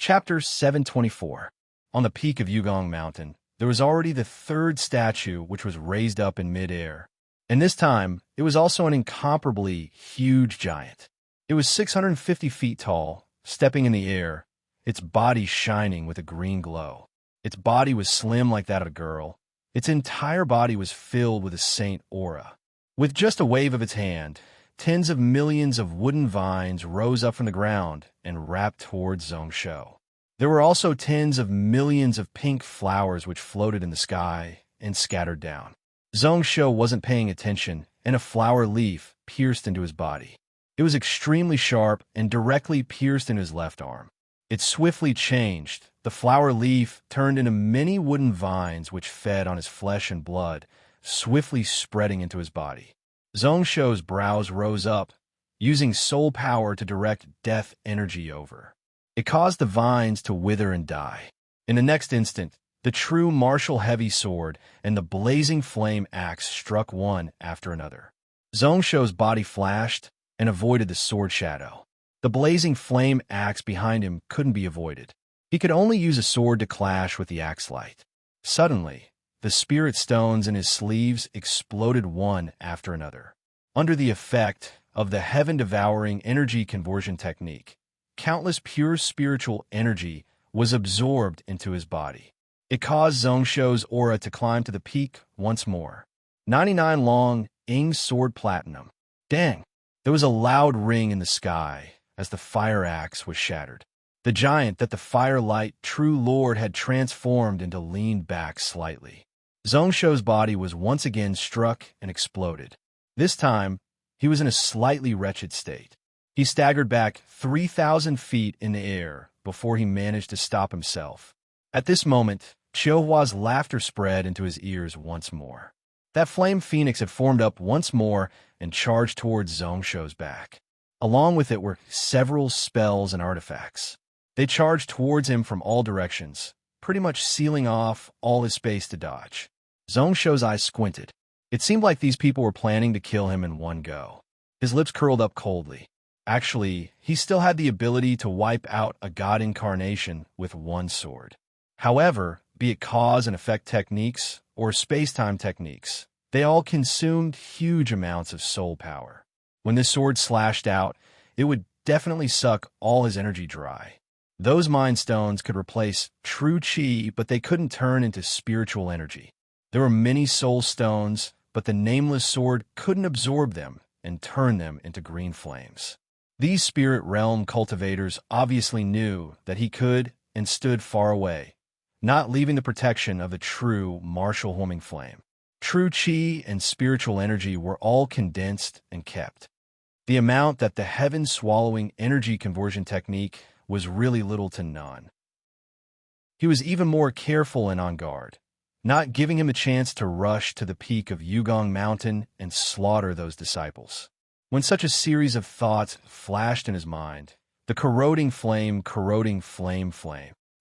Chapter 724. On the peak of Yugong Mountain, there was already the third statue which was raised up in mid-air. And this time, it was also an incomparably huge giant. It was 650 feet tall, stepping in the air, its body shining with a green glow. Its body was slim like that of a girl. Its entire body was filled with a saint aura. With just a wave of its hand, tens of millions of wooden vines rose up from the ground and wrapped towards Zhongsho. There were also tens of millions of pink flowers which floated in the sky and scattered down. Zhongsho wasn't paying attention, and a flower leaf pierced into his body. It was extremely sharp and directly pierced in his left arm. It swiftly changed. The flower leaf turned into many wooden vines which fed on his flesh and blood, swiftly spreading into his body. Zhongsho's brows rose up, using soul power to direct death energy over. It caused the vines to wither and die. In the next instant, the true martial heavy sword and the blazing flame axe struck one after another. Zhongsho's body flashed and avoided the sword shadow. The blazing flame axe behind him couldn't be avoided. He could only use a sword to clash with the axe light. Suddenly, the spirit stones in his sleeves exploded one after another. Under the effect of the heaven-devouring energy conversion technique, countless pure spiritual energy was absorbed into his body. It caused Zhongsho's aura to climb to the peak once more. 99 long, Ing's sword platinum. Dang! There was a loud ring in the sky as the fire axe was shattered. The giant that the firelight true lord had transformed into leaned back slightly. Zhongsho's body was once again struck and exploded. This time, he was in a slightly wretched state. He staggered back 3,000 feet in the air before he managed to stop himself. At this moment, Qiuhua's laughter spread into his ears once more. That flame phoenix had formed up once more and charged towards Zhongsho's back. Along with it were several spells and artifacts. They charged towards him from all directions, pretty much sealing off all his space to dodge. Zhongsho's eyes squinted. It seemed like these people were planning to kill him in one go. His lips curled up coldly. Actually, he still had the ability to wipe out a god incarnation with one sword. However, be it cause and effect techniques or space-time techniques, they all consumed huge amounts of soul power. When this sword slashed out, it would definitely suck all his energy dry. Those mind stones could replace true chi, but they couldn't turn into spiritual energy. There were many soul stones, but the nameless sword couldn't absorb them and turn them into green flames. These spirit realm cultivators obviously knew that he could and stood far away, not leaving the protection of the true martial homing flame. True chi and spiritual energy were all condensed and kept. The amount that the heaven-swallowing energy conversion technique was really little to none. He was even more careful and on guard, not giving him a chance to rush to the peak of Yugong Mountain and slaughter those disciples. When such a series of thoughts flashed in his mind, the corroding flame.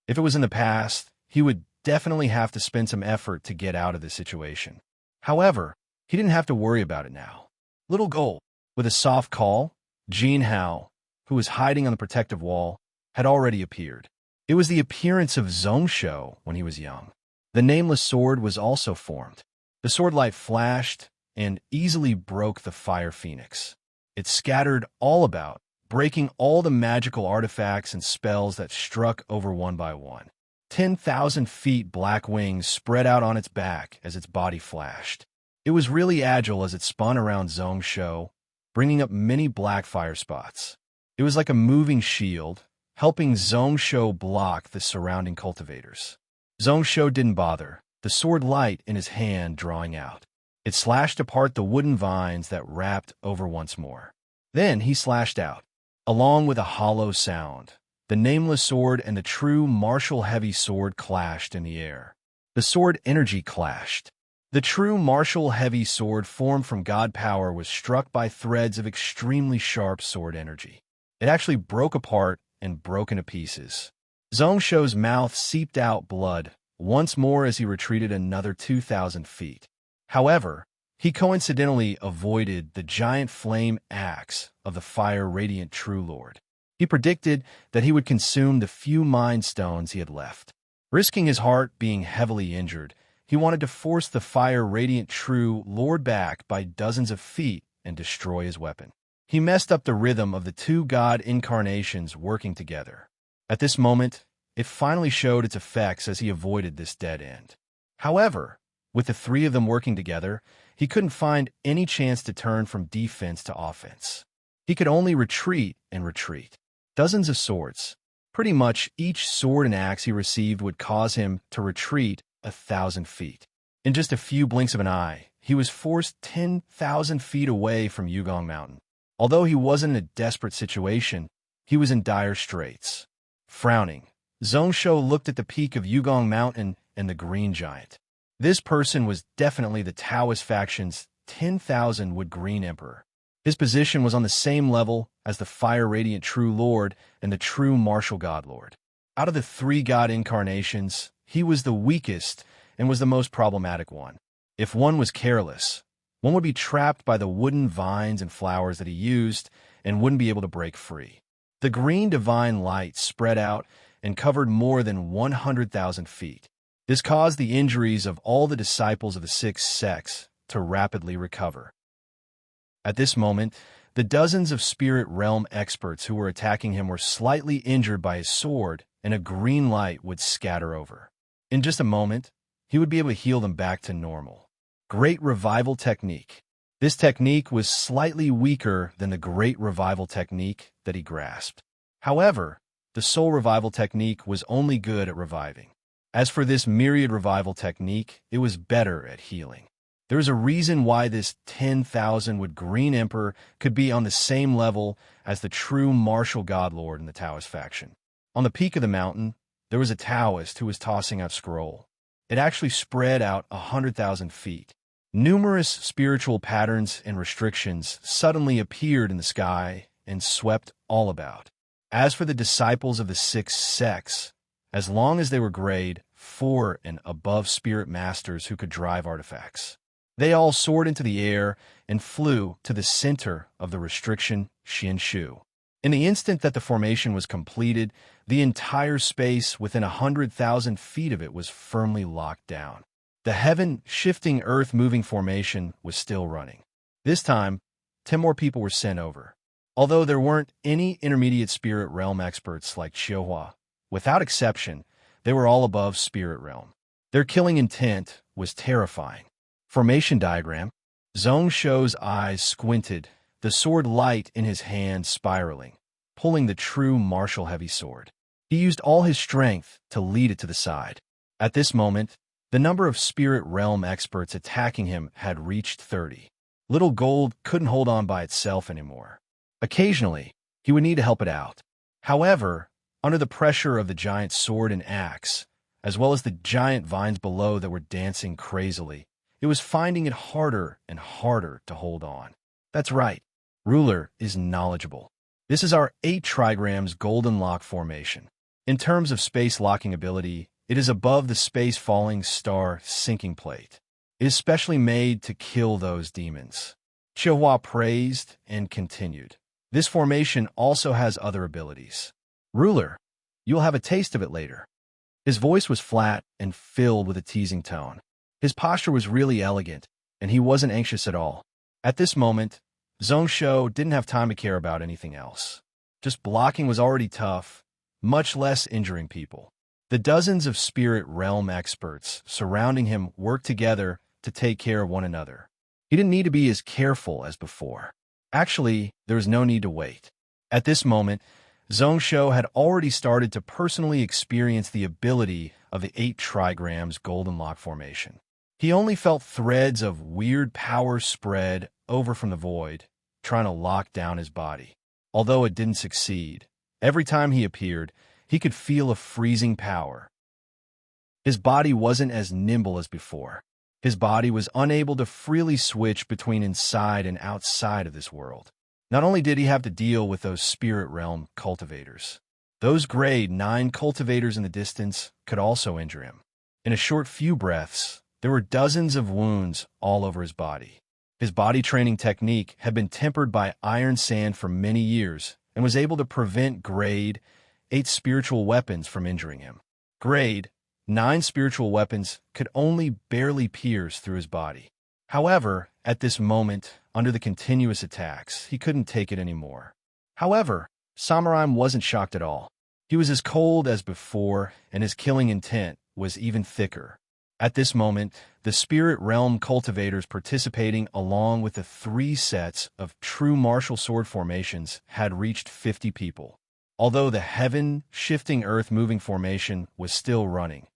If it was in the past, he would definitely have to spend some effort to get out of this situation. However, he didn't have to worry about it now. Little Gold, with a soft call, Jin Hao, who was hiding on the protective wall, had already appeared. It was the appearance of Zhongsho when he was young. The nameless sword was also formed. The sword light flashed and easily broke the fire phoenix. It scattered all about, breaking all the magical artifacts and spells that struck over one by one. 10,000 feet black wings spread out on its back as its body flashed. It was really agile as it spun around Zhongsho, bringing up many black fire spots. It was like a moving shield, helping Zhongsho block the surrounding cultivators. Zhongsho didn't bother, the sword light in his hand drawing out. It slashed apart the wooden vines that wrapped over once more. Then he slashed out. Along with a hollow sound, the nameless sword and the true martial heavy sword clashed in the air. The sword energy clashed. The true martial heavy sword formed from god power was struck by threads of extremely sharp sword energy. It actually broke apart and broke into pieces. Zhongsho's mouth seeped out blood once more as he retreated another 2,000 feet. However, he coincidentally avoided the giant flame axe of the fire radiant true lord. He predicted that he would consume the few mind stones he had left. Risking his heart being heavily injured, he wanted to force the fire-radiant true Lord back by dozens of feet and destroy his weapon. He messed up the rhythm of the two god incarnations working together. At this moment, it finally showed its effects as he avoided this dead end. However, with the three of them working together, he couldn't find any chance to turn from defense to offense. He could only retreat and retreat. Dozens of swords. Pretty much each sword and axe he received would cause him to retreat 1,000 feet. In just a few blinks of an eye, he was forced 10,000 feet away from Yugong Mountain. Although he wasn't in a desperate situation, he was in dire straits. Frowning, Zhongsho looked at the peak of Yugong Mountain and the Green Giant. This person was definitely the Taoist faction's 10,000 Wood Green Emperor. His position was on the same level as the Fire-Radiant True Lord and the True Martial God Lord. Out of the three god incarnations, he was the weakest and was the most problematic one. If one was careless, one would be trapped by the wooden vines and flowers that he used and wouldn't be able to break free. The green divine light spread out and covered more than 100,000 feet. This caused the injuries of all the disciples of the sixth sex to rapidly recover. At this moment, the dozens of spirit realm experts who were attacking him were slightly injured by his sword, and a green light would scatter over. In just a moment, he would be able to heal them back to normal. Great Revival Technique. This technique was slightly weaker than the Great Revival Technique that he grasped. However, the Soul Revival Technique was only good at reviving. As for this Myriad Revival Technique, it was better at healing. There is a reason why this 10,000 Wood Green Emperor could be on the same level as the true martial god lord in the Taoist faction. On the peak of the mountain, there was a Taoist who was tossing out scroll. It actually spread out 100,000 feet. Numerous spiritual patterns and restrictions suddenly appeared in the sky and swept all about. As for the disciples of the sixth sex, as long as they were grade 4 and above spirit masters who could drive artifacts, they all soared into the air and flew to the center of the restriction Xinshu. In the instant that the formation was completed, the entire space within 100,000 feet of it was firmly locked down. The heaven-shifting earth-moving formation was still running. This time, 10 more people were sent over. Although there weren't any intermediate spirit realm experts like Xiuhua, without exception, they were all above spirit realm. Their killing intent was terrifying. Formation diagram. Zhongsho's eyes squinted, the sword light in his hand spiraling, pulling the true martial heavy sword. He used all his strength to lead it to the side. At this moment, the number of spirit realm experts attacking him had reached 30. Little Gold couldn't hold on by itself anymore. Occasionally, he would need to help it out. However, under the pressure of the giant sword and axe, as well as the giant vines below that were dancing crazily, it was finding it harder and harder to hold on. That's right, Ruler is knowledgeable. This is our 8 trigrams golden lock formation. In terms of space locking ability, it is above the space falling star sinking plate. It is specially made to kill those demons. Xiuhua praised and continued. This formation also has other abilities. Ruler, you'll have a taste of it later. His voice was flat and filled with a teasing tone. His posture was really elegant, and he wasn't anxious at all. At this moment, Zhongsho didn't have time to care about anything else. Just blocking was already tough, much less injuring people. The dozens of spirit realm experts surrounding him worked together to take care of one another. He didn't need to be as careful as before. Actually, there was no need to wait. At this moment, Zhongsho had already started to personally experience the ability of the 8 trigrams golden lock formation. He only felt threads of weird power spread over from the void, trying to lock down his body. Although it didn't succeed, every time he appeared, he could feel a freezing power. His body wasn't as nimble as before. His body was unable to freely switch between inside and outside of this world. Not only did he have to deal with those spirit realm cultivators, those grade 9 cultivators in the distance could also injure him. In a short few breaths, there were dozens of wounds all over his body. His body training technique had been tempered by iron sand for many years, and was able to prevent grade 8 spiritual weapons from injuring him. Grade 9 spiritual weapons could only barely pierce through his body. However, at this moment, under the continuous attacks, he couldn't take it anymore. However, Samurai wasn't shocked at all. He was as cold as before, and his killing intent was even thicker. At this moment, the spirit realm cultivators participating along with the 3 sets of true martial sword formations had reached 50 people. Although the heaven-shifting earth-moving formation was still running,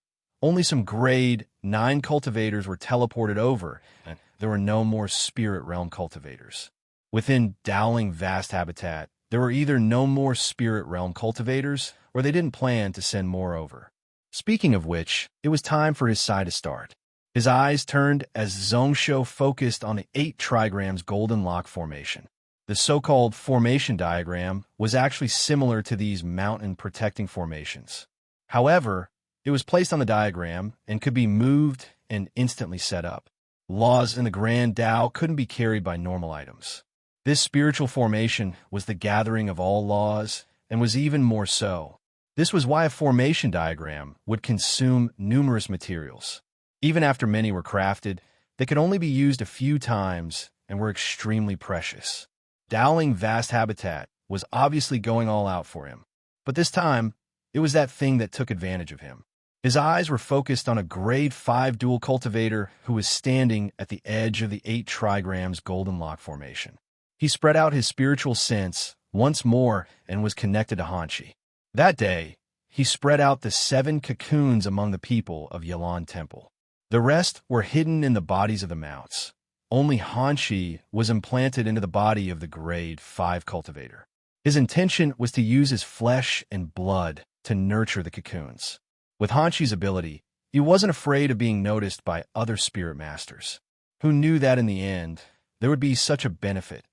only some grade 9 cultivators were teleported over, and there were no more spirit realm cultivators. Within Dowling Vast Habitat, there were either no more spirit realm cultivators, or they didn't plan to send more over. Speaking of which, it was time for his Sai to start. His eyes turned as Zhongsho focused on the 8 trigrams golden lock formation. The so-called formation diagram was actually similar to these mountain protecting formations. However, it was placed on the diagram and could be moved and instantly set up. Laws in the Grand Tao couldn't be carried by normal items. This spiritual formation was the gathering of all laws, and was even more so. This was why a formation diagram would consume numerous materials. Even after many were crafted, they could only be used a few times and were extremely precious. Dowling Vast Habitat was obviously going all out for him, but this time, it was that thing that took advantage of him. His eyes were focused on a grade 5 dual cultivator who was standing at the edge of the 8 trigrams golden lock formation. He spread out his spiritual sense once more and was connected to Hanshi. That day, he spread out the 7 cocoons among the people of Yilan Temple. The rest were hidden in the bodies of the mounts. Only Hanshi was implanted into the body of the grade 5 cultivator. His intention was to use his flesh and blood to nurture the cocoons. With Hanshi's ability, he wasn't afraid of being noticed by other spirit masters, who knew that in the end, there would be such a benefit.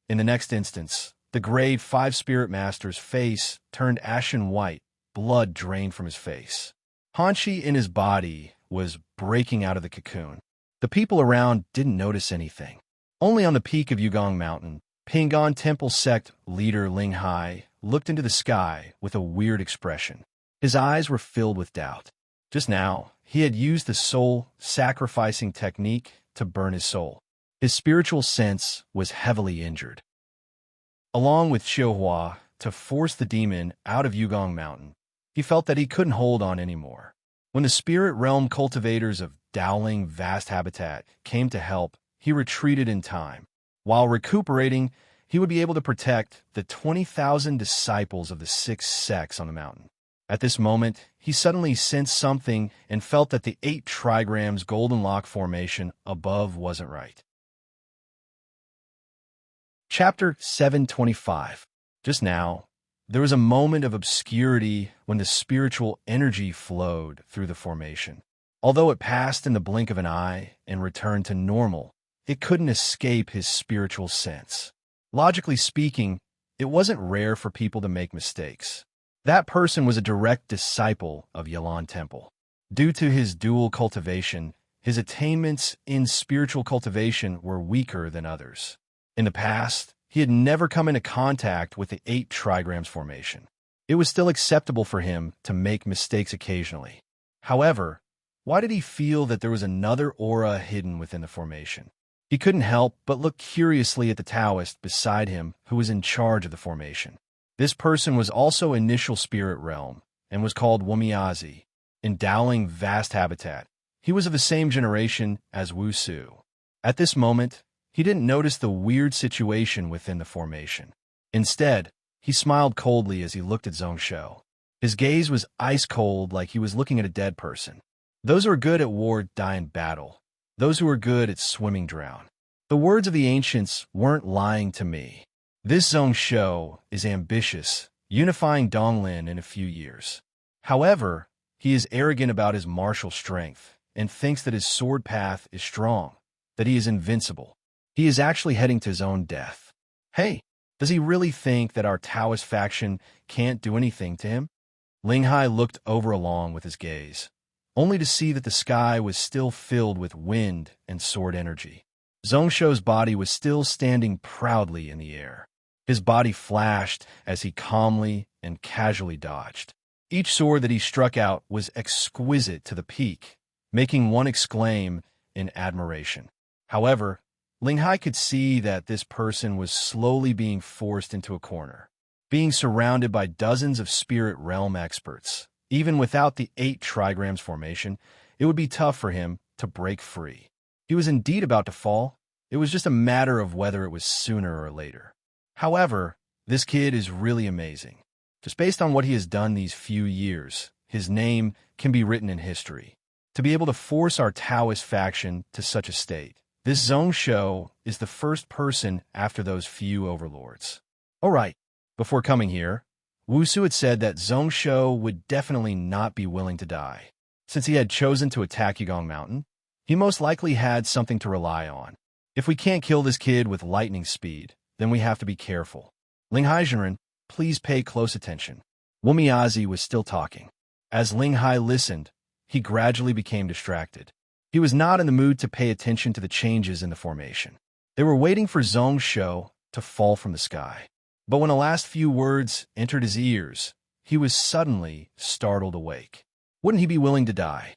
In the next instance, the grade 5 spirit master's face turned ashen white, blood drained from his face. Hanshi in his body was breaking out of the cocoon. The people around didn't notice anything. Only on the peak of Yugong Mountain, Pingon Temple sect leader Ling Hai looked into the sky with a weird expression. His eyes were filled with doubt. Just now, he had used the soul-sacrificing technique to burn his soul. His spiritual sense was heavily injured. Along with Xiuhua, to force the demon out of Yugong Mountain, he felt that he couldn't hold on anymore. When the spirit realm cultivators of Dowling Vast Habitat came to help, he retreated in time. While recuperating, he would be able to protect the 20,000 disciples of the 6 sects on the mountain. At this moment, he suddenly sensed something and felt that the 8 trigrams golden lock formation above wasn't right. Chapter 725. Just now, there was a moment of obscurity when the spiritual energy flowed through the formation. Although it passed in the blink of an eye and returned to normal, it couldn't escape his spiritual sense. Logically speaking, it wasn't rare for people to make mistakes. That person was a direct disciple of Yilan Temple. Due to his dual cultivation, his attainments in spiritual cultivation were weaker than others. In the past, he had never come into contact with the 8 trigrams formation. It was still acceptable for him to make mistakes occasionally. However, why did he feel that there was another aura hidden within the formation? He couldn't help but look curiously at the Taoist beside him who was in charge of the formation. This person was also initial spirit realm and was called Wumiazi. In Dowling Vast Habitat, he was of the same generation as Wu Su. At this moment, he didn't notice the weird situation within the formation. Instead, he smiled coldly as he looked at Zhongsho. His gaze was ice-cold, like he was looking at a dead person. Those who are good at war die in battle. Those who are good at swimming drown. The words of the ancients weren't lying to me. This Zhongsho is ambitious, unifying Donglin in a few years. However, he is arrogant about his martial strength and thinks that his sword path is strong, that he is invincible. He is actually heading to his own death. Hey, does he really think that our Taoist faction can't do anything to him? Ling Hai looked over along with his gaze, only to see that the sky was still filled with wind and sword energy. Zhongsho's body was still standing proudly in the air. His body flashed as he calmly and casually dodged. Each sword that he struck out was exquisite to the peak, making one exclaim in admiration. However, Ling Hai could see that this person was slowly being forced into a corner. Being surrounded by dozens of spirit realm experts, even without the 8 trigrams formation, it would be tough for him to break free. He was indeed about to fall. It was just a matter of whether it was sooner or later. However, this kid is really amazing. Just based on what he has done these few years, his name can be written in history. To be able to force our Taoist faction to such a state, this Zhong Shou is the first person after those few overlords. All right, before coming here, Wu Su had said that Zhong Shou would definitely not be willing to die. Since he had chosen to attack Yugong Mountain, he most likely had something to rely on. If we can't kill this kid with lightning speed, then we have to be careful. Ling Hai, please pay close attention. Wu Miazi was still talking. As Ling Hai listened, he gradually became distracted. He was not in the mood to pay attention to the changes in the formation. They were waiting for Zhong Shou to fall from the sky. But when the last few words entered his ears, he was suddenly startled awake. Wouldn't he be willing to die?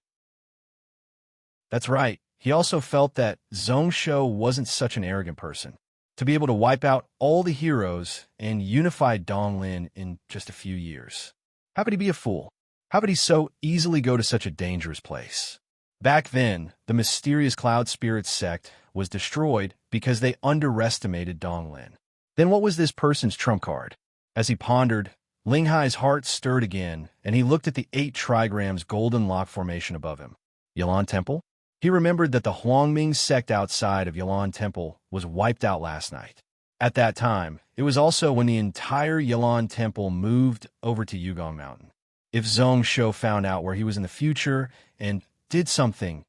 That's right. He also felt that Zhong Shou wasn't such an arrogant person. To be able to wipe out all the heroes and unify Donglin in just a few years. How could he be a fool? How could he so easily go to such a dangerous place? Back then, the mysterious Cloud Spirit sect was destroyed because they underestimated Donglin. Then what was this person's trump card? As he pondered, Ling Hai's heart stirred again, and he looked at the 8 trigrams golden lock formation above him. Yilan Temple? He remembered that the Huangming sect outside of Yilan Temple was wiped out last night. At that time, it was also when the entire Yilan Temple moved over to Yugong Mountain. If Zhong Shou found out where he was in the future and did something,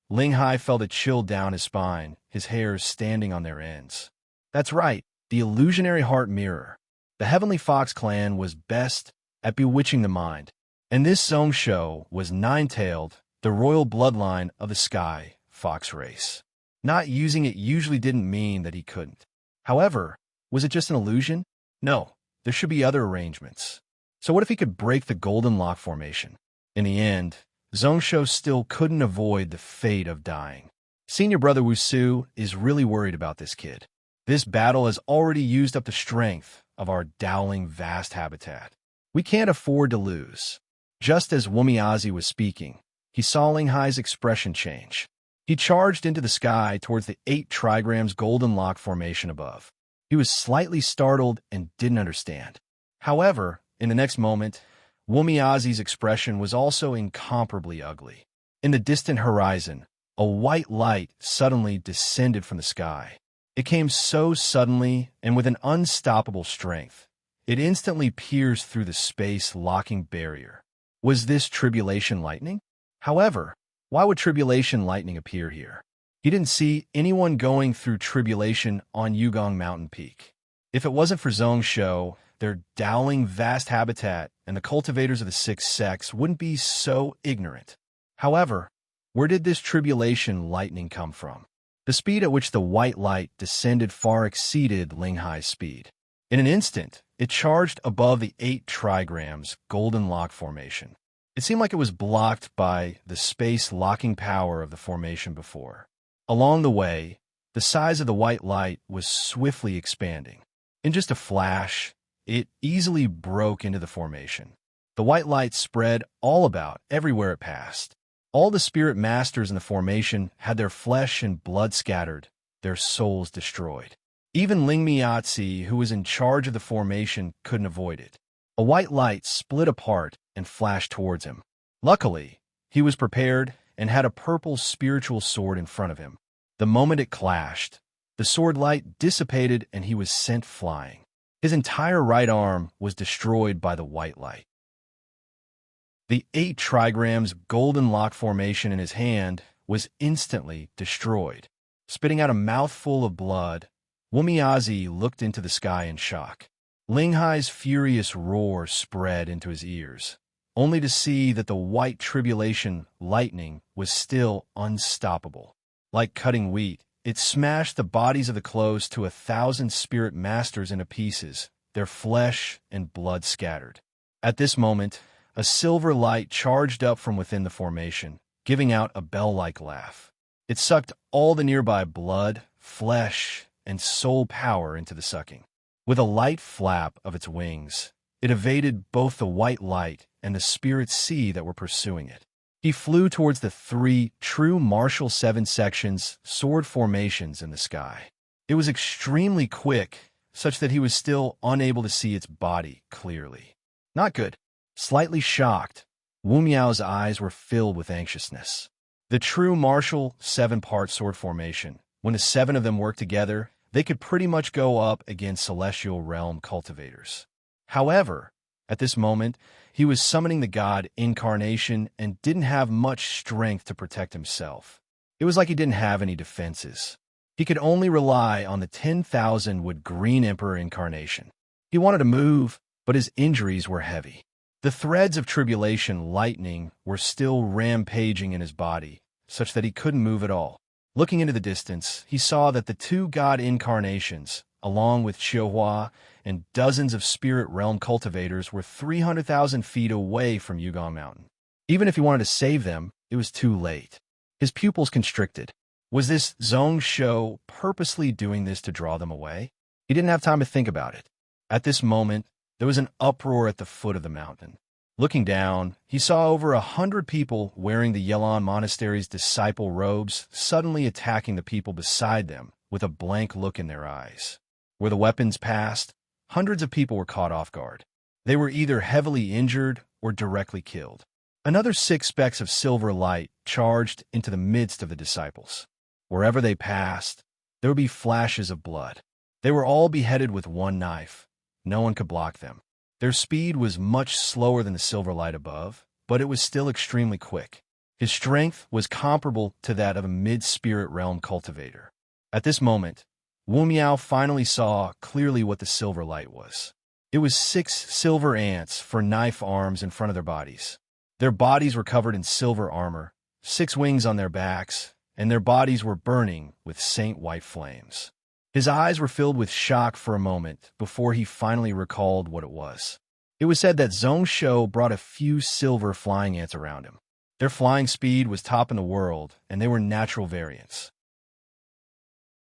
Ling Hai felt a chill down his spine, his hairs standing on their ends. That's right, the illusionary heart mirror. The Heavenly Fox clan was best at bewitching the mind, and this Zhong Shou was nine-tailed, the royal bloodline of the Sky Fox race. Not using it usually didn't mean that he couldn't. However, was it just an illusion? No, there should be other arrangements. So what if he could break the golden lock formation? In the end, Zhong Shou still couldn't avoid the fate of dying. Senior brother Wu Su is really worried about this kid. This battle has already used up the strength of our Dowling vast habitat. We can't afford to lose. Just as Wu Miazi was speaking, he saw Ling Hai's expression change. He charged into the sky towards the 8 trigrams golden lock formation above. He was slightly startled and didn't understand. However, in the next moment, Wu Miazi's expression was also incomparably ugly. In the distant horizon, a white light suddenly descended from the sky. It came so suddenly and with an unstoppable strength. It instantly pierced through the space-locking barrier. Was this tribulation lightning? However, why would tribulation lightning appear here? He didn't see anyone going through tribulation on Yugong Mountain Peak. If it wasn't for Zhong Shou, their Dowling vast habitat and the cultivators of the 6 sects wouldn't be so ignorant. However, where did this tribulation lightning come from? The speed at which the white light descended far exceeded Ling Hai's speed. In an instant, it charged above the 8 trigrams golden lock formation. It seemed like it was blocked by the space-locking power of the formation before. Along the way, the size of the white light was swiftly expanding. In just a flash, it easily broke into the formation. The white light spread all about everywhere it passed. All the spirit masters in the formation had their flesh and blood scattered, their souls destroyed. Even Ling Miazi, who was in charge of the formation, couldn't avoid it. A white light split apart and flashed towards him. Luckily, he was prepared and had a purple spiritual sword in front of him. The moment it clashed, the sword light dissipated and he was sent flying. His entire right arm was destroyed by the white light. The 8 trigrams golden lock formation in his hand was instantly destroyed. Spitting out a mouthful of blood, Wu Miazi looked into the sky in shock. Ling Hai's furious roar spread into his ears, only to see that the white tribulation lightning was still unstoppable. Like cutting wheat, it smashed the bodies of the close to 1,000 spirit masters into pieces, their flesh and blood scattered. At this moment, a silver light charged up from within the formation, giving out a bell-like laugh. It sucked all the nearby blood, flesh, and soul power into the sucking. With a light flap of its wings, it evaded both the white light and the spirit sea that were pursuing it. He flew towards the 3 true martial 7-sections sword formations in the sky. It was extremely quick, such that he was still unable to see its body clearly. Not good. Slightly shocked, Wu Miao's eyes were filled with anxiousness. The true martial 7-part sword formation, when the 7 of them worked together, they could pretty much go up against celestial realm cultivators. However, at this moment, he was summoning the god Incarnation and didn't have much strength to protect himself. It was like he didn't have any defenses. He could only rely on the 10,000-wood Green Emperor Incarnation. He wanted to move, but his injuries were heavy. The threads of tribulation lightning were still rampaging in his body, such that he couldn't move at all. Looking into the distance, he saw that the 2 god incarnations, along with Qiuhua and dozens of spirit realm cultivators, were 300,000 feet away from Yugong Mountain. Even if he wanted to save them, it was too late. His pupils constricted. Was this Zhong Shou purposely doing this to draw them away? He didn't have time to think about it. At this moment, there was an uproar at the foot of the mountain. Looking down, he saw over 100 people wearing the Yelon Monastery's disciple robes suddenly attacking the people beside them with a blank look in their eyes. Where the weapons passed, hundreds of people were caught off guard. They were either heavily injured or directly killed. Another 6 specks of silver light charged into the midst of the disciples. Wherever they passed, there would be flashes of blood. They were all beheaded with one knife. No one could block them. Their speed was much slower than the silver light above, but it was still extremely quick. His strength was comparable to that of a mid-spirit realm cultivator. At this moment, Wu Miao finally saw clearly what the silver light was. It was 6 silver ants for knife arms in front of their bodies. Their bodies were covered in silver armor, 6 wings on their backs, and their bodies were burning with saint-white flames. His eyes were filled with shock for a moment before he finally recalled what it was. It was said that Zhong Shou brought a few silver flying ants around him. Their flying speed was top in the world, and they were natural variants.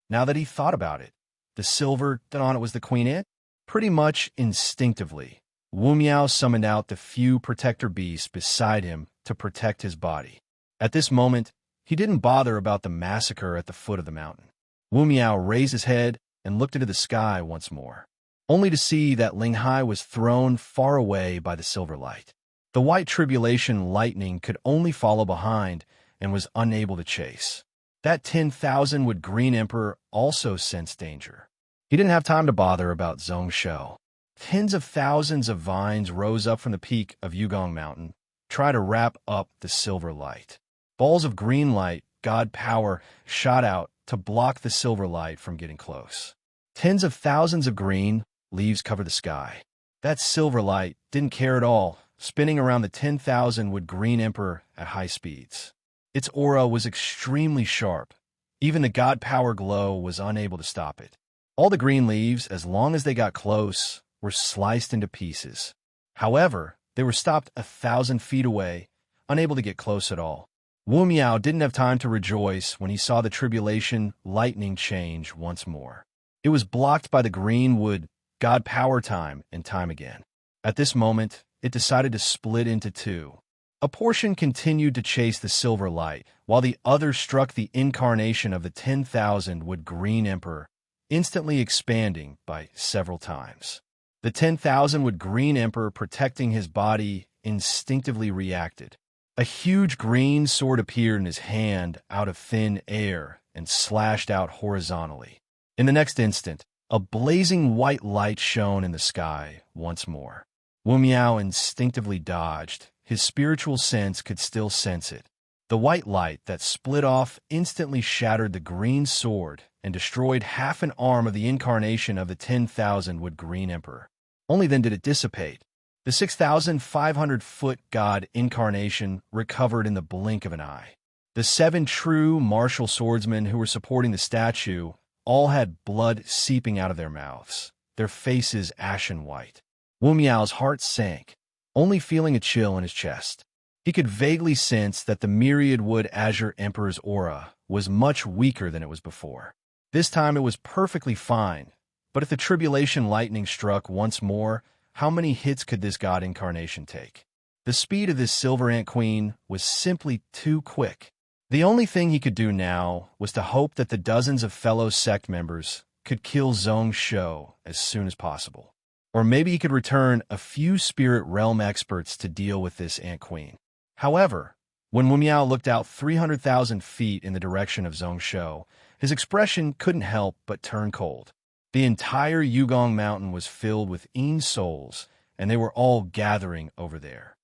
Now that he thought about it, the silver that on it was the queen ant? Pretty much instinctively, Wu Miao summoned out the few protector beasts beside him to protect his body. At this moment, he didn't bother about the massacre at the foot of the mountain. Wu Miao raised his head and looked into the sky once more, only to see that Ling Hai was thrown far away by the silver light. The white tribulation lightning could only follow behind and was unable to chase. That 10,000-wood Green Emperor also sensed danger. He didn't have time to bother about Zhong Shou. Tens of thousands of vines rose up from the peak of Yugong Mountain, trying to wrap up the silver light. Balls of green light, god power, shot out to block the silver light from getting close. Tens of thousands of green leaves covered the sky. That silver light didn't care at all, spinning around the 10,000-wood Green Emperor at high speeds. Its aura was extremely sharp. Even the god power glow was unable to stop it. All the green leaves, as long as they got close, were sliced into pieces. However, they were stopped 1,000 feet away, unable to get close at all. Wu Miao didn't have time to rejoice when he saw the tribulation lightning change once more. It was blocked by the green wood, god power time and time again. At this moment, it decided to split into 2. A portion continued to chase the silver light, while the other struck the incarnation of the 10,000-wood Green Emperor, instantly expanding by several times. The 10,000-wood Green Emperor, protecting his body, instinctively reacted. A huge green sword appeared in his hand out of thin air and slashed out horizontally. In the next instant, a blazing white light shone in the sky once more. Wu Miao instinctively dodged. His spiritual sense could still sense it. The white light that split off instantly shattered the green sword and destroyed half an arm of the incarnation of the 10,000-wood Green Emperor. Only then did it dissipate. The 6,500-foot god incarnation recovered in the blink of an eye. The 7 true martial swordsmen who were supporting the statue all had blood seeping out of their mouths, their faces ashen white. Wu Miao's heart sank, only feeling a chill in his chest. He could vaguely sense that the myriad wood azure emperor's aura was much weaker than it was before. This time it was perfectly fine, but if the tribulation lightning struck once more, how many hits could this god incarnation take? The speed of this silver ant queen was simply too quick. The only thing he could do now was to hope that the dozens of fellow sect members could kill Zhong Shou as soon as possible. Or maybe he could return a few spirit realm experts to deal with this ant queen. However, when Wu Miao looked out 300,000 feet in the direction of Zhong Shou, his expression couldn't help but turn cold. The entire Yugong Mountain was filled with Yin souls, and they were all gathering over there.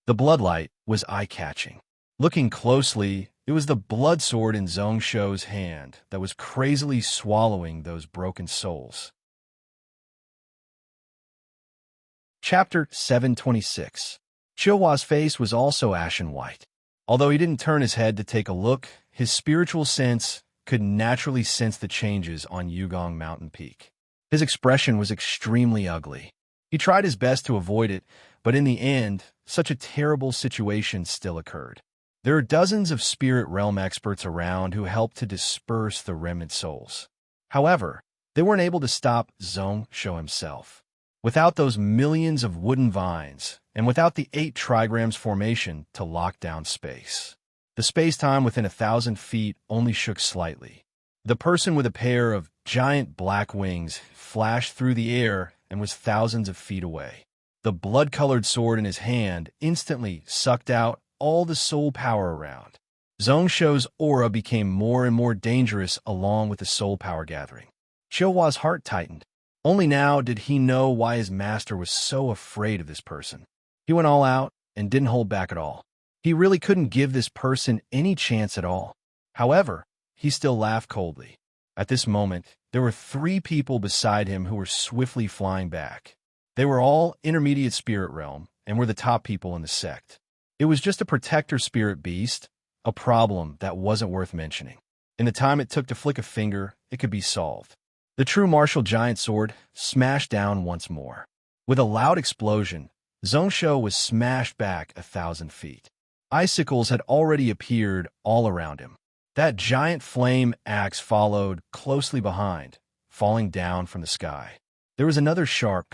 The bloodlight was eye-catching. Looking closely, it was the blood sword in Zhong Shou's hand that was crazily swallowing those broken souls. Chapter 726. Qiuhua's face was also ashen white. Although he didn't turn his head to take a look, his spiritual sense could naturally sense the changes on Yugong Mountain Peak. His expression was extremely ugly. He tried his best to avoid it, but in the end, such a terrible situation still occurred. There are dozens of spirit realm experts around who helped to disperse the remnant souls. However, they weren't able to stop Zhong Shou himself. Without those millions of wooden vines, and without the 8 trigrams formation to lock down space, the space-time within 1,000 feet only shook slightly. The person with a pair of giant black wings flashed through the air and was thousands of feet away. The blood-colored sword in his hand instantly sucked out all the soul power around. Zhong Shou's aura became more and more dangerous along with the soul power gathering. Qiuhua's heart tightened. Only now did he know why his master was so afraid of this person. He went all out and didn't hold back at all. He really couldn't give this person any chance at all. However, he still laughed coldly. At this moment, there were 3 people beside him who were swiftly flying back. They were all intermediate spirit realm and were the top people in the sect. It was just a protector spirit beast, a problem that wasn't worth mentioning. In the time it took to flick a finger, it could be solved. The true martial giant sword smashed down once more. With a loud explosion, Zhong Shou was smashed back 1,000 feet. Icicles had already appeared all around him. That giant flame axe followed closely behind, falling down from the sky. There was another sharp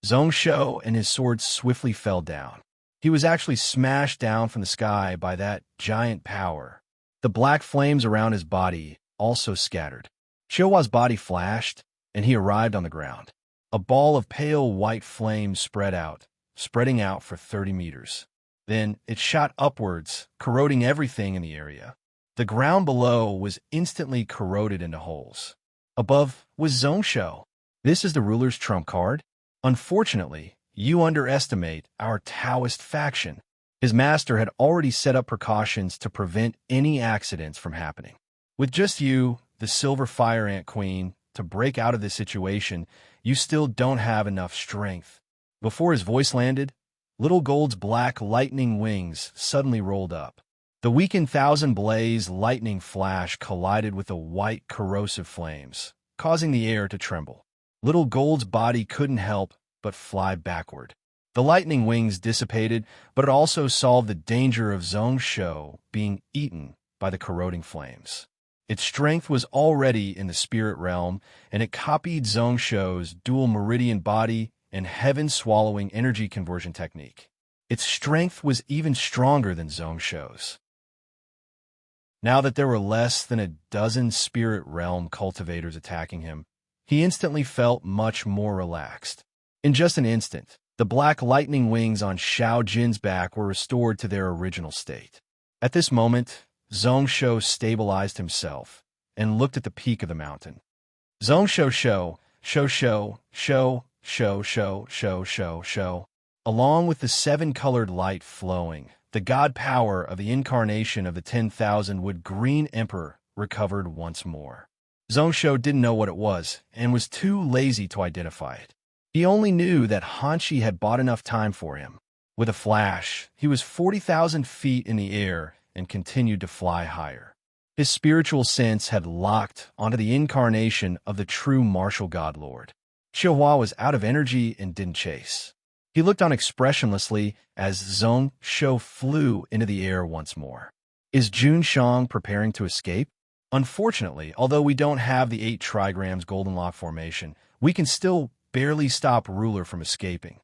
Zhong Shou and his sword swiftly fell down. He was actually smashed down from the sky by that giant power. The black flames around his body also scattered. Qiuhua's body flashed, and he arrived on the ground. A ball of pale white flame spreading out for 30 meters. Then it shot upwards, corroding everything in the area. The ground below was instantly corroded into holes. Above was Zhong Shou. This is the ruler's trump card? Unfortunately, you underestimate our Taoist faction. His master had already set up precautions to prevent any accidents from happening. With just you, the Silver Fire Ant Queen, to break out of this situation, you still don't have enough strength. Before his voice landed, Little Gold's black lightning wings suddenly rolled up. The weakened Thousand Blaze lightning flash collided with the white corrosive flames, causing the air to tremble. Little Gold's body couldn't help but fly backward. The lightning wings dissipated, but it also solved the danger of Zhong Shou being eaten by the corroding flames. Its strength was already in the spirit realm, and it copied Zhong Shou's dual meridian body and heaven-swallowing energy conversion technique. Its strength was even stronger than Zhong Shou's. Now that there were less than a dozen spirit realm cultivators attacking him, he instantly felt much more relaxed. In just an instant, the black lightning wings on Xiao Jin's back were restored to their original state. At this moment, Zhong Shou stabilized himself and looked at the peak of the mountain. Zhong Shou, along with the 7-colored light flowing, the god power of the incarnation of the 10,000 wood green emperor recovered once more. Zhong Shou didn't know what it was and was too lazy to identify it. He only knew that Hanshi had bought enough time for him. With a flash, he was 40,000 feet in the air and continued to fly higher. His spiritual sense had locked onto the incarnation of the true martial god lord. Xiaohua was out of energy and didn't chase. He looked on expressionlessly as Zhong Shou flew into the air once more. Is Jun Shang preparing to escape? Unfortunately, although we don't have the 8 trigrams golden lock formation, we can still barely stop Ruler from escaping.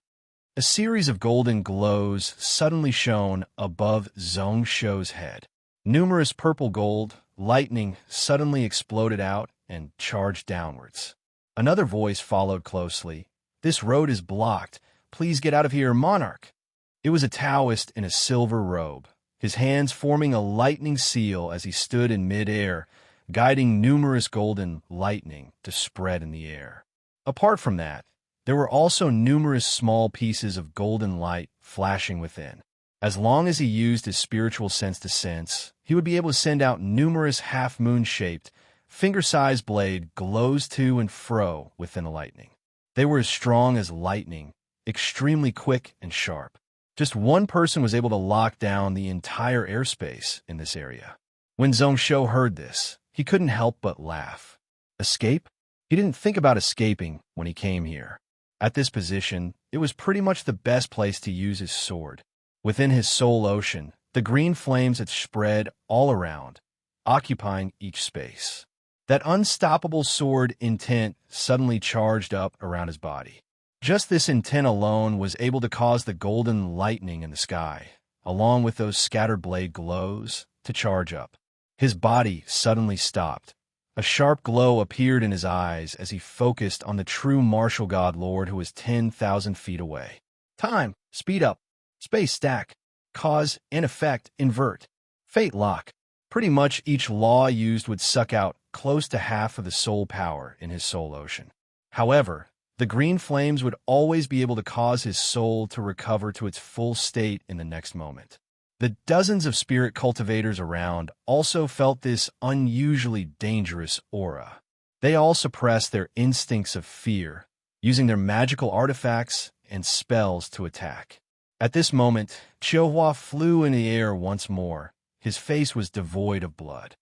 A series of golden glows suddenly shone above Zhong Shou's head. Numerous purple gold lightning suddenly exploded out and charged downwards. Another voice followed closely. "This road is blocked. Please get out of here, monarch." It was a Taoist in a silver robe, his hands forming a lightning seal as he stood in mid-air, guiding numerous golden lightning to spread in the air. Apart from that, there were also numerous small pieces of golden light flashing within. As long as he used his spiritual sense to sense, he would be able to send out numerous half-moon-shaped, finger-sized blade glows to and fro within the lightning. They were as strong as lightning, extremely quick and sharp. Just one person was able to lock down the entire airspace in this area. When Zhong Shou heard this, he couldn't help but laugh. Escape? He didn't think about escaping when he came here. At this position, it was pretty much the best place to use his sword. Within his soul ocean, the green flames had spread all around, occupying each space. That unstoppable sword intent suddenly charged up around his body. Just this intent alone was able to cause the golden lightning in the sky, along with those scattered blade glows, to charge up. His body suddenly stopped. A sharp glow appeared in his eyes as he focused on the true martial god lord who was 10,000 feet away. Time, speed up, space stack, cause and effect invert, fate lock. Pretty much each law used would suck out close to half of the soul power in his soul ocean. However, the green flames would always be able to cause his soul to recover to its full state in the next moment. The dozens of spirit cultivators around also felt this unusually dangerous aura. They all suppressed their instincts of fear, using their magical artifacts and spells to attack. At this moment, Xiaohua flew in the air once more. His face was devoid of blood.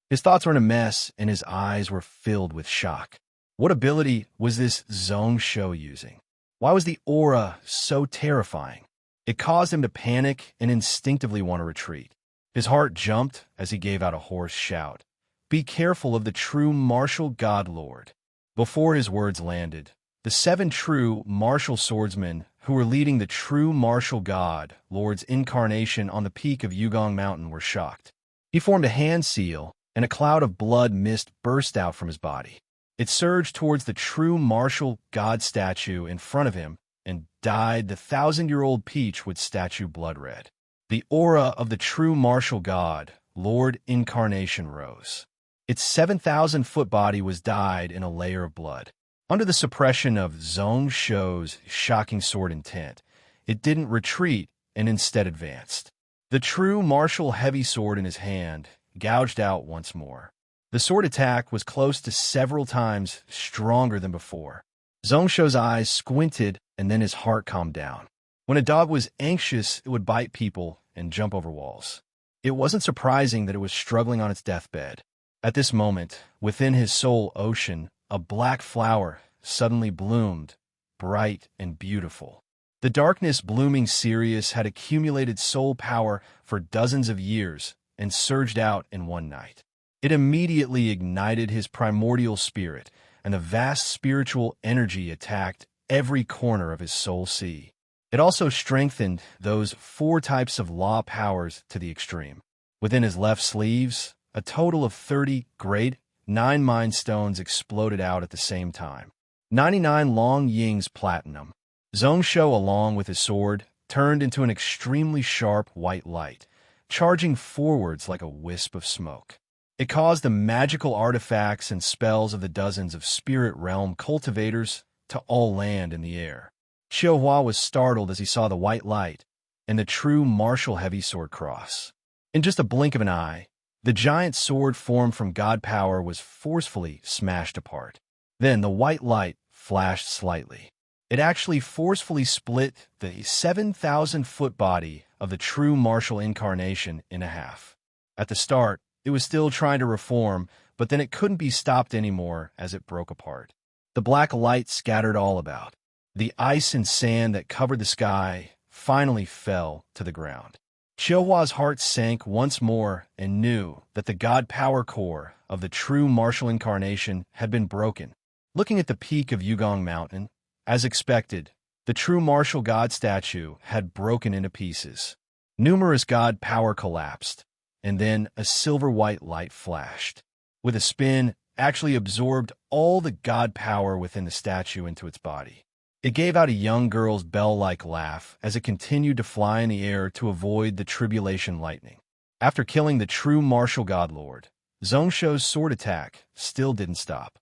His thoughts were in a mess, and his eyes were filled with shock. What ability was this Zhong Shou using? Why was the aura so terrifying? It caused him to panic and instinctively want to retreat. His heart jumped as he gave out a hoarse shout. "Be careful of the true martial god lord." Before his words landed, the 7 true martial swordsmen who were leading the true martial god lord's incarnation on the peak of Yugong Mountain were shocked. He formed a hand seal, and a cloud of blood mist burst out from his body. It surged towards the true martial god statue in front of him and dyed the 1,000-year-old peach with statue blood red. The aura of the true martial god, Lord Incarnation, rose. Its 7,000-foot body was dyed in a layer of blood. Under the suppression of Zhong Shou's shocking sword intent, it didn't retreat and instead advanced. The true martial heavy sword in his hand gouged out once more. The sword attack was close to several times stronger than before. Zhong Shou's eyes squinted, and then his heart calmed down. When a dog was anxious, it would bite people and jump over walls. It wasn't surprising that it was struggling on its deathbed. At this moment, within his soul ocean, a black flower suddenly bloomed, bright and beautiful. The darkness blooming Sirius had accumulated soul power for dozens of years and surged out in one night. It immediately ignited his primordial spirit, and the vast spiritual energy attacked every corner of his soul sea. It also strengthened those 4 types of law powers to the extreme. Within his left sleeves, a total of 30 grade 9 mind stones exploded out at the same time. 99 long yings platinum. Zhong Shou, along with his sword, turned into an extremely sharp white light, charging forwards like a wisp of smoke. It caused the magical artifacts and spells of the dozens of spirit realm cultivators to all land in the air. Xiaohua was startled as he saw the white light and the true martial heavy sword cross. In just a blink of an eye, the giant sword formed from god power was forcefully smashed apart. Then the white light flashed slightly. It actually forcefully split the 7,000-foot body of the true martial incarnation in half. At the start, it was still trying to reform, but then it couldn't be stopped anymore as it broke apart. The black light scattered all about. The ice and sand that covered the sky finally fell to the ground. Qiuhua's heart sank once more and knew that the god power core of the true martial incarnation had been broken. Looking at the peak of Yugong Mountain, as expected, the true martial god statue had broken into pieces. Numerous god power collapsed, and then a silver-white light flashed. With a spin, actually absorbed all the god power within the statue into its body. It gave out a young girl's bell-like laugh as it continued to fly in the air to avoid the tribulation lightning. After killing the true martial god lord, Zhongshu's sword attack still didn't stop.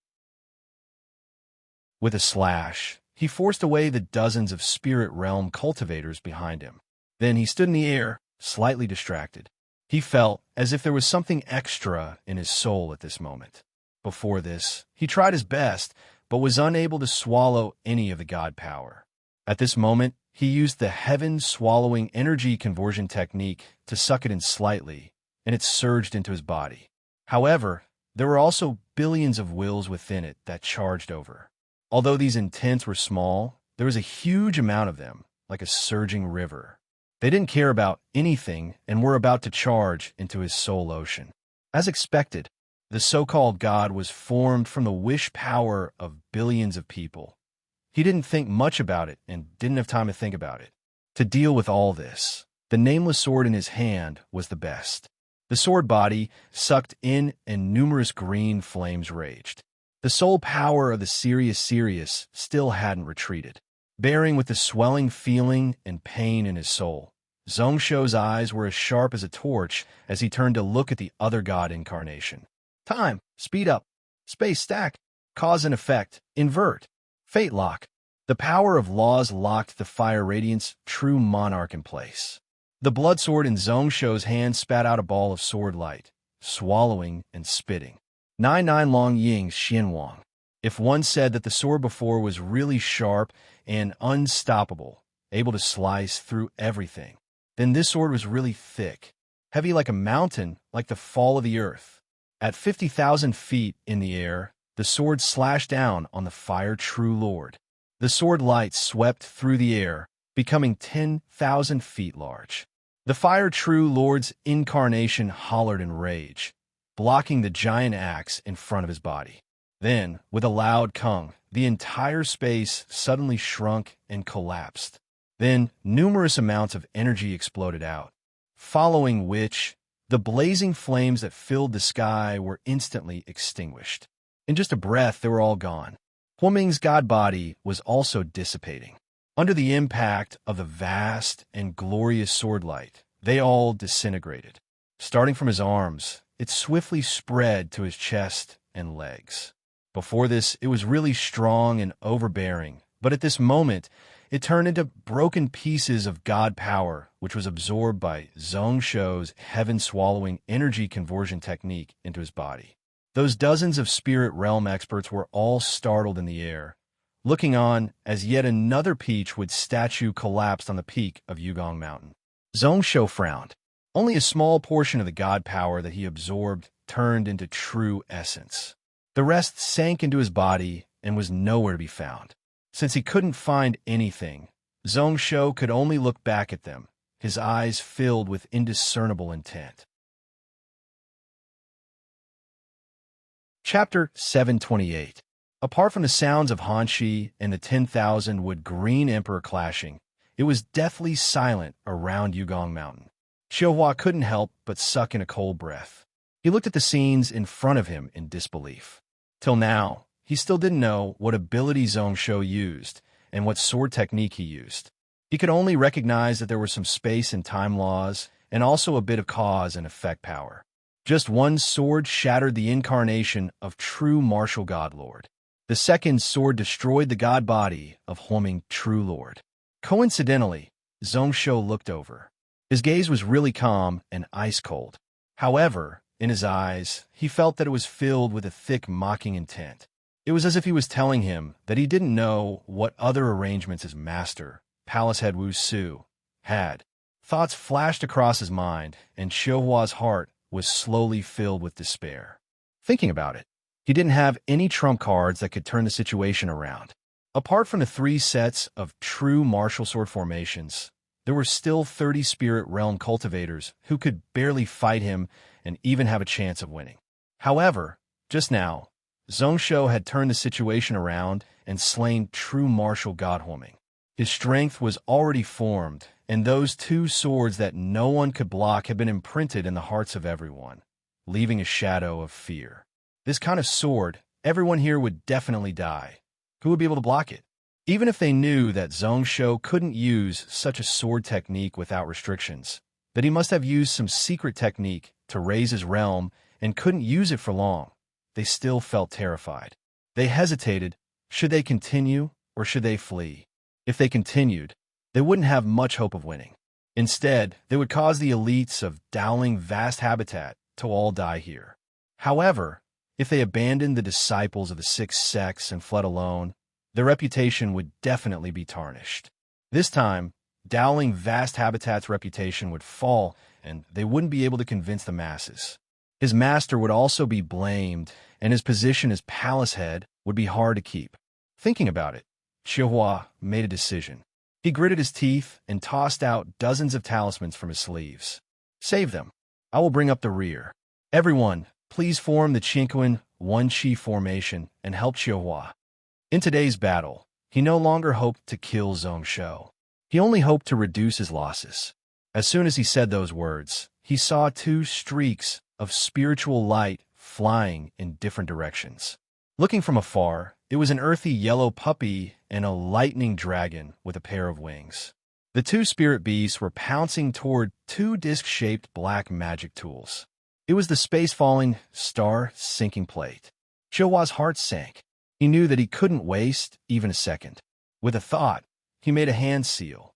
With a slash, he forced away the dozens of spirit realm cultivators behind him. Then he stood in the air, slightly distracted. He felt as if there was something extra in his soul at this moment. Before this, he tried his best, but was unable to swallow any of the god power. At this moment, he used the heaven-swallowing energy conversion technique to suck it in slightly, and it surged into his body. However, there were also billions of wills within it that charged over. Although these intents were small, there was a huge amount of them, like a surging river. They didn't care about anything and were about to charge into his soul ocean. As expected, the so-called god was formed from the wish power of billions of people. He didn't think much about it and didn't have time to think about it. To deal with all this, the nameless sword in his hand was the best. The sword body sucked in and numerous green flames raged. The soul power of the Sirius still hadn't retreated. Bearing with the swelling feeling and pain in his soul, Zhongshu's eyes were as sharp as a torch as he turned to look at the other god incarnation. Time, speed up, space stack, cause and effect, invert, fate lock. The power of laws locked the fire Radiance true monarch in place. The blood sword in Zhongshu's hand spat out a ball of sword light, swallowing and spitting. 9 long yings Xianwang. If one said that the sword before was really sharp and unstoppable, able to slice through everything, then this sword was really thick, heavy like a mountain, like the fall of the earth. At 50,000 feet in the air, the sword slashed down on the fire true lord. The sword light swept through the air, becoming 10,000 feet large. The fire true lord's incarnation hollered in rage, blocking the giant axe in front of his body. Then, with a loud kung, the entire space suddenly shrunk and collapsed. Then, numerous amounts of energy exploded out, following which, the blazing flames that filled the sky were instantly extinguished. In just a breath, they were all gone. Huoming's god body was also dissipating. Under the impact of the vast and glorious sword light, they all disintegrated. Starting from his arms, it swiftly spread to his chest and legs. Before this, it was really strong and overbearing, but at this moment, it turned into broken pieces of god power, which was absorbed by Zhongshu's heaven-swallowing energy conversion technique into his body. Those dozens of spirit realm experts were all startled in the air, looking on as yet another peachwood statue collapsed on the peak of Yugong Mountain. Zhongshu frowned. Only a small portion of the god power that he absorbed turned into true essence. The rest sank into his body and was nowhere to be found. Since he couldn't find anything, Zhongshu could only look back at them, his eyes filled with indiscernible intent. Chapter 728. Apart from the sounds of Hanshi and the 10,000 wood Green Emperor clashing, it was deathly silent around Yugong Mountain. Qiuhua couldn't help but suck in a cold breath. He looked at the scenes in front of him in disbelief. Till now, he still didn't know what ability Zhongshu used and what sword technique he used. He could only recognize that there were some space and time laws and also a bit of cause and effect power. Just one sword shattered the incarnation of true martial god lord. The second sword destroyed the god body of Huoming true lord. Coincidentally, Zhongshu looked over. His gaze was really calm and ice-cold. However, in his eyes, he felt that it was filled with a thick mocking intent. It was as if he was telling him that he didn't know what other arrangements his master, Palace Head Wu Su, had. Thoughts flashed across his mind, and Xiuhua's heart was slowly filled with despair. Thinking about it, he didn't have any trump cards that could turn the situation around. Apart from the 3 sets of true martial sword formations, there were still 30 spirit realm cultivators who could barely fight him and even have a chance of winning. However, just now, Zhongshou had turned the situation around and slain true martial god Huoming. His strength was already formed, and those 2 swords that no one could block had been imprinted in the hearts of everyone, leaving a shadow of fear. This kind of sword, everyone here would definitely die. Who would be able to block it? Even if they knew that Zhongshou couldn't use such a sword technique without restrictions, that he must have used some secret technique to raise his realm and couldn't use it for long, they still felt terrified. They hesitated. Should they continue or should they flee? If they continued, they wouldn't have much hope of winning. Instead, they would cause the elites of Dowling vast habitat to all die here. However, if they abandoned the disciples of the 6 sects and fled alone, their reputation would definitely be tarnished. This time, Dowling vast habitat's reputation would fall, and they wouldn't be able to convince the masses. His master would also be blamed, and his position as palace head would be hard to keep. Thinking about it, Xiuhua made a decision. He gritted his teeth and tossed out dozens of talismans from his sleeves. Save them. I will bring up the rear. Everyone, please form the Qingquan 1-Qi formation and help Xiuhua. In today's battle, he no longer hoped to kill Zhongshou. He only hoped to reduce his losses. As soon as he said those words, he saw 2 streaks of spiritual light flying in different directions. Looking from afar, it was an earthy yellow puppy and a lightning dragon with a pair of wings. The 2 spirit beasts were pouncing toward 2 disc-shaped black magic tools. It was the space-falling, star-sinking plate. Xiuhua's heart sank. He knew that he couldn't waste even a second. With a thought, he made a hand seal.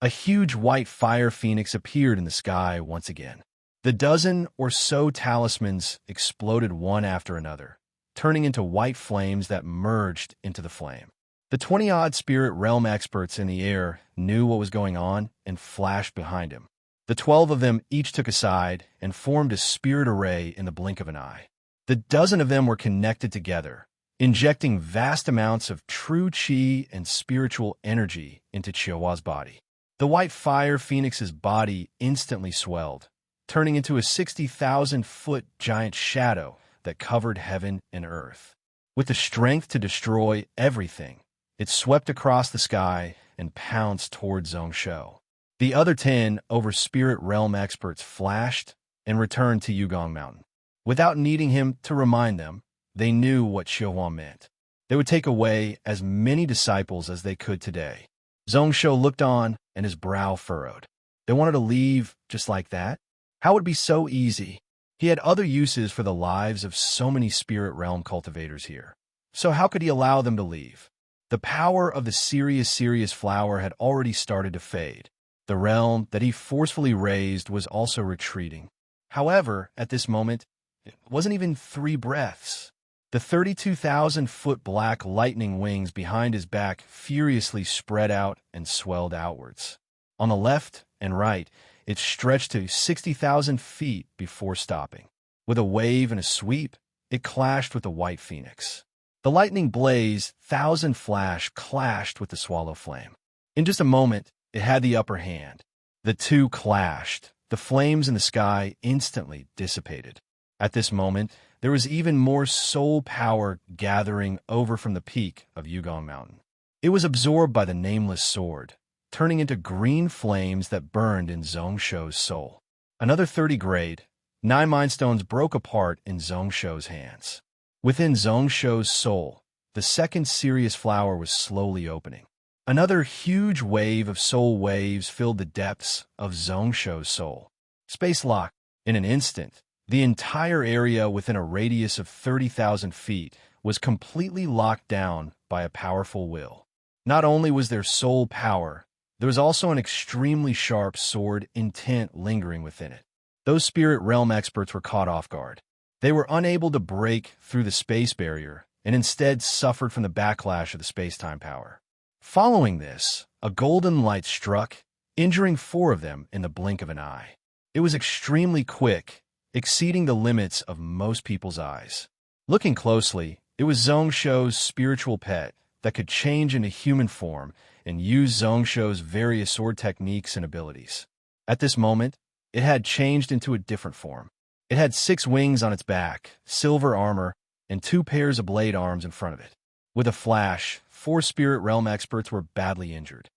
A huge white fire phoenix appeared in the sky once again. The dozen or so talismans exploded one after another, turning into white flames that merged into the flame. The 20-odd spirit realm experts in the air knew what was going on and flashed behind him. The 12 of them each took a side and formed a spirit array in the blink of an eye. The dozen of them were connected together, injecting vast amounts of true qi and spiritual energy into Qiuhua's body. The white fire phoenix's body instantly swelled, turning into a 60,000-foot giant shadow that covered heaven and earth. With the strength to destroy everything, it swept across the sky and pounced toward Zhongshou. The other 10 over spirit realm experts flashed and returned to Yugong Mountain. Without needing him to remind them, they knew what Xiuhua meant. They would take away as many disciples as they could today. Zhongshou looked on, and his brow furrowed. They wanted to leave just like that? How would it be so easy? He had other uses for the lives of so many spirit realm cultivators here. So how could he allow them to leave? The power of the Sirius flower had already started to fade. The realm that he forcefully raised was also retreating. However, at this moment, it wasn't even 3 breaths. The 32,000-foot black lightning wings behind his back furiously spread out and swelled outwards. On the left and right, it stretched to 60,000 feet before stopping. With a wave and a sweep, it clashed with the white phoenix. The lightning blaze, 1,000 flash, clashed with the swallow flame. In just a moment, it had the upper hand. The 2 clashed. The flames in the sky instantly dissipated. At this moment, there was even more soul power gathering over from the peak of Yugong Mountain. It was absorbed by the nameless sword, turning into green flames that burned in Zhongshou's soul. Another 30 grade, 9 mind stones broke apart in Zhongshou's hands. Within Zhongshou's soul, the second Sirius flower was slowly opening. Another huge wave of soul waves filled the depths of Zhongshou's soul. Space lock. In an instant, the entire area within a radius of 30,000 feet was completely locked down by a powerful will. Not only was there soul power, there was also an extremely sharp sword intent lingering within it. Those spirit realm experts were caught off guard. They were unable to break through the space barrier and instead suffered from the backlash of the space-time power. Following this, a golden light struck, injuring 4 of them in the blink of an eye. It was extremely quick, exceeding the limits of most people's eyes. Looking closely, it was Zhongsho's spiritual pet that could change into human form and use Zhongsho's various sword techniques and abilities. At this moment, it had changed into a different form. It had 6 wings on its back, silver armor, and 2 pairs of blade arms in front of it. With a flash, 4 spirit realm experts were badly injured.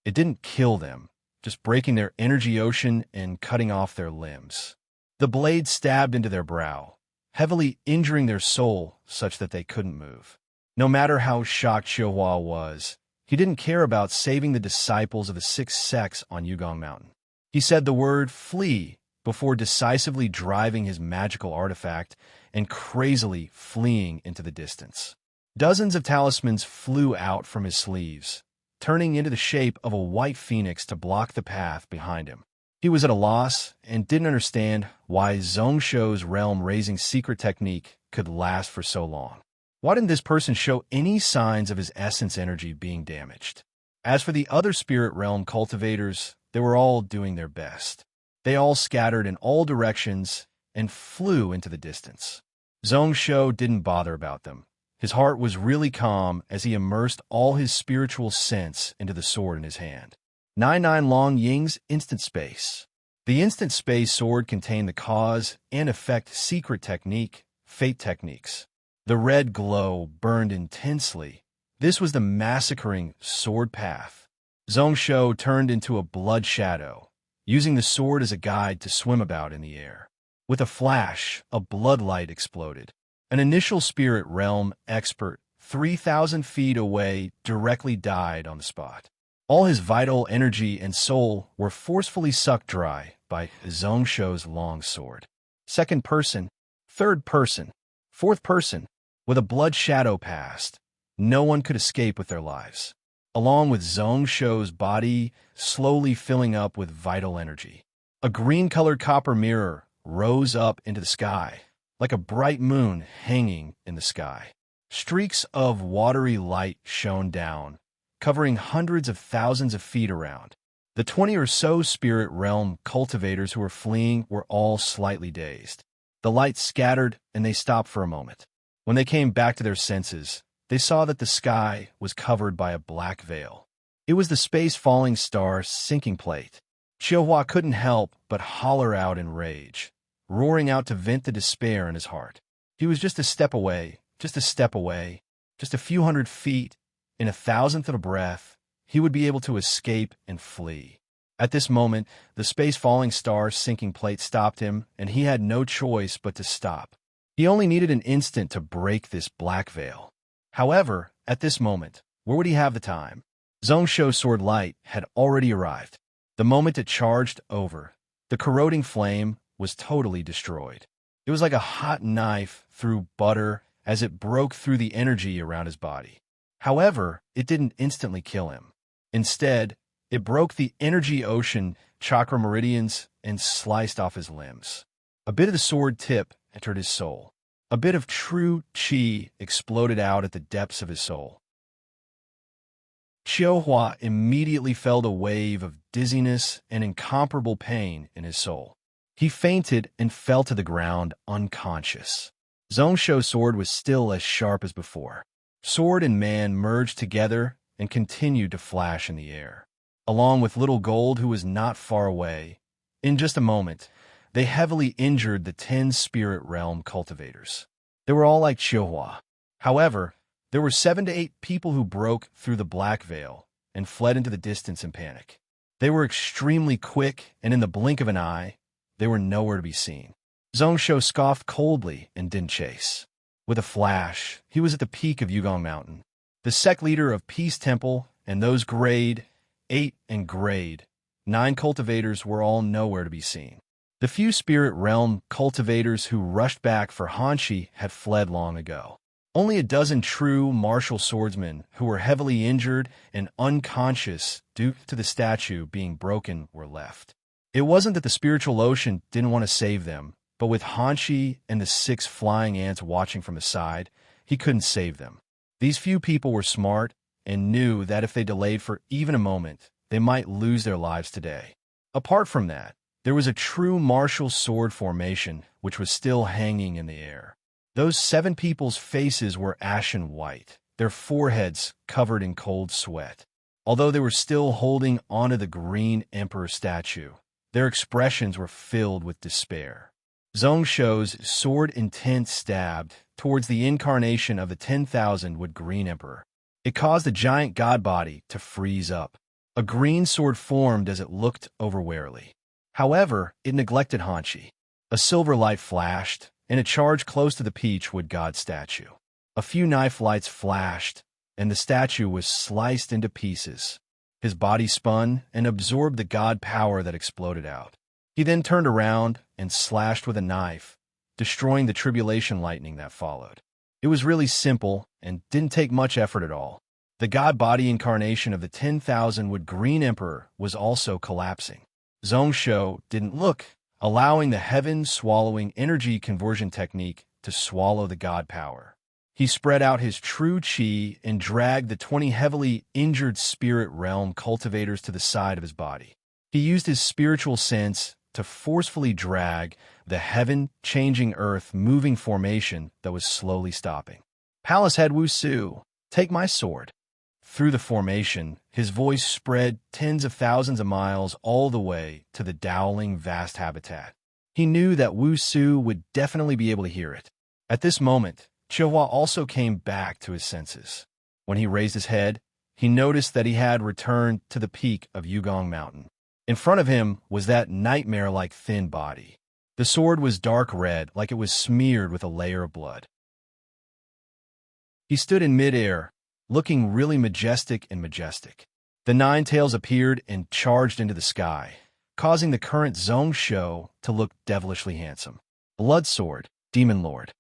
It didn't kill them, just breaking their energy ocean and cutting off their limbs. The blade stabbed into their brow, heavily injuring their soul such that they couldn't move. No matter how shocked Xiaohua was, he didn't care about saving the disciples of the 6 sects on Yugong Mountain. He said the word "flee" before decisively driving his magical artifact and crazily fleeing into the distance. Dozens of talismans flew out from his sleeves, turning into the shape of a white phoenix to block the path behind him. He was at a loss and didn't understand why Zhongsho's realm-raising secret technique could last for so long. Why didn't this person show any signs of his essence energy being damaged? As for the other spirit realm cultivators, they were all doing their best. They all scattered in all directions and flew into the distance. Zhongsho didn't bother about them. His heart was really calm as he immersed all his spiritual sense into the sword in his hand. 99 Long Ying's Instant Space. The Instant Space sword contained the cause and effect secret technique, fate techniques. The red glow burned intensely. This was the massacring sword path. Zhongsho turned into a blood shadow, using the sword as a guide to swim about in the air. With a flash, a blood light exploded. An initial spirit realm expert, 3,000 feet away, directly died on the spot. All his vital energy and soul were forcefully sucked dry by Zhongsho's long sword. Second person, third person, fourth person, with a blood shadow passed, no one could escape with their lives, along with Zhongsho's body slowly filling up with vital energy. A green-colored copper mirror rose up into the sky, like a bright moon hanging in the sky. Streaks of watery light shone down, covering hundreds of thousands of feet around. The 20 or so spirit realm cultivators who were fleeing were all slightly dazed. The light scattered, and they stopped for a moment. When they came back to their senses, they saw that the sky was covered by a black veil. It was the space falling star sinking plate. Xiaohua couldn't help but holler out in rage, roaring out to vent the despair in his heart. He was just a step away, just a few hundred feet, in a thousandth of a breath, he would be able to escape and flee. At this moment, the space falling star sinking plate stopped him, and he had no choice but to stop. He only needed an instant to break this black veil. However, at this moment, where would he have the time? Zhongsho's sword light had already arrived. The moment it charged over, the corroding flame was totally destroyed. It was like a hot knife through butter as it broke through the energy around his body. However, it didn't instantly kill him. Instead, it broke the energy ocean chakra meridians and sliced off his limbs. A bit of the sword tip entered his soul. A bit of true qi exploded out at the depths of his soul. Xiaohua immediately felt a wave of dizziness and incomparable pain in his soul. He fainted and fell to the ground unconscious. Zhongsho's sword was still as sharp as before. Sword and man merged together and continued to flash in the air. Along with Little Gold, who was not far away, in just a moment, they heavily injured the 10 spirit realm cultivators. They were all like Xiaohua. However, there were 7 to 8 people who broke through the black veil and fled into the distance in panic. They were extremely quick, and in the blink of an eye, they were nowhere to be seen. Zhongsho scoffed coldly and didn't chase. With a flash, he was at the peak of Yugong Mountain. The sect leader of Peace Temple and those grade 8 and grade 9 cultivators were all nowhere to be seen. The few spirit realm cultivators who rushed back for Hanshi had fled long ago. Only a dozen true martial swordsmen who were heavily injured and unconscious due to the statue being broken were left. It wasn't that the spiritual ocean didn't want to save them, but with Hanshi and the 6 flying ants watching from the side, he couldn't save them. These few people were smart and knew that if they delayed for even a moment, they might lose their lives today. Apart from that, there was a true martial sword formation which was still hanging in the air. Those 7 people's faces were ashen white, their foreheads covered in cold sweat. Although they were still holding onto the Green Emperor statue, their expressions were filled with despair. Zhongsho's sword intent stabbed towards the incarnation of the 10,000-wood Green Emperor. It caused the giant god body to freeze up. A green sword formed as it looked over warily. However, it neglected Hanshi. A silver light flashed, and it charged close to the peach-wood god statue. A few knife lights flashed, and the statue was sliced into pieces. His body spun and absorbed the god power that exploded out. He then turned around and slashed with a knife, destroying the tribulation lightning that followed. It was really simple and didn't take much effort at all. The god body incarnation of the 10,000-wood Green Emperor was also collapsing. Zhongsho didn't look, allowing the heaven-swallowing energy conversion technique to swallow the god power. He spread out his true chi and dragged the 20 heavily injured spirit realm cultivators to the side of his body. He used his spiritual sense to forcefully drag the heaven-changing earth-moving formation that was slowly stopping. Palace Head Wusu, take my sword. Through the formation, his voice spread tens of thousands of miles all the way to the Dowling vast habitat. He knew that Wusu would definitely be able to hear it. At this moment, Chihua also came back to his senses. When he raised his head, he noticed that he had returned to the peak of Yugong Mountain. In front of him was that nightmare-like thin body. The sword was dark red, like it was smeared with a layer of blood. He stood in midair, looking really majestic and majestic. The 9 tails appeared and charged into the sky, causing the current Zhongsho to look devilishly handsome. Blood Sword, Demon Lord.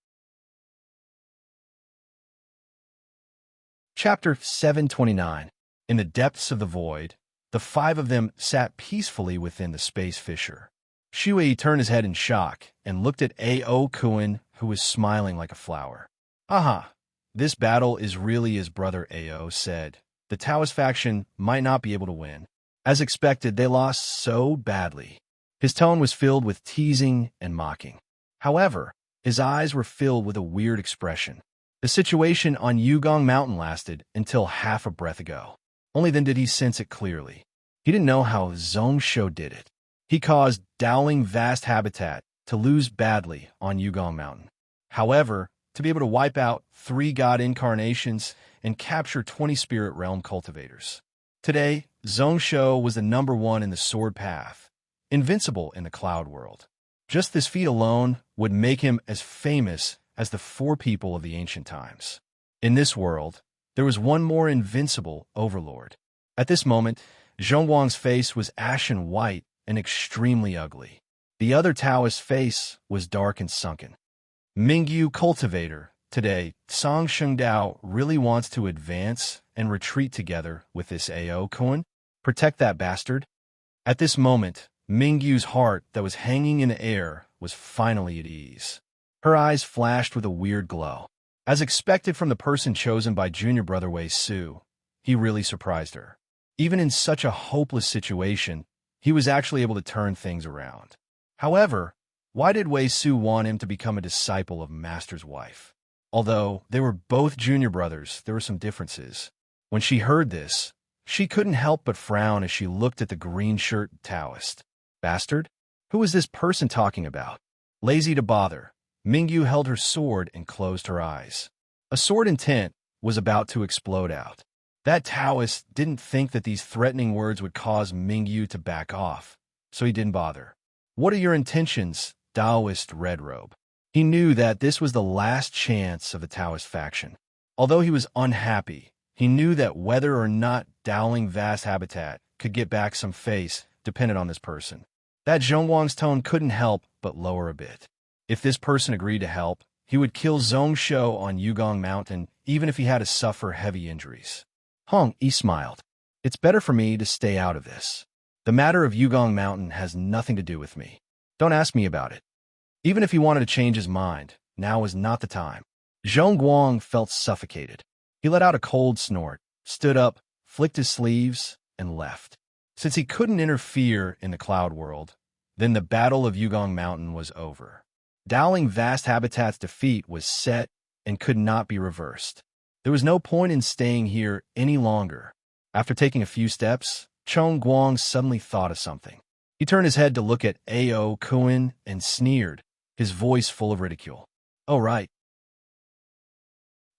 Chapter 729. In the depths of the void, the 5 of them sat peacefully within the space fissure. Shui turned his head in shock and looked at Ao Kuan, who was smiling like a flower. Aha, this battle is really as Brother Ao said. The Taoist faction might not be able to win. As expected, they lost so badly. His tone was filled with teasing and mocking. However, his eyes were filled with a weird expression. The situation on Yugong Mountain lasted until half a breath ago. Only then did he sense it clearly. He didn't know how Zhongsho did it. He caused Dowling vast habitat to lose badly on Yugong Mountain. However, to be able to wipe out 3 god incarnations and capture 20 spirit realm cultivators. Today, Zhongsho was the #1 in the sword path, invincible in the cloud world. Just this feat alone would make him as famous as the 4 people of the ancient times. In this world, there was one more invincible overlord. At this moment, Zhongguang's face was ashen white and extremely ugly. The other Taoist's face was dark and sunken. Mingyu Cultivator. Today, Song Shengdao really wants to advance and retreat together with this Ao Kuan. Protect that bastard. At this moment, Mingyu's heart that was hanging in the air was finally at ease. Her eyes flashed with a weird glow. As expected from the person chosen by junior brother Wei Su, he really surprised her. Even in such a hopeless situation, he was actually able to turn things around. However, why did Wei Su want him to become a disciple of Master's wife? Although they were both junior brothers, there were some differences. When she heard this, she couldn't help but frown as she looked at the green-shirt Taoist. Bastard? Who was this person talking about? Lazy to bother, Mingyu held her sword and closed her eyes. A sword intent was about to explode out. That Taoist didn't think that these threatening words would cause Mingyu to back off, so he didn't bother. What are your intentions, Taoist Red Robe? He knew that this was the last chance of the Taoist faction. Although he was unhappy, he knew that whether or not Dowling Vast Habitat could get back some face depended on this person. That Zhongguang's tone couldn't help but lower a bit. If this person agreed to help, he would kill Zhongsho on Yugong Mountain, even if he had to suffer heavy injuries. Hong Yi smiled. It's better for me to stay out of this. The matter of Yugong Mountain has nothing to do with me. Don't ask me about it. Even if he wanted to change his mind, now was not the time. Zhongguang felt suffocated. He let out a cold snort. stood up, flicked his sleeves, and left. Since he couldn't interfere in the cloud world, then the Battle of Yugong Mountain was over. Dowling Vast Habitat's defeat was set and could not be reversed. There was no point in staying here any longer. After taking a few steps, Chong Guang suddenly thought of something. He turned his head to look at Ao Kuan and sneered, his voice full of ridicule. "Oh, right.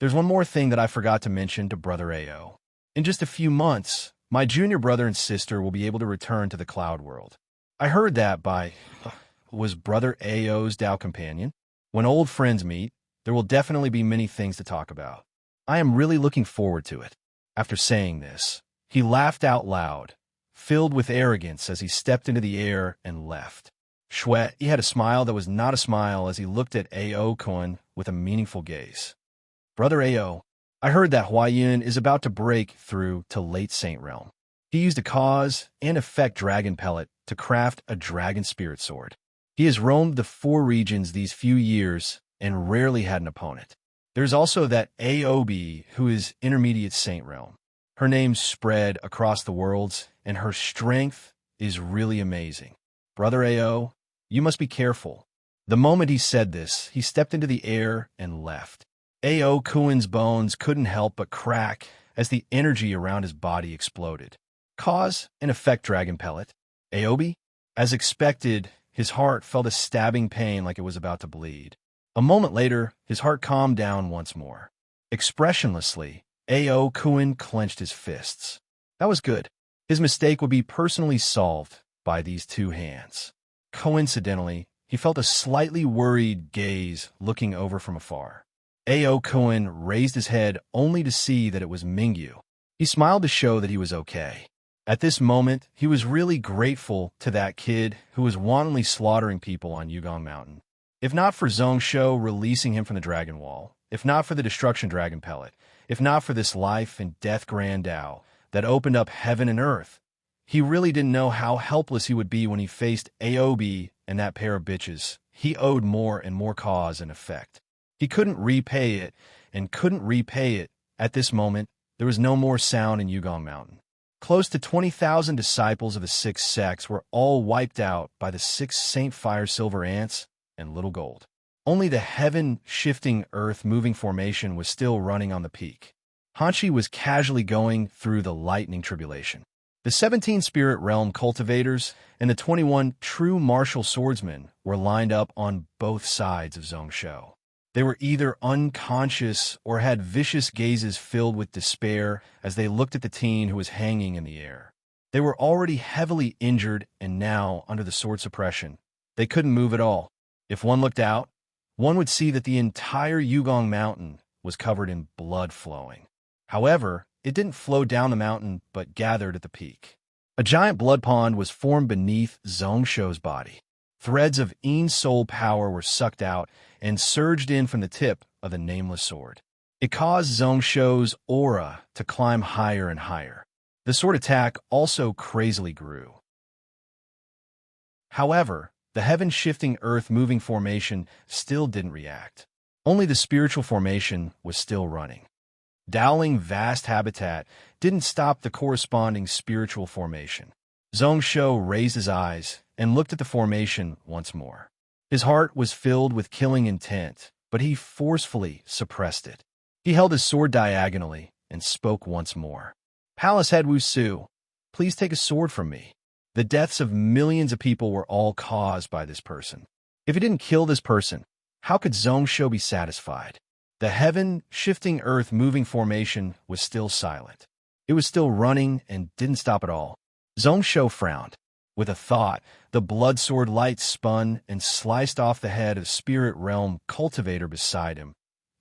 There's one more thing that I forgot to mention to Brother Ao. In just a few months, my junior brother and sister will be able to return to the cloud world. I heard that was Brother Ao's Tao companion. When old friends meet, there will definitely be many things to talk about. I am really looking forward to it." After saying this, he laughed out loud, filled with arrogance as he stepped into the air and left. Shui, he had a smile that was not a smile as he looked at Ao Kun with a meaningful gaze. "Brother Ao, I heard that Huayan is about to break through to Late Saint Realm. He used a cause and effect dragon pellet to craft a dragon spirit sword. He has roamed the 4 regions these few years and rarely had an opponent. There's also that Aobi, who is intermediate Saint Realm. Her name's spread across the worlds, and her strength is really amazing. Brother Ao, you must be careful." The moment he said this, he stepped into the air and left. Ao Kuan's bones couldn't help but crack as the energy around his body exploded. Cause and effect dragon pellet. Aobi? As expected, his heart felt a stabbing pain like it was about to bleed. A moment later, his heart calmed down once more. Expressionlessly, Ao Kuan clenched his fists. That was good. His mistake would be personally solved by these 2 hands. Coincidentally, he felt a slightly worried gaze looking over from afar. Ao Kuan raised his head only to see that it was Mingyu. He smiled to show that he was okay. At this moment, he was really grateful to that kid who was wantonly slaughtering people on Yugong Mountain. If not for Zhongsho releasing him from the Dragon Wall, if not for the Destruction Dragon Pellet, if not for this life and death grand Tao that opened up heaven and earth, he really didn't know how helpless he would be when he faced Aobi and that pair of bitches. He owed more and more cause and effect. He couldn't repay it, and couldn't repay it. At this moment, there was no more sound in Yugong Mountain. Close to 20,000 disciples of the 6 sects were all wiped out by the 6 Saint Fire Silver Ants and Little Gold. Only the heaven-shifting earth-moving formation was still running on the peak. Hanshi was casually going through the lightning tribulation. The 17 Spirit Realm cultivators and the 21 true martial swordsmen were lined up on both sides of Zhongsho. They were either unconscious or had vicious gazes filled with despair as they looked at the teen who was hanging in the air. They were already heavily injured and now, under the sword suppression, they couldn't move at all. If one looked out, one would see that the entire Yugong Mountain was covered in blood flowing. However, it didn't flow down the mountain but gathered at the peak. A giant blood pond was formed beneath Zhongsho's body. Threads of Yin soul power were sucked out and surged in from the tip of the nameless sword. It caused Zhongsho's aura to climb higher and higher. The sword attack also crazily grew. However, the heaven-shifting earth-moving formation still didn't react. Only the spiritual formation was still running. Dowling Vast Habitat didn't stop the corresponding spiritual formation. Zhongsho raised his eyes and looked at the formation once more. His heart was filled with killing intent, but he forcefully suppressed it. He held his sword diagonally and spoke once more. "Palace Head Wu Su, please take a sword from me." The deaths of millions of people were all caused by this person. If he didn't kill this person, how could Zhongsho be satisfied? The heaven-shifting earth-moving formation was still silent. It was still running and didn't stop at all. Zhongsho frowned. With a thought, the blood sword light spun and sliced off the head of Spirit Realm cultivator beside him,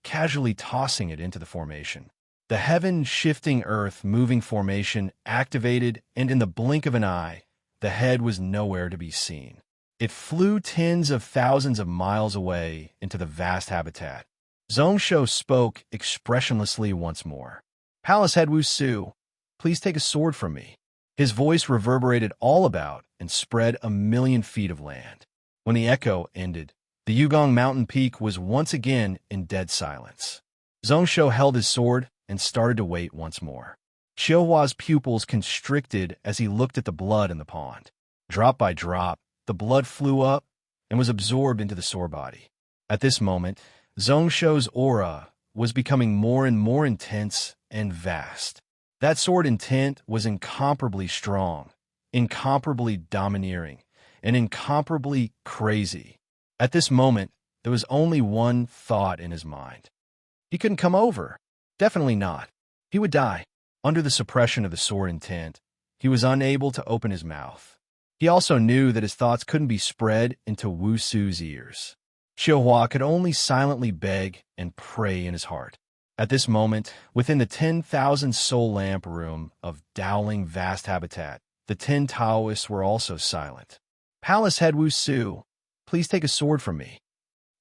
casually tossing it into the formation. The heaven-shifting earth-moving formation activated, and in the blink of an eye, the head was nowhere to be seen. It flew tens of thousands of miles away into the vast habitat. Zhongsho spoke expressionlessly once more. "Palace Head Wu Su, please take a sword from me." His voice reverberated all about and spread 1,000,000 feet of land. When the echo ended, the Yugong mountain peak was once again in dead silence. Zhongsho held his sword and started to wait once more. Xiaohua's pupils constricted as he looked at the blood in the pond. Drop by drop, the blood flew up and was absorbed into the sore body. At this moment, Zhongshu's aura was becoming more and more intense and vast. That sword intent was incomparably strong, incomparably domineering, and incomparably crazy. At this moment, there was only one thought in his mind. He couldn't come over. Definitely not. He would die. Under the suppression of the sword intent, he was unable to open his mouth. He also knew that his thoughts couldn't be spread into Wu Su's ears. Xiaohua could only silently beg and pray in his heart. At this moment, within the 10,000 soul lamp room of Dowling Vast Habitat, the 10 Taoists were also silent. Palace Head Wu Su, please take a sword from me.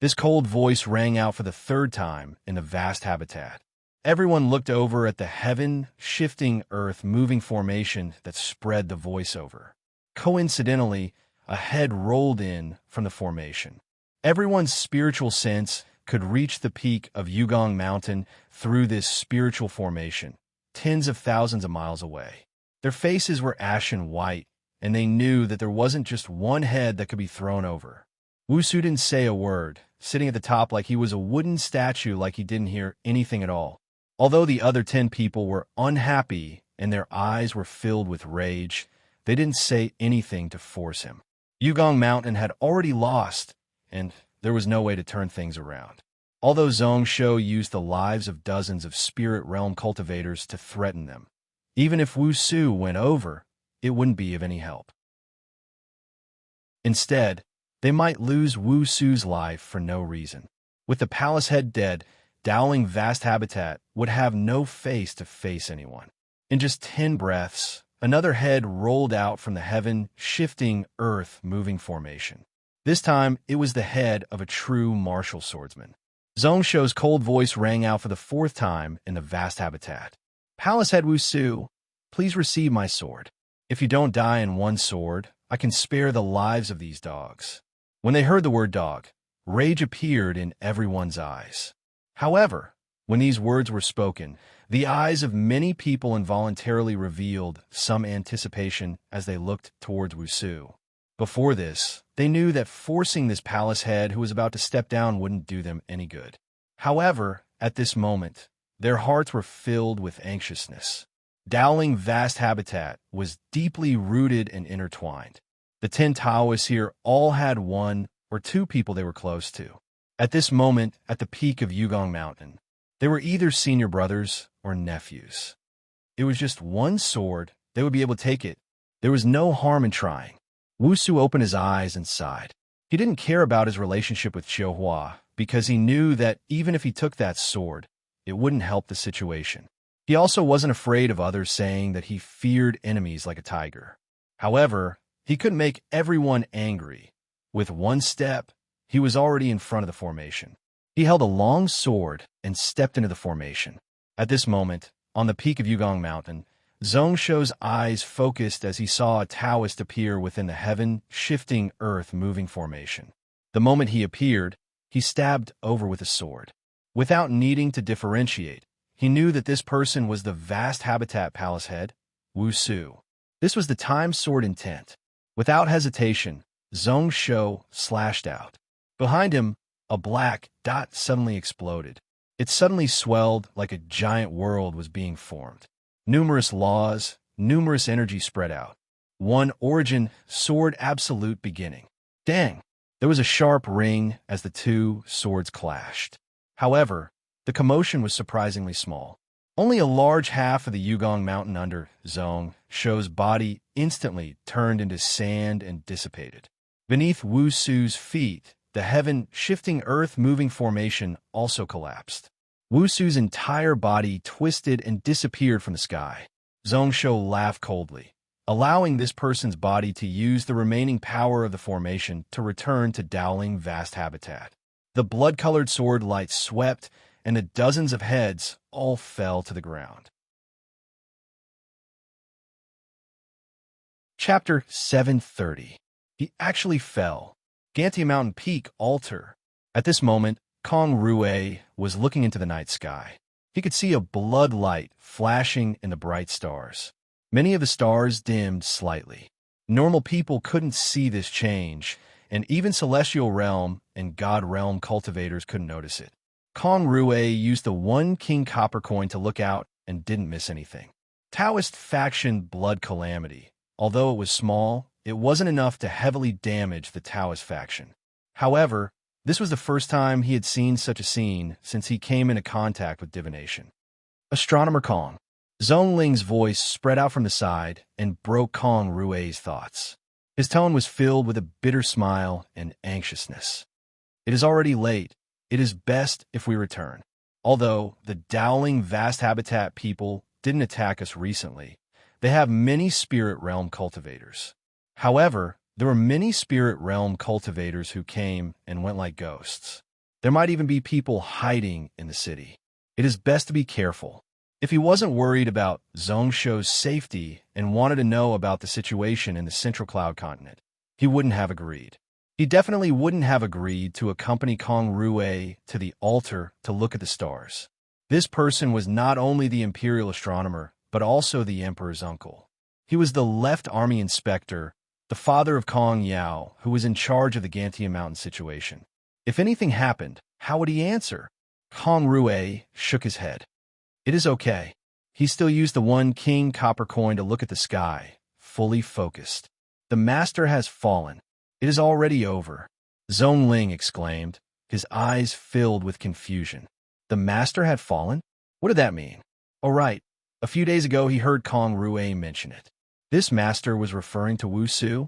This cold voice rang out for the third time in the vast habitat. Everyone looked over at the heaven-shifting earth-moving formation that spread the voiceover. Coincidentally, a head rolled in from the formation. Everyone's spiritual sense could reach the peak of Yugong Mountain through this spiritual formation, tens of thousands of miles away. Their faces were ashen white, and they knew that there wasn't just one head that could be thrown over. Wu Su didn't say a word, sitting at the top like he was a wooden statue, like he didn't hear anything at all. Although the other 10 people were unhappy and their eyes were filled with rage, they didn't say anything to force him. Yugong Mountain had already lost, and there was no way to turn things around. Although Zhongshu used the lives of dozens of spirit realm cultivators to threaten them, even if Wu Su went over, it wouldn't be of any help. Instead, they might lose Wu Su's life for no reason. With the palace head dead, Dowling Vast Habitat would have no face to face anyone. In just 10 breaths, another head rolled out from the heaven-shifting, earth-moving formation. This time, it was the head of a true martial swordsman. Zhongshu's cold voice rang out for the 4th time in the vast habitat. Palace Head Wu Su, please receive my sword. If you don't die in one sword, I can spare the lives of these dogs. When they heard the word dog, rage appeared in everyone's eyes. However, when these words were spoken, the eyes of many people involuntarily revealed some anticipation as they looked towards Wu Su. Before this, they knew that forcing this palace head who was about to step down wouldn't do them any good. However, at this moment, their hearts were filled with anxiousness. Dowling Vast Habitat was deeply rooted and intertwined. The 10 Taoists here all had 1 or 2 people they were close to. At this moment, at the peak of Yugong Mountain, they were either senior brothers or nephews. It was just one sword, they would be able to take it. There was no harm in trying. Wu Su opened his eyes and sighed. He didn't care about his relationship with Xiaohua because he knew that even if he took that sword, it wouldn't help the situation. He also wasn't afraid of others saying that he feared enemies like a tiger. However, he couldn't make everyone angry. With one step, he was already in front of the formation. He held a long sword and stepped into the formation. At this moment, on the peak of Yugong Mountain, Zhongshu's eyes focused as he saw a Taoist appear within the heaven-shifting earth-moving formation. The moment he appeared, he stabbed over with a sword. Without needing to differentiate, he knew that this person was the vast habitat palace head, Wu Su. This was the time sword intent. Without hesitation, Zhongshu slashed out. Behind him, a black dot suddenly exploded. It suddenly swelled like a giant world was being formed. Numerous laws, numerous energy spread out. One origin, sword absolute beginning. Dang! There was a sharp ring as the 2 swords clashed. However, the commotion was surprisingly small. Only a large half of the Yugong Mountain under Zhongshu's body instantly turned into sand and dissipated. Beneath Wu Su's feet, the heaven-shifting earth-moving formation also collapsed. Wu Su's entire body twisted and disappeared from the sky. Zhongshu laughed coldly, allowing this person's body to use the remaining power of the formation to return to Dowling Vast Habitat. The blood-colored sword light swept, and the dozens of heads all fell to the ground. Chapter 730. He actually fell. Gantia Mountain Peak Altar. At this moment, Kong Rue was looking into the night sky. He could see a blood light flashing in the bright stars. Many of the stars dimmed slightly. Normal people couldn't see this change, and even Celestial Realm and God Realm cultivators couldn't notice it. Kong Rue used the one king copper coin to look out and didn't miss anything. Taoist faction Blood Calamity. Although it was small, it wasn't enough to heavily damage the Taoist faction. However, this was the first time he had seen such a scene since he came into contact with divination. Astronomer Kong. Zhong Ling's voice spread out from the side and broke Kong Rue's thoughts. His tone was filled with a bitter smile and anxiousness. It is already late. It is best if we return. Although the Dowling Vast Habitat people didn't attack us recently, they have many Spirit Realm cultivators. However, there were many Spirit Realm cultivators who came and went like ghosts. There might even be people hiding in the city. It is best to be careful. If he wasn't worried about Zongsho's safety and wanted to know about the situation in the Central Cloud continent, he wouldn't have agreed. He definitely wouldn't have agreed to accompany Kong Rue to the altar to look at the stars. This person was not only the Imperial Astronomer, but also the Emperor's uncle. He was the Left Army Inspector, the father of Kong Yao, who was in charge of the Gantia Mountain situation. If anything happened, how would he answer? Kong Rue shook his head. It is okay. He still used the one king copper coin to look at the sky, fully focused. The master has fallen. It is already over. Zhong Ling exclaimed, his eyes filled with confusion. The master had fallen? What did that mean? Oh, right. A few days ago he heard Kong Rue mention it. This master was referring to Wu Su?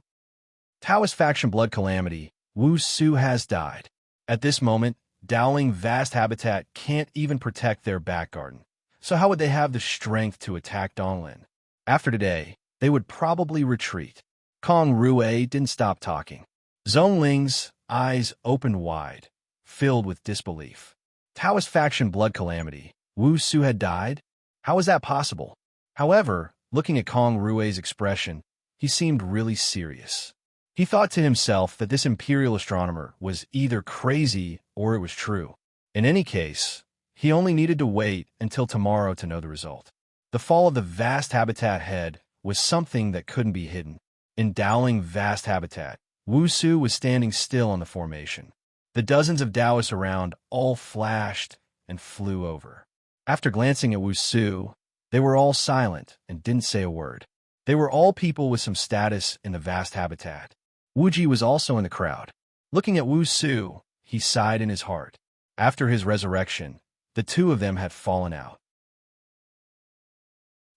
Taoist faction Blood Calamity, Wu Su has died. At this moment, Dowling Vast Habitat can't even protect their back garden. So how would they have the strength to attack Donglin? After today, they would probably retreat. Kong Rue didn't stop talking. Zhong Ling's eyes opened wide, filled with disbelief. Taoist faction Blood Calamity, Wu Su had died? How is that possible? However, looking at Kong Rue's expression, he seemed really serious. He thought to himself that this Imperial Astronomer was either crazy or it was true. In any case, he only needed to wait until tomorrow to know the result. The fall of the Vast Habitat head was something that couldn't be hidden. In Dowling Vast Habitat, Wu Su was standing still on the formation. The dozens of Taoists around all flashed and flew over. After glancing at Wu Su, they were all silent and didn't say a word. They were all people with some status in the Vast Habitat. Wu Ji was also in the crowd. Looking at Wu Su, he sighed in his heart. After his resurrection, the two of them had fallen out.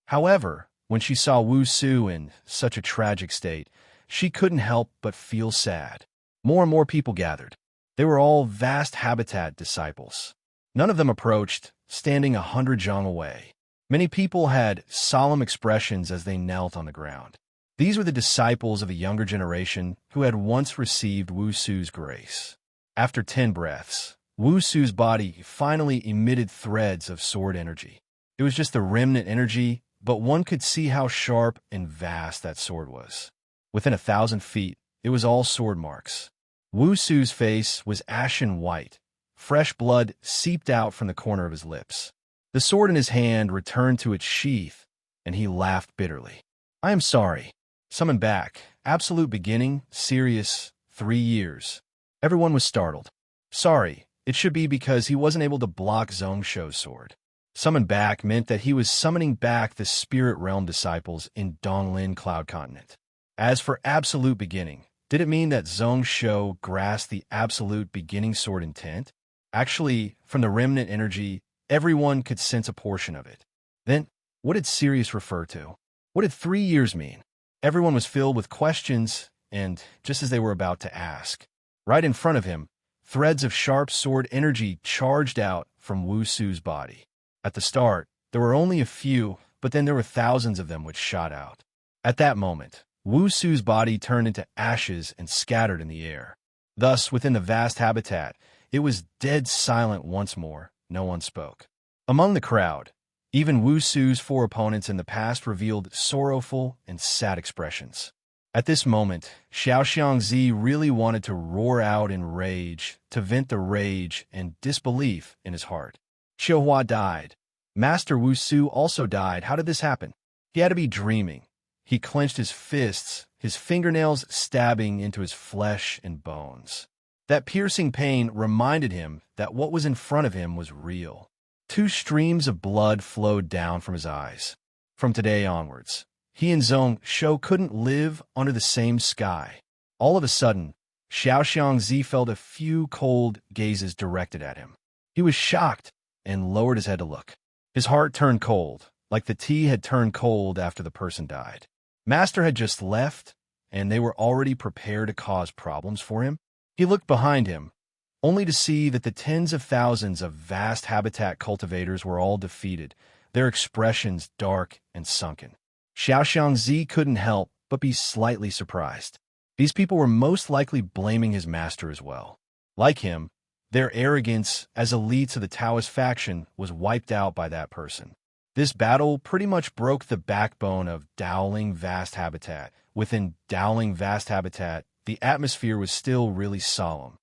However, when she saw Wu Su in such a tragic state, she couldn't help but feel sad. More and more people gathered. They were all Vast Habitat disciples. None of them approached, standing 100 zhang away. Many people had solemn expressions as they knelt on the ground. These were the disciples of a younger generation who had once received Wu Su's grace. After 10 breaths, Wu Su's body finally emitted threads of sword energy. It was just the remnant energy, but one could see how sharp and vast that sword was. Within 1,000 feet, it was all sword marks. Wu Su's face was ashen white. Fresh blood seeped out from the corner of his lips. The sword in his hand returned to its sheath, and he laughed bitterly. I am sorry. Summoned back. Absolute beginning. Serious. 3 years. Everyone was startled. Sorry. It should be because he wasn't able to block Zongsho's sword. Summoned back meant that he was summoning back the Spirit Realm disciples in Donglin Cloud Continent. As for absolute beginning, did it mean that Zongsho grasped the absolute beginning sword intent? Actually, from the remnant energy, everyone could sense a portion of it. Then, what did Sirius refer to? What did 3 years mean? Everyone was filled with questions, and just as they were about to ask, right in front of him, threads of sharp sword energy charged out from Wu Su's body. At the start, there were only a few, but then there were thousands of them which shot out. At that moment, Wu Su's body turned into ashes and scattered in the air. Thus, within the Vast Habitat, it was dead silent once more. No one spoke. Among the crowd, even Wu Su's 4 opponents in the past revealed sorrowful and sad expressions. At this moment, Xiao Xiangzi really wanted to roar out in rage, to vent the rage and disbelief in his heart. Qiuhua died. Master Wusu also died. How did this happen? He had to be dreaming. He clenched his fists, his fingernails stabbing into his flesh and bones. That piercing pain reminded him that what was in front of him was real. 2 streams of blood flowed down from his eyes. From today onwards, he and Zhong Shou couldn't live under the same sky. All of a sudden, Xiaoxiangzi felt a few cold gazes directed at him. He was shocked and lowered his head to look. His heart turned cold, like the tea had turned cold after the person died. Master had just left, and they were already prepared to cause problems for him. He looked behind him, only to see that the tens of thousands of vast habitat cultivators were all defeated, their expressions dark and sunken. Xiaoxiangzi couldn't help but be slightly surprised. These people were most likely blaming his master as well. Like him, their arrogance as elites of the Taoist faction was wiped out by that person. This battle pretty much broke the backbone of Dowling Vast Habitat. Within Dowling Vast Habitat, the atmosphere was still really solemn.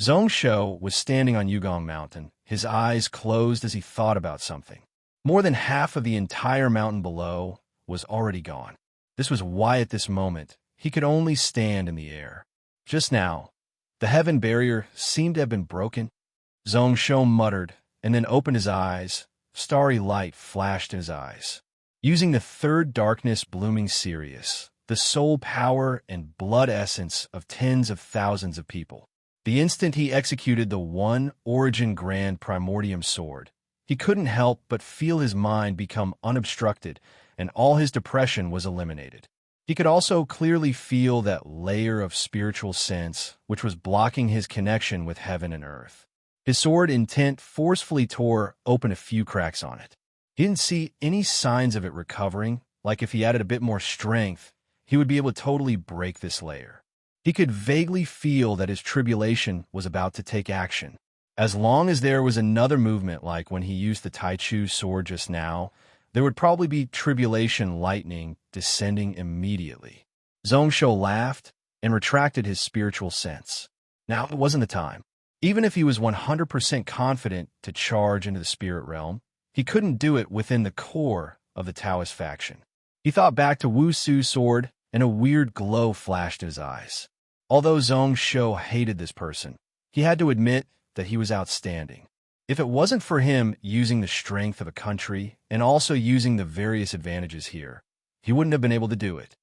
Zhong Shou was standing on Yugong Mountain, his eyes closed as he thought about something. More than half of the entire mountain below was already gone. This was why at this moment he could only stand in the air. Just now, the heaven barrier seemed to have been broken. Zhong Shou muttered and then opened his eyes. Starry light flashed in his eyes. Using the third darkness blooming Sirius, the soul power and blood essence of tens of thousands of people. The instant he executed the one origin grand primordium sword, he couldn't help but feel his mind become unobstructed, and all his depression was eliminated. He could also clearly feel that layer of spiritual sense which was blocking his connection with heaven and earth. His sword intent forcefully tore open a few cracks on it. He didn't see any signs of it recovering, like if he added a bit more strength, he would be able to totally break this layer. He could vaguely feel that his tribulation was about to take action. As long as there was another movement like when he used the Taichu sword just now, there would probably be tribulation lightning descending immediately. Zhong Shou laughed and retracted his spiritual sense. Now it wasn't the time. Even if he was 100% confident to charge into the spirit realm, he couldn't do it within the core of the Taoist faction. He thought back to Wu Su's sword, and a weird glow flashed in his eyes. Although Zhong Shou hated this person, he had to admit that he was outstanding. If it wasn't for him using the strength of a country and also using the various advantages here, he wouldn't have been able to do it.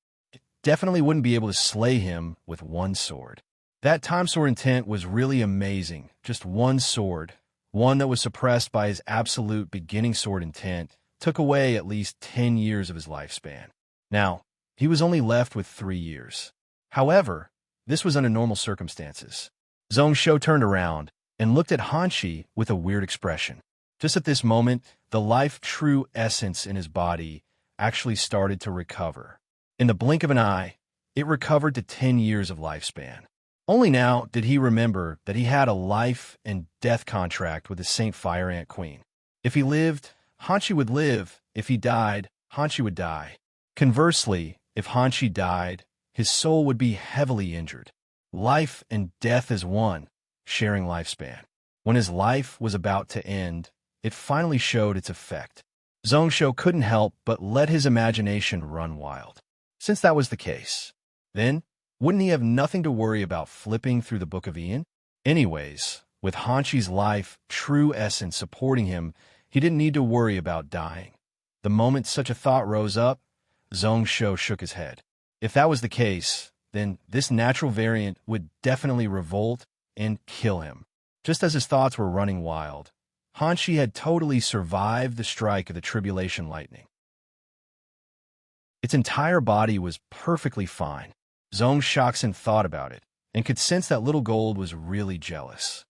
Definitely wouldn't be able to slay him with one sword. That time sword intent was really amazing. Just one sword, one that was suppressed by his absolute beginning sword intent, took away at least 10 years of his lifespan. Now, he was only left with 3 years. However, this was under normal circumstances. Zhong Shou turned around and looked at Hanshi with a weird expression. Just at this moment, the life-true essence in his body actually started to recover. In the blink of an eye, it recovered to 10 years of lifespan. Only now did he remember that he had a life and death contract with the Saint Fire Ant Queen. If he lived, Hanshi would live. If he died, Hanshi would die. Conversely, if Hanshi died, his soul would be heavily injured. Life and death as one, sharing lifespan. When his life was about to end, it finally showed its effect. Zhong Shou couldn't help but let his imagination run wild. Since that was the case, then wouldn't he have nothing to worry about flipping through the Book of Ian? Anyways, with Hanshi's life, true essence supporting him, he didn't need to worry about dying. The moment such a thought rose up, Zhong Shou shook his head. If that was the case, then this natural variant would definitely revolt and kill him. Just as his thoughts were running wild, Hanshi had totally survived the strike of the tribulation lightning. Its entire body was perfectly fine. Zhong Shaoxin thought about it and could sense that Little Gold was really jealous.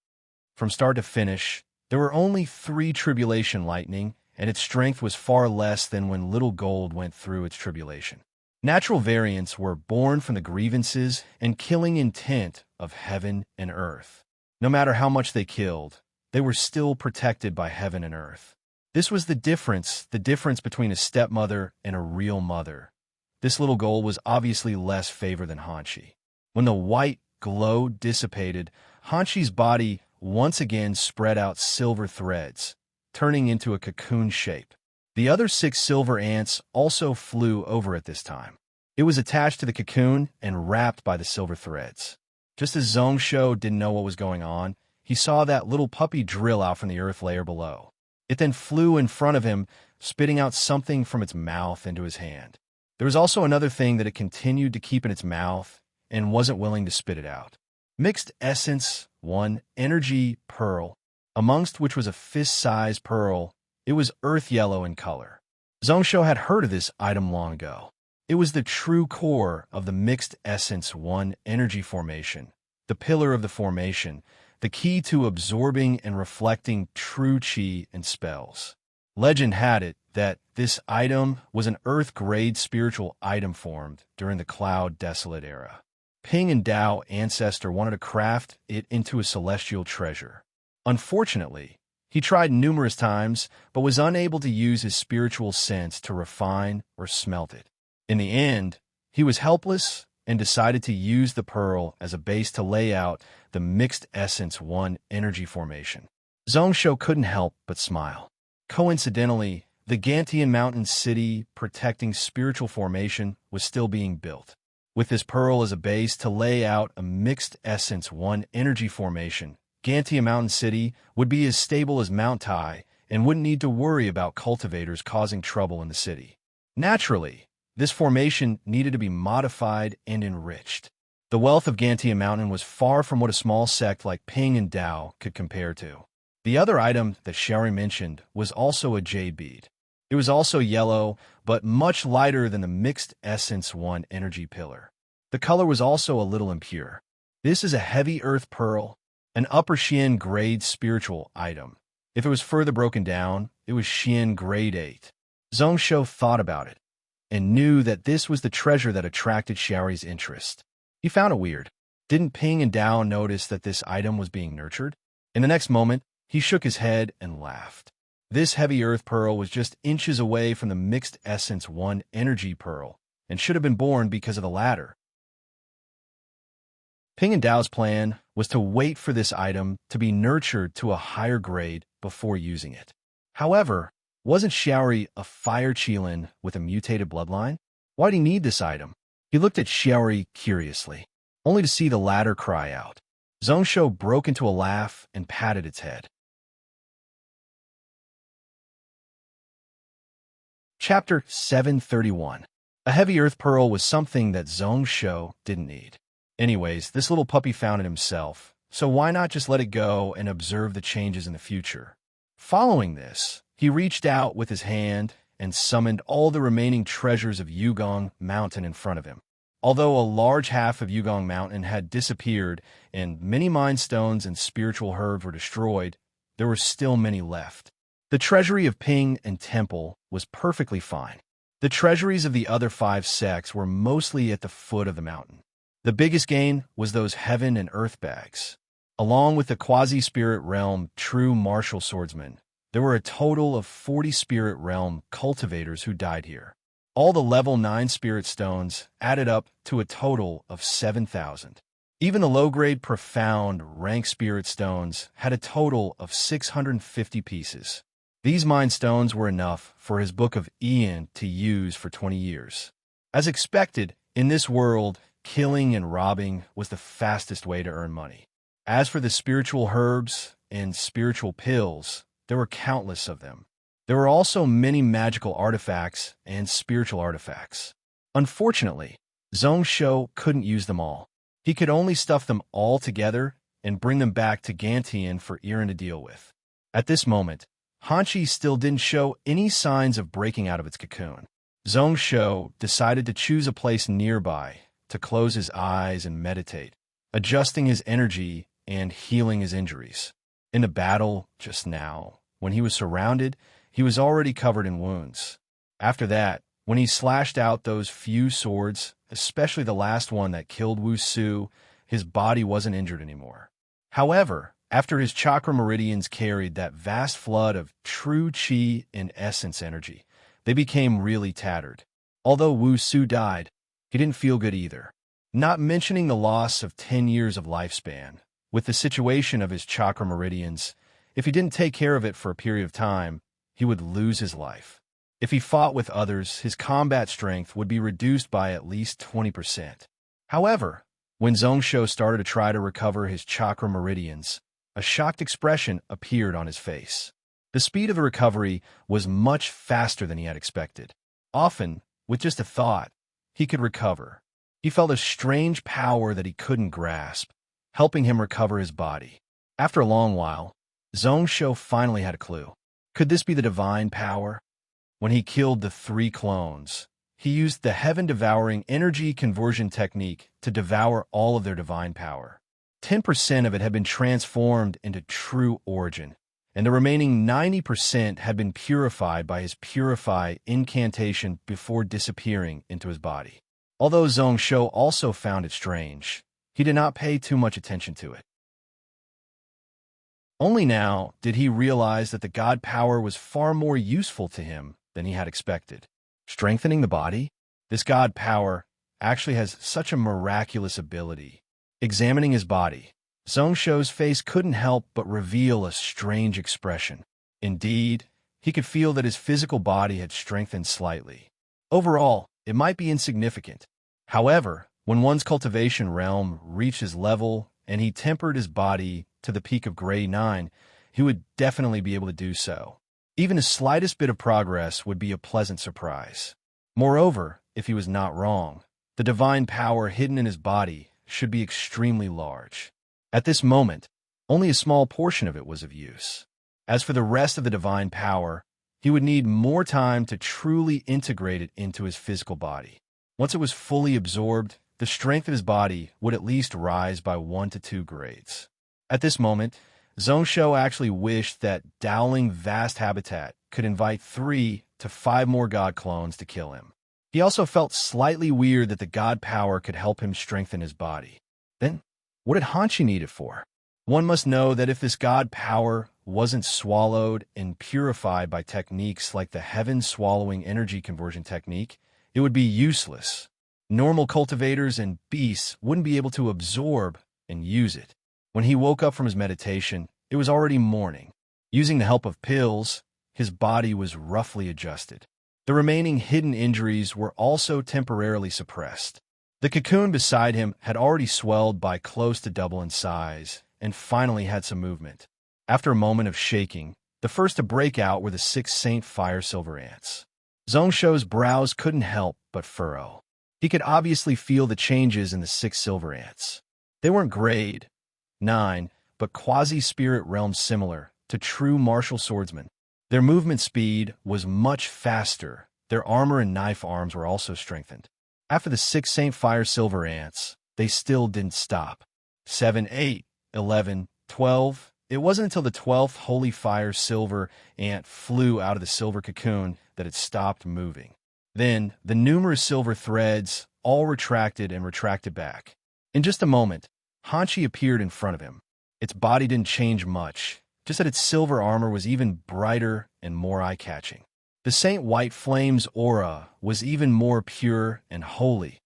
From start to finish, there were only 3 tribulation lightning, and its strength was far less than when Little Gold went through its tribulation. Natural variants were born from the grievances and killing intent of heaven and earth. No matter how much they killed, they were still protected by heaven and earth. This was the difference between a stepmother and a real mother. This Little Gold was obviously less favored than Hanshi. When the white glow dissipated, Hanshi's body once again spread out silver threads, turning into a cocoon shape. The other 6 silver ants also flew over at this time. It was attached to the cocoon and wrapped by the silver threads. Just as Zhongsho didn't know what was going on, he saw that little puppy drill out from the earth layer below. It then flew in front of him, spitting out something from its mouth into his hand. There was also another thing that it continued to keep in its mouth and wasn't willing to spit it out. Mixed essence, 1 energy pearl, amongst which was a fist-sized pearl. It was earth yellow in color. Zhongsho had heard of this item long ago. It was the true core of the mixed essence 1 energy formation, the pillar of the formation, the key to absorbing and reflecting true chi and spells. Legend had it that this item was an earth-grade spiritual item formed during the Cloud Desolate era. Ping and Dao ancestor wanted to craft it into a celestial treasure. Unfortunately, he tried numerous times, but was unable to use his spiritual sense to refine or smelt it. In the end, he was helpless and decided to use the pearl as a base to lay out the mixed essence 1 energy formation. Zhongsho couldn't help but smile. Coincidentally, the Gantian mountain city protecting spiritual formation was still being built. With this pearl as a base to lay out a mixed essence 1 energy formation, Gantian Mountain City would be as stable as Mount Tai and wouldn't need to worry about cultivators causing trouble in the city. Naturally, this formation needed to be modified and enriched. The wealth of Gantian Mountain was far from what a small sect like Ping and Dao could compare to. The other item that Xiaori mentioned was also a jade bead. It was also yellow, but much lighter than the mixed essence 1 energy pillar. The color was also a little impure. This is a heavy earth pearl, an upper Xian grade spiritual item. If it was further broken down, it was Xian grade 8. Zhongsho thought about it and knew that this was the treasure that attracted Xiaori's interest. He found it weird. Didn't Ping and Dao notice that this item was being nurtured? In the next moment, he shook his head and laughed. This heavy earth pearl was just inches away from the mixed essence 1 energy pearl and should have been born because of the latter. Ping and Dao's plan was to wait for this item to be nurtured to a higher grade before using it. However, wasn't Xiaori a fire Qilin with a mutated bloodline? Why'd he need this item? He looked at Xiaori curiously, only to see the latter cry out. Zhongsho broke into a laugh and patted its head. Chapter 731. A heavy earth pearl was something that Zhongsho didn't need. Anyways, this little puppy found it himself, so why not just let it go and observe the changes in the future? Following this, he reached out with his hand and summoned all the remaining treasures of Yugong Mountain in front of him. Although a large half of Yugong Mountain had disappeared and many mind stones and spiritual herbs were destroyed, there were still many left. The treasury of Ping and Temple was perfectly fine. The treasuries of the other 5 sects were mostly at the foot of the mountain. The biggest gain was those heaven and earth bags. Along with the quasi-spirit realm true martial swordsmen, there were a total of 40 spirit realm cultivators who died here. All the level 9 spirit stones added up to a total of 7,000. Even the low-grade profound rank spirit stones had a total of 650 pieces. These mind stones were enough for his Book of Ian to use for 20 years. As expected, in this world, killing and robbing was the fastest way to earn money. As for the spiritual herbs and spiritual pills, there were countless of them. There were also many magical artifacts and spiritual artifacts. Unfortunately, Zhongsho couldn't use them all. He could only stuff them all together and bring them back to Gantian for Iran to deal with. At this moment, Hanchi still didn't show any signs of breaking out of its cocoon. Zhongsho decided to choose a place nearby to close his eyes and meditate, adjusting his energy and healing his injuries. In the battle just now, when he was surrounded, he was already covered in wounds. After that, when he slashed out those few swords, especially the last one that killed Wu Su, his body wasn't injured anymore. However, after his chakra meridians carried that vast flood of true chi and essence energy, they became really tattered. Although Wu Su died, he didn't feel good either. Not mentioning the loss of 10 years of lifespan, with the situation of his chakra meridians, If he didn't take care of it for a period of time, he would lose his life. If he fought with others, his combat strength would be reduced by at least 20%. However, when Zhongsho started to try to recover his chakra meridians, a shocked expression appeared on his face. The speed of the recovery was much faster than he had expected. Often, with just a thought, he could recover. He felt a strange power that he couldn't grasp, helping him recover his body. After a long while, Zhongsho finally had a clue. Could this be the divine power? When he killed the 3 clones, he used the heaven-devouring energy conversion technique to devour all of their divine power. 10% of it had been transformed into true origin, and the remaining 90% had been purified by his purify incantation before disappearing into his body. Although Zhongsho also found it strange, he did not pay too much attention to it. Only now did he realize that the god power was far more useful to him than he had expected. Strengthening the body? This god power actually has such a miraculous ability. Examining his body, Zhongsho's face couldn't help but reveal a strange expression. Indeed, he could feel that his physical body had strengthened slightly. Overall, it might be insignificant. However, when one's cultivation realm reached his level and he tempered his body to the peak of grade 9, he would definitely be able to do so. Even the slightest bit of progress would be a pleasant surprise. Moreover, if he was not wrong, the divine power hidden in his body should be extremely large. At this moment, only a small portion of it was of use. As for the rest of the divine power, he would need more time to truly integrate it into his physical body. Once it was fully absorbed, the strength of his body would at least rise by 1 to 2 grades. At this moment, Zhongsho actually wished that Dowling Vast Habitat could invite 3 to 5 more god clones to kill him. He also felt slightly weird that the god power could help him strengthen his body. Then, what did Hanshi need it for? One must know that if this god power wasn't swallowed and purified by techniques like the heaven-swallowing energy conversion technique, it would be useless. Normal cultivators and beasts wouldn't be able to absorb and use it. When he woke up from his meditation, it was already morning. Using the help of pills, his body was roughly adjusted. The remaining hidden injuries were also temporarily suppressed. The cocoon beside him had already swelled by close to double in size and finally had some movement. After a moment of shaking, the first to break out were the 6 Saint Fire Silver Ants. Zhongsho's brows couldn't help but furrow. He could obviously feel the changes in the 6 Silver Ants. They weren't grade 9, but quasi-spirit realm similar to true martial swordsmen. Their movement speed was much faster. Their armor and knife arms were also strengthened. After the 6 Saint Fire Silver Ants, they still didn't stop. 7, 8, 11, 12. It wasn't until the 12th Holy Fire Silver Ant flew out of the silver cocoon that it stopped moving. Then, the numerous silver threads all retracted and retracted back. In just a moment, Hanshi appeared in front of him. Its body didn't change much, just that its silver armor was even brighter and more eye-catching. The Saint White Flame's aura was even more pure and holy.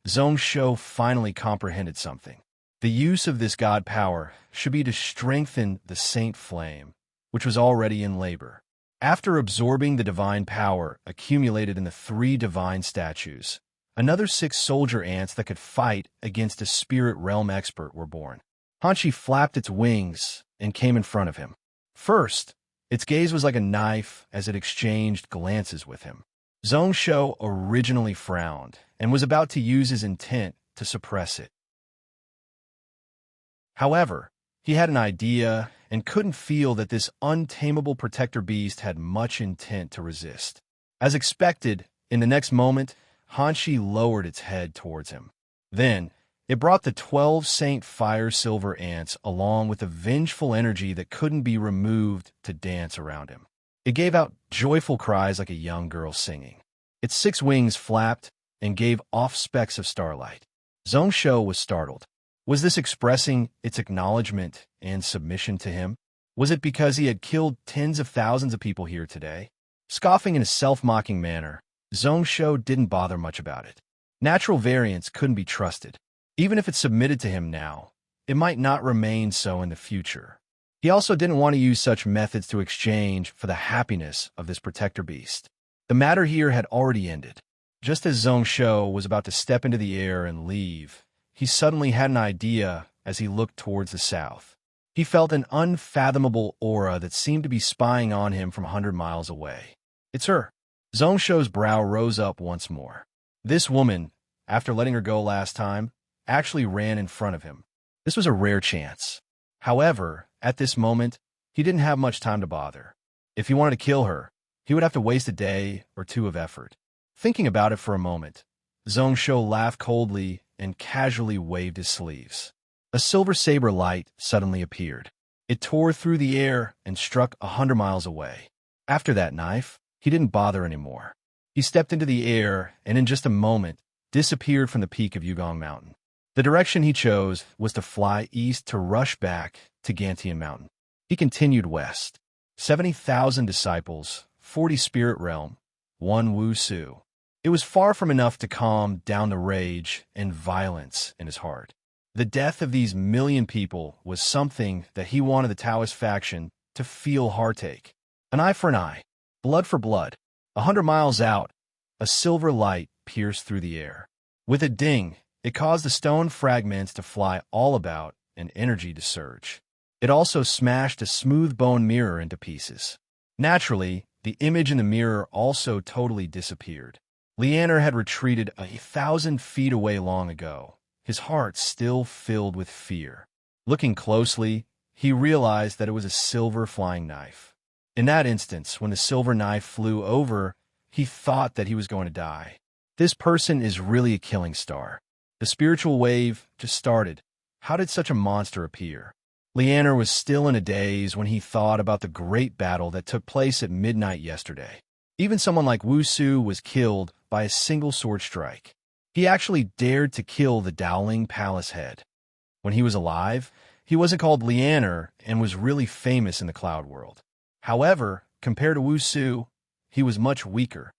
Zhongsho finally comprehended something. The use of this god power should be to strengthen the Saint Flame, which was already in labor. After absorbing the divine power accumulated in the 3 divine statues, another 6 soldier ants that could fight against a spirit realm expert were born. Hanshi flapped its wings and came in front of him. First, its gaze was like a knife as it exchanged glances with him. Zhongsho originally frowned and was about to use his intent to suppress it. However, he had an idea and couldn't feel that this untamable protector beast had much intent to resist. As expected, in the next moment, Hanshi lowered its head towards him. Then, it brought the 12 Saint Fire Silver Ants along with a vengeful energy that couldn't be removed to dance around him. It gave out joyful cries like a young girl singing. Its 6 wings flapped and gave off specks of starlight. Zhongsho was startled. Was this expressing its acknowledgement and submission to him? Was it because he had killed tens of thousands of people here today? Scoffing in a self-mocking manner, Zhongsho didn't bother much about it. Natural variance couldn't be trusted. Even if it submitted to him now, it might not remain so in the future. He also didn't want to use such methods to exchange for the happiness of this protector beast. The matter here had already ended. Just as Zhong Shou was about to step into the air and leave, he suddenly had an idea as he looked towards the south. He felt an unfathomable aura that seemed to be spying on him from 100 miles away. It's her. Zhong Shou's brow rose up once more. This woman, after letting her go last time, actually ran in front of him. This was a rare chance. However, at this moment, he didn't have much time to bother. If he wanted to kill her, he would have to waste a day or two of effort. Thinking about it for a moment, Zhong Shou laughed coldly and casually waved his sleeves. A silver saber light suddenly appeared. It tore through the air and struck 100 miles away. After that knife, he didn't bother anymore. He stepped into the air and in just a moment disappeared from the peak of Yugong Mountain. The direction he chose was to fly east to rush back to Gantian Mountain. He continued west. 70,000 disciples, 40 spirit realm, 1 Wu Su. It was far from enough to calm down the rage and violence in his heart. The death of these million people was something that he wanted the Taoist faction to feel heartache. An eye for an eye, blood for blood. 100 miles out, a silver light pierced through the air. With a ding, it caused the stone fragments to fly all about and energy to surge. It also smashed a smooth bone mirror into pieces. Naturally, the image in the mirror also totally disappeared. Leander had retreated 1,000 feet away long ago, his heart still filled with fear. Looking closely, he realized that it was a silver flying knife. In that instance, when the silver knife flew over, he thought that he was going to die. This person is really a killing star. The spiritual wave just started. How did such a monster appear? Leander was still in a daze when he thought about the great battle that took place at midnight yesterday. Even someone like Wu Su was killed by a single sword strike. He actually dared to kill the Dowling Palace head. When he was alive, he wasn't called Leander and was really famous in the cloud world. However, compared to Wu Su, he was much weaker.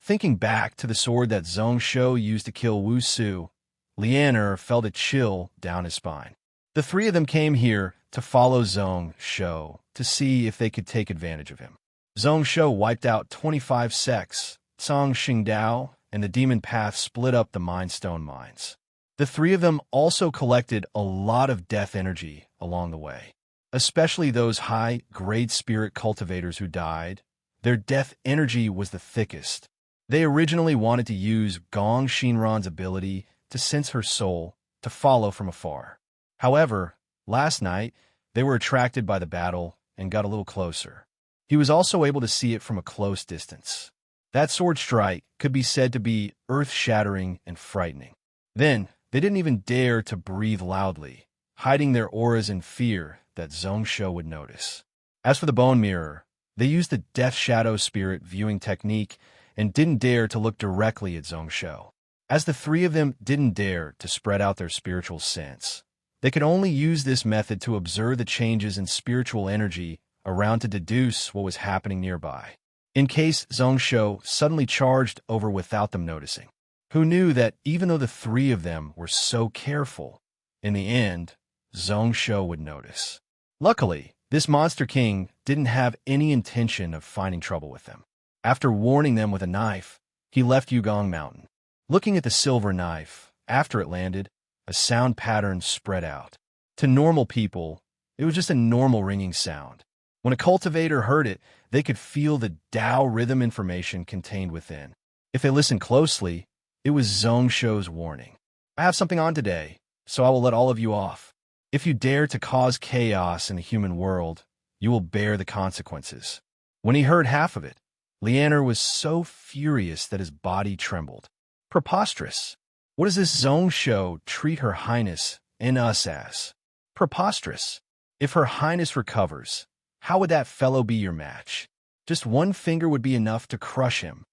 Thinking back to the sword that Zhong Shou used to kill Wu Su, Leander felt a chill down his spine. The three of them came here to follow Zhong Shou to see if they could take advantage of him. Zhong Shou wiped out 25 sects, Song Xingdao and the Demon Path split up the Mind Stone mines. The three of them also collected a lot of death energy along the way, especially those high-grade spirit cultivators who died. Their death energy was the thickest. They originally wanted to use Gong Shinran's ability to sense her soul, to follow from afar. However, last night, they were attracted by the battle and got a little closer. He was also able to see it from a close distance. That sword strike could be said to be earth-shattering and frightening. Then, they didn't even dare to breathe loudly, hiding their auras in fear that Zhong Shou would notice. As for the bone mirror, they used the Death Shadow Spirit viewing technique and didn't dare to look directly at Zhong Shou. As the three of them didn't dare to spread out their spiritual sense, they could only use this method to observe the changes in spiritual energy around to deduce what was happening nearby, in case Zhong Shou suddenly charged over without them noticing. Who knew that even though the three of them were so careful, in the end, Zhong Shou would notice. Luckily, this Monster King didn't have any intention of finding trouble with them. After warning them with a knife, he left Yugong Mountain. Looking at the silver knife, after it landed, a sound pattern spread out. To normal people, it was just a normal ringing sound. When a cultivator heard it, they could feel the Tao rhythm information contained within. If they listened closely, it was Zhong Shou's warning. I have something on today, so I will let all of you off. If you dare to cause chaos in the human world, you will bear the consequences. When he heard half of it, Leander was so furious that his body trembled. Preposterous. What does this Zhong Shou treat Her Highness and us as? Preposterous. If Her Highness recovers, how would that fellow be your match? Just one finger would be enough to crush him.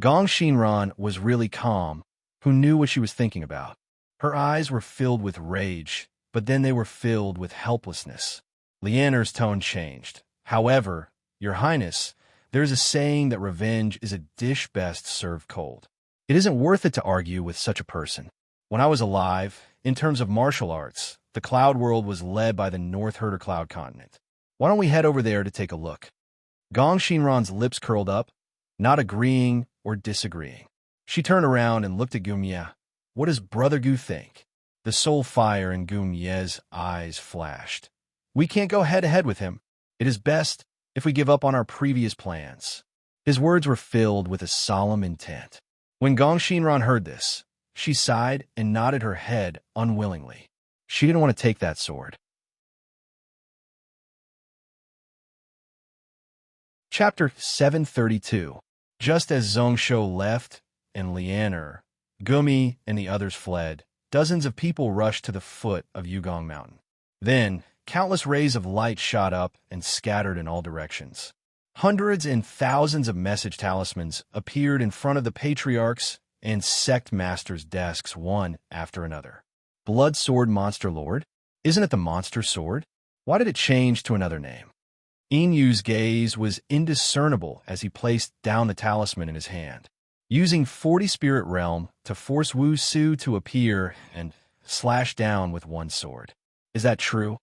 Gong Shinran was really calm, who knew what she was thinking about. Her eyes were filled with rage, but then they were filled with helplessness. Leander's tone changed. However, Your Highness, there is a saying that revenge is a dish best served cold. It isn't worth it to argue with such a person. When I was alive, in terms of martial arts, The cloud world was led by the North Herder Cloud continent. Why don't we head over there to take a look? Gong Shinran's lips curled up, not agreeing or disagreeing. She turned around and looked at Gumye. What does Brother Gu think? The soul fire in Gumye's eyes flashed. We can't go head-to-head with him. It is best if we give up on our previous plans. His words were filled with a solemn intent. When Gong Shinran heard this, she sighed and nodded her head unwillingly. She didn't want to take that sword. Chapter 732. Just as Zhongsho left and Lianer, Gumi, and the others fled, dozens of people rushed to the foot of Yugong Mountain. Then, countless rays of light shot up and scattered in all directions. Hundreds and thousands of message talismans appeared in front of the patriarchs and sect masters' desks one after another. Blood Sword Monster Lord? Isn't it the Monster Sword? Why did it change to another name? Inyu's gaze was indiscernible as he placed down the talisman in his hand. Using 40 Spirit Realm to force Wu Su to appear and slash down with one sword. Is that true?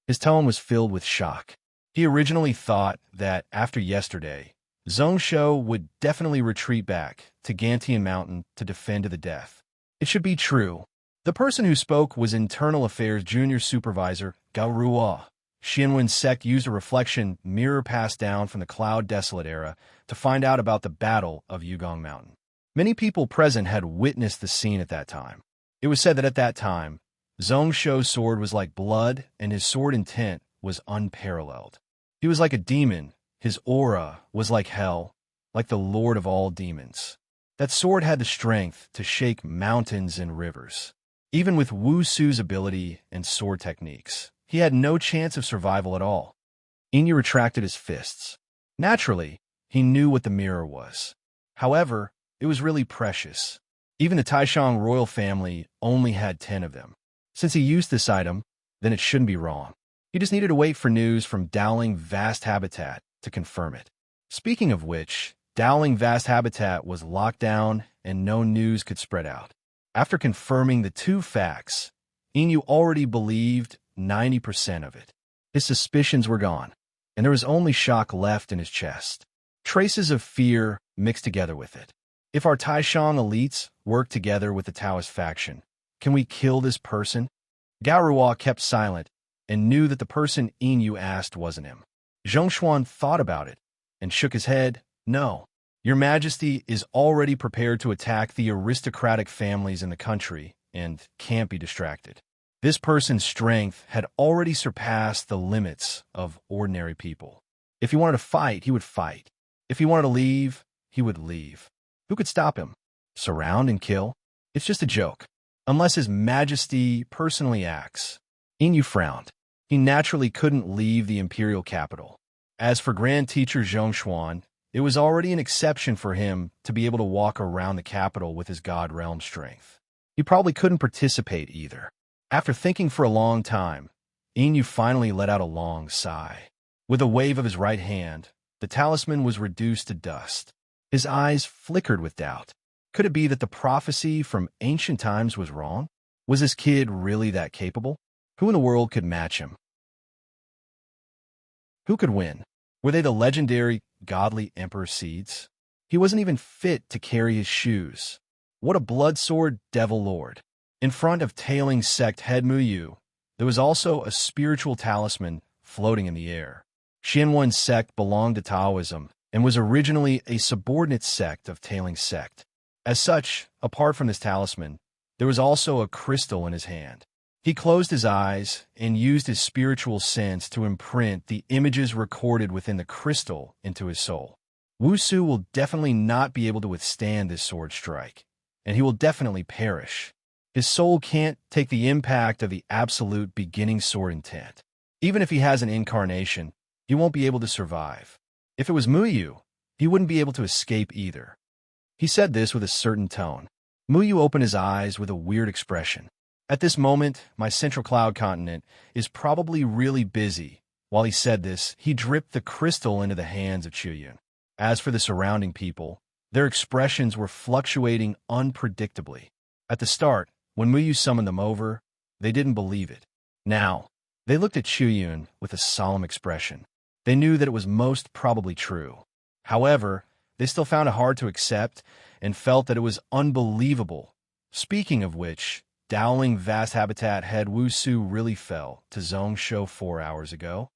His tone was filled with shock. He originally thought that after yesterday, Zhongsho would definitely retreat back to Gantian Mountain to defend to the death. It should be true. The person who spoke was Internal Affairs Junior Supervisor Gao Ruo. Xianwen's sect used a reflection mirror passed down from the Cloud Desolate era to find out about the Battle of Yugong Mountain. Many people present had witnessed the scene at that time. It was said that at that time, Zhongsho's sword was like blood and his sword intent was unparalleled. He was like a demon. His aura was like hell, like the lord of all demons. That sword had the strength to shake mountains and rivers. Even with Wu Su's ability and sword techniques, he had no chance of survival at all. Inyu retracted his fists. Naturally, he knew what the mirror was. However, it was really precious. Even the Taishang royal family only had 10 of them. Since he used this item, then it shouldn't be wrong. He just needed to wait for news from Dowling Vast Habitat to confirm it. Speaking of which, Dowling Vast Habitat was locked down and no news could spread out. After confirming the two facts, Inyu already believed 90% of it. His suspicions were gone, and there was only shock left in his chest. Traces of fear mixed together with it. If our Taishang elites work together with the Taoist faction, can we kill this person? Gao Ruo kept silent and knew that the person Inyu asked wasn't him. Zhongshuan thought about it and shook his head. No, your majesty is already prepared to attack the aristocratic families in the country and can't be distracted. This person's strength had already surpassed the limits of ordinary people. If he wanted to fight, he would fight. If he wanted to leave, he would leave. Who could stop him? Surround and kill? It's just a joke. Unless his majesty personally acts. Inyu frowned. He naturally couldn't leave the imperial capital. As for Grand Teacher Zhongshuan, it was already an exception for him to be able to walk around the capital with his god realm strength. He probably couldn't participate either. After thinking for a long time, Inyu finally let out a long sigh. With a wave of his right hand, the talisman was reduced to dust. His eyes flickered with doubt. Could it be that the prophecy from ancient times was wrong? Was this kid really that capable? Who in the world could match him? Who could win? Were they the legendary, godly Emperor seeds? He wasn't even fit to carry his shoes. What a blood sword devil lord. In front of tailing sect head Muyu, there was also a spiritual talisman floating in the air. Xianwen's sect belonged to Taoism and was originally a subordinate sect of tailing sect. As such, apart from this talisman, there was also a crystal in his hand. He closed his eyes and used his spiritual sense to imprint the images recorded within the crystal into his soul. Wu Su will definitely not be able to withstand this sword strike, and he will definitely perish. His soul can't take the impact of the absolute beginning sword intent. Even if he has an incarnation, he won't be able to survive. If it was Muyu, he wouldn't be able to escape either. He said this with a certain tone. Muyu opened his eyes with a weird expression. At this moment, my central cloud continent is probably really busy. While he said this, he dripped the crystal into the hands of Chuyun. As for the surrounding people, their expressions were fluctuating unpredictably. At the start, when Muyu summoned them over, they didn't believe it. Now, they looked at Chuyun with a solemn expression. They knew that it was most probably true. However, they still found it hard to accept and felt that it was unbelievable. Speaking of which, Dowling Vast Habitat head Wusu really fell to Zongsho 4 hours ago.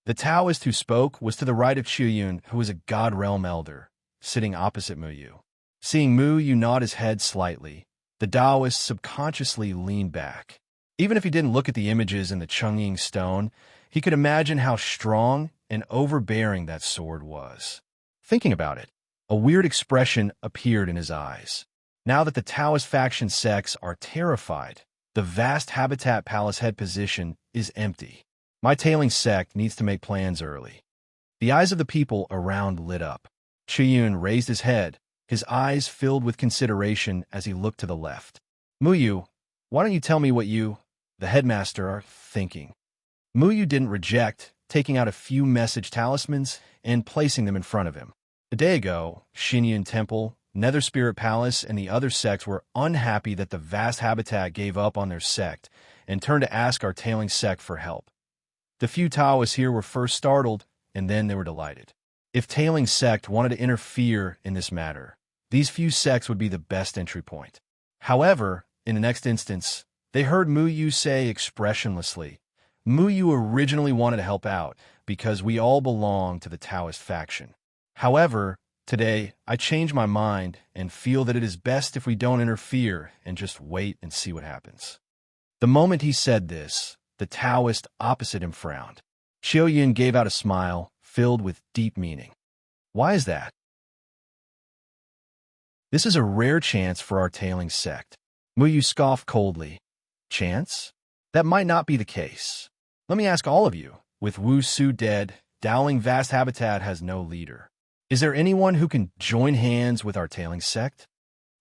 The Taoist who spoke was to the right of Chuyun, who was a God Realm elder, sitting opposite Muyu. Seeing Muyu nod his head slightly, the Taoist subconsciously leaned back. Even if he didn't look at the images in the Chungying stone, he could imagine how strong and overbearing that sword was. Thinking about it, a weird expression appeared in his eyes. Now that the Taoist faction sects are terrified, the Vast Habitat Palace head position is empty. My tailing sect needs to make plans early. The eyes of the people around lit up. Chuyun raised his head, his eyes filled with consideration as he looked to the left. Muyu, why don't you tell me what you, the headmaster, are thinking? Muyu didn't reject, taking out a few message talismans and placing them in front of him. A day ago, Shinyun Temple, Nether Spirit Palace, and the other sects were unhappy that the Vast Habitat gave up on their sect and turned to ask our tailing sect for help. The few Taoists here were first startled, and then they were delighted. If tailing sect wanted to interfere in this matter, these few sects would be the best entry point. However, in the next instance, they heard Muyu say expressionlessly, Muyu originally wanted to help out because we all belong to the Taoist faction. However, today, I change my mind and feel that it is best if we don't interfere and just wait and see what happens. The moment he said this, the Taoist opposite him frowned. Xiaoyan gave out a smile filled with deep meaning. Why is that? This is a rare chance for our tailing sect. Muyu scoffed coldly. Chance? That might not be the case. Let me ask all of you. With Wu Su dead, Dowling Vast Habitat has no leader. Is there anyone who can join hands with our tailing sect?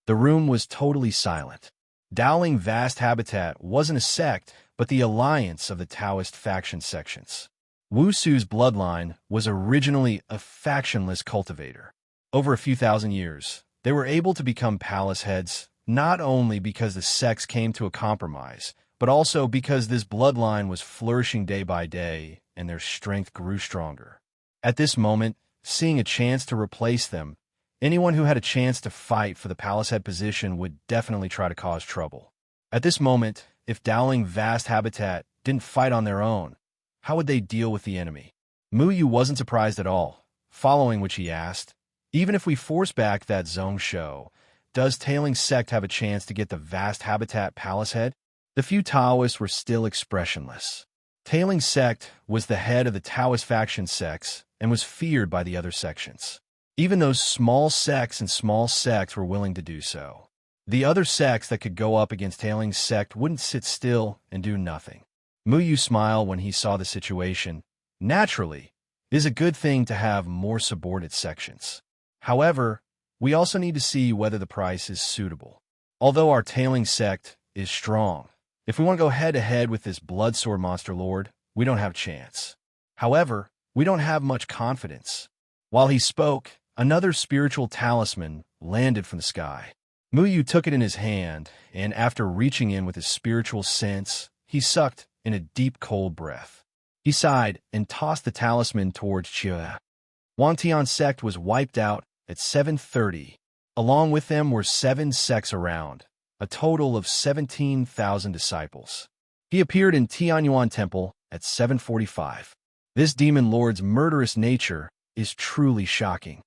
The room was totally silent. Dowling Vast Habitat wasn't a sect, but the alliance of the Taoist faction sections. Wu Su's bloodline was originally a factionless cultivator. Over a few thousand years, they were able to become palace heads, not only because the sects came to a compromise, but also because this bloodline was flourishing day by day and their strength grew stronger. At this moment, seeing a chance to replace them, anyone who had a chance to fight for the palace head position would definitely try to cause trouble. At this moment, if Dowling Vast Habitat didn't fight on their own, how would they deal with the enemy? Muyu wasn't surprised at all, following which he asked, even if we force back that Zongsho, does tailing sect have a chance to get the Vast Habitat Palace head? The few Taoists were still expressionless. Tailing sect was the head of the Taoist faction sects and was feared by the other sections. Even those small sects and small sects were willing to do so. The other sects that could go up against tailing sect wouldn't sit still and do nothing. Muyu smiled when he saw the situation. Naturally, it is a good thing to have more subordinate sections. However, we also need to see whether the price is suitable. Although our tailing sect is strong, if we want to go head-to-head with this Bloodsword Monster Lord, we don't have a chance. However, we don't have much confidence. While he spoke, another spiritual talisman landed from the sky. Muyu took it in his hand, and after reaching in with his spiritual sense, he sucked in a deep cold breath. He sighed and tossed the talisman towards Chia. Wantian sect was wiped out at 7:30. Along with them were 7 sects around, a total of 17,000 disciples. He appeared in Tianyuan Temple at 7:45. This demon lord's murderous nature is truly shocking.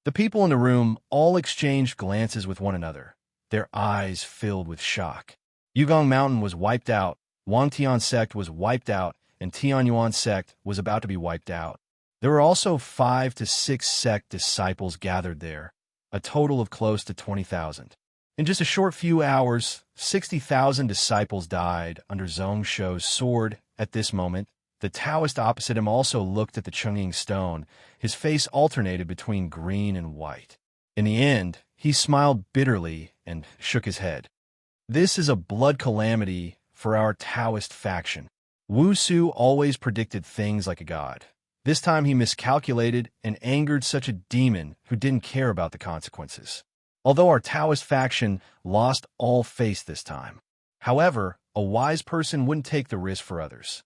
The people in the room all exchanged glances with one another, their eyes filled with shock. Yugong Mountain was wiped out, Wantian sect was wiped out, and Tianyuan sect was about to be wiped out. There were also 5 to 6 sect disciples gathered there, a total of close to 20,000. In just a short few hours, 60,000 disciples died under Zongsho's sword. At this moment, the Taoist opposite him also looked at the Chungying stone. His face alternated between green and white. In the end, he smiled bitterly and shook his head. This is a blood calamity for our Taoist faction. Wu Su always predicted things like a god. This time he miscalculated and angered such a demon who didn't care about the consequences. Although our Taoist faction lost all face this time, However, a wise person wouldn't take the risk for others.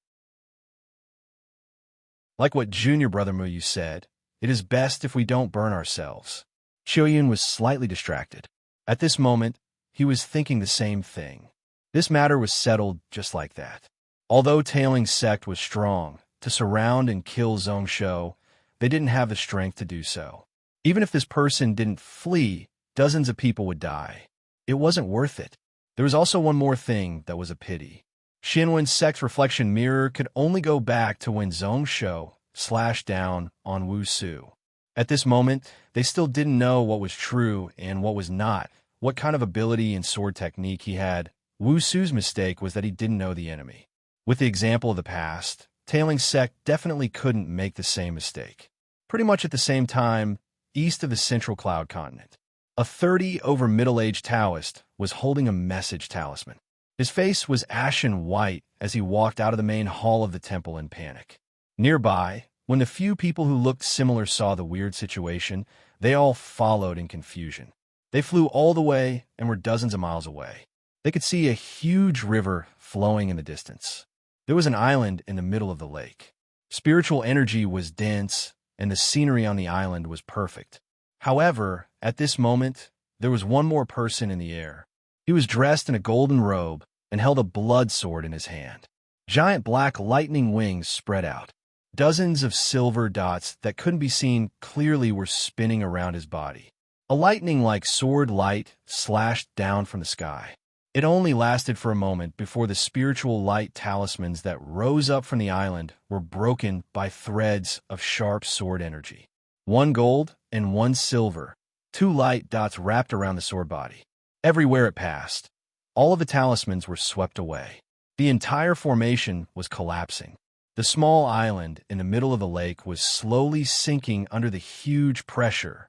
Like what junior brother Muyu said, it is best if we don't burn ourselves. Qiuyun was slightly distracted. At this moment, he was thinking the same thing. This matter was settled just like that. Although Tailing's sect was strong to surround and kill Zhongsho, they didn't have the strength to do so. Even if this person didn't flee, dozens of people would die. It wasn't worth it. There was also one more thing that was a pity. Xinwen's sect's reflection mirror could only go back to when Zhongsho slashed down on Wu Su. At this moment, they still didn't know what was true and what was not, what kind of ability and sword technique he had. Wu Su's mistake was that he didn't know the enemy. With the example of the past, Tailing's sect definitely couldn't make the same mistake. Pretty much at the same time, east of the central cloud continent, a 30-over middle-aged Taoist was holding a message talisman. His face was ashen white as he walked out of the main hall of the temple in panic. Nearby, when the few people who looked similar saw the weird situation, they all followed in confusion. They flew all the way and were dozens of miles away. They could see a huge river flowing in the distance. There was an island in the middle of the lake. Spiritual energy was dense, and the scenery on the island was perfect. However, at this moment, there was one more person in the air. He was dressed in a golden robe and held a blood sword in his hand. Giant black lightning wings spread out. Dozens of silver dots that couldn't be seen clearly were spinning around his body. A lightning-like sword light slashed down from the sky. It only lasted for a moment before the spiritual light talismans that rose up from the island were broken by threads of sharp sword energy. One gold and one silver, two light dots wrapped around the sword body. Everywhere it passed, all of the talismans were swept away. The entire formation was collapsing. The small island in the middle of the lake was slowly sinking under the huge pressure.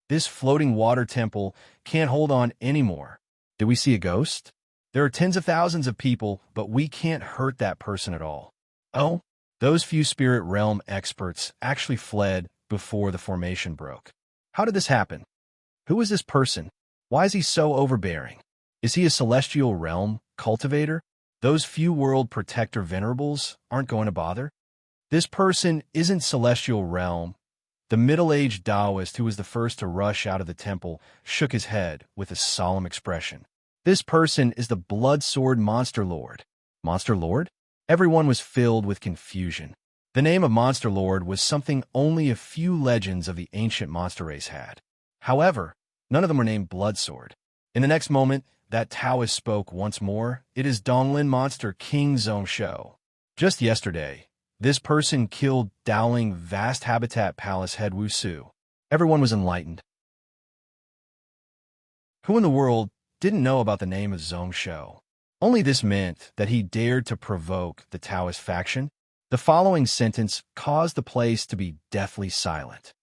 This floating water temple can't hold on anymore. Did we see a ghost? There are tens of thousands of people, but we can't hurt that person at all. Oh, those few spirit realm experts actually fled before the formation broke. How did this happen? Who is this person? Why is he so overbearing? Is he a celestial realm cultivator? Those few world protector venerables aren't going to bother? This person isn't celestial realm. The middle-aged Taoist who was the first to rush out of the temple shook his head with a solemn expression. This person is the Blood Sword Monster Lord. Monster Lord? Everyone was filled with confusion. The name of Monster Lord was something only a few legends of the ancient monster race had. However, none of them were named Blood Sword. In the next moment, that Taoist spoke once more. It is Donglin Monster King Zhongsho. Just yesterday, this person killed Dowling Vast Habitat Palace head Wu Su. Everyone was enlightened. Who in the world didn't know about the name of Zhongsho? Only this meant that he dared to provoke the Taoist faction. The following sentence caused the place to be deathly silent.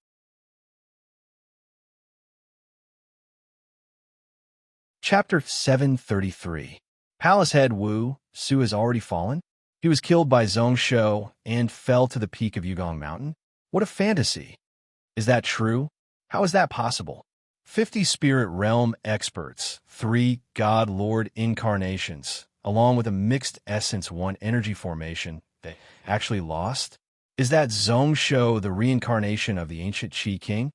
Chapter 733. Palace head Wu Su has already fallen? He was killed by Zhongsho and fell to the peak of Yugong Mountain? What a fantasy! Is that true? How is that possible? 50 spirit realm experts, 3 God Lord incarnations, along with a mixed essence 1 energy formation, they actually lost? Is that Zhongsho the reincarnation of the ancient Qi King?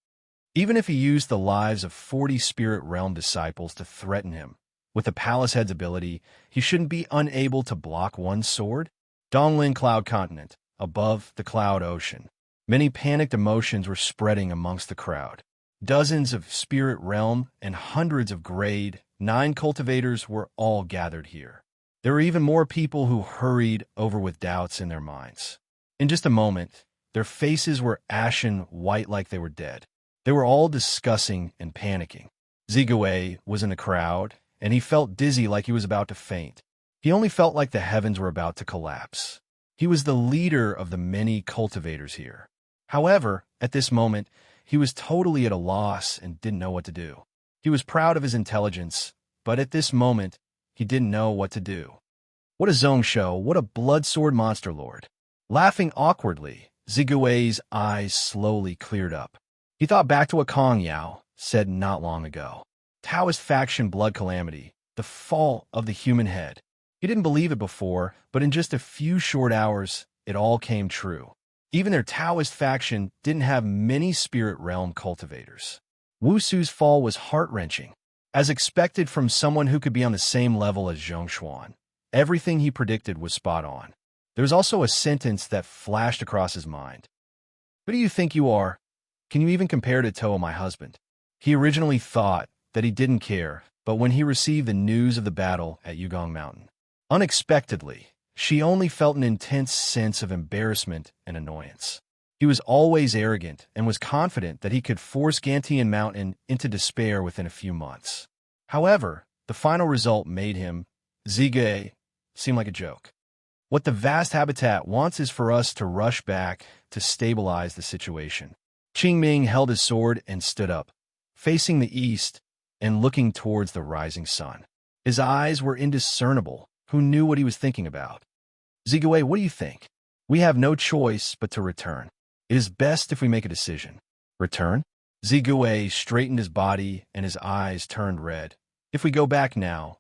Even if he used the lives of 40 spirit realm disciples to threaten him, with the palace head's ability, he shouldn't be unable to block one sword? Donglin Cloud Continent, above the cloud ocean. Many panicked emotions were spreading amongst the crowd. Dozens of spirit realm and hundreds of grade 9 cultivators were all gathered here. There were even more people who hurried over with doubts in their minds. In just a moment, their faces were ashen white like they were dead. They were all discussing and panicking. Zigue was in the crowd, and he felt dizzy like he was about to faint. He only felt like the heavens were about to collapse. He was the leader of the many cultivators here. However, at this moment, he was totally at a loss and didn't know what to do. He was proud of his intelligence, but at this moment, he didn't know what to do. What a Zhongsho, what a blood sword monster lord. Laughing awkwardly, Zigue's eyes slowly cleared up. He thought back to what Kong Yao said not long ago. Taoist faction blood calamity, the fall of the human head. He didn't believe it before, but in just a few short hours, it all came true. Even their Taoist faction didn't have many spirit realm cultivators. Wusu's fall was heart-wrenching. As expected from someone who could be on the same level as Zhong Xuan, everything he predicted was spot on. There was also a sentence that flashed across his mind. Who do you think you are? Can you even compare to Toa, my husband? He originally thought that he didn't care, but when he received the news of the battle at Yugong Mountain, unexpectedly, she only felt an intense sense of embarrassment and annoyance. He was always arrogant and was confident that he could force Gantian Mountain into despair within a few months. However, the final result made him, Zige, seem like a joke. What the vast habitat wants is for us to rush back to stabilize the situation. Qingming held his sword and stood up, facing the east and looking towards the rising sun. His eyes were indiscernible. Who knew what he was thinking about? Zigue, what do you think? We have no choice but to return. It is best if we make a decision. Return? Zigue straightened his body and his eyes turned red. If we go back now,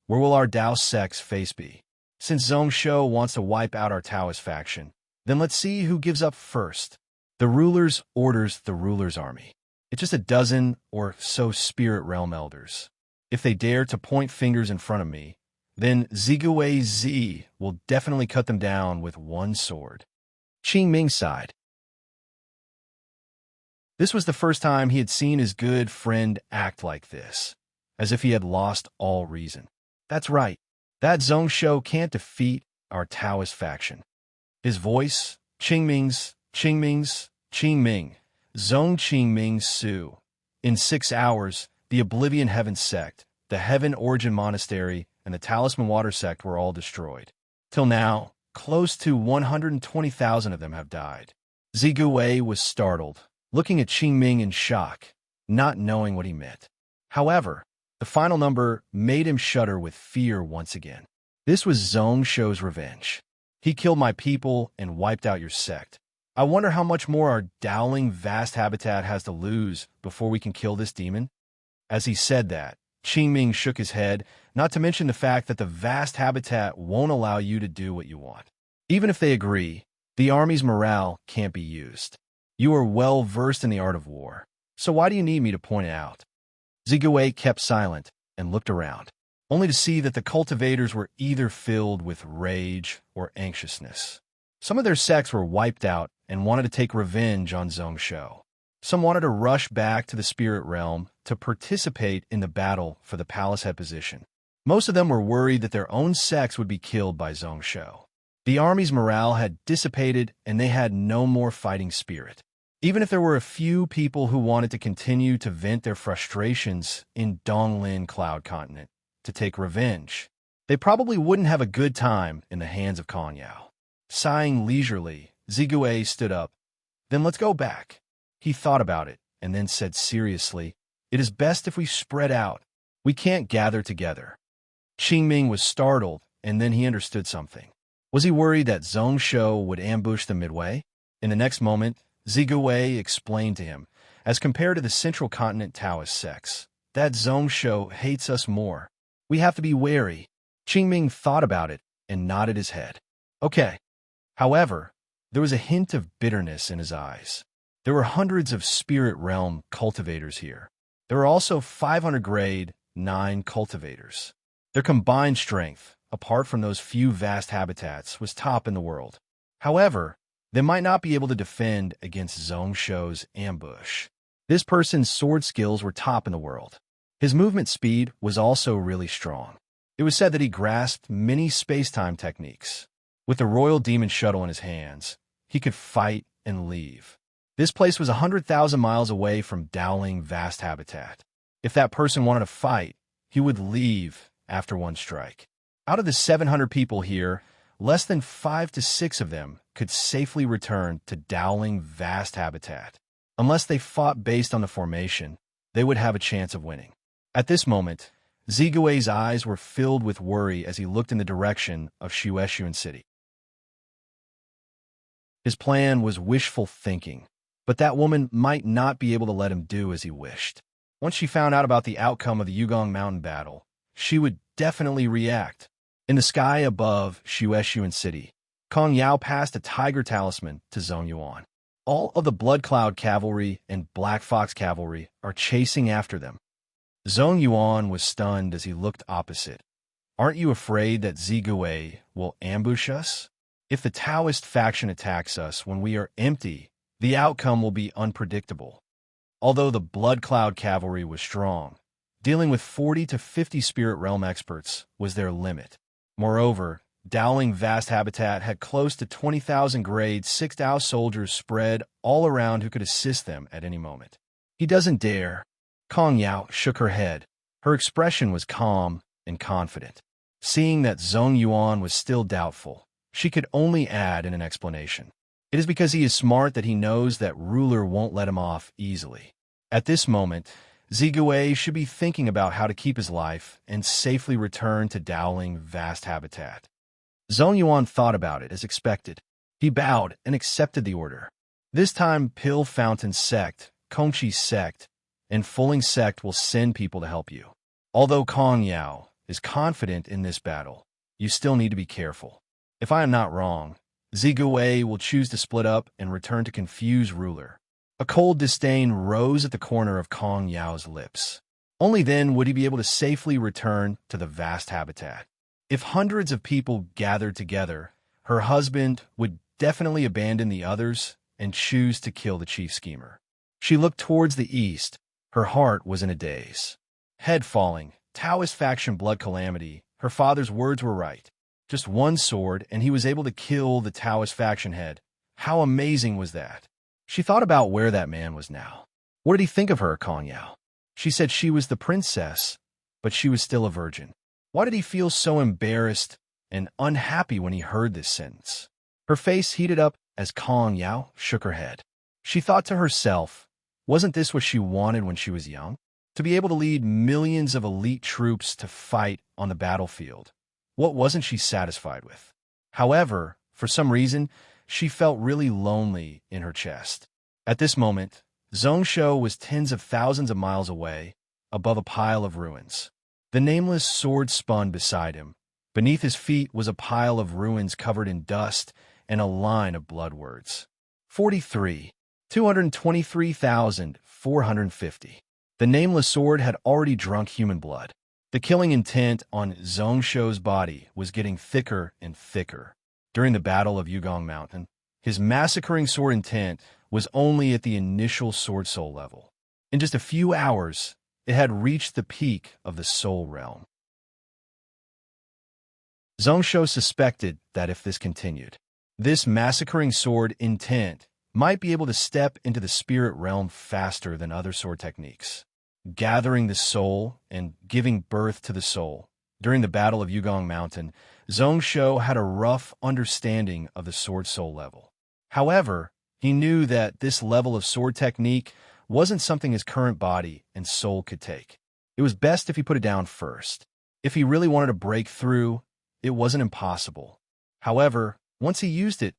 where will our Dao sect's face be? Since Zhongsho wants to wipe out our Taoist faction, then let's see who gives up first. The ruler's orders the ruler's army. It's just a dozen or so spirit realm elders. If they dare to point fingers in front of me, then Zigue Z will definitely cut them down with one sword. Qingming sighed. This was the first time he had seen his good friend act like this, as if he had lost all reason. That's right. That Zhongsho can't defeat our Taoist faction. His voice, Qingming, Qingming, Zhong Qingming Su. In 6 hours, the Oblivion Heaven sect, the Heaven Origin Monastery, and the Talisman Water sect were all destroyed. Till now, close to 120,000 of them have died. Zigue was startled, looking at Qingming in shock, not knowing what he meant. However, the final number made him shudder with fear once again. This was Zhongsho's revenge. He killed my people and wiped out your sect. I wonder how much more our Dowling vast habitat has to lose before we can kill this demon? As he said that, Qingming shook his head, not to mention the fact that the vast habitat won't allow you to do what you want. Even if they agree, the army's morale can't be used. You are well versed in the art of war, so why do you need me to point it out? Zigue kept silent and looked around, only to see that the cultivators were either filled with rage or anxiousness. Some of their sects were wiped out and wanted to take revenge on Zhongsho. Some wanted to rush back to the spirit realm to participate in the battle for the palace head position. Most of them were worried that their own sects would be killed by Zhongsho. The army's morale had dissipated and they had no more fighting spirit. Even if there were a few people who wanted to continue to vent their frustrations in Donglin Cloud Continent to take revenge, they probably wouldn't have a good time in the hands of Kanyao. Sighing leisurely, Zigue stood up. Then let's go back. He thought about it and then said seriously, it is best if we spread out. We can't gather together. Qingming was startled and then he understood something. Was he worried that Zhongsho would ambush them midway? In the next moment, Zigue explained to him, as compared to the Central Continent Taoist sects, that Zhongsho hates us more. We have to be wary. Qingming thought about it and nodded his head. Okay. However, there was a hint of bitterness in his eyes. There were hundreds of spirit realm cultivators here. There were also 500 grade 9 cultivators. Their combined strength, apart from those few vast habitats, was top in the world. However, they might not be able to defend against Zhongsho's ambush. This person's sword skills were top in the world. His movement speed was also really strong. It was said that he grasped many space-time techniques. With the Royal Demon Shuttle in his hands, he could fight and leave. This place was 100,000 miles away from Dowling vast habitat. If that person wanted to fight, he would leave after one strike. Out of the 700 people here, less than 5 to 6 of them could safely return to Dowling vast habitat. Unless they fought based on the formation, they would have a chance of winning. At this moment, Zigue's eyes were filled with worry as he looked in the direction of Shueshuan City. His plan was wishful thinking, but that woman might not be able to let him do as he wished. Once she found out about the outcome of the Yugong Mountain battle, she would definitely react. In the sky above Shueshuan City, Kong Yao passed a tiger talisman to Zhong Yuan. All of the Blood Cloud Cavalry and Black Fox Cavalry are chasing after them. Zhong Yuan was stunned as he looked opposite. Aren't you afraid that Zigui will ambush us? If the Taoist faction attacks us when we are empty, the outcome will be unpredictable. Although the Blood Cloud Cavalry was strong, dealing with 40 to 50 Spirit Realm experts was their limit. Moreover, Dowling Vast Habitat had close to 20,000 grade 6 Dao soldiers spread all around who could assist them at any moment. He doesn't dare. Kong Yao shook her head. Her expression was calm and confident. Seeing that Zhong Yuan was still doubtful, she could only add in an explanation. It is because he is smart that he knows that ruler won't let him off easily. At this moment, Zigui should be thinking about how to keep his life and safely return to Dowling Vast Habitat. Zhong Yuan thought about it as expected. He bowed and accepted the order. This time, Pill Fountain Sect, Kongqi Sect, and Fulling Sect will send people to help you. Although Kong Yao is confident in this battle, you still need to be careful. If I am not wrong, Zigui will choose to split up and return to confuse ruler. A cold disdain rose at the corner of Kong Yao's lips. Only then would he be able to safely return to the vast habitat. If hundreds of people gathered together, her husband would definitely abandon the others and choose to kill the chief schemer. She looked towards the east. Her heart was in a daze. Head falling, Taoist faction blood calamity, her father's words were right. Just one sword, and he was able to kill the Taoist faction head. How amazing was that? She thought about where that man was now. What did he think of her, Kong Yao? She said she was the princess, but she was still a virgin. Why did he feel so embarrassed and unhappy when he heard this sentence? Her face heated up as Kong Yao shook her head. She thought to herself, wasn't this what she wanted when she was young? To be able to lead millions of elite troops to fight on the battlefield. What wasn't she satisfied with? However, for some reason, she felt really lonely in her chest. At this moment, Zhongsho was tens of thousands of miles away, above a pile of ruins. The nameless sword spun beside him. Beneath his feet was a pile of ruins covered in dust and a line of blood words. 43. 223,450. The nameless sword had already drunk human blood. The killing intent on Zhongsho's body was getting thicker and thicker. During the Battle of Yugong Mountain, his massacring sword intent was only at the initial sword soul level. In just a few hours, it had reached the peak of the soul realm. Zhongsho suspected that if this continued, this massacring sword intent might be able to step into the spirit realm faster than other sword techniques. Gathering the soul and giving birth to the soul. During the Battle of Yugong Mountain, Zhongsho had a rough understanding of the sword soul level. However, he knew that this level of sword technique wasn't something his current body and soul could take. It was best if he put it down first. If he really wanted to break through, it wasn't impossible. However, once he used it,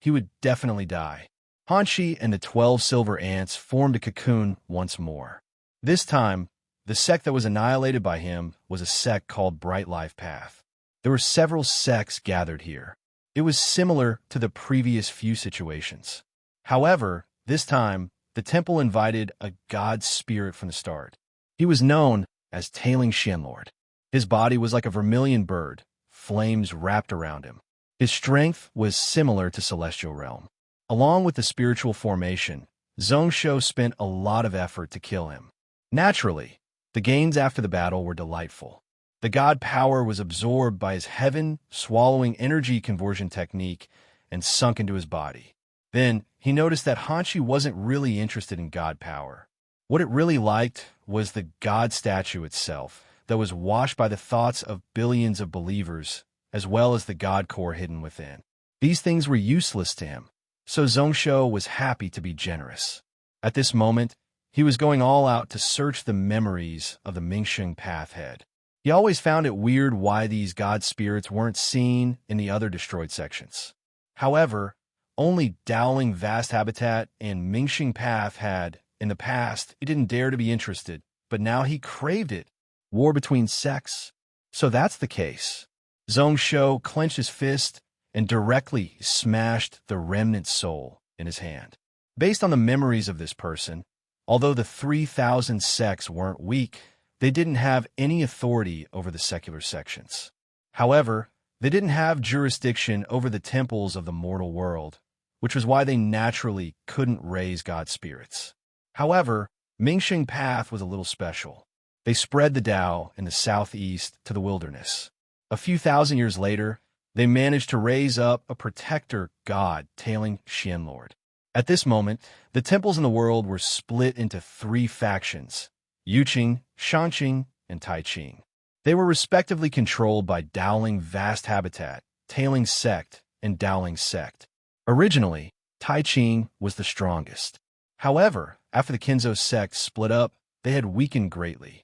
he would definitely die. Hanshi and the 12 silver ants formed a cocoon once more. This time, the sect that was annihilated by him was a sect called Bright Life Path. There were several sects gathered here. It was similar to the previous few situations. However, this time, the temple invited a god spirit from the start. He was known as Tailing Shenlord. His body was like a vermilion bird, flames wrapped around him. His strength was similar to Celestial Realm. Along with the spiritual formation, Zhongsho spent a lot of effort to kill him. Naturally, the gains after the battle were delightful. The god power was absorbed by his heaven-swallowing energy conversion technique and sunk into his body. Then, he noticed that Hanshi wasn't really interested in god power. What it really liked was the god statue itself that was washed by the thoughts of billions of believers, as well as the god core hidden within. These things were useless to him, so Zhongsho was happy to be generous. At this moment, he was going all out to search the memories of the Mingsheng Path head. He always found it weird why these god spirits weren't seen in the other destroyed sections. However, only Dowling Vast Habitat and Mingsheng Path had, in the past, he didn't dare to be interested, but now he craved it. War between sects? So that's the case. Zhongsho clenched his fist and directly smashed the remnant soul in his hand. Based on the memories of this person, although the 3,000 sects weren't weak, they didn't have any authority over the secular sections. However, they didn't have jurisdiction over the temples of the mortal world, which was why they naturally couldn't raise God's spirits. However, Mingxing Path was a little special. They spread the Tao in the southeast to the wilderness. A few thousand years later, they managed to raise up a protector god tailing Xianlord. At this moment, the temples in the world were split into 3 factions: Yuqing, Shanqing, and Taiqing. They were respectively controlled by Dowling Vast Habitat, Tailing Sect, and Dowling Sect. Originally, Taiqing was the strongest. However, after the Kinzo sect split up, they had weakened greatly.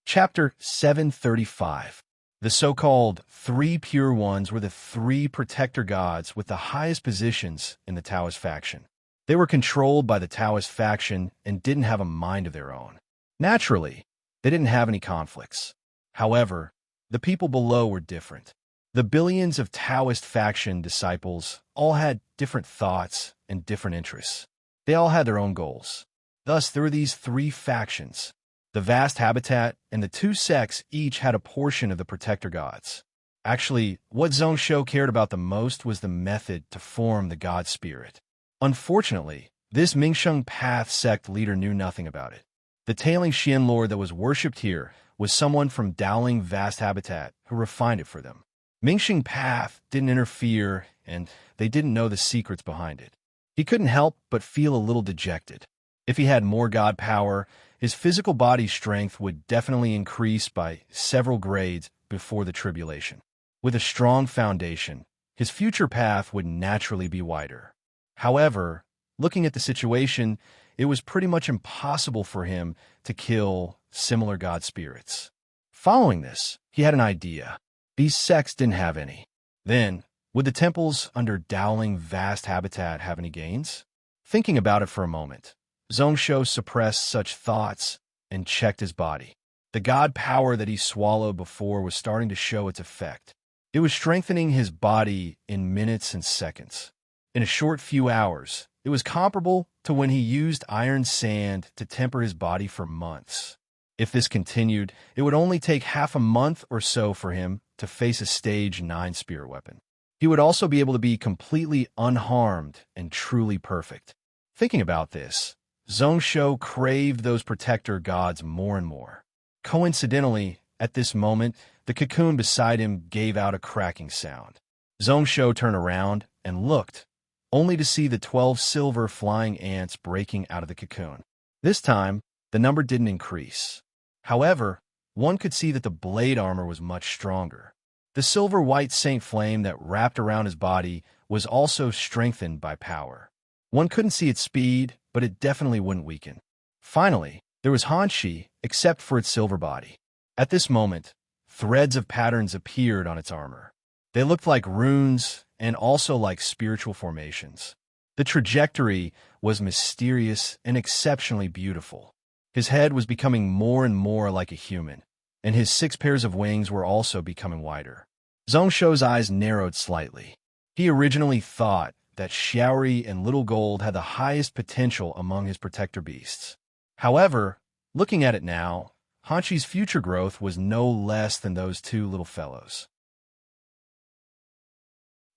Chapter 735. The so-called 3 Pure Ones were the 3 protector gods with the highest positions in the Taoist faction. They were controlled by the Taoist faction and didn't have a mind of their own. Naturally, they didn't have any conflicts. However, the people below were different. The billions of Taoist faction disciples all had different thoughts and different interests. They all had their own goals. Thus, there were these 3 factions. The Vast Habitat and the 2 sects each had a portion of the protector gods. Actually, what Zhongsho cared about the most was the method to form the god spirit. Unfortunately, this Mingxing Path sect leader knew nothing about it. The tailing Xianlord that was worshipped here was someone from Dowling Vast Habitat who refined it for them. Mingxing Path didn't interfere, and they didn't know the secrets behind it. He couldn't help but feel a little dejected. If he had more god power, his physical body strength would definitely increase by several grades before the tribulation. With a strong foundation, his future path would naturally be wider. However, looking at the situation, it was pretty much impossible for him to kill similar god spirits. Following this, he had an idea. These sects didn't have any. Then, would the temples under Dowling Vast Habitat have any gains? Thinking about it for a moment, Zhongsho suppressed such thoughts and checked his body. The god power that he swallowed before was starting to show its effect. It was strengthening his body in minutes and seconds. In a short few hours, it was comparable to when he used iron sand to temper his body for months. If this continued, it would only take half a month or so for him to face a stage 9 spirit weapon. He would also be able to be completely unharmed and truly perfect. Thinking about this, Zhongsho craved those protector gods more and more. Coincidentally, at this moment, the cocoon beside him gave out a cracking sound. Zhongsho turned around and looked, only to see the 12 silver flying ants breaking out of the cocoon. This time, the number didn't increase. However, one could see that the blade armor was much stronger. The silver-white saint flame that wrapped around his body was also strengthened by power. One couldn't see its speed, but it definitely wouldn't weaken. Finally, there was Hanshi, except for its silver body. At this moment, threads of patterns appeared on its armor. They looked like runes and also like spiritual formations. The trajectory was mysterious and exceptionally beautiful. His head was becoming more and more like a human, and his 6 pairs of wings were also becoming wider. Zhongsho's eyes narrowed slightly. He originally thought that Xiaori and Little Gold had the highest potential among his protector beasts. However, looking at it now, Hanshi's future growth was no less than those 2 little fellows.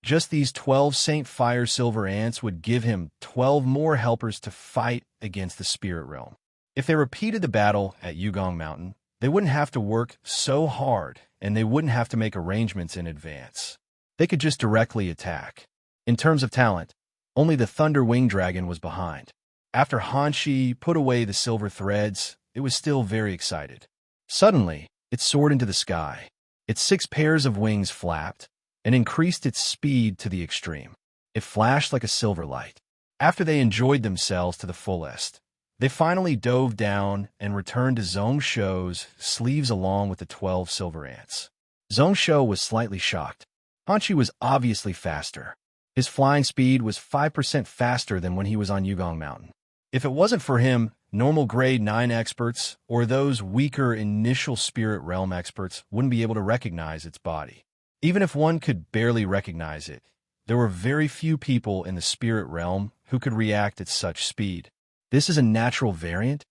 Just these 12 Saint Fire Silver Ants would give him 12 more helpers to fight against the spirit realm. If they repeated the battle at Yugong Mountain, they wouldn't have to work so hard, and they wouldn't have to make arrangements in advance. They could just directly attack. In terms of talent, only the Thunder Wing Dragon was behind. After Hanshi put away the silver threads, it was still very excited. Suddenly, it soared into the sky. Its 6 pairs of wings flapped and increased its speed to the extreme. It flashed like a silver light. After they enjoyed themselves to the fullest, they finally dove down and returned to Zhongsho's sleeves along with the 12 silver ants. Zhongsho was slightly shocked. Hanshi was obviously faster. His flying speed was 5% faster than when he was on Yugong Mountain. If it wasn't for him normal grade 9 experts or those weaker initial spirit realm experts wouldn't be able to recognize its body. Even if one could barely recognize it, there were very few people in the spirit realm who could react at such speed. This is a natural variant?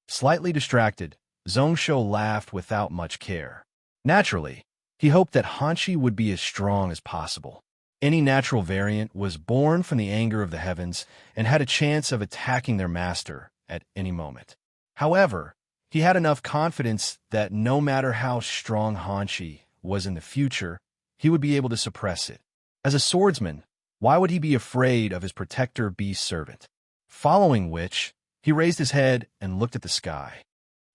Slightly distracted, Zhongsho laughed without much care. Naturally, he hoped that Hanshi would be as strong as possible. Any natural variant was born from the anger of the heavens and had a chance of attacking their master at any moment. However, he had enough confidence that no matter how strong Hanshi was in the future, he would be able to suppress it. As a swordsman, why would he be afraid of his protector beast servant? Following which, he raised his head and looked at the sky.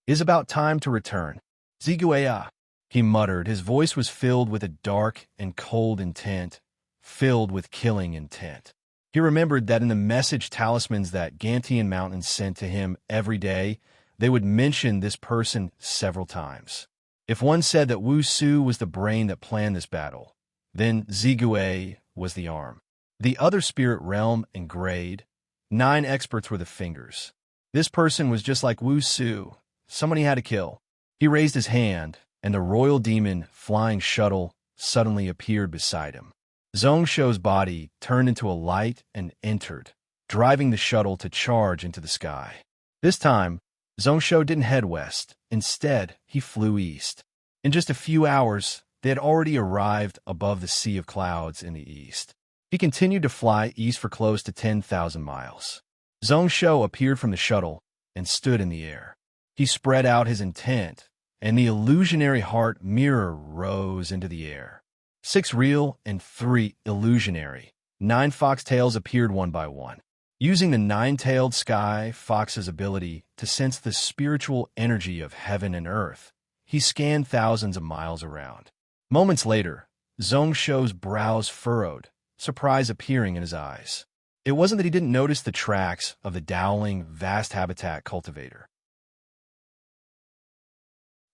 "It is about time to return. Ziguea," he muttered. His voice was filled with a dark and cold intent, filled with killing intent. He remembered that in the message talismans that Gantian Mountains sent to him every day, they would mention this person several times. If one said that Wu Su was the brain that planned this battle, then Zigue was the arm. The other spirit realm and grade 9 experts were the fingers. This person was just like Wu Su, someone he had to kill. He raised his hand, and the royal demon flying shuttle suddenly appeared beside him. Zhongsho's body turned into a light and entered, driving the shuttle to charge into the sky. This time, Zhongsho didn't head west. Instead, he flew east. In just a few hours, they had already arrived above the sea of clouds in the east. He continued to fly east for close to 10,000 miles. Zhongsho appeared from the shuttle and stood in the air. He spread out his intent, and the illusionary heart mirror rose into the air. 6 real and 3 illusionary. 9 foxtails appeared one by one. Using the 9-tailed sky fox's ability to sense the spiritual energy of heaven and earth, he scanned thousands of miles around. Moments later, Zhongsho's brows furrowed, surprise appearing in his eyes. It wasn't that he didn't notice the tracks of the dowling, vast habitat cultivator.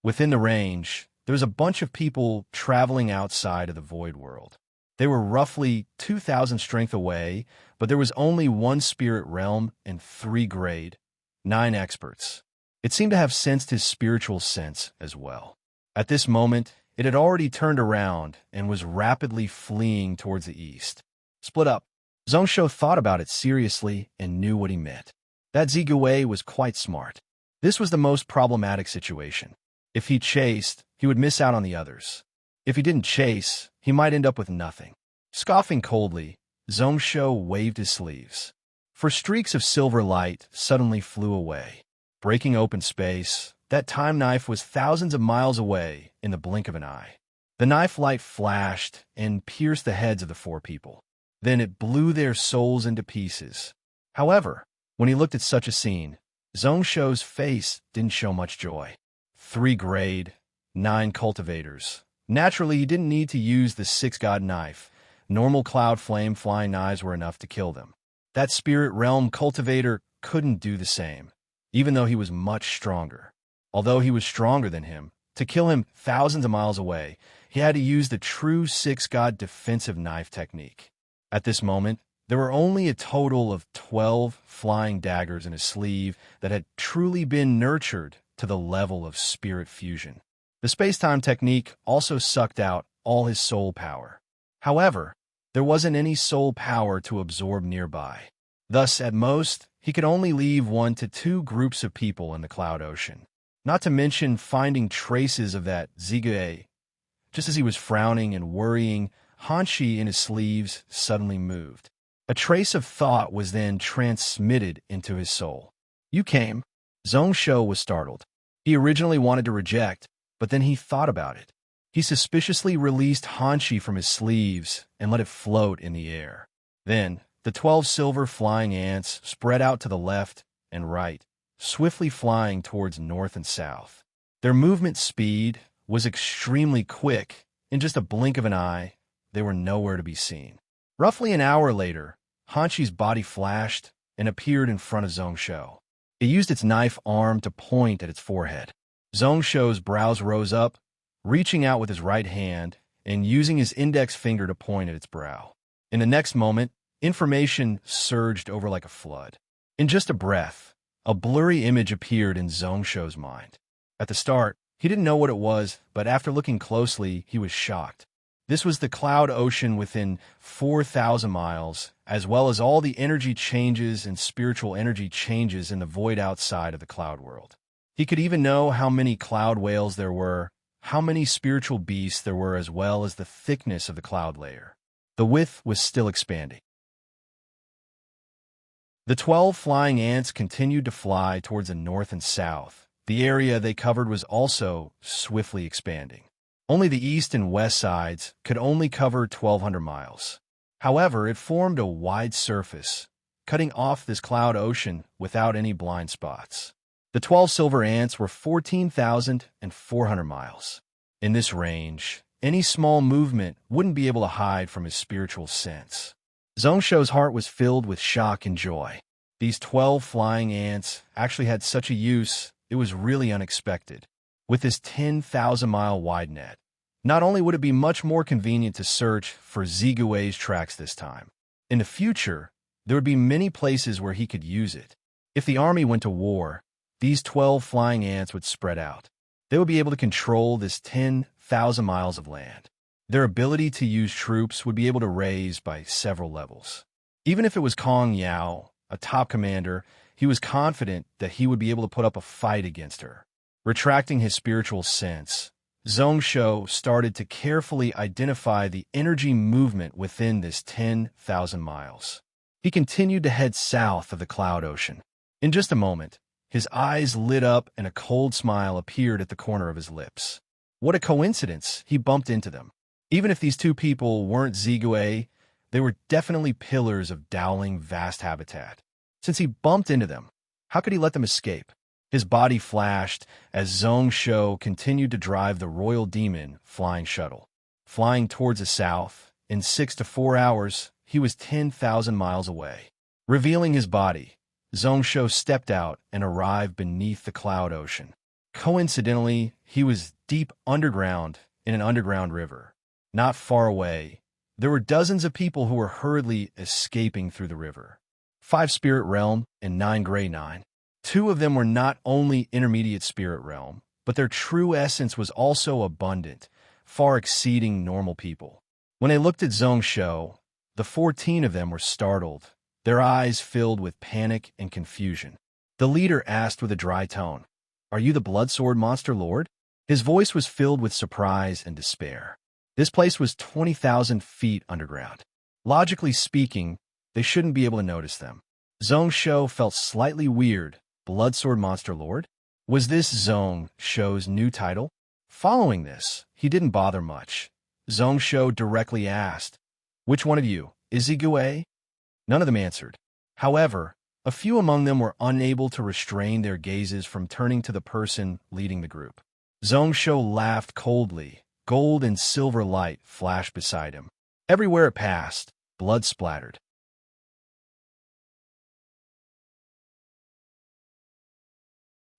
Within the range, there was a bunch of people traveling outside of the void world. They were roughly 2,000 strength away, but there was only 1 spirit realm and 3 grade 9 experts. It seemed to have sensed his spiritual sense as well. At this moment, it had already turned around and was rapidly fleeing towards the east. Split up. Zhongsho thought about it seriously and knew what he meant. That Zigue was quite smart. This was the most problematic situation. If he chased, he would miss out on the others. If he didn't chase, he might end up with nothing. Scoffing coldly, Zhongsho waved his sleeves. For streaks of silver light suddenly flew away. Breaking open space, that time knife was thousands of miles away in the blink of an eye. The knife light flashed and pierced the heads of the 4 people. Then it blew their souls into pieces. However, when he looked at such a scene, Zhongsho's face didn't show much joy. 3 grade, 9 cultivators. Naturally, he didn't need to use the 6-god knife. Normal cloud flame flying knives were enough to kill them. That spirit realm cultivator couldn't do the same, even though he was much stronger. Although he was stronger than him, to kill him thousands of miles away, he had to use the true 6-god defensive knife technique. At this moment, there were only a total of 12 flying daggers in his sleeve that had truly been nurtured to the level of spirit fusion. The space-time technique also sucked out all his soul power. However, there wasn't any soul power to absorb nearby. Thus, at most, he could only leave 1 to 2 groups of people in the cloud ocean. Not to mention finding traces of that Zigue. Just as he was frowning and worrying, Hanshi in his sleeves suddenly moved. A trace of thought was then transmitted into his soul. "You came." Zhongsho was startled. He originally wanted to reject, but then he thought about it. He suspiciously released Hanshi from his sleeves and let it float in the air. Then, the 12 silver flying ants spread out to the left and right, swiftly flying towards north and south. Their movement speed was extremely quick. In just a blink of an eye, they were nowhere to be seen. Roughly an hour later, Hanshi's body flashed and appeared in front of Zhongsho. It used its knife arm to point at its forehead. Zhongsho's brows rose up, reaching out with his right hand and using his index finger to point at its brow. In the next moment, information surged over like a flood. In just a breath, A blurry image appeared in Zhongsho's mind. At the start, he didn't know what it was, but after looking closely, he was shocked. This was the cloud ocean within 4,000 miles, as well as all the energy changes and spiritual energy changes in the void outside of the cloud world. He could even know how many cloud whales there were, how many spiritual beasts there were, as well as the thickness of the cloud layer. The width was still expanding. The 12 flying ants continued to fly towards the north and south. The area they covered was also swiftly expanding. Only the east and west sides could only cover 1,200 miles. However, it formed a wide surface, cutting off this cloud ocean without any blind spots. The 12 silver ants were 14,400 miles. In this range, any small movement wouldn't be able to hide from his spiritual sense. Zhongsho's heart was filled with shock and joy. These 12 flying ants actually had such a use, it was really unexpected. With this 10,000-mile wide net, not only would it be much more convenient to search for Zigui's tracks this time, in the future, there would be many places where he could use it. If the army went to war, these 12 flying ants would spread out. They would be able to control this 10,000 miles of land. Their ability to use troops would be able to raise by several levels. Even if it was Kong Yao, a top commander, he was confident that he would be able to put up a fight against her. Retracting his spiritual sense, Zhongsho started to carefully identify the energy movement within this 10,000 miles. He continued to head south of the cloud ocean. In just a moment, his eyes lit up and a cold smile appeared at the corner of his lips. What a coincidence, he bumped into them. Even if these two people weren't Zigui, they were definitely pillars of Dowling vast habitat. Since he bumped into them, how could he let them escape? His body flashed as Zhongsho continued to drive the Royal Demon flying shuttle. Flying towards the south, in 6 to 4 hours, he was 10,000 miles away. Revealing his body, Zhongsho stepped out and arrived beneath the cloud ocean. Coincidentally, he was deep underground in an underground river. Not far away, there were dozens of people who were hurriedly escaping through the river. 5 spirit realm and 9 gray 9. 2 of them were not only intermediate spirit realm, but their true essence was also abundant, far exceeding normal people. When they looked at Zhongsho, the 14 of them were startled, their eyes filled with panic and confusion. The leader asked with a dry tone, "Are you the Bloodsword Monster Lord?" His voice was filled with surprise and despair. This place was 20,000 feet underground. Logically speaking, they shouldn't be able to notice them. Zhongsho felt slightly weird. Bloodsword Monster Lord? Was this Zhongsho's new title? Following this, he didn't bother much. Zhongsho directly asked, "Which one of you, is Zigui?" None of them answered. However, a few among them were unable to restrain their gazes from turning to the person leading the group. Zhongsho laughed coldly. Gold and silver light flashed beside him. Everywhere it passed, blood splattered.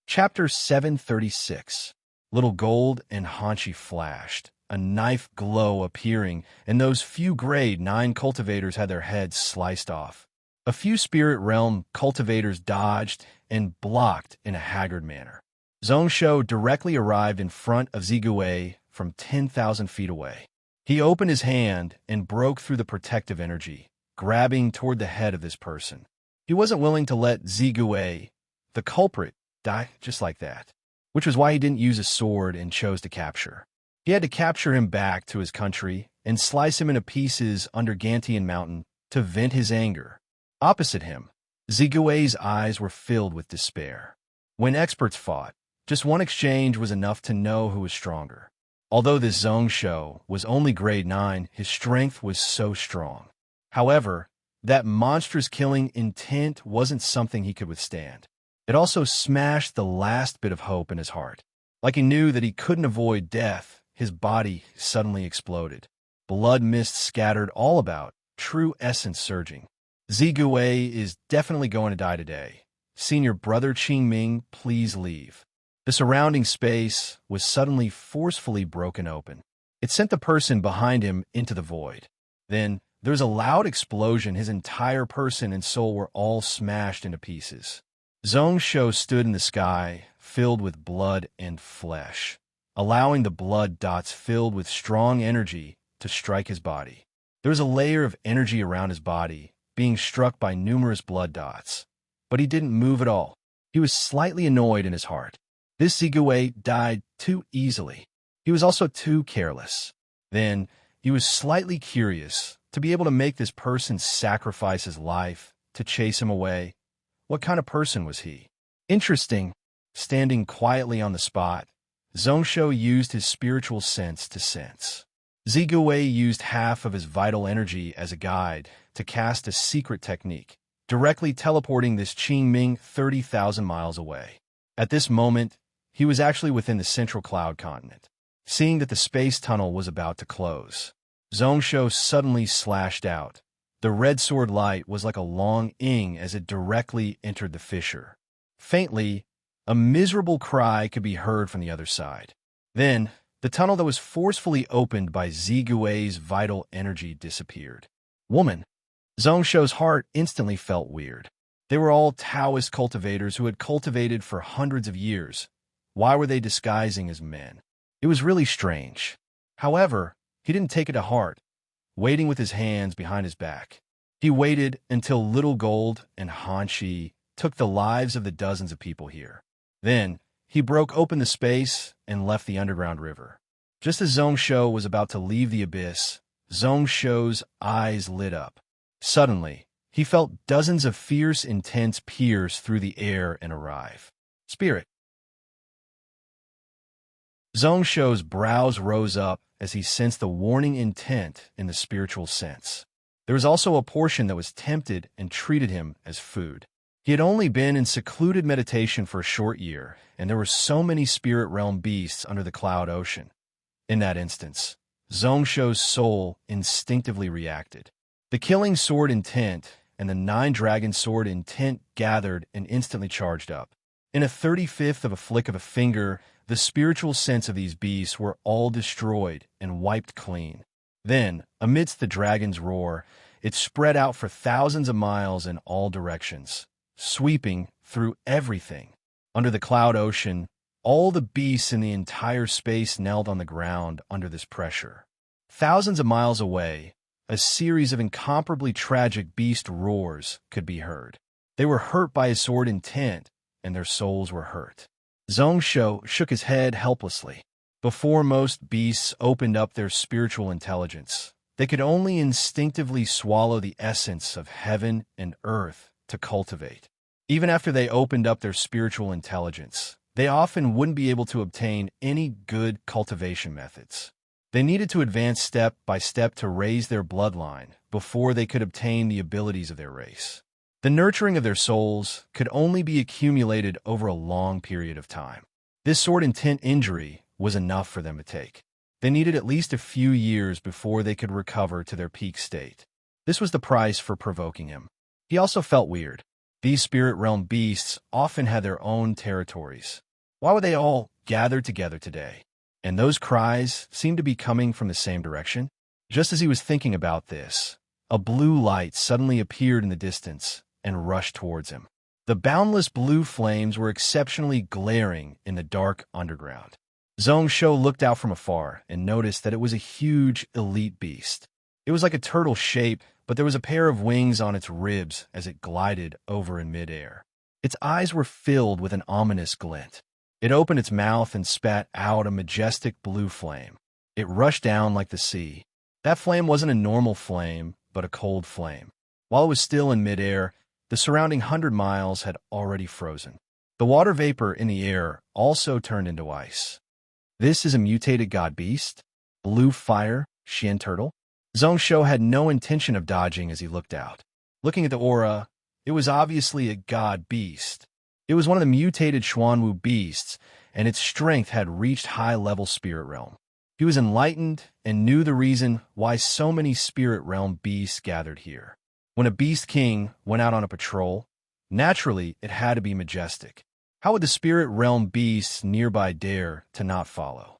Chapter 736. Little gold and Hanshi flashed, a knife glow appearing, and those few grade 9 cultivators had their heads sliced off. A few spirit realm cultivators dodged and blocked in a haggard manner. Zhongsho directly arrived in front of Zigui from 10,000 feet away. He opened his hand and broke through the protective energy, grabbing toward the head of this person. He wasn't willing to let Zigui, the culprit, die just like that, which was why he didn't use a sword and chose to capture. He had to capture him back to his country and slice him into pieces under Gantian Mountain to vent his anger. Opposite him, Zigui's eyes were filled with despair. When experts fought, just one exchange was enough to know who was stronger. Although this Zhongsho was only grade 9, his strength was so strong. However, that monstrous killing intent wasn't something he could withstand. It also smashed the last bit of hope in his heart. Like he knew that he couldn't avoid death, his body suddenly exploded. Blood mist scattered all about, true essence surging. Zigui is definitely going to die today. Senior Brother Qingming, please leave. The surrounding space was suddenly forcefully broken open. It sent the person behind him into the void. Then, there was a loud explosion. His entire person and soul were all smashed into pieces. Zhong Shou stood in the sky, filled with blood and flesh, allowing the blood dots filled with strong energy to strike his body. There was a layer of energy around his body, being struck by numerous blood dots. But he didn't move at all. He was slightly annoyed in his heart. This Zigui died too easily. He was also too careless. Then, he was slightly curious to be able to make this person sacrifice his life to chase him away. What kind of person was he? Interesting. Standing quietly on the spot, Zhongshou used his spiritual sense to sense. Zigui used half of his vital energy as a guide to cast a secret technique, directly teleporting this Qingming 30,000 miles away. At this moment, he was actually within the central cloud continent. Seeing that the space tunnel was about to close, Zhongshou suddenly slashed out. The red sword light was like a long ing as it directly entered the fissure. Faintly, a miserable cry could be heard from the other side. Then, the tunnel that was forcefully opened by Zigui's vital energy disappeared. Woman. Zhongshou's heart instantly felt weird. They were all Taoist cultivators who had cultivated for hundreds of years. Why were they disguising as men? It was really strange. However, he didn't take it to heart, waiting with his hands behind his back. He waited until Little Gold and Hanshi took the lives of the dozens of people here. Then, he broke open the space and left the underground river. Just as Zhongshou was about to leave the abyss, Zhongshou's eyes lit up. Suddenly, he felt dozens of fierce, intense pierce through the air and arrive. Spirit. Zhongshou's brows rose up as he sensed the warning intent in the spiritual sense. There was also a portion that was tempted and treated him as food. He had only been in secluded meditation for a short year, and there were so many spirit realm beasts under the cloud ocean. In that instance, Zhongshou's soul instinctively reacted. The killing sword intent and the 9-dragon sword intent gathered and instantly charged up. In a 35th of a flick of a finger, the spiritual sense of these beasts were all destroyed and wiped clean. Then, amidst the dragon's roar, it spread out for thousands of miles in all directions, sweeping through everything. Under the cloud ocean, all the beasts in the entire space knelt on the ground under this pressure. Thousands of miles away, a series of incomparably tragic beast roars could be heard. They were hurt by his sword intent, and their souls were hurt. Zhongshou shook his head helplessly. Before most beasts opened up their spiritual intelligence, they could only instinctively swallow the essence of heaven and earth to cultivate. Even after they opened up their spiritual intelligence, they often wouldn't be able to obtain any good cultivation methods. They needed to advance step by step to raise their bloodline before they could obtain the abilities of their race. The nurturing of their souls could only be accumulated over a long period of time. This sword intent injury was enough for them to take. They needed at least a few years before they could recover to their peak state. This was the price for provoking him. He also felt weird. These spirit realm beasts often had their own territories. Why would they all gather together today? And those cries seemed to be coming from the same direction. Just as he was thinking about this, a blue light suddenly appeared in the distance and rushed towards him. The boundless blue flames were exceptionally glaring in the dark underground. Zhongshou looked out from afar and noticed that it was a huge elite beast. It was like a turtle shape, but there was a pair of wings on its ribs as it glided over in midair. Its eyes were filled with an ominous glint. It opened its mouth and spat out a majestic blue flame. It rushed down like the sea. That flame wasn't a normal flame, but a cold flame. While it was still in midair, the surrounding 100 miles had already frozen. The water vapor in the air also turned into ice. This is a mutated god beast? Blue fire, Xian turtle? Zhongshou had no intention of dodging as he looked out. Looking at the aura, it was obviously a god beast. It was one of the mutated Xuanwu beasts, and its strength had reached high-level spirit realm. He was enlightened and knew the reason why so many spirit realm beasts gathered here. When a beast king went out on a patrol, naturally it had to be majestic. How would the spirit realm beasts nearby dare to not follow?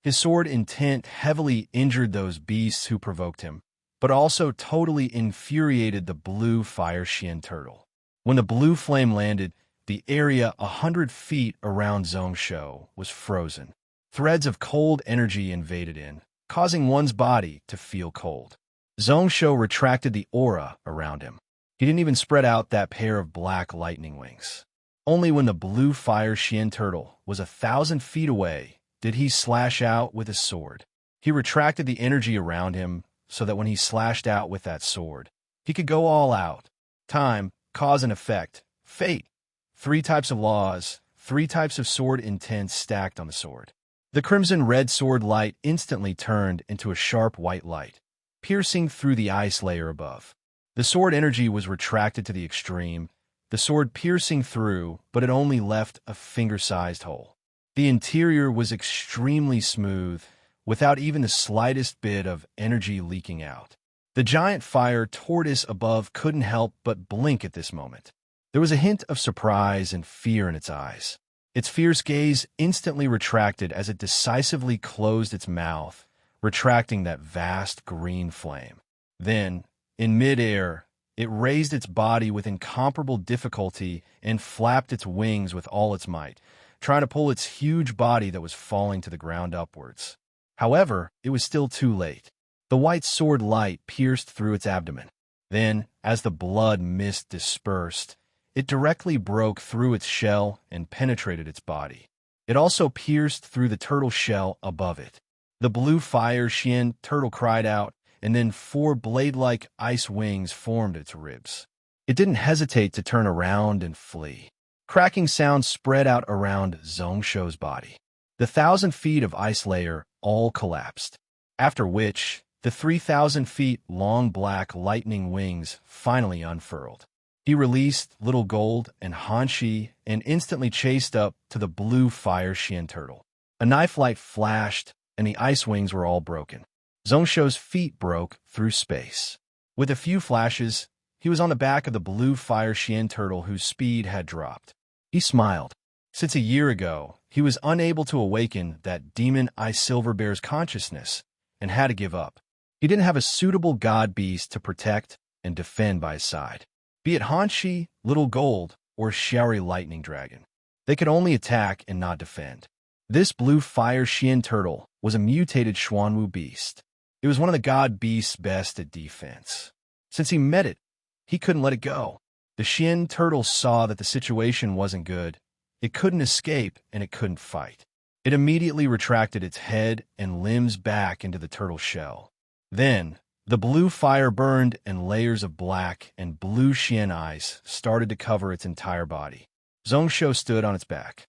His sword intent heavily injured those beasts who provoked him, but also totally infuriated the blue fire Xian turtle. When the blue flame landed, the area 100 feet around Zhongsho was frozen. Threads of cold energy invaded in, causing one's body to feel cold. Zhongsho retracted the aura around him. He didn't even spread out that pair of black lightning wings. Only when the blue fire Xian turtle was 1,000 feet away did he slash out with his sword. He retracted the energy around him so that when he slashed out with that sword, he could go all out. Time, cause and effect, fate. 3 types of laws, 3 types of sword intent stacked on the sword. The crimson-red sword light instantly turned into a sharp white light, piercing through the ice layer above. The sword energy was retracted to the extreme, the sword piercing through, but it only left a finger-sized hole. The interior was extremely smooth, without even the slightest bit of energy leaking out. The giant fire tortoise above couldn't help but blink at this moment. There was a hint of surprise and fear in its eyes. Its fierce gaze instantly retracted as it decisively closed its mouth, retracting that vast green flame. Then, in midair, it raised its body with incomparable difficulty and flapped its wings with all its might, trying to pull its huge body that was falling to the ground upwards. However, it was still too late. The white sword light pierced through its abdomen. Then, as the blood mist dispersed, it directly broke through its shell and penetrated its body. It also pierced through the turtle shell above it. The blue fire Xian turtle cried out, and then 4 blade-like ice wings formed its ribs. It didn't hesitate to turn around and flee. Cracking sounds spread out around Zhongsho's body. The 1,000 feet of ice layer all collapsed, after which the 3,000 feet long black lightning wings finally unfurled. He released Little Gold and Hanshi and instantly chased up to the blue fire Xian turtle. A knife light flashed, and the ice wings were all broken. Zhongsho's feet broke through space. With a few flashes, he was on the back of the blue fire Xian turtle whose speed had dropped. He smiled. Since a year ago, he was unable to awaken that demon ice silver bear's consciousness and had to give up. He didn't have a suitable god beast to protect and defend by his side. Be it Hanshi, Little Gold, or Showery Lightning Dragon. They could only attack and not defend. This blue fire Xian turtle was a mutated Xuanwu beast. It was one of the god beasts best at defense. Since he met it, he couldn't let it go. The Xian turtle saw that the situation wasn't good. It couldn't escape, and it couldn't fight. It immediately retracted its head and limbs back into the turtle shell. Then, the blue fire burned, and layers of black and blue Xian ice started to cover its entire body. Zhongsho stood on its back.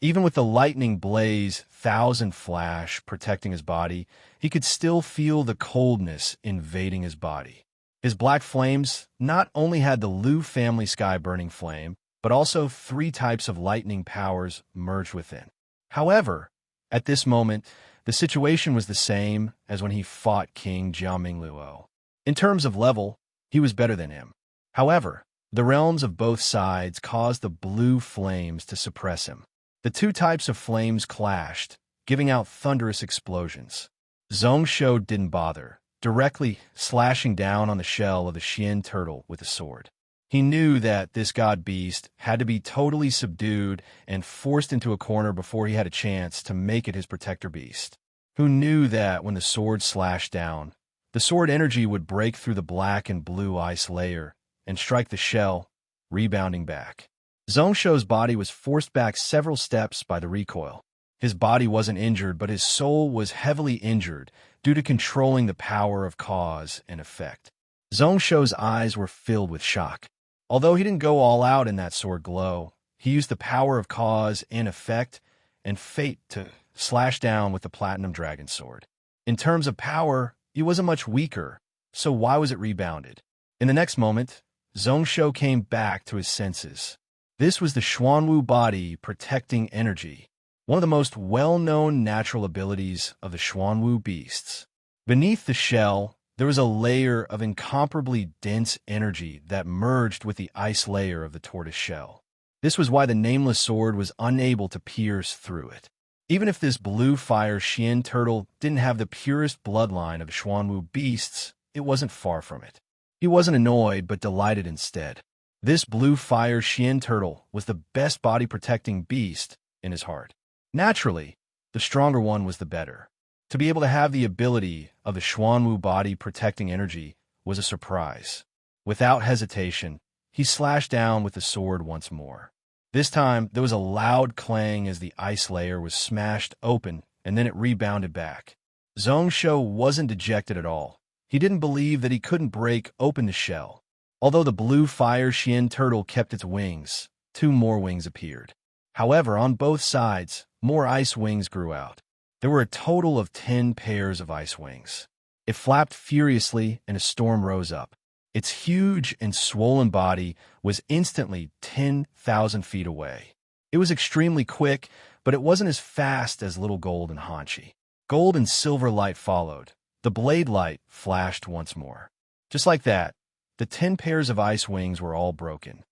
Even with the lightning blaze 1,000 flash protecting his body, he could still feel the coldness invading his body. His black flames not only had the Lu family sky burning flame, but also 3 types of lightning powers merged within. However, at this moment, the situation was the same as when he fought King Jiaming Luo. In terms of level, he was better than him. However, the realms of both sides caused the blue flames to suppress him. The 2 types of flames clashed, giving out thunderous explosions. Zhongsho didn't bother, directly slashing down on the shell of the Xian turtle with a sword. He knew that this god beast had to be totally subdued and forced into a corner before he had a chance to make it his protector beast. Who knew that when the sword slashed down, the sword energy would break through the black and blue ice layer and strike the shell, rebounding back. Zhongsho's body was forced back several steps by the recoil. His body wasn't injured, but his soul was heavily injured due to controlling the power of cause and effect. Zhongsho's eyes were filled with shock. Although he didn't go all out in that sword glow, he used the power of cause and effect and fate to slash down with the Platinum Dragon Sword. In terms of power, it wasn't much weaker, so why was it rebounded? In the next moment, Zhongsho came back to his senses. This was the Xuanwu body protecting energy, one of the most well-known natural abilities of the Xuanwu beasts. Beneath the shell, there was a layer of incomparably dense energy that merged with the ice layer of the tortoise shell. This was why the nameless sword was unable to pierce through it. Even if this blue fire Xian turtle didn't have the purest bloodline of Xuanwu beasts, it wasn't far from it. He wasn't annoyed, but delighted instead. This blue fire Xian turtle was the best body-protecting beast in his heart. Naturally, the stronger one was the better. To be able to have the ability of the Xuanwu body-protecting energy was a surprise. Without hesitation, he slashed down with the sword once more. This time, there was a loud clang as the ice layer was smashed open, and then it rebounded back. Zhongshou wasn't dejected at all. He didn't believe that he couldn't break open the shell. Although the blue fire Xian turtle kept its wings, 2 more wings appeared. However, on both sides, more ice wings grew out. There were a total of 10 pairs of ice wings. It flapped furiously, and a storm rose up. Its huge and swollen body was instantly 10,000 feet away. It was extremely quick, but it wasn't as fast as Little Gold and Hanshi. Gold and silver light followed. The blade light flashed once more. Just like that, the 10 pairs of ice wings were all broken.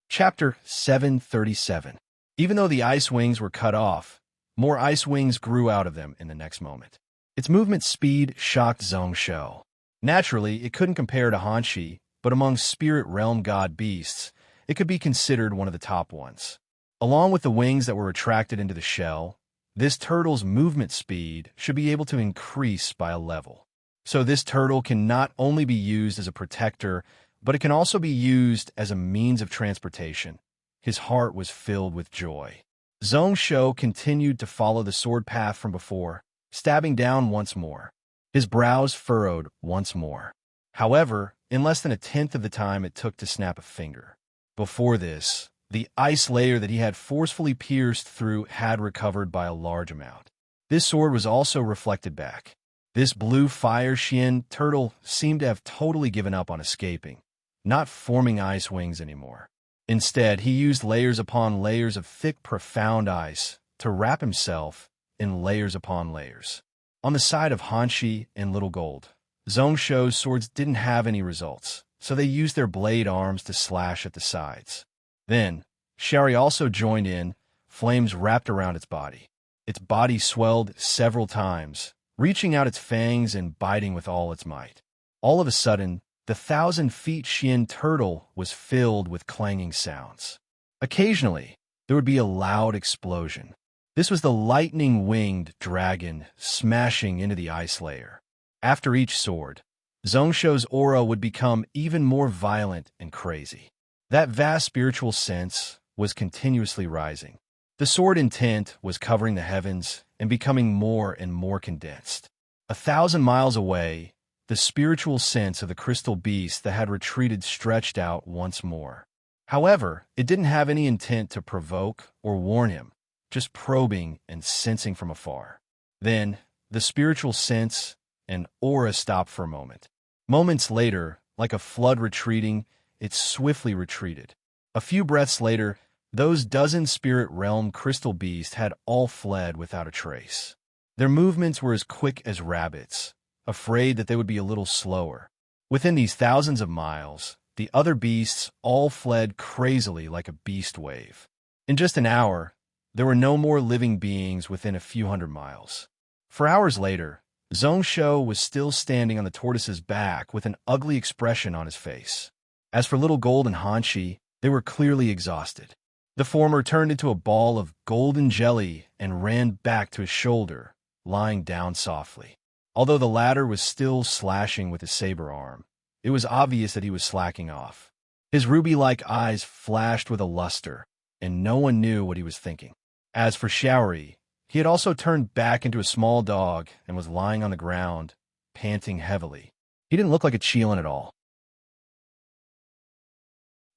Chapter 737. Even though the ice wings were cut off, more ice wings grew out of them in the next moment. Its movement speed shocked Zhongshou. Naturally, it couldn't compare to Hanshi, but among spirit realm god beasts, it could be considered one of the top ones. Along with the wings that were retracted into the shell, this turtle's movement speed should be able to increase by a level. So this turtle can not only be used as a protector, but it can also be used as a means of transportation. His heart was filled with joy. Zhongshou continued to follow the sword path from before, stabbing down once more. His brows furrowed once more. However, in less than 1/10 of the time it took to snap a finger. Before this, the ice layer that he had forcefully pierced through had recovered by a large amount. This sword was also reflected back. This blue fire Xian turtle seemed to have totally given up on escaping, not forming ice wings anymore. Instead, he used layers upon layers of thick, profound ice to wrap himself in layers upon layers. On the side of Hanshi and Little Gold, Zhongshou's swords didn't have any results, so they used their blade arms to slash at the sides. Then, Shari also joined in, flames wrapped around its body. Its body swelled several times, reaching out its fangs and biting with all its might. All of a sudden, the 1,000-feet Xian turtle was filled with clanging sounds. Occasionally, there would be a loud explosion. This was the lightning-winged dragon smashing into the ice layer. After each sword, Zhongshou's aura would become even more violent and crazy. That vast spiritual sense was continuously rising. The sword intent was covering the heavens and becoming more and more condensed. 1,000 miles away, the spiritual sense of the crystal beast that had retreated stretched out once more. However, it didn't have any intent to provoke or warn him, just probing and sensing from afar. Then, the spiritual sense and aura stopped for a moment. Moments later, like a flood retreating, it swiftly retreated. A few breaths later, those dozen spirit realm crystal beasts had all fled without a trace. Their movements were as quick as rabbits, afraid that they would be a little slower. Within these thousands of miles, the other beasts all fled crazily like a beast wave. In just an hour, there were no more living beings within a few hundred miles. For hours later, Zhongshou was still standing on the tortoise's back with an ugly expression on his face. As for Little Gold and Hanshi, they were clearly exhausted. The former turned into a ball of golden jelly and ran back to his shoulder, lying down softly. Although the latter was still slashing with his saber arm, it was obvious that he was slacking off. His ruby-like eyes flashed with a luster, and no one knew what he was thinking. As for Shaori, he had also turned back into a small dog and was lying on the ground, panting heavily. He didn't look like a Qilin at all.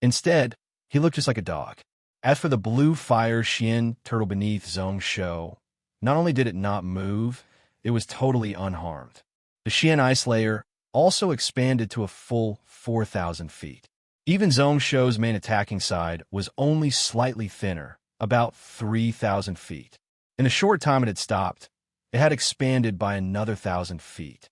Instead, he looked just like a dog. As for the blue fire Xian turtle beneath Zhongshou, not only did it not move, it was totally unharmed. The Xian ice layer also expanded to a full 4,000 feet. Even Zhongshou's main attacking side was only slightly thinner, about 3,000 feet. In a short time it had stopped, it had expanded by another 1,000 feet.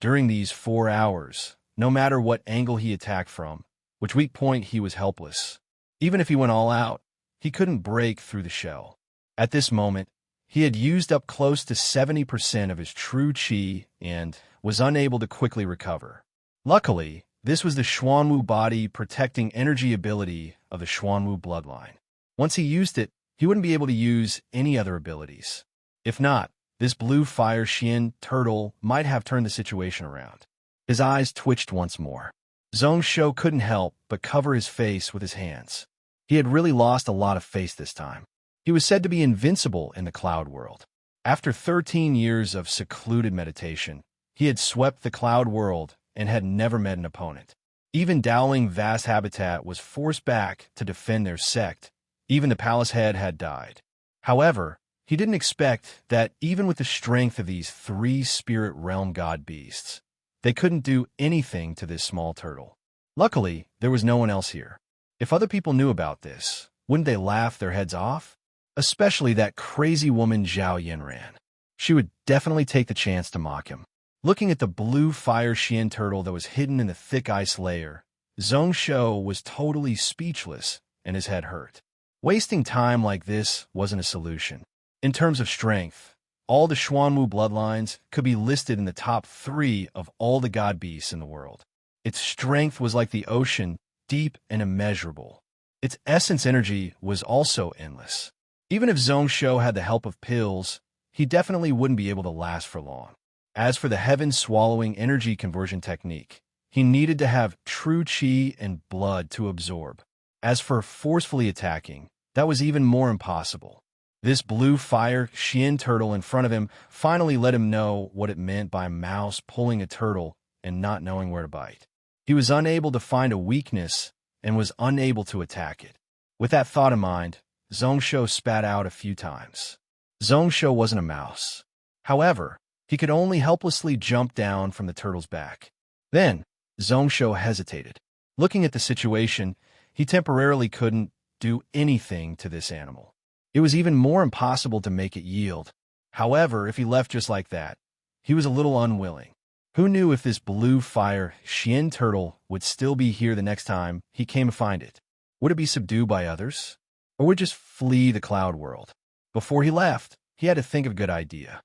During these 4 hours, no matter what angle he attacked from, which weak point he was helpless. Even if he went all out, he couldn't break through the shell. At this moment, He had used up close to 70% of his true chi and was unable to quickly recover. Luckily, this was the Xuanwu body protecting energy ability of the Xuanwu bloodline. Once he used it, he wouldn't be able to use any other abilities. If not, this blue fire Xian turtle might have turned the situation around. His eyes twitched once more. Zhongshou couldn't help but cover his face with his hands. He had really lost a lot of face this time. He was said to be invincible in the cloud world. After 13 years of secluded meditation, he had swept the cloud world and had never met an opponent. Even Dowling Vast Habitat was forced back to defend their sect. Even the palace head had died. However, he didn't expect that even with the strength of these 3 spirit realm god beasts, they couldn't do anything to this small turtle. Luckily, there was no one else here. If other people knew about this, wouldn't they laugh their heads off? Especially that crazy woman Zhao Yinran. She would definitely take the chance to mock him. Looking at the blue fire Xian turtle that was hidden in the thick ice layer, Zhongshou was totally speechless and his head hurt. Wasting time like this wasn't a solution. In terms of strength, all the Xuanwu bloodlines could be listed in the top 3 of all the god beasts in the world. Its strength was like the ocean, deep and immeasurable. Its essence energy was also endless. Even if Zhongshou had the help of pills, he definitely wouldn't be able to last for long. As for the heaven-swallowing energy conversion technique, he needed to have true chi and blood to absorb. As for forcefully attacking, that was even more impossible. This blue fire Xian turtle in front of him finally let him know what it meant by a mouse pulling a turtle and not knowing where to bite. He was unable to find a weakness and was unable to attack it. With that thought in mind, Zhongshou spat out a few times. Zhongshou wasn't a mouse. However, he could only helplessly jump down from the turtle's back. Then, Zhongshou hesitated. Looking at the situation, he temporarily couldn't do anything to this animal. It was even more impossible to make it yield. However, if he left just like that, he was a little unwilling. Who knew if this blue fire Xian turtle would still be here the next time he came to find it? Would it be subdued by others? Or would it just flee the cloud world? Before he left, he had to think of a good idea.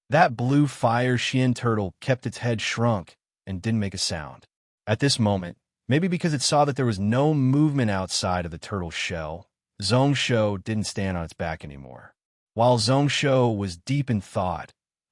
That blue fire Xian turtle kept its head shrunk and didn't make a sound. At this moment, maybe because it saw that there was no movement outside of the turtle's shell, Zhongshou didn't stand on its back anymore. While Zhongshou was deep in thought,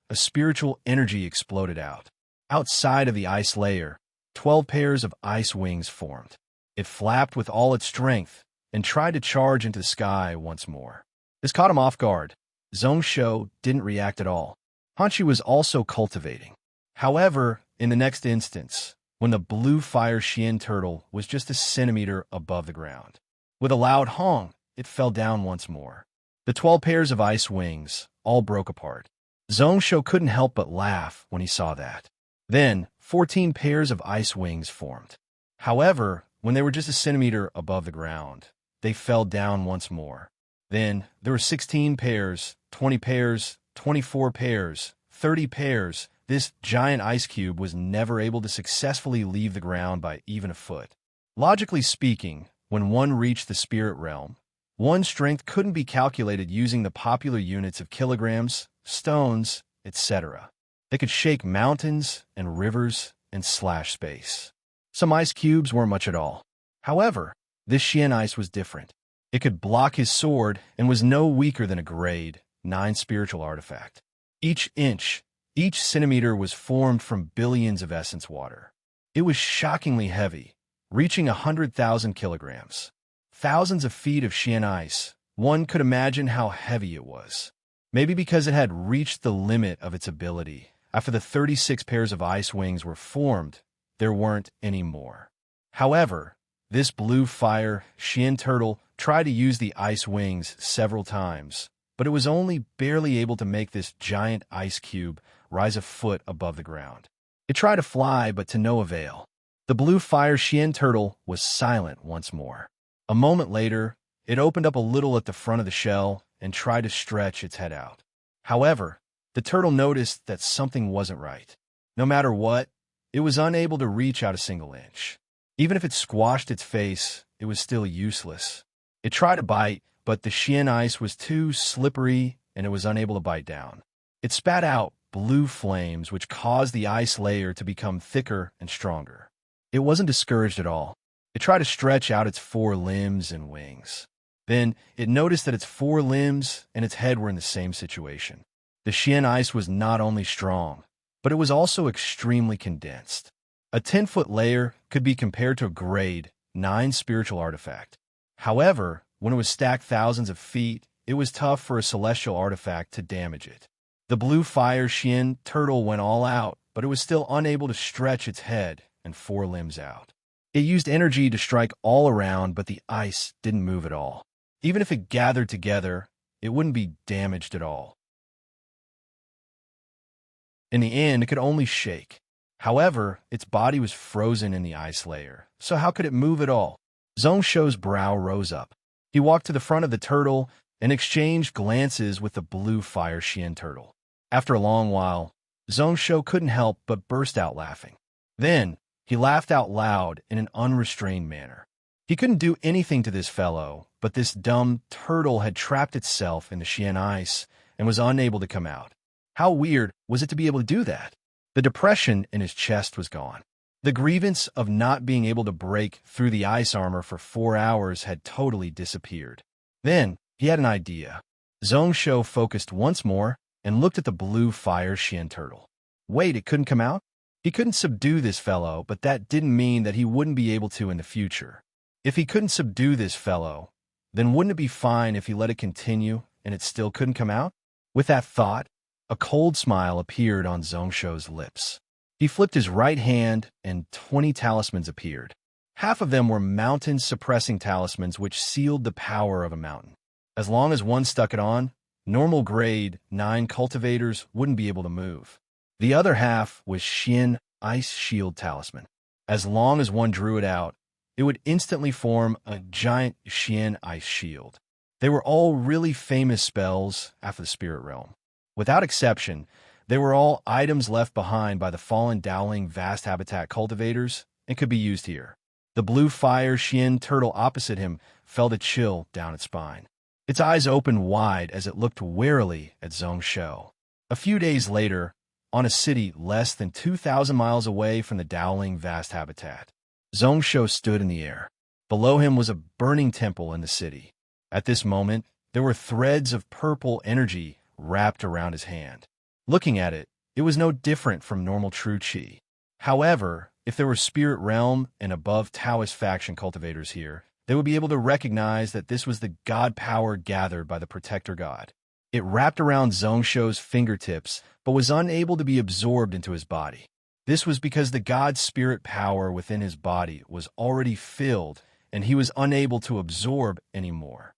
a spiritual energy exploded out. Outside of the ice layer, 12 pairs of ice wings formed. It flapped with all its strength and tried to charge into the sky once more. This caught him off guard. Zhongshou didn't react at all. Hanshi was also cultivating. However, in the next instance, when the blue fire Xian turtle was just a centimeter above the ground, with a loud honk, it fell down once more. The 12 pairs of ice wings all broke apart. Zhongshou couldn't help but laugh when he saw that. Then, 14 pairs of ice wings formed. However, when they were just a centimeter above the ground, they fell down once more. Then, there were 16 pairs, 20 pairs, 24 pairs, 30 pairs. This giant ice cube was never able to successfully leave the ground by even a foot. Logically speaking, when one reached the spirit realm, one's strength couldn't be calculated using the popular units of kilograms, stones, etc. They could shake mountains and rivers and slash space. Some ice cubes weren't much at all. However, this Xian ice was different. It could block his sword and was no weaker than a grade 9 spiritual artifact. Each inch, each centimeter was formed from billions of essence water. It was shockingly heavy, reaching 100,000 kilograms. Thousands of feet of Xian ice. One could imagine how heavy it was. Maybe because it had reached the limit of its ability. After the 36 pairs of ice wings were formed, there weren't any more. However, this blue fire Xian turtle tried to use the ice wings several times, but it was only barely able to make this giant ice cube rise a foot above the ground. It tried to fly, but to no avail. The blue fire Xian turtle was silent once more. A moment later, it opened up a little at the front of the shell and tried to stretch its head out. However, the turtle noticed that something wasn't right. No matter what, it was unable to reach out a single inch. Even if it squashed its face, it was still useless. It tried to bite, but the Xian ice was too slippery and it was unable to bite down. It spat out blue flames, which caused the ice layer to become thicker and stronger. It wasn't discouraged at all. It tried to stretch out its 4 limbs and wings. Then it noticed that its 4 limbs and its head were in the same situation. The Xian ice was not only strong, but it was also extremely condensed. A 10-foot layer could be compared to a grade 9 spiritual artifact. However, when it was stacked thousands of feet, it was tough for a celestial artifact to damage it. The blue fire Xian turtle went all out, but it was still unable to stretch its head and 4 limbs out. It used energy to strike all around, but the ice didn't move at all. Even if it gathered together, it wouldn't be damaged at all. In the end, it could only shake. However, its body was frozen in the ice layer, so how could it move at all? Zhongshu's brow rose up. He walked to the front of the turtle and exchanged glances with the blue fire Xian turtle. After a long while, Zhongshu couldn't help but burst out laughing. Then, he laughed out loud in an unrestrained manner. He couldn't do anything to this fellow, but this dumb turtle had trapped itself in the Xian ice and was unable to come out. How weird was it to be able to do that? The depression in his chest was gone. The grievance of not being able to break through the ice armor for 4 hours had totally disappeared. Then, he had an idea. Zhongshu focused once more and looked at the blue fire Xian turtle. Wait, it couldn't come out? He couldn't subdue this fellow, but that didn't mean that he wouldn't be able to in the future. If he couldn't subdue this fellow, then wouldn't it be fine if he let it continue and it still couldn't come out? With that thought, a cold smile appeared on Zhongshu's lips. He flipped his right hand and 20 talismans appeared. Half of them were mountain-suppressing talismans which sealed the power of a mountain. As long as one stuck it on, normal grade 9 cultivators wouldn't be able to move. The other half was Xian Ice Shield Talisman. As long as one drew it out, it would instantly form a giant Xian Ice Shield. They were all really famous spells after the spirit realm. Without exception, they were all items left behind by the fallen Dowling Vast Habitat cultivators and could be used here. The blue fire Xian turtle opposite him felt a chill down its spine. Its eyes opened wide as it looked warily at Zhongshu. A few days later, on a city less than 2,000 miles away from the Dowling Vast Habitat, Zhongshu stood in the air. Below him was a burning temple in the city. At this moment, there were threads of purple energy wrapped around his hand. Looking at it, it was no different from normal true qi. However, if there were spirit realm and above Taoist faction cultivators here, they would be able to recognize that this was the god power gathered by the protector god. It wrapped around Zhongshu's fingertips, but was unable to be absorbed into his body. This was because the god's spirit power within his body was already filled, and he was unable to absorb any more.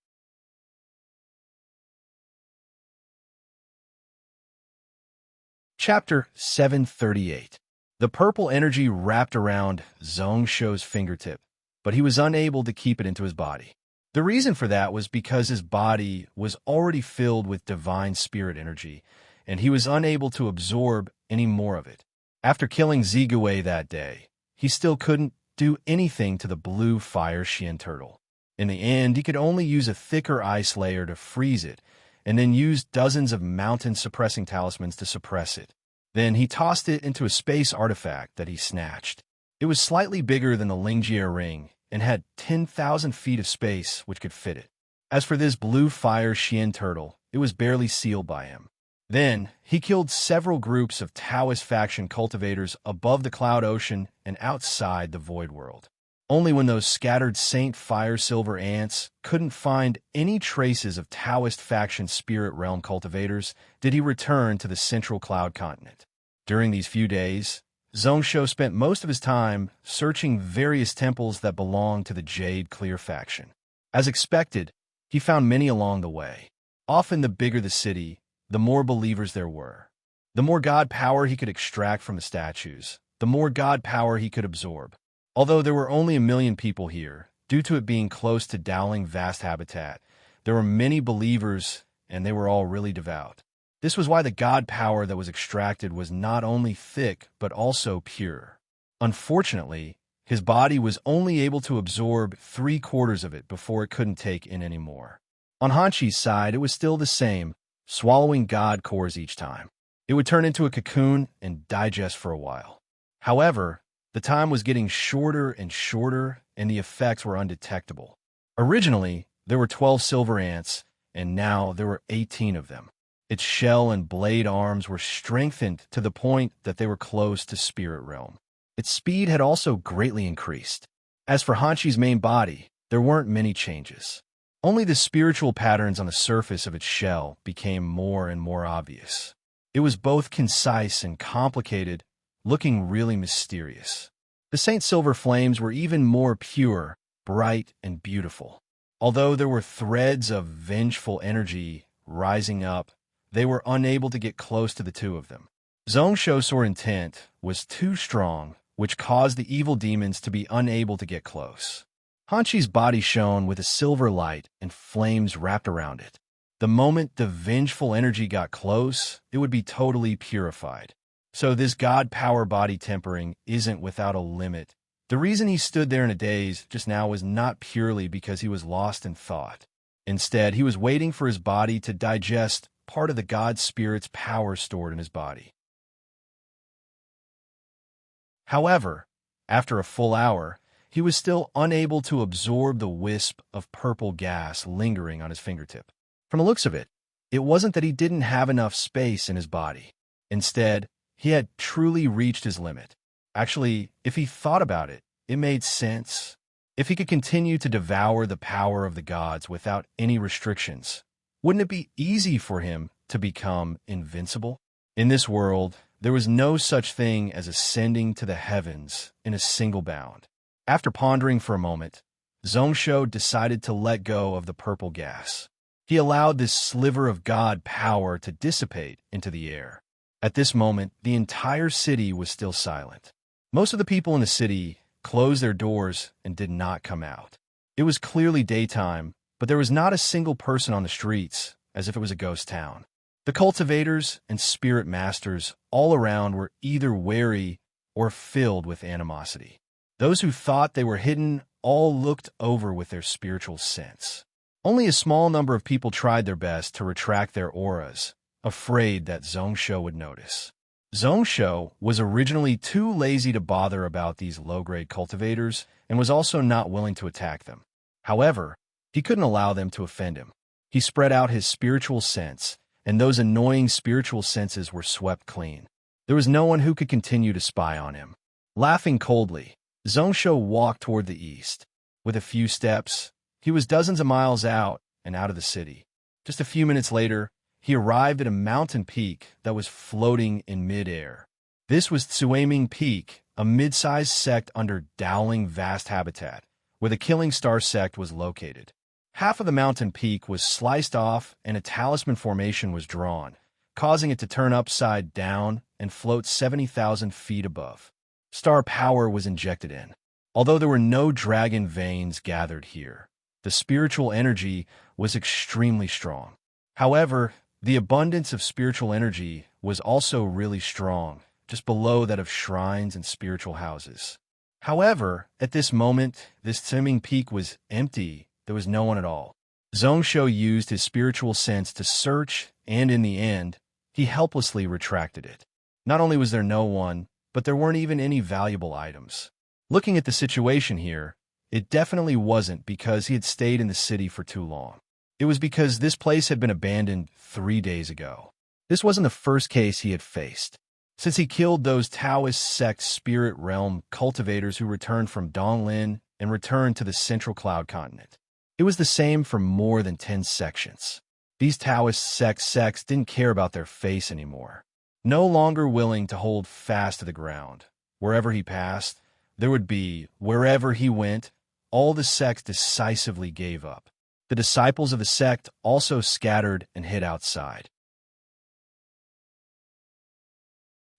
Chapter 738. The purple energy wrapped around Zhongshu's fingertip, but he was unable to keep it into his body. The reason for that was because his body was already filled with divine spirit energy, and he was unable to absorb any more of it. After killing Zigue that day, he still couldn't do anything to the blue fire Xian turtle. In the end, he could only use a thicker ice layer to freeze it, and then used dozens of mountain-suppressing talismans to suppress it. Then he tossed it into a space artifact that he snatched. It was slightly bigger than the Lingjie ring and had 10,000 feet of space which could fit it. As for this blue fire Xian turtle, it was barely sealed by him. Then he killed several groups of Taoist faction cultivators above the cloud ocean and outside the void world. Only when those scattered Saint Fire Silver ants couldn't find any traces of Taoist faction spirit realm cultivators did he return to the central cloud continent. During these few days, Zhongshu spent most of his time searching various temples that belonged to the Jade Clear faction. As expected, he found many along the way. Often the bigger the city, the more believers there were. The more god power he could extract from the statues, the more god power he could absorb. Although there were only 1 million people here, due to it being close to Dowling Vast Habitat, there were many believers and they were all really devout. This was why the god power that was extracted was not only thick but also pure. Unfortunately, his body was only able to absorb 3/4 of it before it couldn't take in any more. On Hanchi's side, it was still the same, swallowing god cores each time. It would turn into a cocoon and digest for a while. However, the time was getting shorter and shorter, and the effects were undetectable. Originally, there were 12 silver ants, and now there were 18 of them. Its shell and blade arms were strengthened to the point that they were close to spirit realm. Its speed had also greatly increased. As for Hanchi's main body, there weren't many changes. Only the spiritual patterns on the surface of its shell became more and more obvious. It was both concise and complicated, looking really mysterious. The Saint Silver flames were even more pure, bright, and beautiful. Although there were threads of vengeful energy rising up, they were unable to get close to the two of them. Zhongsho's intent was too strong, which caused the evil demons to be unable to get close. Hanchi's body shone with a silver light and flames wrapped around it. The moment the vengeful energy got close, it would be totally purified. So this god power body tempering isn't without a limit. The reason he stood there in a daze just now was not purely because he was lost in thought. Instead, he was waiting for his body to digest part of the god spirit's power stored in his body. However, after a full hour, he was still unable to absorb the wisp of purple gas lingering on his fingertip. From the looks of it, it wasn't that he didn't have enough space in his body. Instead, he had truly reached his limit. Actually, if he thought about it, it made sense. If he could continue to devour the power of the gods without any restrictions, wouldn't it be easy for him to become invincible? In this world, there was no such thing as ascending to the heavens in a single bound. After pondering for a moment, Zhongsho decided to let go of the purple gas. He allowed this sliver of god power to dissipate into the air. At this moment, the entire city was still silent. Most of the people in the city closed their doors and did not come out. It was clearly daytime, but there was not a single person on the streets, as if it was a ghost town. The cultivators and spirit masters all around were either wary or filled with animosity. Those who thought they were hidden all looked over with their spiritual sense. Only a small number of people tried their best to retract their auras, afraid that Zhongsho would notice. Zhongsho was originally too lazy to bother about these low-grade cultivators and was also not willing to attack them. However, he couldn't allow them to offend him. He spread out his spiritual sense, and those annoying spiritual senses were swept clean. There was no one who could continue to spy on him. Laughing coldly, Zhongsho walked toward the east. With a few steps, he was dozens of miles out and out of the city. Just a few minutes later, he arrived at a mountain peak that was floating in midair. This was Tsuaming Peak, a mid-sized sect under Dowling Vast Habitat, where the Killing Star sect was located. Half of the mountain peak was sliced off and a talisman formation was drawn, causing it to turn upside down and float 70,000 feet above. Star power was injected in. Although there were no dragon veins gathered here, the spiritual energy was extremely strong. However, the abundance of spiritual energy was also really strong, just below that of shrines and spiritual houses. However, at this moment, this Tsuaming Peak was empty. There was no one at all. Zhongsho used his spiritual sense to search, and in the end, he helplessly retracted it. Not only was there no one, but there weren't even any valuable items. Looking at the situation here, it definitely wasn't because he had stayed in the city for too long. It was because this place had been abandoned 3 days ago. This wasn't the first case he had faced. Since he killed those Taoist sect spirit realm cultivators who returned from Donglin and returned to the Central Cloud Continent. It was the same for more than 10 sections. These Taoist sects didn't care about their face anymore. No longer willing to hold fast to the ground. Wherever he passed, there would be, wherever he went, all the sects decisively gave up. The disciples of the sect also scattered and hid outside.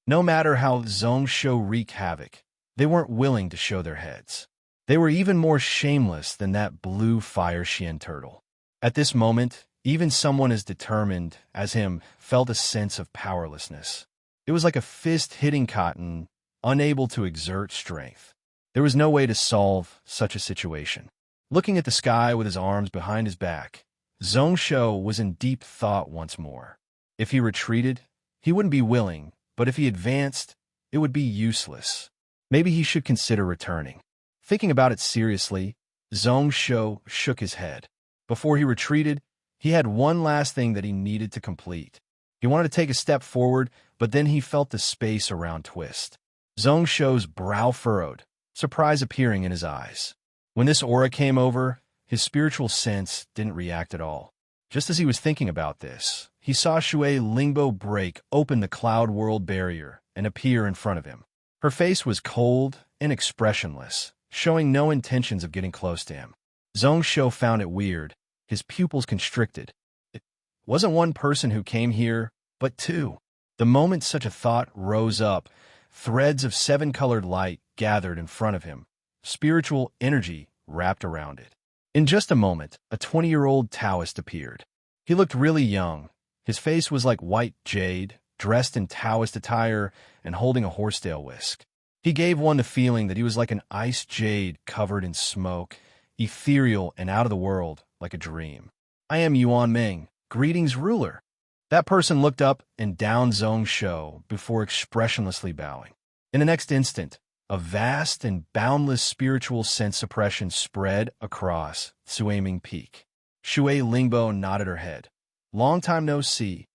No matter how Zhongsho wreaked havoc, they weren't willing to show their heads. They were even more shameless than that blue fire Xian turtle. At this moment, even someone as determined as him felt a sense of powerlessness. It was like a fist hitting cotton, unable to exert strength. There was no way to solve such a situation. Looking at the sky with his arms behind his back, Zhongsho was in deep thought once more. If he retreated, he wouldn't be willing, but if he advanced, it would be useless. Maybe he should consider returning. Thinking about it seriously, Zhongsho shook his head. Before he retreated, he had one last thing that he needed to complete. He wanted to take a step forward, but then he felt the space around twist. Zhongsho's brow furrowed, surprise appearing in his eyes. When this aura came over, his spiritual sense didn't react at all. Just as he was thinking about this, he saw Shui Lingbo break open the cloud world barrier and appear in front of him. Her face was cold and expressionless, showing no intentions of getting close to him. Zhongsho found it weird, his pupils constricted. It wasn't one person who came here, but two. The moment such a thought rose up, threads of seven-colored light gathered in front of him. Spiritual energy wrapped around it. In just a moment, a 20-year-old Taoist appeared. He looked really young. His face was like white jade, dressed in Taoist attire and holding a horsetail whisk. He gave one the feeling that he was like an ice jade covered in smoke, ethereal and out of the world, like a dream. "I am Yuan Ming. Greetings, ruler." That person looked up and down Zhongsho before expressionlessly bowing. In the next instant, a vast and boundless spiritual sense suppression spread across Suaming Peak. Shui Lingbo nodded her head. "Long time no see.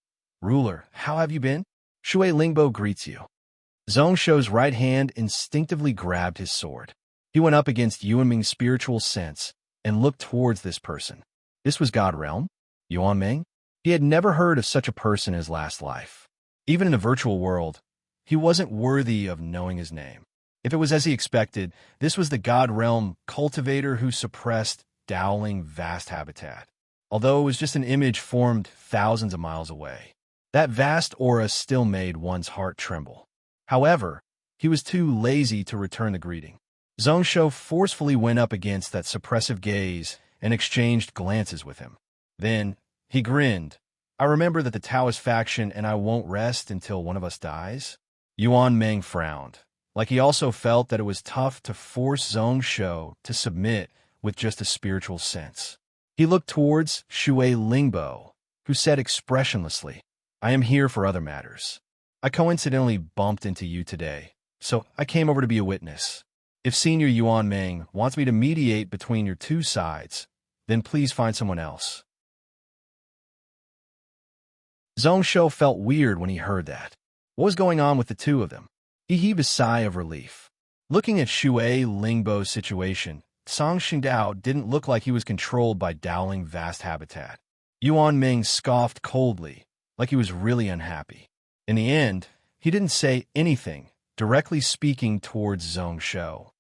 Ruler, how have you been?" Shui Lingbo greets you. Zhongsho's right hand instinctively grabbed his sword. He went up against Yuanming's spiritual sense and looked towards this person. This was God Realm? Yuanming? He had never heard of such a person in his last life. Even in the virtual world, he wasn't worthy of knowing his name. If it was as he expected, this was the God Realm cultivator who suppressed Dowling vast habitat. Although it was just an image formed thousands of miles away, that vast aura still made one's heart tremble. However, he was too lazy to return the greeting. Zhongsho forcefully went up against that suppressive gaze and exchanged glances with him. Then, he grinned. "I remember that the Taoist faction and I won't rest until one of us dies." Yuan Meng frowned, like he also felt that it was tough to force Zhongsho to submit with just a spiritual sense. He looked towards Shui Lingbo, who said expressionlessly, "I am here for other matters. I coincidentally bumped into you today, so I came over to be a witness. If Senior Yuan Meng wants me to mediate between your two sides, then please find someone else." Zhongsho felt weird when he heard that. What was going on with the two of them? He heaved a sigh of relief. Looking at Shui Lingbo's situation, Song Xingdao didn't look like he was controlled by Dowling vast habitat. Yuan Ming scoffed coldly, like he was really unhappy. In the end, he didn't say anything, directly speaking towards Zhongsho.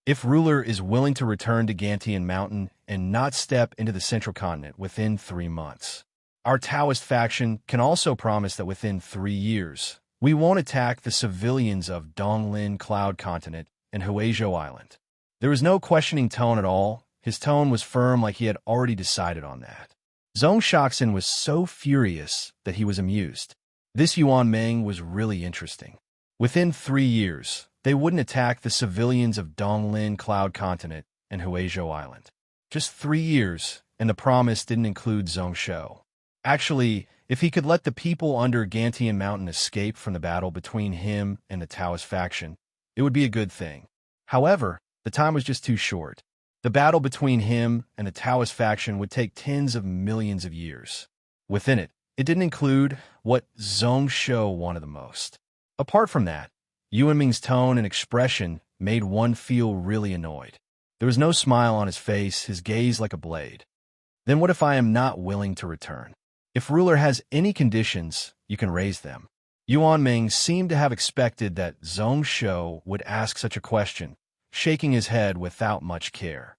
"If ruler is willing to return to Gantian Mountain and not step into the central continent within 3 months, our Taoist faction can also promise that within 3 years, we won't attack the civilians of Donglin Cloud Continent and Huizhou Island." There was no questioning tone at all. His tone was firm, like he had already decided on that. Zhongshoxin was so furious that he was amused. This Yuan Meng was really interesting. Within 3 years, they wouldn't attack the civilians of Donglin Cloud Continent and Huizhou Island. Just 3 years, and the promise didn't include Zhongsho. Actually, if he could let the people under Gantian Mountain escape from the battle between him and the Taoist faction, it would be a good thing. However, the time was just too short. The battle between him and the Taoist faction would take tens of millions of years. Within it, it didn't include what Zhongsho wanted the most. Apart from that, Yuanming's tone and expression made one feel really annoyed. There was no smile on his face, his gaze like a blade. "Then what if I am not willing to return? If ruler has any conditions, you can raise them." Yuan Ming seemed to have expected that Zhongsho would ask such a question, shaking his head without much care.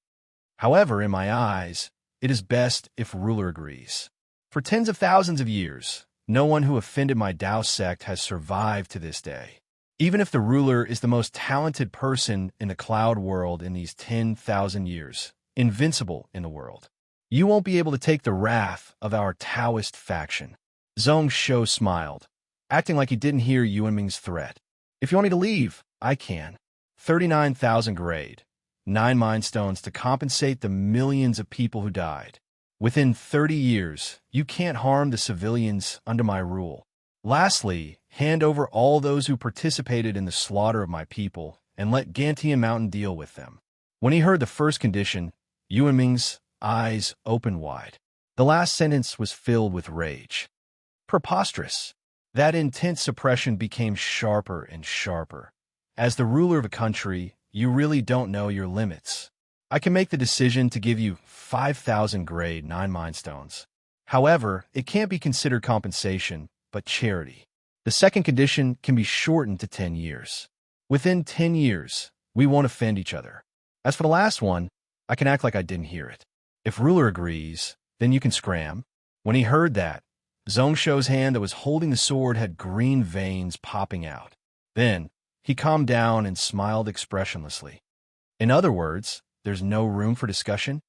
"However, in my eyes, it is best if ruler agrees. For tens of thousands of years, no one who offended my Tao sect has survived to this day. Even if the ruler is the most talented person in the cloud world in these 10,000 years, invincible in the world, you won't be able to take the wrath of our Taoist faction." Zhongsho smiled, acting like he didn't hear Yuanming's threat. "If you want me to leave, I can. 39,000 grade, 9 mind stones to compensate the millions of people who died. Within 30 years, you can't harm the civilians under my rule. Lastly, hand over all those who participated in the slaughter of my people, and let Gantian Mountain deal with them. When he heard the first condition, Yuan Ming's eyes opened wide. The last sentence was filled with rage. Preposterous. That intense suppression became sharper and sharper. As the ruler of a country, you really don't know your limits. I can make the decision to give you 5,000 grade 9 mind stones. However, it can't be considered compensation, but charity. The second condition can be shortened to 10 years. Within 10 years, we won't offend each other. As for the last one, I can act like I didn't hear it. If ruler agrees, then you can scram. When he heard that, Zhongsho's hand that was holding the sword had green veins popping out. Then, he calmed down and smiled expressionlessly. In other words, there's no room for discussion?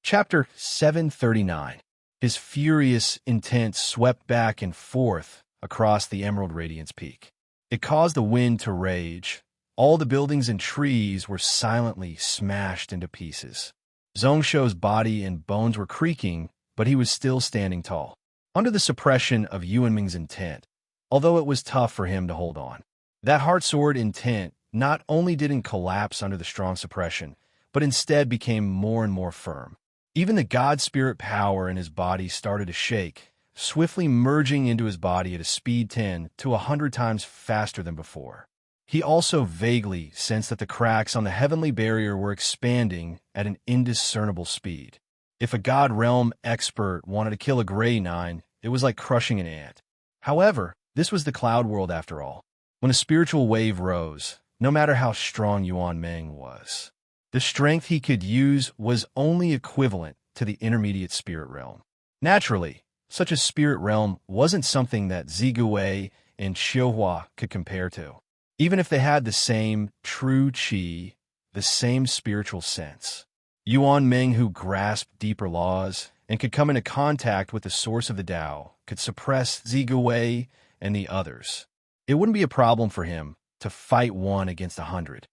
Chapter 739. His furious intent swept back and forth across the Emerald Radiance Peak. It caused the wind to rage. All the buildings and trees were silently smashed into pieces. Zhongsho's body and bones were creaking, but he was still standing tall. Under the suppression of Yuan Ming's intent, although it was tough for him to hold on. That heart sword intent not only didn't collapse under the strong suppression, but instead became more and more firm. Even the god spirit power in his body started to shake, swiftly merging into his body at a speed 10 to 100 times faster than before. He also vaguely sensed that the cracks on the heavenly barrier were expanding at an indiscernible speed. If a god realm expert wanted to kill a gray 9, it was like crushing an ant. However, this was the cloud world after all. When a spiritual wave rose, no matter how strong Yuan Ming was, the strength he could use was only equivalent to the intermediate spirit realm. Naturally, such a spirit realm wasn't something that Zigui and Xiuhua could compare to. Even if they had the same true qi, the same spiritual sense. Yuan Ming, who grasped deeper laws and could come into contact with the source of the Tao, could suppress Zigui and the others. It wouldn't be a problem for him to fight 1 against 100.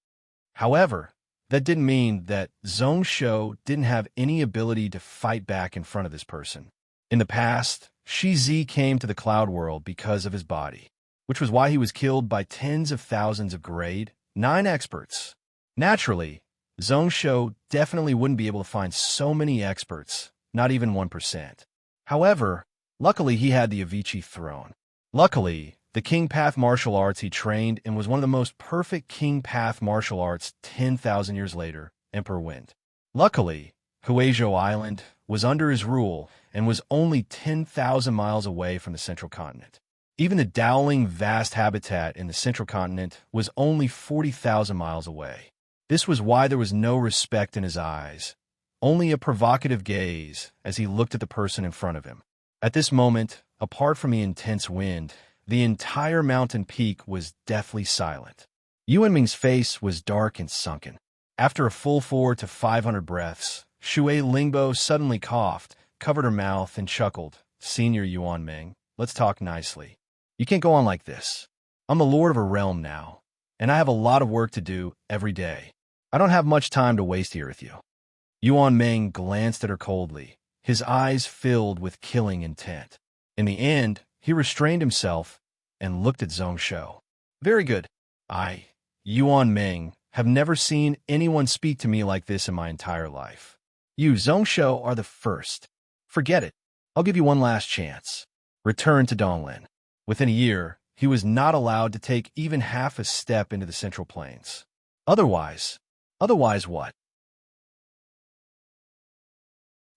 However, that didn't mean that Zhongsho didn't have any ability to fight back in front of this person. In the past, Shi Zi came to the cloud world because of his body, which was why he was killed by tens of thousands of grade 9 experts. Naturally, Zhongsho definitely wouldn't be able to find so many experts, not even 1%. However, luckily he had the Avicii throne. Luckily, the King Path martial arts he trained and was one of the most perfect King Path martial arts 10,000 years later, Emperor Wind. Luckily, Huizhou Island was under his rule and was only 10,000 miles away from the central continent. Even the Dowling vast habitat in the central continent was only 40,000 miles away. This was why there was no respect in his eyes, only a provocative gaze as he looked at the person in front of him. At this moment, apart from the intense wind, the entire mountain peak was deathly silent. Yuan Ming's face was dark and sunken. After a full 400 to 500 breaths, Shui Lingbo suddenly coughed, covered her mouth, and chuckled. "Senior Yuan Ming, let's talk nicely. You can't go on like this. I'm the lord of a realm now, and I have a lot of work to do every day. I don't have much time to waste here with you." Yuan Ming glanced at her coldly, his eyes filled with killing intent. In the end, he restrained himself and looked at Zhongsho. "Very good. I, Yuan Ming, have never seen anyone speak to me like this in my entire life. You, Zhongsho, are the first. Forget it. I'll give you one last chance. Return to Donglin." Within a year, he was not allowed to take even half a step into the Central Plains. Otherwise what?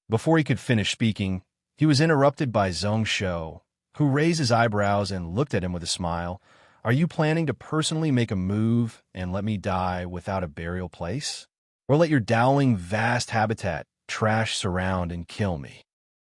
Before he could finish speaking, he was interrupted by Zhongsho, who raised his eyebrows and looked at him with a smile. "Are you planning to personally make a move and let me die without a burial place? Or let your Dowling vast habitat trash surround and kill me?"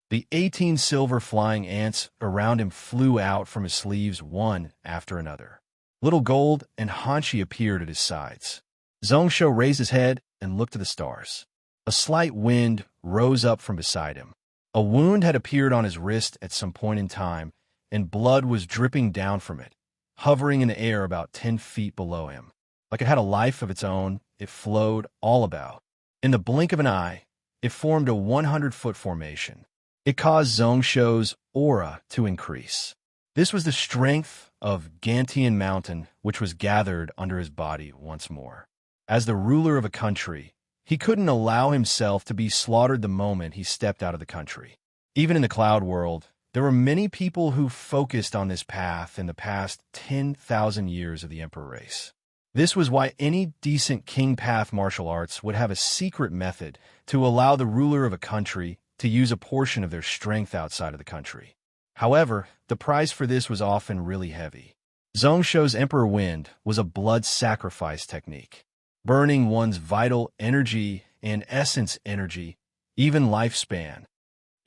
The 18 silver flying ants around him flew out from his sleeves one after another. Little Gold and Hanshi appeared at his sides. Zhongsho raised his head and looked at the stars. A slight wind rose up from beside him. A wound had appeared on his wrist at some point in time, and blood was dripping down from it, hovering in the air about 10 feet below him. Like it had a life of its own, it flowed all about. In the blink of an eye, it formed a 100-foot formation. It caused Zhongsho's aura to increase. This was the strength of Gantian Mountain, which was gathered under his body once more. As the ruler of a country, he couldn't allow himself to be slaughtered the moment he stepped out of the country. Even in the cloud world, there were many people who focused on this path in the past 10,000 years of the Emperor race. This was why any decent King Path martial arts would have a secret method to allow the ruler of a country to use a portion of their strength outside of the country. However, the price for this was often really heavy. Zhongsho's Emperor Wind was a blood sacrifice technique, burning one's vital energy and essence energy, even lifespan.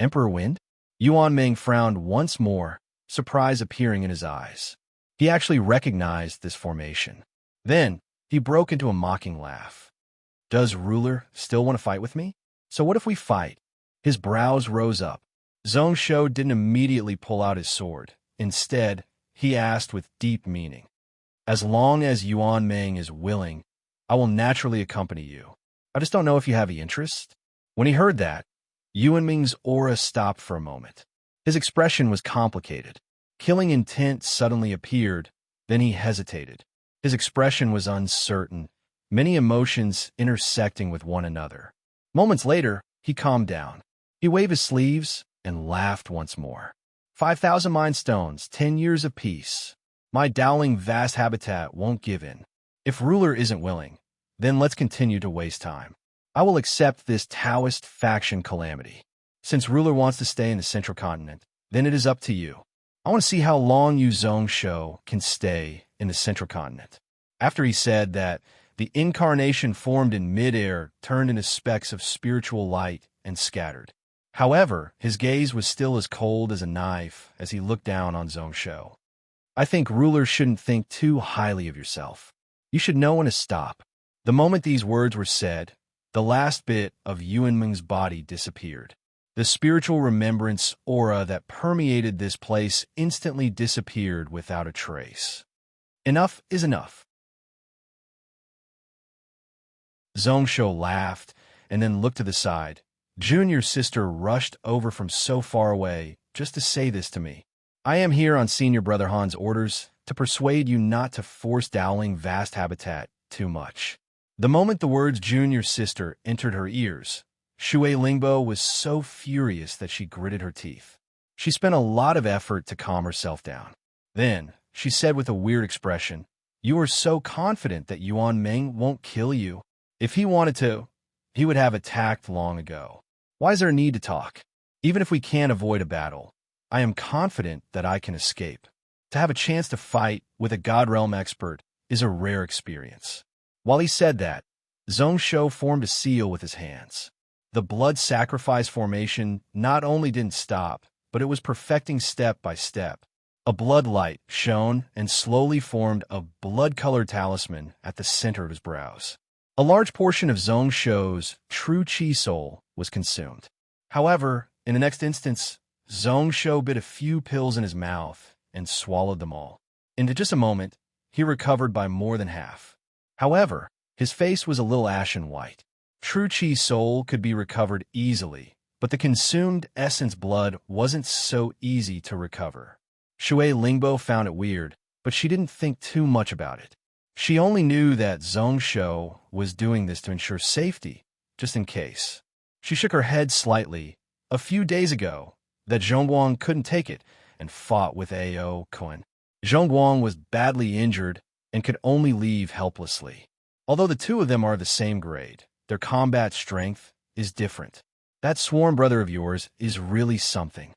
Emperor Wind? Yuan Ming frowned once more, surprise appearing in his eyes. He actually recognized this formation. Then, he broke into a mocking laugh. Does ruler still want to fight with me? So what if we fight? His brows rose up. Zhongsho didn't immediately pull out his sword. Instead, he asked with deep meaning. As long as Yuan Ming is willing, I will naturally accompany you. I just don't know if you have any interest. When he heard that, Yuan Ming's aura stopped for a moment. His expression was complicated. Killing intent suddenly appeared, then he hesitated. His expression was uncertain, many emotions intersecting with one another. Moments later, he calmed down. He waved his sleeves and laughed once more. 5,000 mind stones, 10 years of peace. My dowling vast habitat won't give in. If ruler isn't willing, then let's continue to waste time. I will accept this Taoist faction calamity. Since ruler wants to stay in the central continent, then it is up to you. I want to see how long you Zhongsho can stay in the central continent. After he said that, the incarnation formed in midair turned into specks of spiritual light and scattered. However, his gaze was still as cold as a knife as he looked down on Zhongsho. I think rulers shouldn't think too highly of yourself. You should know when to stop. The moment these words were said, the last bit of Yuan Ming's body disappeared. The spiritual remembrance aura that permeated this place instantly disappeared without a trace. Enough is enough. Zhongsho laughed and then looked to the side. Junior's sister rushed over from so far away just to say this to me. I am here on Senior Brother Han's orders to persuade you not to force Dowling vast habitat too much. The moment the words Junior's sister entered her ears, Shui Lingbo was so furious that she gritted her teeth. She spent a lot of effort to calm herself down. Then, she said with a weird expression, You are so confident that Yuan Ming won't kill you. If he wanted to, he would have attacked long ago. Why is there a need to talk? Even if we can't avoid a battle, I am confident that I can escape. To have a chance to fight with a God Realm expert is a rare experience. While he said that, Zhongsho formed a seal with his hands. The blood sacrifice formation not only didn't stop, but it was perfecting step by step. A blood light shone and slowly formed a blood-colored talisman at the center of his brows. A large portion of Zhongsho's true chi soul was consumed. However, in the next instance, Zhongsho bit a few pills in his mouth and swallowed them all. In just a moment, he recovered by more than half. However, his face was a little ashen white. True chi soul could be recovered easily, but the consumed essence blood wasn't so easy to recover. Shui Lingbo found it weird, but she didn't think too much about it. She only knew that Zhongsho was doing this to ensure safety, just in case. She shook her head slightly. A few days ago, that Zhongguang couldn't take it and fought with A.O. Cohen. Zhongguang was badly injured and could only leave helplessly. Although the two of them are the same grade, their combat strength is different. That sworn brother of yours is really something.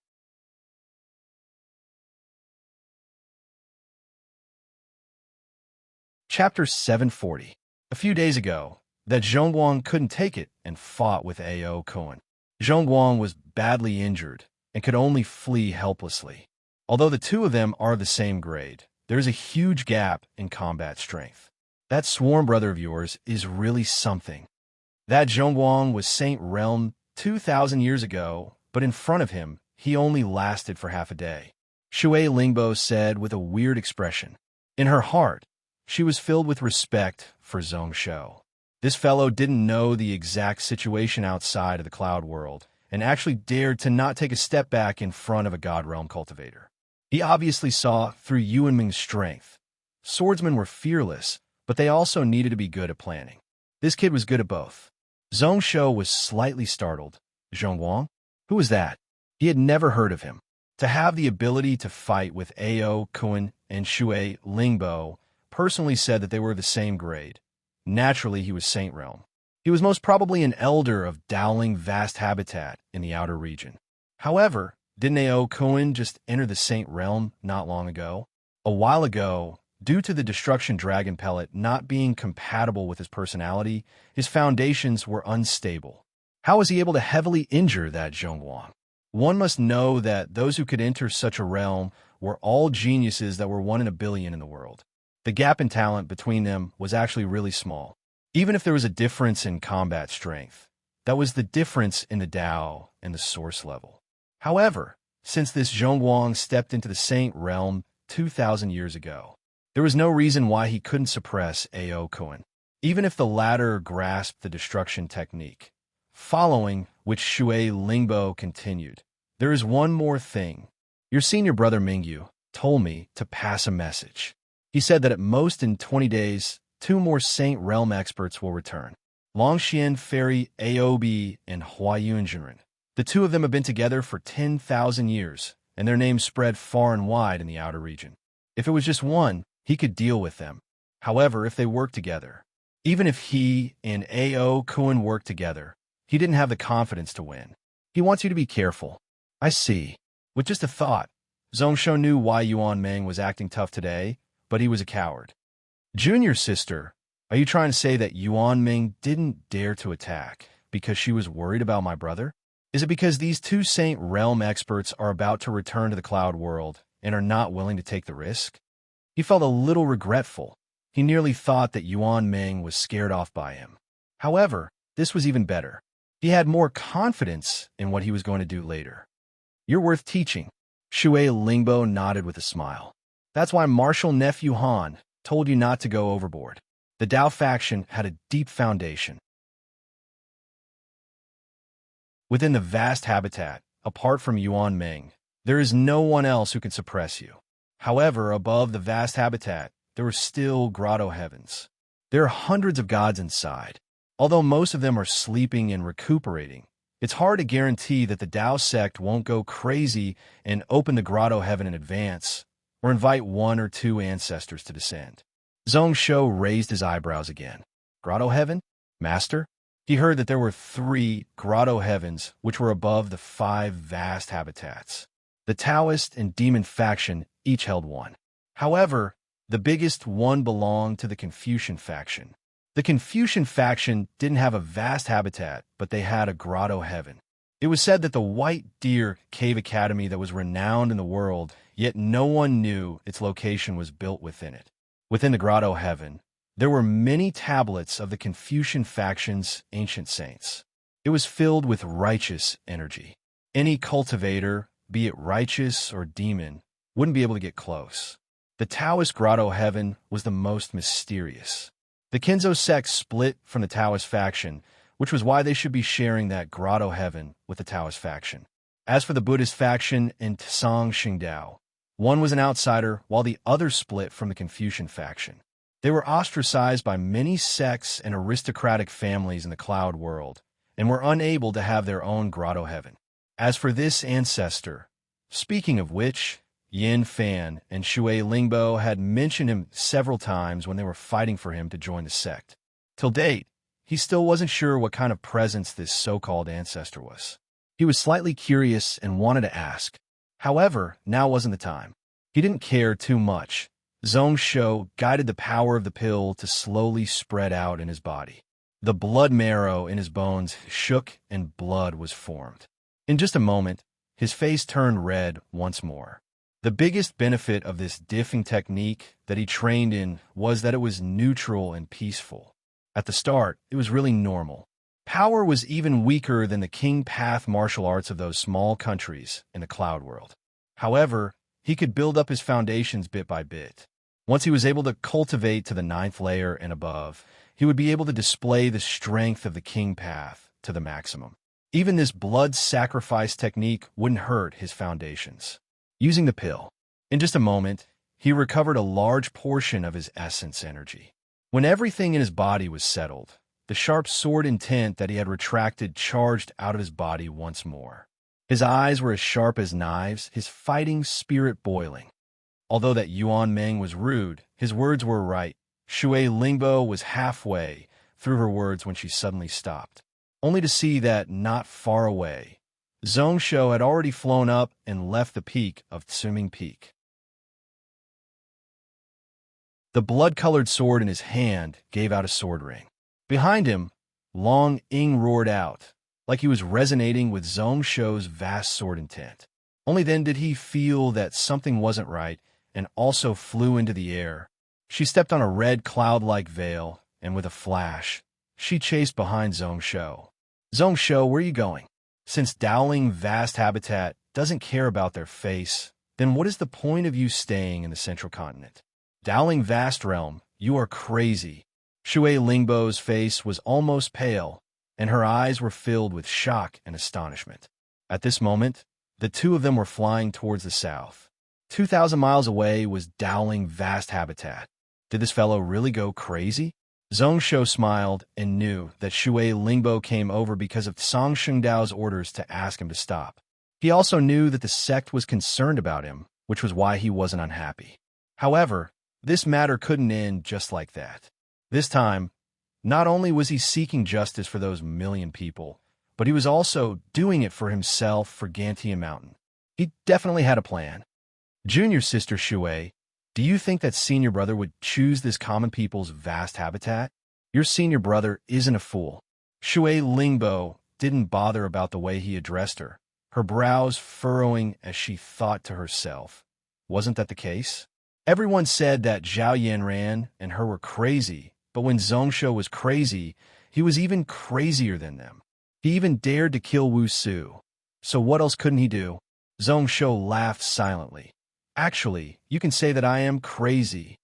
Chapter 740. A few days ago, that Zhongguang couldn't take it and fought with A.O. Cohen. Zhongguang was badly injured and could only flee helplessly. Although the two of them are the same grade, there is a huge gap in combat strength. That sworn brother of yours is really something. That Zhongguang was Saint Realm 2,000 years ago, but in front of him, he only lasted for half a day. Shui Lingbo said with a weird expression. In her heart, She was filled with respect for Zhong Shou. This fellow didn't know the exact situation outside of the cloud world, and actually dared to not take a step back in front of a God Realm cultivator. He obviously saw through Yuan Ming's strength. Swordsmen were fearless, but they also needed to be good at planning. This kid was good at both. Zhong Shou was slightly startled. Zhong Wang? Who was that? He had never heard of him. To have the ability to fight with Ao Kun and Shui Lingbo personally said that they were the same grade. Naturally, he was Saint Realm. He was most probably an elder of Dowling vast habitat in the outer region. However, didn't Ao Kun just enter the Saint Realm not long ago? A while ago, due to the Destruction Dragon Pellet not being compatible with his personality, his foundations were unstable. How was he able to heavily injure that Zhong Wang? One must know that those who could enter such a realm were all geniuses that were 1 in a billion in the world. The gap in talent between them was actually really small. Even if there was a difference in combat strength, that was the difference in the Dao and the source level. However, since this Zhong Wang stepped into the Saint Realm 2,000 years ago, there was no reason why he couldn't suppress Ao Kun, even if the latter grasped the destruction technique. Following which Shui Lingbo continued, "There is one more thing. Your senior brother Mingyu told me to pass a message. He said that at most in 20 days, 2 more Saint Realm experts will return. Longxian Fairy Aobi and Hua Yunjin. The 2 of them have been together for 10,000 years, and their names spread far and wide in the outer region. If it was just one, he could deal with them. However, if they worked together, even if he and Ao Kun worked together, he didn't have the confidence to win. He wants you to be careful." I see. With just a thought, Zhong Shou knew why Yuan Ming was acting tough today, but he was a coward. "Junior sister, are you trying to say that Yuan Ming didn't dare to attack because she was worried about my brother? Is it because these 2 Saint Realm experts are about to return to the cloud world and are not willing to take the risk?" He felt a little regretful. He nearly thought that Yuan Ming was scared off by him. However, this was even better. He had more confidence in what he was going to do later. "You're worth teaching." Shui Lingbo nodded with a smile. "That's why Marshal Nephew Han told you not to go overboard. The Dao faction had a deep foundation. Within the vast habitat, apart from Yuan Ming, there is no one else who can suppress you. However, above the vast habitat, there were still grotto heavens. There are hundreds of gods inside. Although most of them are sleeping and recuperating, it's hard to guarantee that the Dao sect won't go crazy and open the grotto heaven in advance, or invite 1 or 2 ancestors to descend." Zhong Shou raised his eyebrows again. "Grotto heaven? Master?" He heard that there were 3 grotto heavens which were above the 5 vast habitats. The Taoist and Demon faction each held 1. However, the biggest one belonged to the Confucian faction. The Confucian faction didn't have a vast habitat, but they had a grotto heaven. It was said that the White Deer Cave Academy that was renowned in the world, yet no one knew its location, was built within it. Within the grotto heaven, there were many tablets of the Confucian faction's ancient saints. It was filled with righteous energy. Any cultivator, be it righteous or demon, wouldn't be able to get close. The Taoist grotto heaven was the most mysterious. The Kinzo sect split from the Taoist faction, which was why they should be sharing that grotto heaven with the Taoist faction. As for the Buddhist faction in Tsang Xingdao, one was an outsider while the other split from the Confucian faction. They were ostracized by many sects and aristocratic families in the cloud world, and were unable to have their own grotto heaven. As for this ancestor, speaking of which, Yin Fan and Shui Lingbo had mentioned him several times when they were fighting for him to join the sect. Till date, he still wasn't sure what kind of presence this so-called ancestor was. He was slightly curious and wanted to ask. However, now wasn't the time. He didn't care too much. Zhong Shou guided the power of the pill to slowly spread out in his body. The blood marrow in his bones shook and blood was formed. In just a moment, his face turned red once more. The biggest benefit of this diffing technique that he trained in was that it was neutral and peaceful. At the start, it was really normal. Power was even weaker than the King Path martial arts of those small countries in the cloud world. However, he could build up his foundations bit by bit. Once he was able to cultivate to the 9th layer and above, he would be able to display the strength of the king path to the maximum. Even this blood sacrifice technique wouldn't hurt his foundations. Using the pill. In just a moment, he recovered a large portion of his essence energy. When everything in his body was settled, the sharp sword intent that he had retracted charged out of his body once more. His eyes were as sharp as knives, his fighting spirit boiling. Although that Yuan Meng was rude, his words were right. Shui Lingbo was halfway through her words when she suddenly stopped, only to see that not far away, Zhongshou had already flown up and left the peak of Tsuming Peak. The blood-colored sword in his hand gave out a sword ring. Behind him, Long Ying roared out, like he was resonating with Zhongshou's vast sword intent. Only then did he feel that something wasn't right and also flew into the air. She stepped on a red cloud-like veil, and with a flash, she chased behind Zhongshou. Zhongshou, where are you going? Since Dowling Vast Habitat doesn't care about their face, then what is the point of you staying in the central continent? Dowling Vast Realm, you are crazy. Shui Lingbo's face was almost pale, and her eyes were filled with shock and astonishment. At this moment, the two of them were flying towards the south. 2,000 miles away was Dowling Vast Habitat. Did this fellow really go crazy? Zhongshou smiled and knew that Shui Lingbo came over because of Song Shengdao's orders to ask him to stop. He also knew that the sect was concerned about him, which was why he wasn't unhappy. However, this matter couldn't end just like that. This time, not only was he seeking justice for those million people, but he was also doing it for himself for Gantian Mountain. He definitely had a plan. Junior sister Shui, do you think that senior brother would choose this common people's vast habitat? Your senior brother isn't a fool. Shui Lingbo didn't bother about the way he addressed her, her brows furrowing as she thought to herself. Wasn't that the case? Everyone said that Zhao Yanran and her were crazy, but when Zhongshou was crazy, he was even crazier than them. He even dared to kill Wu Su. So what else couldn't he do? Zhongshou laughed silently. Actually, you can say that I am crazy.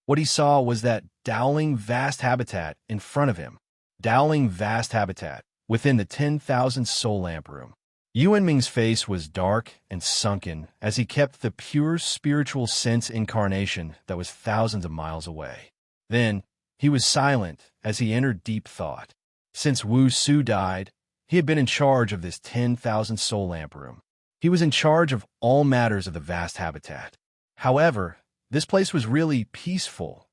What he saw was that Dowling Vast Habitat in front of him. Dowling Vast Habitat, within the 10,000 soul lamp room. Yuan Ming's face was dark and sunken as he kept the pure spiritual sense incarnation that was thousands of miles away. Then, he was silent as he entered deep thought. Since Wu Su died, he had been in charge of this 10,000 soul lamp room. He was in charge of all matters of the vast habitat. However, this place was really peaceful.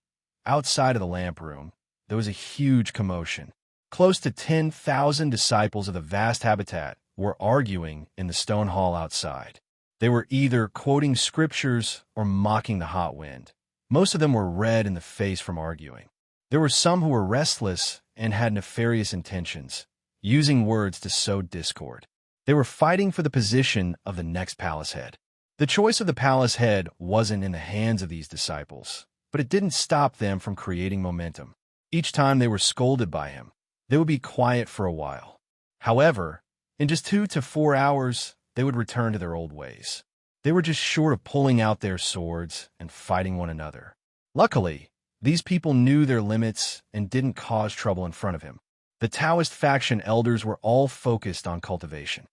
Outside of the lamp room, there was a huge commotion. Close to 10,000 disciples of the vast habitat were arguing in the stone hall outside. They were either quoting scriptures or mocking the hot wind. Most of them were red in the face from arguing. There were some who were restless and had nefarious intentions, using words to sow discord. They were fighting for the position of the next palace head. The choice of the palace head wasn't in the hands of these disciples, but it didn't stop them from creating momentum. Each time they were scolded by him, they would be quiet for a while. However, in just 2 to 4 hours, they would return to their old ways. They were just short of pulling out their swords and fighting one another. Luckily, these people knew their limits and didn't cause trouble in front of him. The Taoist faction elders were all focused on cultivation.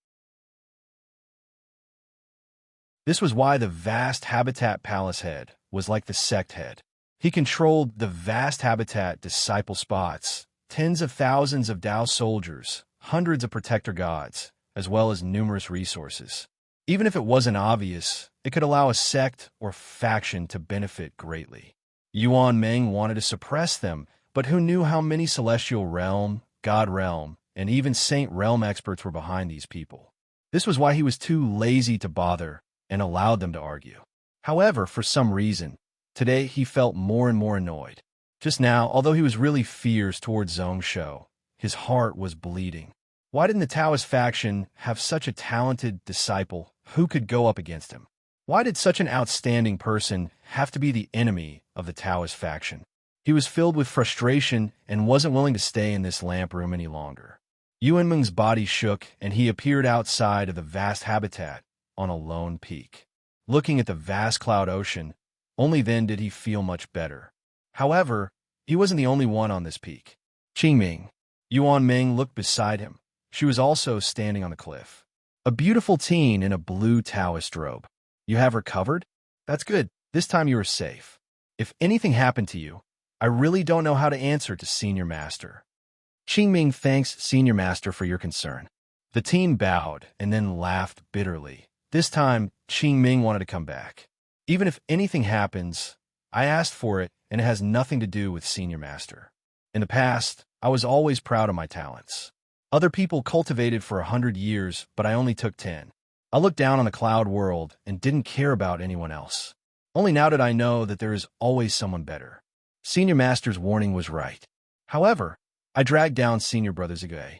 This was why the vast habitat palace head was like the sect head. He controlled the vast habitat disciple spots, tens of thousands of Tao soldiers, hundreds of protector gods, as well as numerous resources. Even if it wasn't obvious, it could allow a sect or faction to benefit greatly. Yuan Meng wanted to suppress them, but who knew how many celestial realm, god realm, and even saint realm experts were behind these people? This was why he was too lazy to bother and allowed them to argue. However, for some reason, today he felt more and more annoyed. Just now, although he was really fierce towards Zhongshou, his heart was bleeding. Why didn't the Taoist faction have such a talented disciple who could go up against him? Why did such an outstanding person have to be the enemy of the Taoist faction? He was filled with frustration and wasn't willing to stay in this lamp room any longer. Yuan Meng's body shook and he appeared outside of the vast habitat on a lone peak. Looking at the vast cloud ocean, Only then did he feel much better. However, he wasn't the only one on this peak. Qingming. Yuan Ming looked beside him. She was also standing on the cliff. A beautiful teen in a blue Taoist robe. You have her covered? That's good. This time you are safe. If anything happened to you, I really don't know how to answer to Senior Master. Qingming thanks Senior Master for your concern. The teen bowed and then laughed bitterly. This time, Qingming wanted to come back. Even if anything happens, I asked for it, and it has nothing to do with Senior Master. In the past, I was always proud of my talents. Other people cultivated for 100 years, but I only took 10. I looked down on the cloud world and didn't care about anyone else. Only now did I know that there is always someone better. Senior Master's warning was right. However, I dragged down Senior Brother Zigui.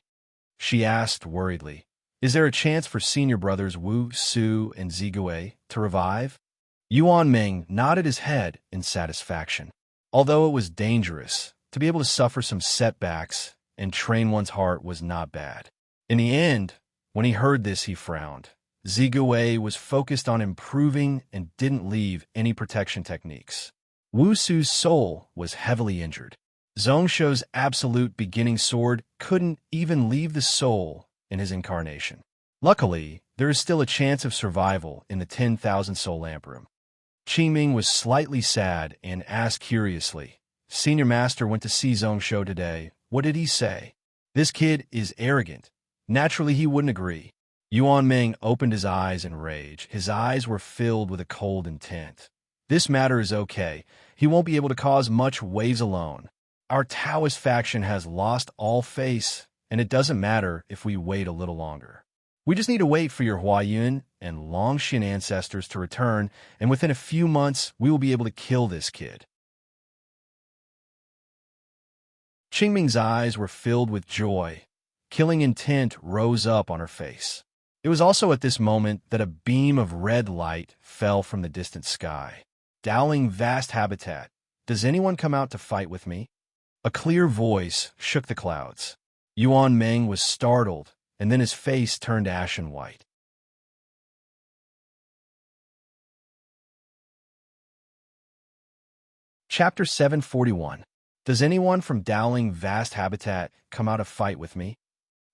She asked worriedly, is there a chance for Senior Brothers Wu, Su, and Zigui to revive? Yuan Ming nodded his head in satisfaction. Although it was dangerous, to be able to suffer some setbacks and train one's heart was not bad. In the end, when he heard this, he frowned. Zigui was focused on improving and didn't leave any protection techniques. Wu Su's soul was heavily injured. Zhongsho's absolute beginning sword couldn't even leave the soul in his incarnation. Luckily, there is still a chance of survival in the 10,000 soul lamp room. Qingming was slightly sad and asked curiously, Senior Master went to see Zhongsho today. What did he say? This kid is arrogant. Naturally, he wouldn't agree. Yuan Ming opened his eyes in rage. His eyes were filled with a cold intent. This matter is okay. He won't be able to cause much waves alone. Our Taoist faction has lost all face, and it doesn't matter if we wait a little longer. We just need to wait for your Huayun and Longshan ancestors to return, and within a few months, we will be able to kill this kid. Qingming's eyes were filled with joy. Killing intent rose up on her face. It was also at this moment that a beam of red light fell from the distant sky. Dowling vast habitat. Does anyone come out to fight with me? A clear voice shook the clouds. Yuan Ming was startled, and then his face turned ashen white. Chapter 741. Does anyone from Dowling vast habitat come out to fight with me?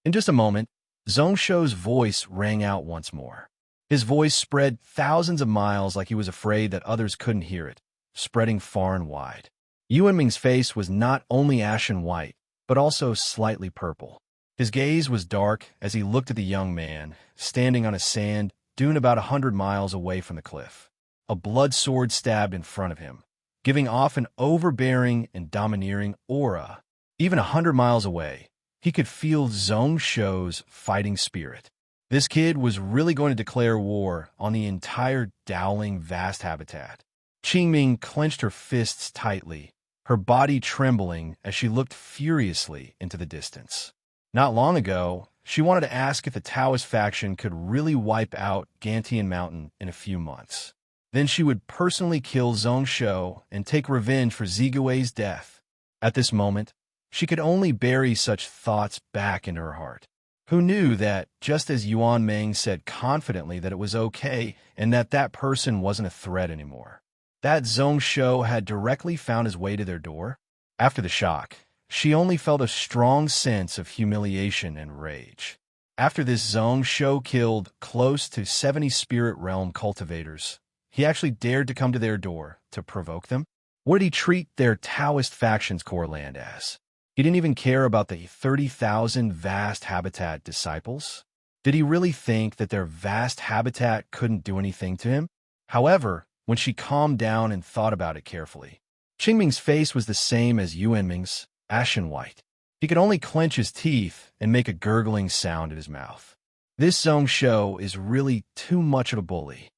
In just a moment, Zhongsho's voice rang out once more. His voice spread thousands of miles like he was afraid that others couldn't hear it, spreading far and wide. Yuan Ming's face was not only ashen white, but also slightly purple. His gaze was dark as he looked at the young man, standing on a sand dune about 100 miles away from the cliff. A blood sword stabbed in front of him, giving off an overbearing and domineering aura. Even 100 miles away, he could feel Zhongsho's fighting spirit. This kid was really going to declare war on the entire Dowling vast habitat. Qingming clenched her fists tightly, her body trembling as she looked furiously into the distance. Not long ago, she wanted to ask if the Taoist faction could really wipe out Gantian Mountain in a few months. Then she would personally kill Zhongsho and take revenge for Zigui's death. At this moment, she could only bury such thoughts back into her heart. Who knew that, just as Yuan Ming said confidently that it was okay and that that person wasn't a threat anymore, that Zhongsho had directly found his way to their door? After the shock, she only felt a strong sense of humiliation and rage. After this, Zhongsho killed close to 70 spirit realm cultivators. He actually dared to come to their door to provoke them? What did he treat their Taoist faction's core land as? He didn't even care about the 30,000 vast habitat disciples? Did he really think that their vast habitat couldn't do anything to him? However, when she calmed down and thought about it carefully, Qingming's face was the same as Yuan Ming's, ashen white. He could only clench his teeth and make a gurgling sound in his mouth. This Zhongsho is really too much of a bully.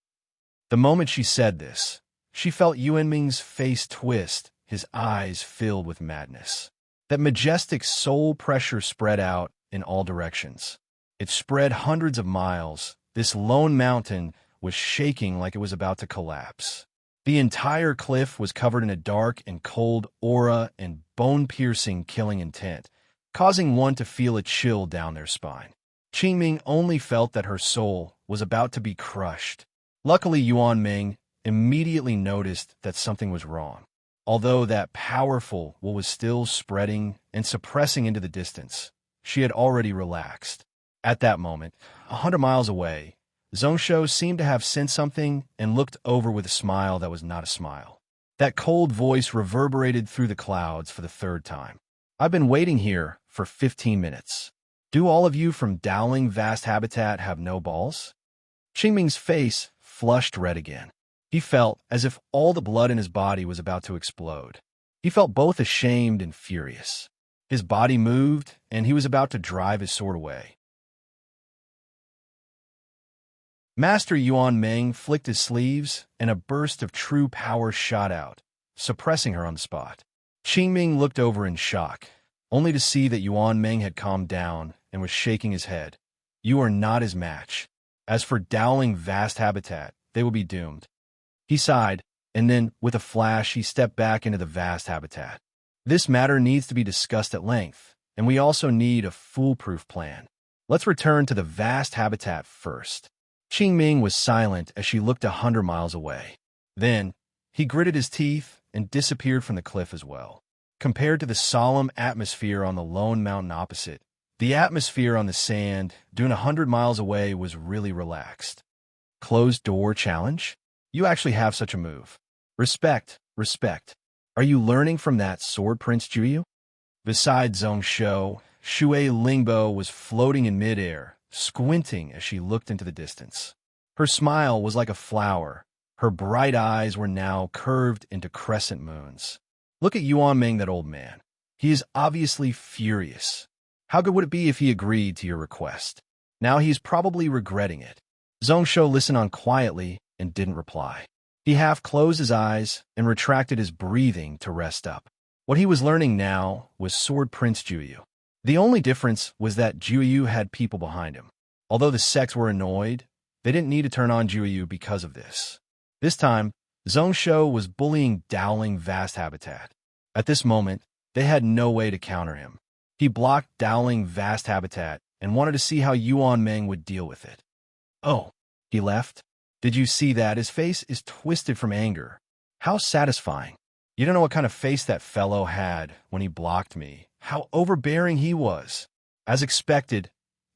The moment she said this, she felt Yuan Ming's face twist, his eyes filled with madness. That majestic soul pressure spread out in all directions. It spread hundreds of miles. This lone mountain was shaking like it was about to collapse. The entire cliff was covered in a dark and cold aura and bone-piercing killing intent, causing one to feel a chill down their spine. Qingming only felt that her soul was about to be crushed. Luckily, Yuan Ming immediately noticed that something was wrong. Although that powerful will was still spreading and suppressing into the distance, she had already relaxed. At that moment, 100 miles away, Zhongsho seemed to have sensed something and looked over with a smile that was not a smile. That cold voice reverberated through the clouds for the third time. I've been waiting here for 15 minutes. Do all of you from Dowling Vast Habitat have no balls? Qingming's face flushed red again. He felt as if all the blood in his body was about to explode. He felt both ashamed and furious. His body moved, and he was about to drive his sword away. Master Yuan Meng flicked his sleeves, and a burst of true power shot out, suppressing her on the spot. Qingming looked over in shock, only to see that Yuan Meng had calmed down and was shaking his head. You are not his match. As for Dowling Vast Habitat, they will be doomed. He sighed, and then, with a flash, he stepped back into the vast habitat. This matter needs to be discussed at length, and we also need a foolproof plan. Let's return to the vast habitat first. Qingming was silent as she looked 100 miles away. Then, he gritted his teeth and disappeared from the cliff as well. Compared to the solemn atmosphere on the lone mountain opposite, the atmosphere on the sand, dune 100 miles away, was really relaxed. Closed door challenge? You actually have such a move. Respect, respect. Are you learning from that sword prince Juyu? Beside Zhongsho, Shui Lingbo was floating in midair, squinting as she looked into the distance. Her smile was like a flower. Her bright eyes were now curved into crescent moons. Look at Yuan Meng, that old man. He is obviously furious. How good would it be if he agreed to your request? Now he's probably regretting it. Zhongsho listened on quietly and didn't reply. He half closed his eyes and retracted his breathing to rest up. What he was learning now was Sword Prince Juyu. The only difference was that Juyu had people behind him. Although the sects were annoyed, they didn't need to turn on Juyu because of this. This time, Zhongsho was bullying Dowling Vast Habitat. At this moment, they had no way to counter him. He blocked Dowling Vast Habitat and wanted to see how Yuan Meng would deal with it. Oh, he left? Did you see that? His face is twisted from anger. How satisfying. You don't know what kind of face that fellow had when he blocked me. How overbearing he was. As expected,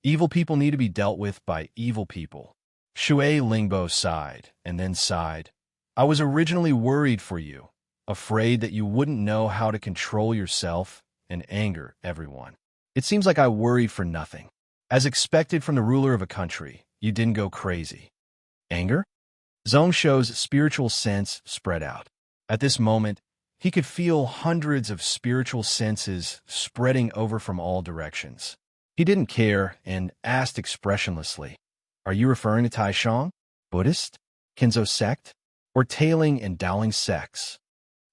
evil people need to be dealt with by evil people. Shui Lingbo sighed, and then sighed. I was originally worried for you, afraid that you wouldn't know how to control yourself and anger everyone. It seems like I worried for nothing. As expected from the ruler of a country, you didn't go crazy. Anger? Zhongsho's spiritual sense spread out. At this moment, he could feel hundreds of spiritual senses spreading over from all directions. He didn't care and asked expressionlessly, Are you referring to Taishang, Buddhist, Kinzo sect, or Tailing and Dowling sects?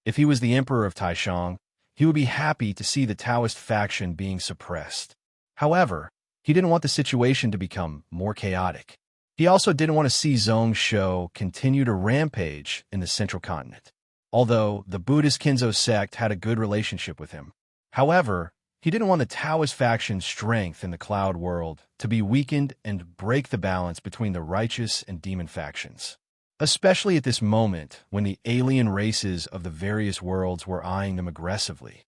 If he was the emperor of Taishang, he would be happy to see the Taoist faction being suppressed. However, he didn't want the situation to become more chaotic. He also didn't want to see Zhongsho continue to rampage in the central continent. Although the Buddhist Kinzo sect had a good relationship with him. However, he didn't want the Taoist faction's strength in the cloud world to be weakened and break the balance between the righteous and demon factions. Especially at this moment when the alien races of the various worlds were eyeing them aggressively.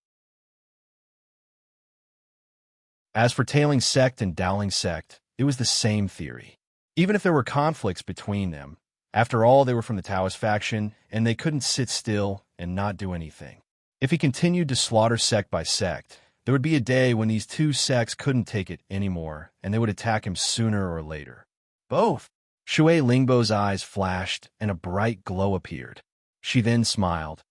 As for Tailing sect and Dowling sect, it was the same theory. Even if there were conflicts between them, after all, they were from the Taoist faction, and they couldn't sit still and not do anything. If he continued to slaughter sect by sect, there would be a day when these two sects couldn't take it anymore, and they would attack him sooner or later. Both. Shui Lingbo's eyes flashed, and a bright glow appeared. She then smiled.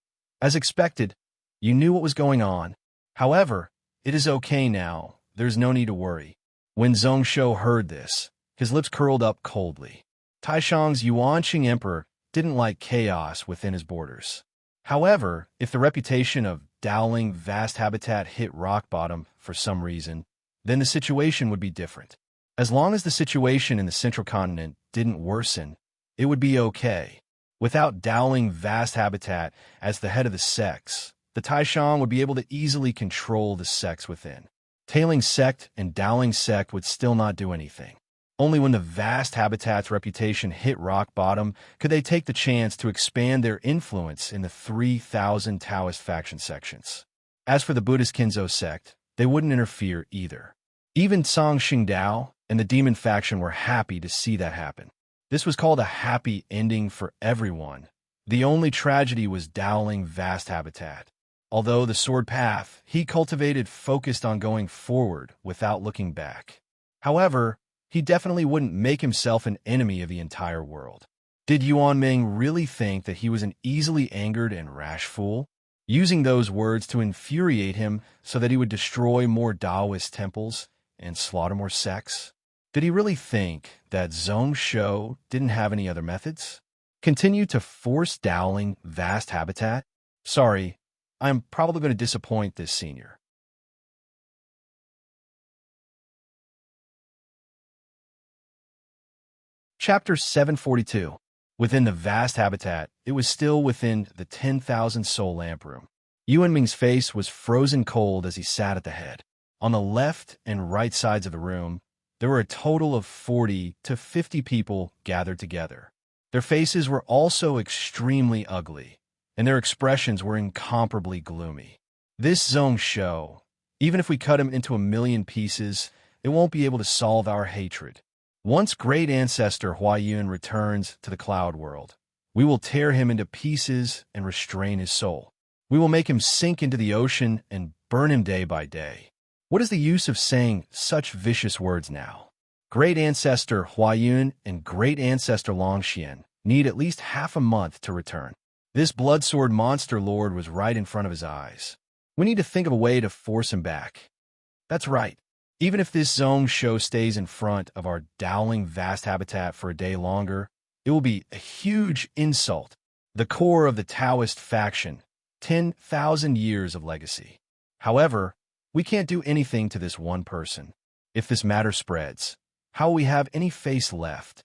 As expected, you knew what was going on. However, it is okay now. There's no need to worry. When Zhongsho heard this, his lips curled up coldly. Taishang's Yuanqing emperor didn't like chaos within his borders. However, if the reputation of Dowling Vast Habitat hit rock bottom for some reason, then the situation would be different. As long as the situation in the central continent didn't worsen, it would be okay. Without Dowling Vast Habitat as the head of the sects, the Taishang would be able to easily control the sects within. Tailing sect and Dowling sect would still not do anything. Only when the vast habitat's reputation hit rock bottom could they take the chance to expand their influence in the 3,000 Taoist faction sections. As for the Buddhist Kinzo sect, they wouldn't interfere either. Even Song Xingdao and the demon faction were happy to see that happen. This was called a happy ending for everyone. The only tragedy was Dowling vast habitat. Although the sword path he cultivated focused on going forward without looking back. However, he definitely wouldn't make himself an enemy of the entire world. Did Yuan Ming really think that he was an easily angered and rash fool, using those words to infuriate him so that he would destroy more Taoist temples and slaughter more sects? Did he really think that Zhong Shou didn't have any other methods? Continue to force Dowling vast habitat? Sorry, I'm probably going to disappoint this senior. Chapter 742. Within the vast habitat, it was still within the 10,000 soul lamp room. Yuan Ming's face was frozen cold as he sat at the head. On the left and right sides of the room, there were a total of 40 to 50 people gathered together. Their faces were also extremely ugly, and their expressions were incomparably gloomy. This Zhong Shou, even if we cut him into 1,000,000 pieces, it won't be able to solve our hatred. Once great ancestor Huayun returns to the cloud world, we will tear him into pieces and restrain his soul. We will make him sink into the ocean and burn him day by day. What is the use of saying such vicious words now? Great ancestor Huayun and great ancestor Longxian need at least half a month to return. This bloodsword monster lord was right in front of his eyes. We need to think of a way to force him back. That's right. Even if this Zhong Shou stays in front of our Dowling vast habitat for a day longer, it will be a huge insult. The core of the Taoist faction, 10,000 years of legacy. However, we can't do anything to this one person. If this matter spreads, how will we have any face left?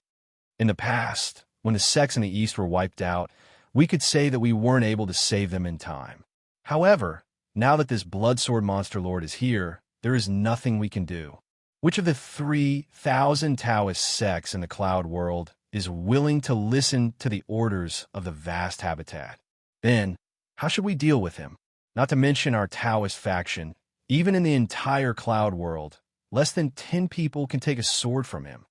In the past, when the sects in the East were wiped out, we could say that we weren't able to save them in time. However, now that this bloodsword monster lord is here, there is nothing we can do. Which of the 3,000 Taoist sects in the cloud world is willing to listen to the orders of the vast habitat? Then, how should we deal with him? Not to mention our Taoist faction, even in the entire cloud world, less than 10 people can take a sword from him.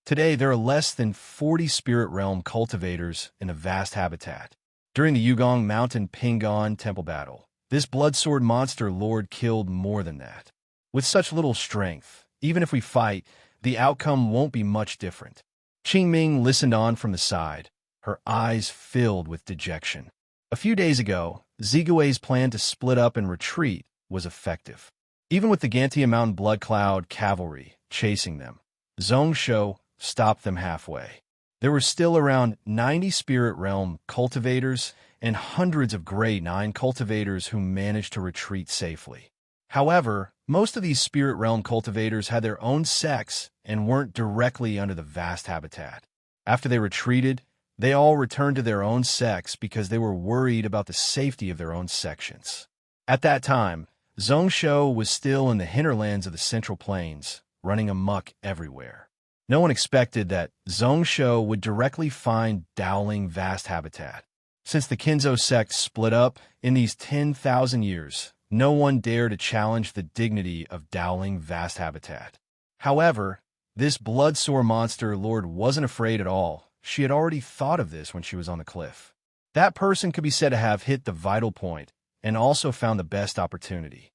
Today, there are less than 40 spirit realm cultivators in the vast habitat. During the Yugong Mountain Pingon Temple battle, this bloodsword monster lord killed more than that. With such little strength, even if we fight, the outcome won't be much different. Qingming listened on from the side, her eyes filled with dejection. A few days ago, Zigui's plan to split up and retreat was effective. Even with the Gantia Mountain Blood Cloud cavalry chasing them, Zhong Shou stopped them halfway. There were still around 90 Spirit Realm cultivators and hundreds of Grade 9 cultivators who managed to retreat safely. However, most of these Spirit Realm cultivators had their own sects and weren't directly under the vast habitat. After they retreated, they all returned to their own sects because they were worried about the safety of their own sections. At that time, Zhong Shou was still in the hinterlands of the Central Plains, running amok everywhere. No one expected that Zhong Shou would directly find Dowling vast habitat. Since the Kinzo sect split up in these 10,000 years, no one dared to challenge the dignity of Dowling vast habitat. However, this bloodsore monster lord wasn't afraid at all. She had already thought of this when she was on the cliff. That person could be said to have hit the vital point and also found the best opportunity.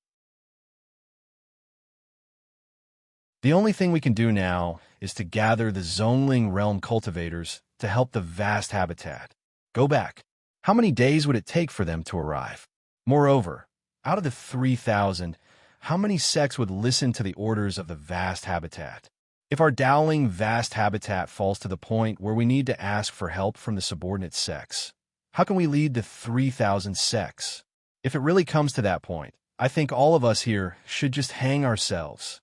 The only thing we can do now is to gather the Zhongling realm cultivators to help the vast habitat. Go back. How many days would it take for them to arrive? Moreover, out of the 3,000, how many sects would listen to the orders of the vast habitat? If our Dowling vast habitat falls to the point where we need to ask for help from the subordinate sects, how can we lead the 3,000 sects? If it really comes to that point, I think all of us here should just hang ourselves.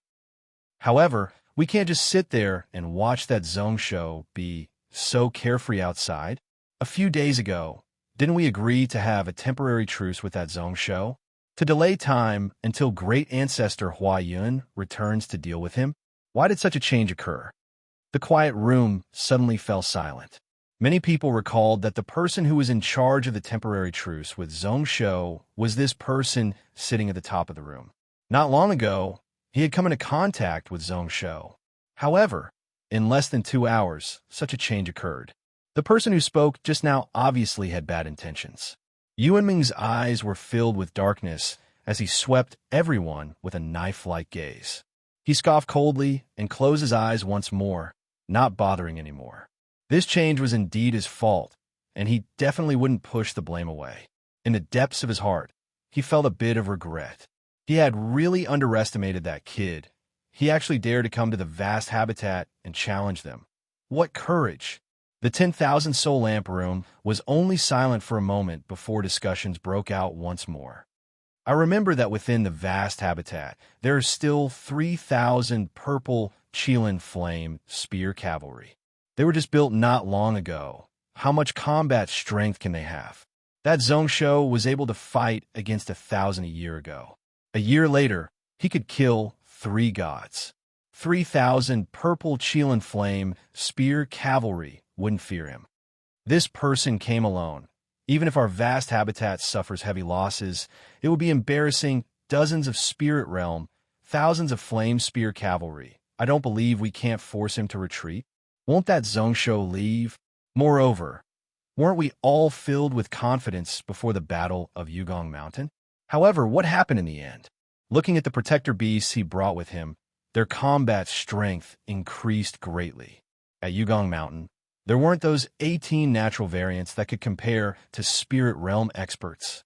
However, we can't just sit there and watch that Zhong Shou be so carefree outside. A few days ago, didn't we agree to have a temporary truce with that Zhong Shou? To delay time until great ancestor Huayun returns to deal with him? Why did such a change occur? The quiet room suddenly fell silent. Many people recalled that the person who was in charge of the temporary truce with Zhongsho was this person sitting at the top of the room. Not long ago, he had come into contact with Zhongsho. However, in less than 2 hours, such a change occurred. The person who spoke just now obviously had bad intentions. Yuanming's eyes were filled with darkness as he swept everyone with a knife-like gaze. He scoffed coldly and closed his eyes once more, not bothering anymore. This change was indeed his fault, and he definitely wouldn't push the blame away. In the depths of his heart, he felt a bit of regret. He had really underestimated that kid. He actually dared to come to the vast habitat and challenge them. What courage! The 10,000 soul lamp room was only silent for a moment before discussions broke out once more. I remember that within the vast habitat, there are still 3,000 purple Qilin flame spear cavalry. They were just built not long ago. How much combat strength can they have? That Zhongsho was able to fight against 1,000 a year ago. A year later, he could kill 3 gods. 3,000 purple Qilin flame spear cavalry wouldn't fear him. This person came alone. Even if our vast habitat suffers heavy losses, it would be embarrassing. Dozens of spirit realm, thousands of flame spear cavalry. I don't believe we can't force him to retreat. Won't that Zhongsho leave? Moreover, weren't we all filled with confidence before the Battle of Yugong Mountain? However, what happened in the end? Looking at the protector beasts he brought with him, their combat strength increased greatly. At Yugong Mountain, there weren't those 18 natural variants that could compare to spirit realm experts.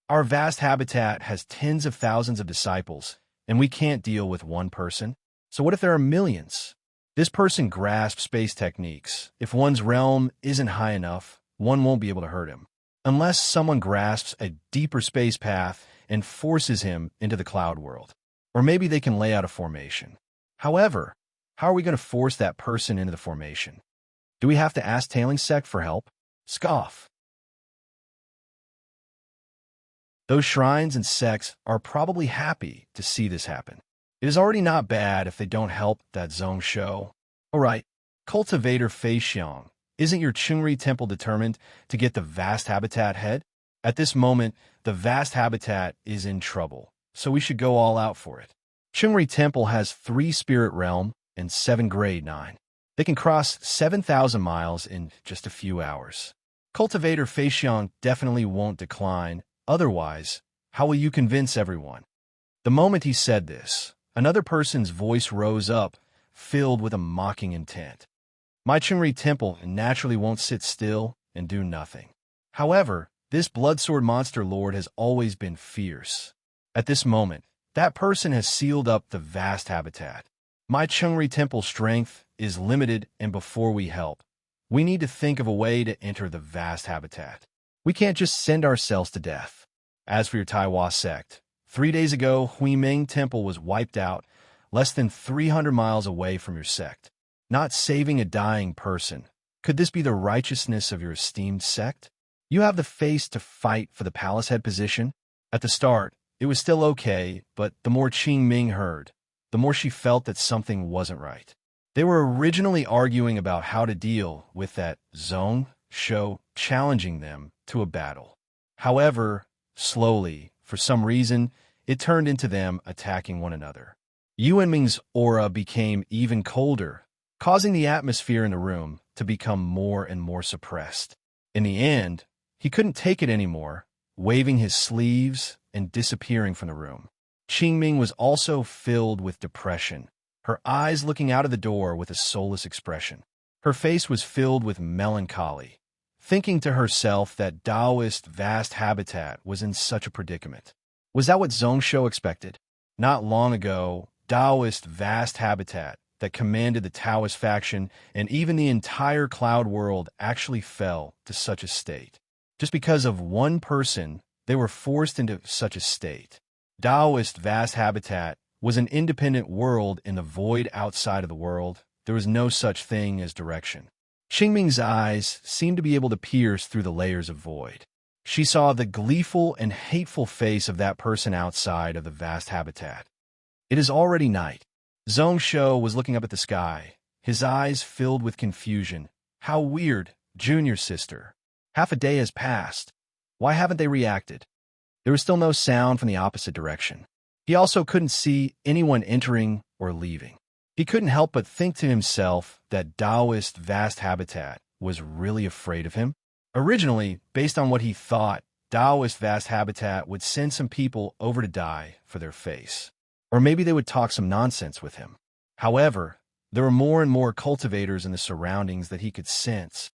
Our vast habitat has tens of thousands of disciples, and we can't deal with one person. So what if there are millions? This person grasps space techniques. If one's realm isn't high enough, one won't be able to hurt him. Unless someone grasps a deeper space path and forces him into the cloud world. Or maybe they can lay out a formation. However, how are we going to force that person into the formation? Do we have to ask Tailing Sect for help? Scoff. Those shrines and sects are probably happy to see this happen. It is already not bad if they don't help that Zhongsho. Alright, Cultivator Feixiang, isn't your Chungri temple determined to get the vast habitat head? At this moment, the vast habitat is in trouble, so we should go all out for it. Chungri temple has 3 spirit realm and 7 grade 9. They can cross 7,000 miles in just a few hours. Cultivator Feixiang definitely won't decline. Otherwise, how will you convince everyone? The moment he said this, another person's voice rose up, filled with a mocking intent. My Chungri temple naturally won't sit still and do nothing. However, this bloodsword monster lord has always been fierce. At this moment, that person has sealed up the vast habitat. My Chungri temple strength is limited, and before we help, we need to think of a way to enter the vast habitat. We can't just send ourselves to death. As for your Taiwan sect, 3 days ago, Huiming Temple was wiped out, less than 300 miles away from your sect. Not saving a dying person. Could this be the righteousness of your esteemed sect? You have the face to fight for the palace head position? At the start, it was still okay, but the more Qing Ming heard, the more she felt that something wasn't right. They were originally arguing about how to deal with that Zhongsho challenging them to a battle. However, slowly, for some reason, it turned into them attacking one another. Yuanming's aura became even colder, causing the atmosphere in the room to become more and more suppressed. In the end, he couldn't take it anymore, waving his sleeves and disappearing from the room. Qingming was also filled with depression, her eyes looking out of the door with a soulless expression. Her face was filled with melancholy, thinking to herself that Taoist vast habitat was in such a predicament. Was that what Zhongsho expected? Not long ago, Taoist vast habitat that commanded the Taoist faction and even the entire cloud world actually fell to such a state. Just because of one person, they were forced into such a state. Taoist vast habitat was an independent world in the void outside of the world. There was no such thing as direction. Qingming's eyes seemed to be able to pierce through the layers of void. She saw the gleeful and hateful face of that person outside of the vast habitat. It is already night. Zhongsho was looking up at the sky, his eyes filled with confusion. How weird, Junior sister. Half a day has passed. Why haven't they reacted? There was still no sound from the opposite direction. He also couldn't see anyone entering or leaving. He couldn't help but think to himself that Taoist vast habitat was really afraid of him. Originally, based on what he thought, Taoist vast habitat would send some people over to die for their face. Or maybe they would talk some nonsense with him. However, there were more and more cultivators in the surroundings that he could sense.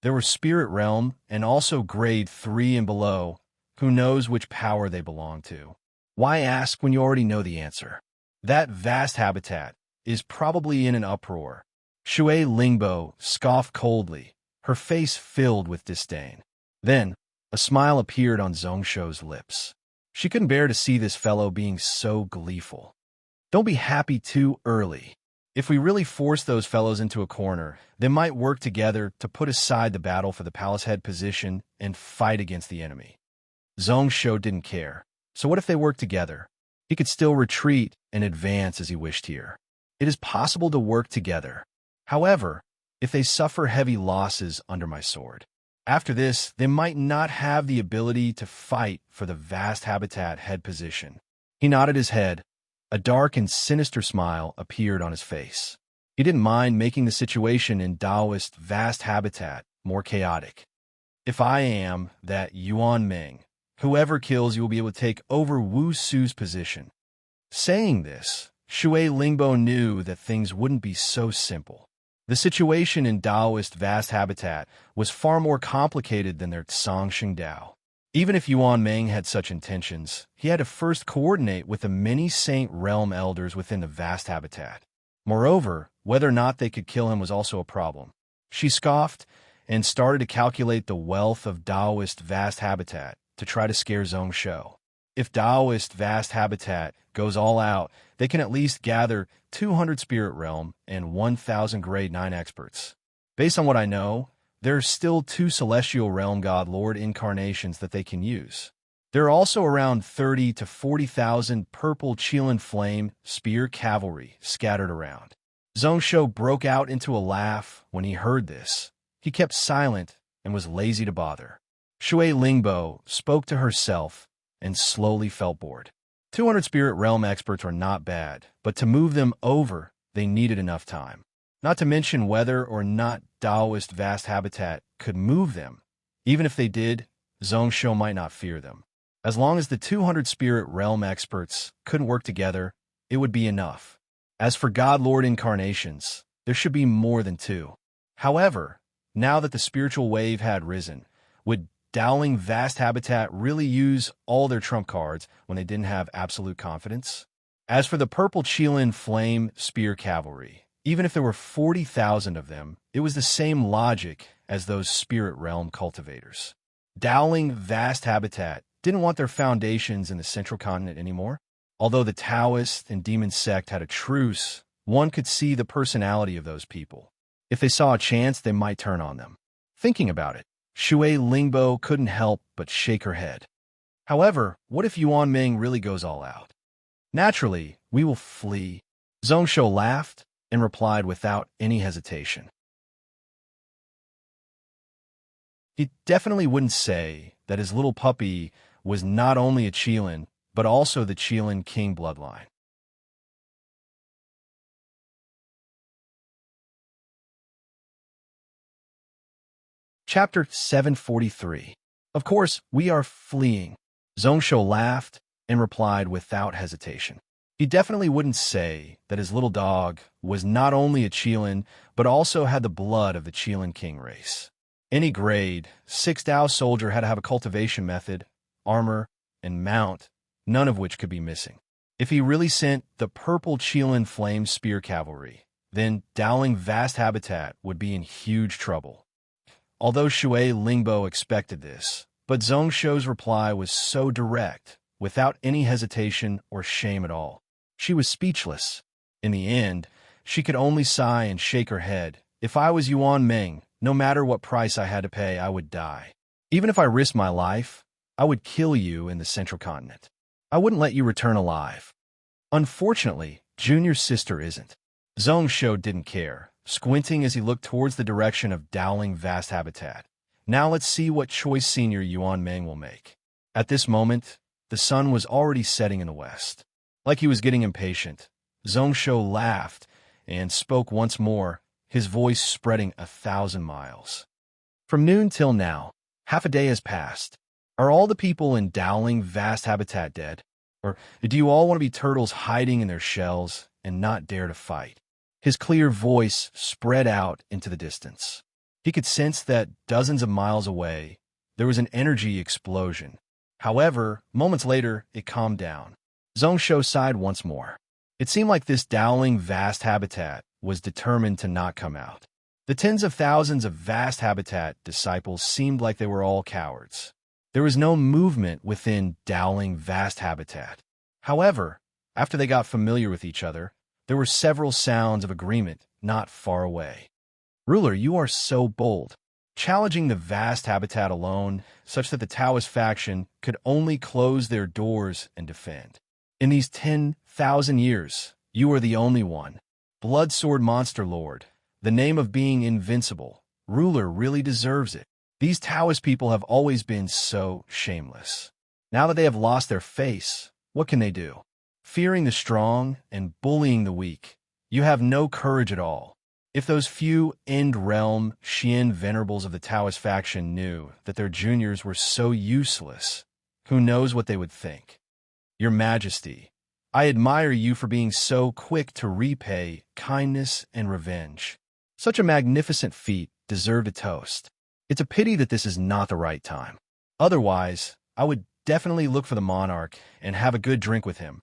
There were Spirit Realm and also Grade 3 and below. Who knows which power they belong to? Why ask when you already know the answer? That vast habitat is probably in an uproar. Shui Lingbo scoffed coldly, her face filled with disdain. Then, a smile appeared on Zhongsho's lips. She couldn't bear to see this fellow being so gleeful. Don't be happy too early. If we really force those fellows into a corner, they might work together to put aside the battle for the palace head position and fight against the enemy. Zhongsho didn't care. So what if they worked together? He could still retreat and advance as he wished here. It is possible to work together. However, if they suffer heavy losses under my sword, after this, they might not have the ability to fight for the vast habitat head position. He nodded his head. A dark and sinister smile appeared on his face. He didn't mind making the situation in Taoist vast habitat more chaotic. If I am that Yuan Ming, whoever kills you will be able to take over Wu Su's position. Saying this, Shui Lingbo knew that things wouldn't be so simple. The situation in Taoist vast habitat was far more complicated than their Tsang Xingdao. Even if Yuan Ming had such intentions, he had to first coordinate with the many Saint Realm elders within the vast habitat. Moreover, whether or not they could kill him was also a problem. She scoffed and started to calculate the wealth of Taoist vast habitat to try to scare Zhongsho. If Taoist vast habitat goes all out, they can at least gather 200 Spirit Realm and 1,000 Grade 9 experts. Based on what I know, there are still 2 Celestial Realm God Lord incarnations that they can use. There are also around 30 to 40,000 purple Qilin Flame Spear Cavalry scattered around. Zhongsho broke out into a laugh when he heard this. He kept silent and was lazy to bother. Shui Lingbo spoke to herself and slowly felt bored. 200 Spirit Realm experts are not bad, but to move them over, they needed enough time. Not to mention whether or not Taoist vast habitat could move them. Even if they did, Zhongsho might not fear them. As long as the 200 Spirit Realm experts couldn't work together, it would be enough. As for God Lord incarnations, there should be more than 2. However, now that the spiritual wave had risen, would Dowling vast habitat really use all their trump cards when they didn't have absolute confidence? As for the purple Qilin Flame Spear Cavalry, even if there were 40,000 of them, it was the same logic as those Spirit Realm cultivators. Dowling vast habitat didn't want their foundations in the central continent anymore. Although the Taoist and Demon sect had a truce, one could see the personality of those people. If they saw a chance, they might turn on them. Thinking about it, Shui Lingbo couldn't help but shake her head. However, what if Yuan Ming really goes all out? Naturally, we will flee. Zhongsho laughed and replied without any hesitation. He definitely wouldn't say that his little puppy was not only a Qilin, but also the Qilin King bloodline. Chapter 743. Of course, we are fleeing. Zhongsho laughed and replied without hesitation. He definitely wouldn't say that his little dog was not only a Qilin, but also had the blood of the Qilin King race. Any grade 6 Dao soldier had to have a cultivation method, armor, and mount, none of which could be missing. If he really sent the purple Qilin Flame Spear Cavalry, then Dowling vast habitat would be in huge trouble. Although Shui Lingbo expected this, but Zhongsho's reply was so direct, without any hesitation or shame at all. She was speechless. In the end, she could only sigh and shake her head. If I was Yuan Ming, no matter what price I had to pay, I would die. Even if I risked my life, I would kill you in the central continent. I wouldn't let you return alive. Unfortunately, Junior's sister isn't. Zhong Shou didn't care, squinting as he looked towards the direction of Dowling vast habitat. Now let's see what choice Senior Yuan Meng will make. At this moment, the sun was already setting in the west. Like he was getting impatient, Zhong Shou laughed and spoke once more, his voice spreading 1,000 miles. From noon till now, half a day has passed. Are all the people in Dowling vast habitat dead? Or do you all want to be turtles hiding in their shells and not dare to fight? His clear voice spread out into the distance. He could sense that dozens of miles away, there was an energy explosion. However, moments later, it calmed down. Zhong Shou sighed once more. It seemed like this Dowling vast habitat was determined to not come out. The tens of thousands of vast habitat disciples seemed like they were all cowards. There was no movement within Dowling vast habitat. However, after they got familiar with each other, there were several sounds of agreement not far away. Ruler, you are so bold, challenging the vast habitat alone, such that the Taoist faction could only close their doors and defend. In these 10,000 years, you are the only one. Blood Sword Monster Lord, the name of being invincible, Ruler really deserves it. These Taoist people have always been so shameless. Now that they have lost their face, what can they do? Fearing the strong and bullying the weak, you have no courage at all. If those few end-realm Xian venerables of the Taoist faction knew that their juniors were so useless, who knows what they would think? Your Majesty, I admire you for being so quick to repay kindness and revenge. Such a magnificent feat deserved a toast. It's a pity that this is not the right time. Otherwise, I would definitely look for the monarch and have a good drink with him.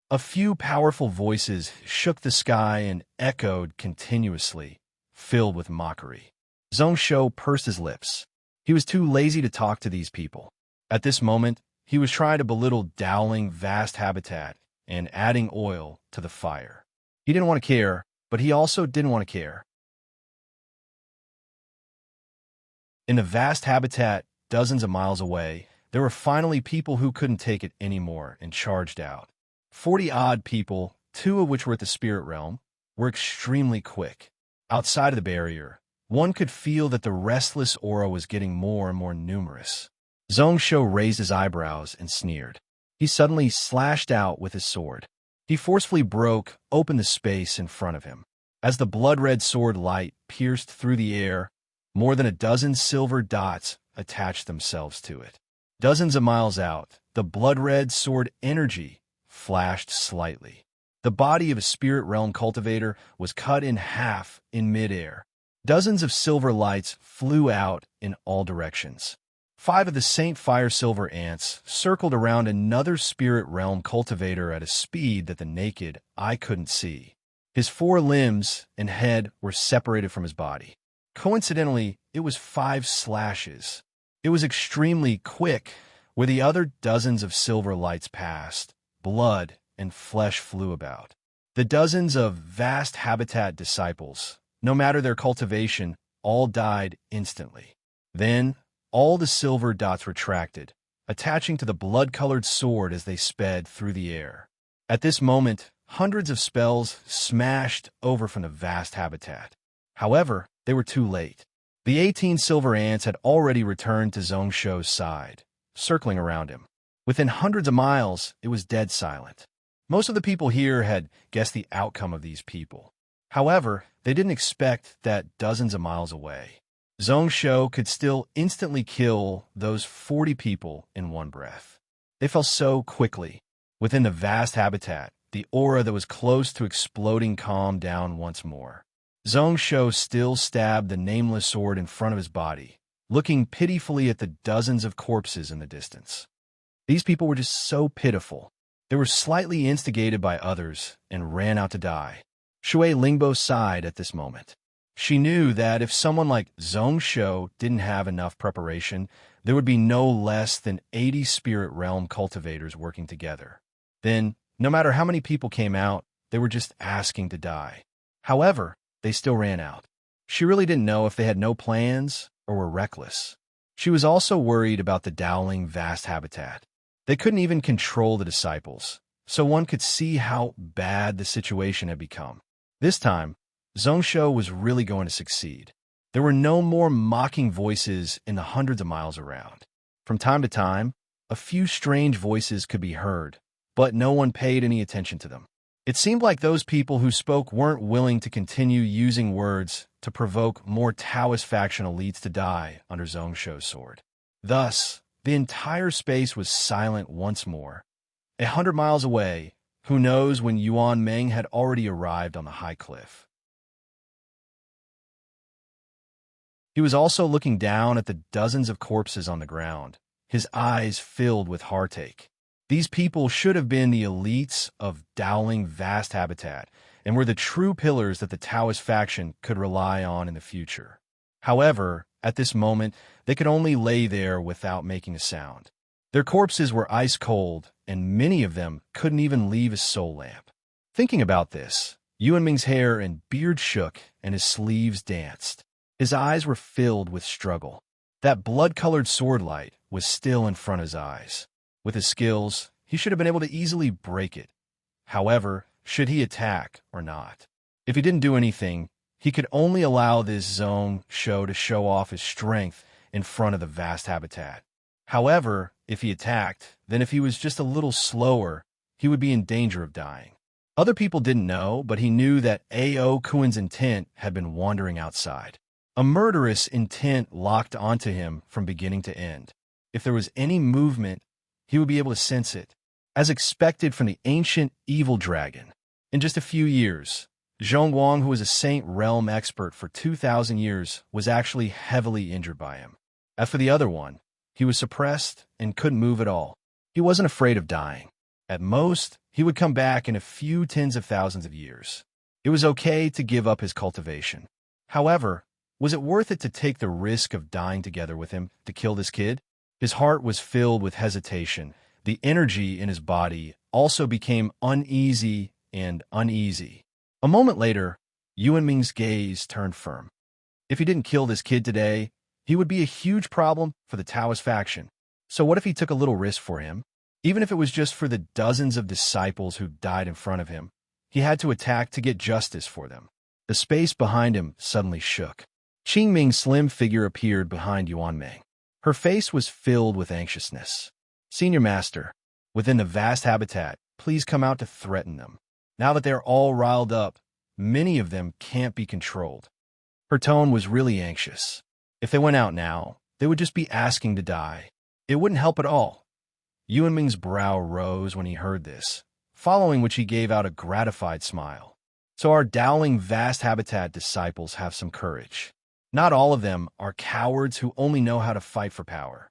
A few powerful voices shook the sky and echoed continuously, filled with mockery. Zhong Shou pursed his lips. He was too lazy to talk to these people. At this moment, he was trying to belittle Dowling vast habitat and adding oil to the fire. He didn't want to care, but he also didn't want to care. In the vast habitat, dozens of miles away, there were finally people who couldn't take it anymore and charged out. 40-odd people, 2 of which were at the spirit realm, were extremely quick. Outside of the barrier, one could feel that the restless aura was getting more and more numerous. Zhong Shou raised his eyebrows and sneered. He suddenly slashed out with his sword. He forcefully broke open the space in front of him. As the blood-red sword light pierced through the air, more than a dozen silver dots attached themselves to it. Dozens of miles out, the blood-red sword energy flashed slightly. The body of a spirit realm cultivator was cut in half in midair. Dozens of silver lights flew out in all directions. 5 of the Saint Fire Silver ants circled around another spirit realm cultivator at a speed that the naked eye couldn't see. His 4 limbs and head were separated from his body. Coincidentally, it was 5 slashes. It was extremely quick. Where the other dozens of silver lights passed, blood and flesh flew about. The dozens of vast habitat disciples, no matter their cultivation, all died instantly. Then, all the silver dots retracted, attaching to the blood-colored sword as they sped through the air. At this moment, hundreds of spells smashed over from the vast habitat. However, they were too late. The 18 silver ants had already returned to Zhong Shou's side, circling around him. Within hundreds of miles, it was dead silent. Most of the people here had guessed the outcome of these people. However, they didn't expect that dozens of miles away, Zhong Shou could still instantly kill those 40 people in one breath. They fell so quickly. Within the vast habitat, the aura that was close to exploding calmed down once more. Zhong Shou still stabbed the nameless sword in front of his body, looking pitifully at the dozens of corpses in the distance. These people were just so pitiful. They were slightly instigated by others and ran out to die. Shui Lingbo sighed at this moment. She knew that if someone like Zhong Shou didn't have enough preparation, there would be no less than 80 spirit realm cultivators working together. Then, no matter how many people came out, they were just asking to die. However, they still ran out. She really didn't know if they had no plans or were reckless. She was also worried about the Dowling vast habitat. They couldn't even control the disciples, so one could see how bad the situation had become. This time, Zhongsho was really going to succeed. There were no more mocking voices in the hundreds of miles around. From time to time, a few strange voices could be heard, but no one paid any attention to them. It seemed like those people who spoke weren't willing to continue using words to provoke more Taoist faction elites to die under Zhongsho's sword. Thus, the entire space was silent once more. 100 miles away, who knows when Yuan Meng had already arrived on the high cliff. He was also looking down at the dozens of corpses on the ground, his eyes filled with heartache. These people should have been the elites of Dowling Vast Habitat and were the true pillars that the Taoist faction could rely on in the future. However, at this moment, they could only lay there without making a sound. Their corpses were ice cold, and many of them couldn't even leave his soul lamp. Thinking about this, Yuan Ming's hair and beard shook and his sleeves danced. His eyes were filled with struggle. That blood-colored sword light was still in front of his eyes. With his skills, he should have been able to easily break it. However, should he attack or not? If he didn't do anything, he could only allow this Zhongsho to show off his strength in front of the vast habitat. However, if he attacked, then if he was just a little slower, he would be in danger of dying. Other people didn't know, but he knew that A.O. Kuen's intent had been wandering outside. A murderous intent locked onto him from beginning to end. If there was any movement, he would be able to sense it, as expected from the ancient evil dragon. In just a few years, Zhongguang, who was a Saint Realm expert for 2,000 years, was actually heavily injured by him. As for the other one, he was suppressed and couldn't move at all. He wasn't afraid of dying. At most, he would come back in a few tens of thousands of years. It was okay to give up his cultivation. However, was it worth it to take the risk of dying together with him to kill this kid? His heart was filled with hesitation. The energy in his body also became uneasy and uneasy. A moment later, Yuan Ming's gaze turned firm. If he didn't kill this kid today, he would be a huge problem for the Taoist faction. So what if he took a little risk for him? Even if it was just for the dozens of disciples who died in front of him, he had to attack to get justice for them. The space behind him suddenly shook. Qing Ming's slim figure appeared behind Yuan Ming. Her face was filled with anxiousness. Senior Master, within the vast habitat, please come out to threaten them. Now that they're all riled up, many of them can't be controlled. Her tone was really anxious. If they went out now, they would just be asking to die. It wouldn't help at all. Yuan Ming's brow rose when he heard this, following which he gave out a gratified smile. So our Dowling Vast Habitat disciples have some courage. Not all of them are cowards who only know how to fight for power.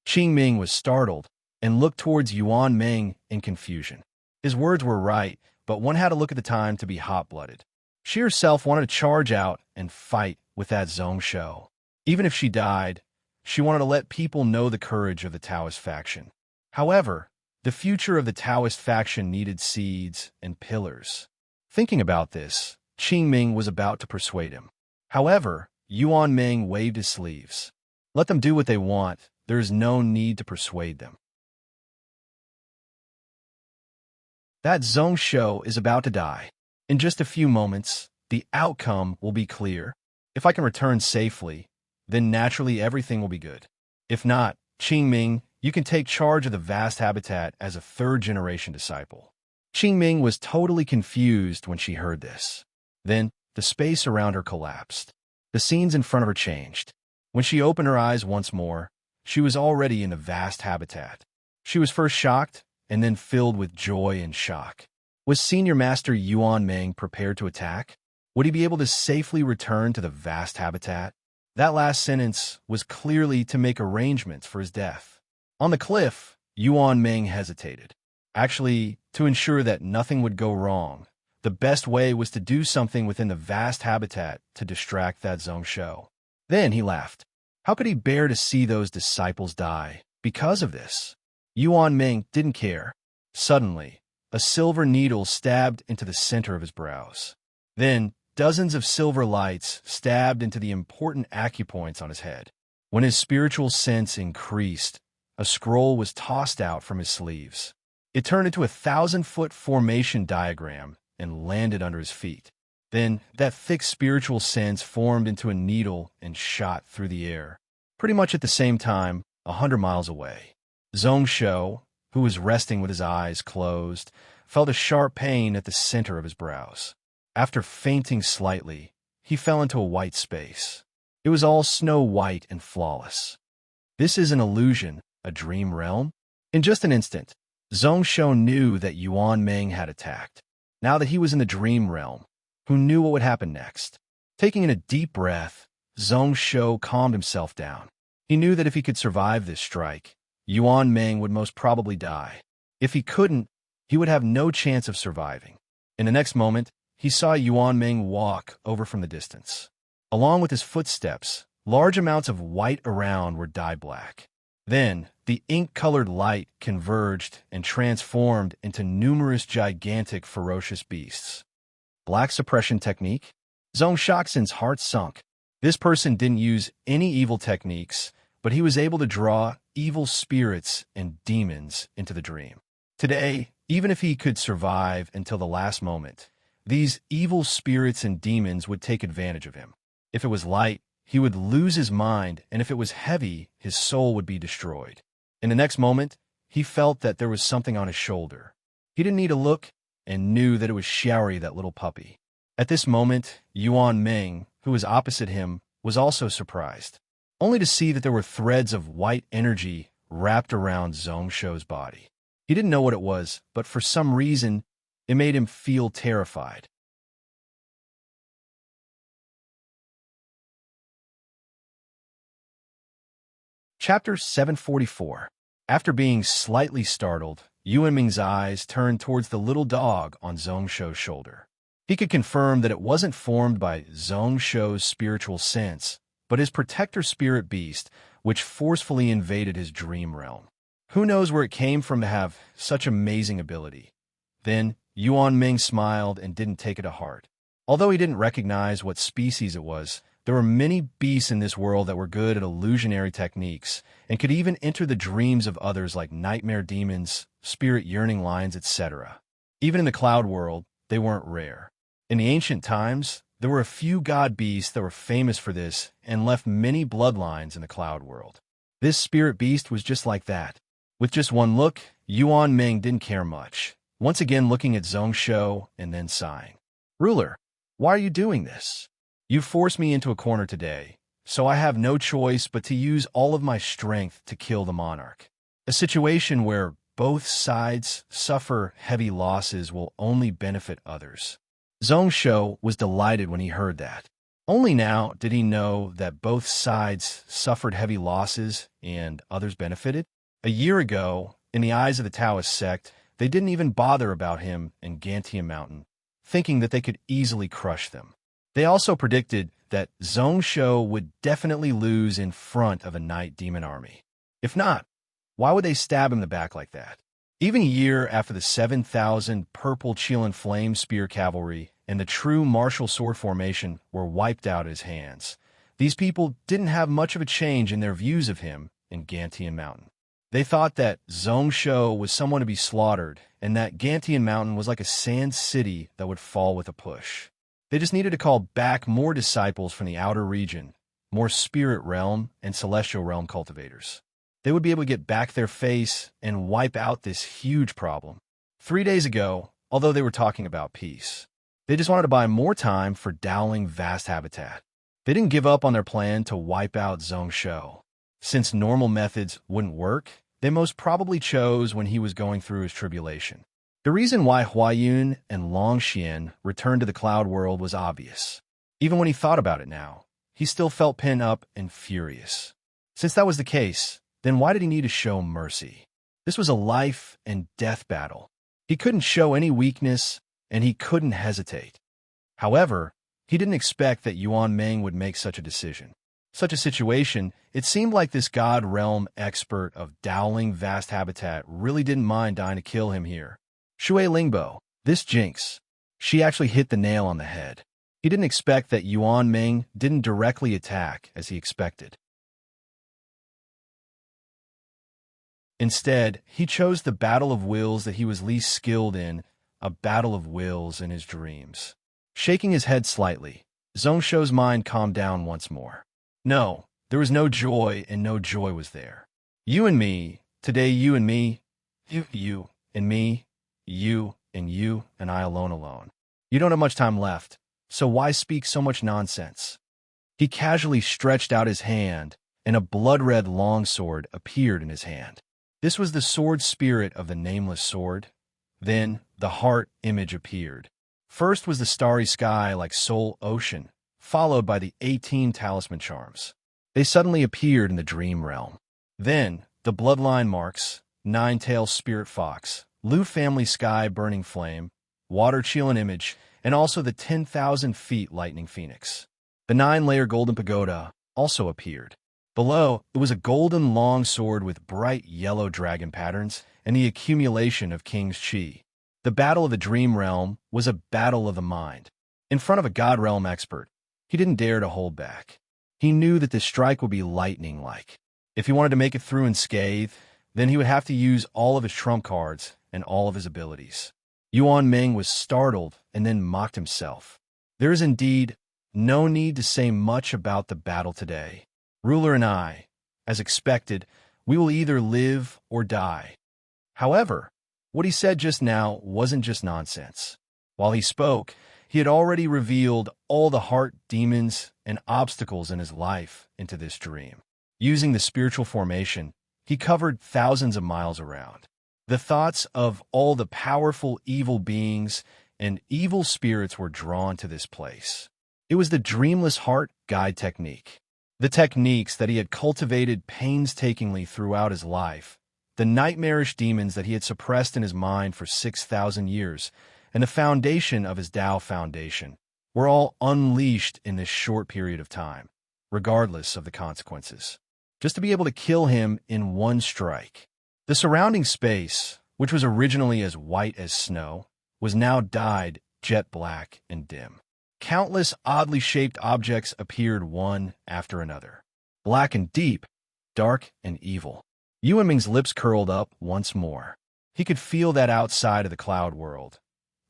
Qing Ming was startled and looked towards Yuan Ming in confusion. His words were right, but one had to look at the time to be hot-blooded. She herself wanted to charge out and fight with that Zhongsho. Even if she died, she wanted to let people know the courage of the Taoist faction. However, the future of the Taoist faction needed seeds and pillars. Thinking about this, Qing Ming was about to persuade him. However, Yuan Ming waved his sleeves. Let them do what they want. There is no need to persuade them. That Zhongsho is about to die. In just a few moments, the outcome will be clear. If I can return safely, then naturally everything will be good. If not, Qing Ming, you can take charge of the vast habitat as a third-generation disciple. Qing Ming was totally confused when she heard this. Then, the space around her collapsed. The scenes in front of her changed. When she opened her eyes once more, she was already in the vast habitat. She was first shocked, and then filled with joy and shock. Was Senior Master Yuan Ming prepared to attack? Would he be able to safely return to the vast habitat? That last sentence was clearly to make arrangements for his death. On the cliff, Yuan Ming hesitated. Actually, to ensure that nothing would go wrong, the best way was to do something within the vast habitat to distract that Zhongsho. Then he laughed. How could he bear to see those disciples die because of this? Yuan Ming didn't care. Suddenly, a silver needle stabbed into the center of his brows. Then, dozens of silver lights stabbed into the important acupoints on his head. When his spiritual sense increased, a scroll was tossed out from his sleeves. It turned into a 1,000-foot formation diagram and landed under his feet. Then, that thick spiritual sense formed into a needle and shot through the air. Pretty much at the same time, 100 miles away. Zhongshou, who was resting with his eyes closed, felt a sharp pain at the center of his brows. After fainting slightly, he fell into a white space. It was all snow-white and flawless. This is an illusion, a dream realm? In just an instant, Zhongshou knew that Yuan Meng had attacked. Now that he was in the dream realm, who knew what would happen next? Taking in a deep breath, Zhongshou calmed himself down. He knew that if he could survive this strike, Yuan Meng would most probably die. If he couldn't, he would have no chance of surviving. In the next moment, he saw Yuan Meng walk over from the distance. Along with his footsteps, large amounts of white around were dyed black. Then, the ink-colored light converged and transformed into numerous gigantic, ferocious beasts. Black suppression technique? Zhong Shaoxin's heart sunk. This person didn't use any evil techniques, but he was able to draw evil spirits and demons into the dream. Today, even if he could survive until the last moment, these evil spirits and demons would take advantage of him. If it was light, he would lose his mind, and if it was heavy, his soul would be destroyed. In the next moment, he felt that there was something on his shoulder. He didn't need to look and knew that it was Xiaori, that little puppy. At this moment, Yuan Meng, who was opposite him, was also surprised, only to see that there were threads of white energy wrapped around Zhongshou's body. He didn't know what it was, but for some reason, it made him feel terrified. Chapter 744. After being slightly startled, Yuan Ming's eyes turned towards the little dog on Zhongshou's shoulder. He could confirm that it wasn't formed by Zhongshou's spiritual sense, but his protector spirit beast, which forcefully invaded his dream realm. Who knows where it came from to have such amazing ability? Then, Yuan Ming smiled and didn't take it to heart. Although he didn't recognize what species it was, there were many beasts in this world that were good at illusionary techniques and could even enter the dreams of others like nightmare demons, spirit yearning lions, etc. Even in the cloud world, they weren't rare. In the ancient times, there were a few god beasts that were famous for this and left many bloodlines in the cloud world. This spirit beast was just like that. With just one look, Yuan Ming didn't care much, once again looking at Zhongshou and then sighing. "Ruler, why are you doing this? You forced me into a corner today, so I have no choice but to use all of my strength to kill the monarch. A situation where both sides suffer heavy losses will only benefit others." Zhongshou was delighted when he heard that. Only now did he know that both sides suffered heavy losses and others benefited. A year ago, in the eyes of the Taoist sect, they didn't even bother about him and Gantian Mountain, thinking that they could easily crush them. They also predicted that Zhongshou would definitely lose in front of a night demon army. If not, why would they stab him in the back like that? Even a year after the 7,000 purple Qilin flame spear cavalry and the true martial sword formation were wiped out at his hands, these people didn't have much of a change in their views of him in Gantian Mountain. They thought that Zhongshou was someone to be slaughtered and that Gantian Mountain was like a sand city that would fall with a push. They just needed to call back more disciples from the outer region, more spirit realm and celestial realm cultivators. They would be able to get back their face and wipe out this huge problem. 3 days ago, although they were talking about peace, they just wanted to buy more time for Dowling vast habitat. They didn't give up on their plan to wipe out Zhongshou. Since normal methods wouldn't work, they most probably chose when he was going through his tribulation. The reason why Huayun and Longxian returned to the cloud world was obvious. Even when he thought about it now, he still felt pent up and furious. Since that was the case, then why did he need to show mercy? This was a life and death battle. He couldn't show any weakness, and he couldn't hesitate. However, he didn't expect that Yuan Meng would make such a decision. Such a situation, it seemed like this god realm expert of Dowling vast habitat really didn't mind dying to kill him here. Shui Lingbo, this jinx. She actually hit the nail on the head. He didn't expect that Yuan Ming didn't directly attack as he expected. Instead, he chose the battle of wills that he was least skilled in, a battle of wills in his dreams. Shaking his head slightly, Zhongsho's mind calmed down once more. No, there was no joy, and no joy was there. You and me, today you and me, you and me, you and I alone. You don't have much time left, so why speak so much nonsense? He casually stretched out his hand, and a blood-red longsword appeared in his hand. This was the sword spirit of the nameless sword. Then the heart image appeared. First was the starry sky like soul ocean, followed by the 18 talisman charms. They suddenly appeared in the dream realm. Then the bloodline marks, nine-tailed spirit fox, Lu family sky burning flame, water Chilan image, and also the 10,000 feet lightning phoenix. The 9-layer golden pagoda also appeared. Below, it was a golden long sword with bright yellow dragon patterns and the accumulation of King's Chi. The battle of the dream realm was a battle of the mind. In front of a god realm expert, he didn't dare to hold back. He knew that this strike would be lightning-like. If he wanted to make it through unscathed, then he would have to use all of his trump cards and all of his abilities. Yuan Ming was startled and then mocked himself. There is indeed no need to say much about the battle today. Ruler and I, as expected, we will either live or die. However, what he said just now wasn't just nonsense. While he spoke, he had already revealed all the heart demons and obstacles in his life into this dream. Using the spiritual formation, he covered thousands of miles around. The thoughts of all the powerful evil beings and evil spirits were drawn to this place. It was the dreamless heart guide technique. The techniques that he had cultivated painstakingly throughout his life, the nightmarish demons that he had suppressed in his mind for 6,000 years, and the foundation of his Tao foundation, were all unleashed in this short period of time, regardless of the consequences, just to be able to kill him in one strike. The surrounding space, which was originally as white as snow, was now dyed jet black and dim. Countless oddly shaped objects appeared one after another, black and deep, dark and evil. Yuan Ming's lips curled up once more. He could feel that outside of the cloud world,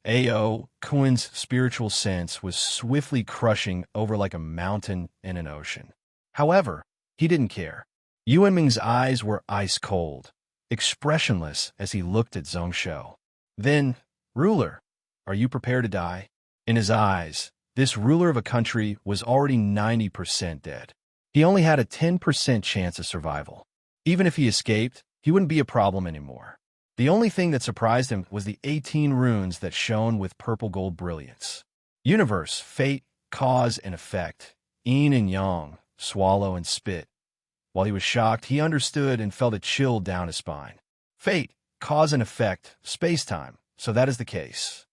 A.O. Kuin's spiritual sense was swiftly crushing over like a mountain in an ocean. However, he didn't care. Yuan Ming's eyes were ice cold, expressionless as he looked at Zhongsho. Then, ruler, are you prepared to die? In his eyes, this ruler of a country was already 90% dead. He only had a 10% chance of survival. Even if he escaped, he wouldn't be a problem anymore. The only thing that surprised him was the 18 runes that shone with purple-gold brilliance. Universe, fate, cause, and effect, yin and yang, swallow and spit. While he was shocked, he understood and felt a chill down his spine. Fate, cause and effect, space-time. So that is the case.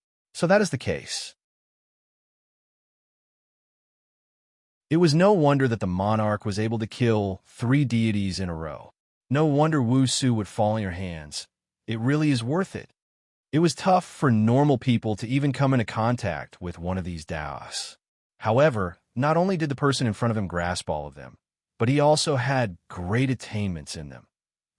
It was no wonder that the monarch was able to kill 3 deities in a row. No wonder Wu Su would fall in your hands. It really is worth it. It was tough for normal people to even come into contact with one of these Daos. However, not only did the person in front of him grasp all of them, but he also had great attainments in them.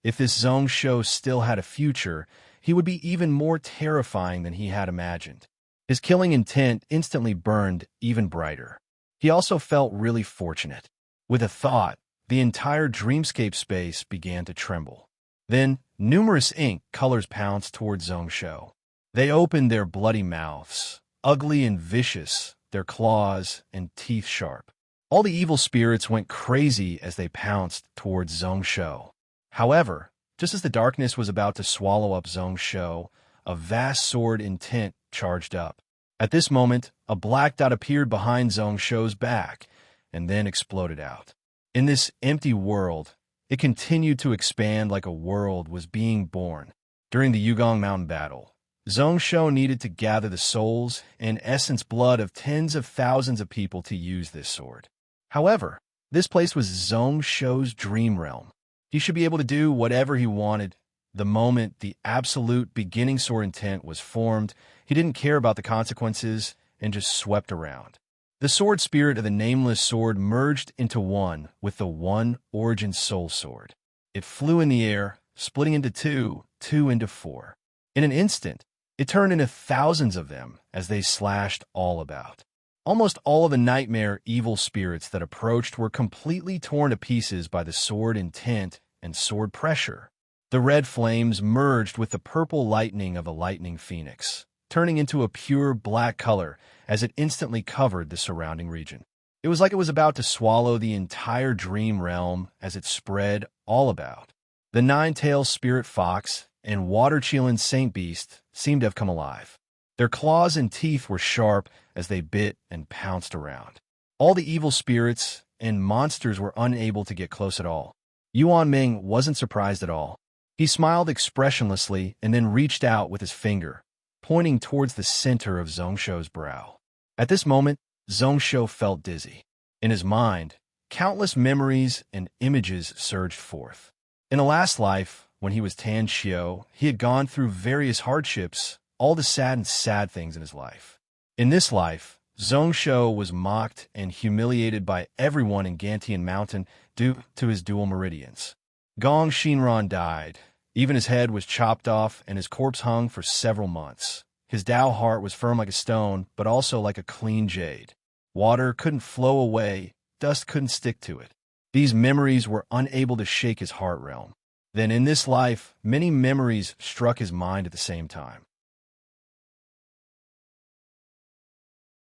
If this Zhongsho still had a future, he would be even more terrifying than he had imagined. His killing intent instantly burned even brighter. He also felt really fortunate. With a thought, the entire dreamscape space began to tremble. Then, numerous ink colors pounced towards Zhongsho. They opened their bloody mouths, ugly and vicious, their claws and teeth sharp. All the evil spirits went crazy as they pounced towards Zhongsho. However, just as the darkness was about to swallow up Zhongsho, a vast sword intent charged up. At this moment, a black dot appeared behind Zhongsho's back, and then exploded out. In this empty world, it continued to expand like a world was being born. During the Yugong Mountain battle, Zhongsho needed to gather the souls and essence blood of tens of thousands of people to use this sword. However, this place was Zhongsho's dream realm. He should be able to do whatever he wanted. The moment the absolute beginning sword intent was formed, he didn't care about the consequences and just swept around. The sword spirit of the nameless sword merged into one with the one origin soul sword. It flew in the air, splitting into two, two into four. In an instant, it turned into thousands of them as they slashed all about. Almost all of the nightmare evil spirits that approached were completely torn to pieces by the sword intent and sword pressure. The red flames merged with the purple lightning of a lightning phoenix, turning into a pure black color as it instantly covered the surrounding region. It was like it was about to swallow the entire dream realm as it spread all about. The nine-tailed spirit fox and water-cheeling saint beast seemed to have come alive. Their claws and teeth were sharp as they bit and pounced around. All the evil spirits and monsters were unable to get close at all. Yuan Ming wasn't surprised at all. He smiled expressionlessly and then reached out with his finger, pointing towards the center of Zhongsho's brow. At this moment, Zhongsho felt dizzy. In his mind, countless memories and images surged forth. In a last life, when he was Tan Xiao, he had gone through various hardships, all the sad things in his life. In this life, Zhongsho was mocked and humiliated by everyone in Gantian Mountain due to his dual meridians. Gong Shinran died. Even his head was chopped off and his corpse hung for several months. His Dao heart was firm like a stone, but also like a clean jade. Water couldn't flow away, dust couldn't stick to it. These memories were unable to shake his heart realm. Then in this life, many memories struck his mind at the same time.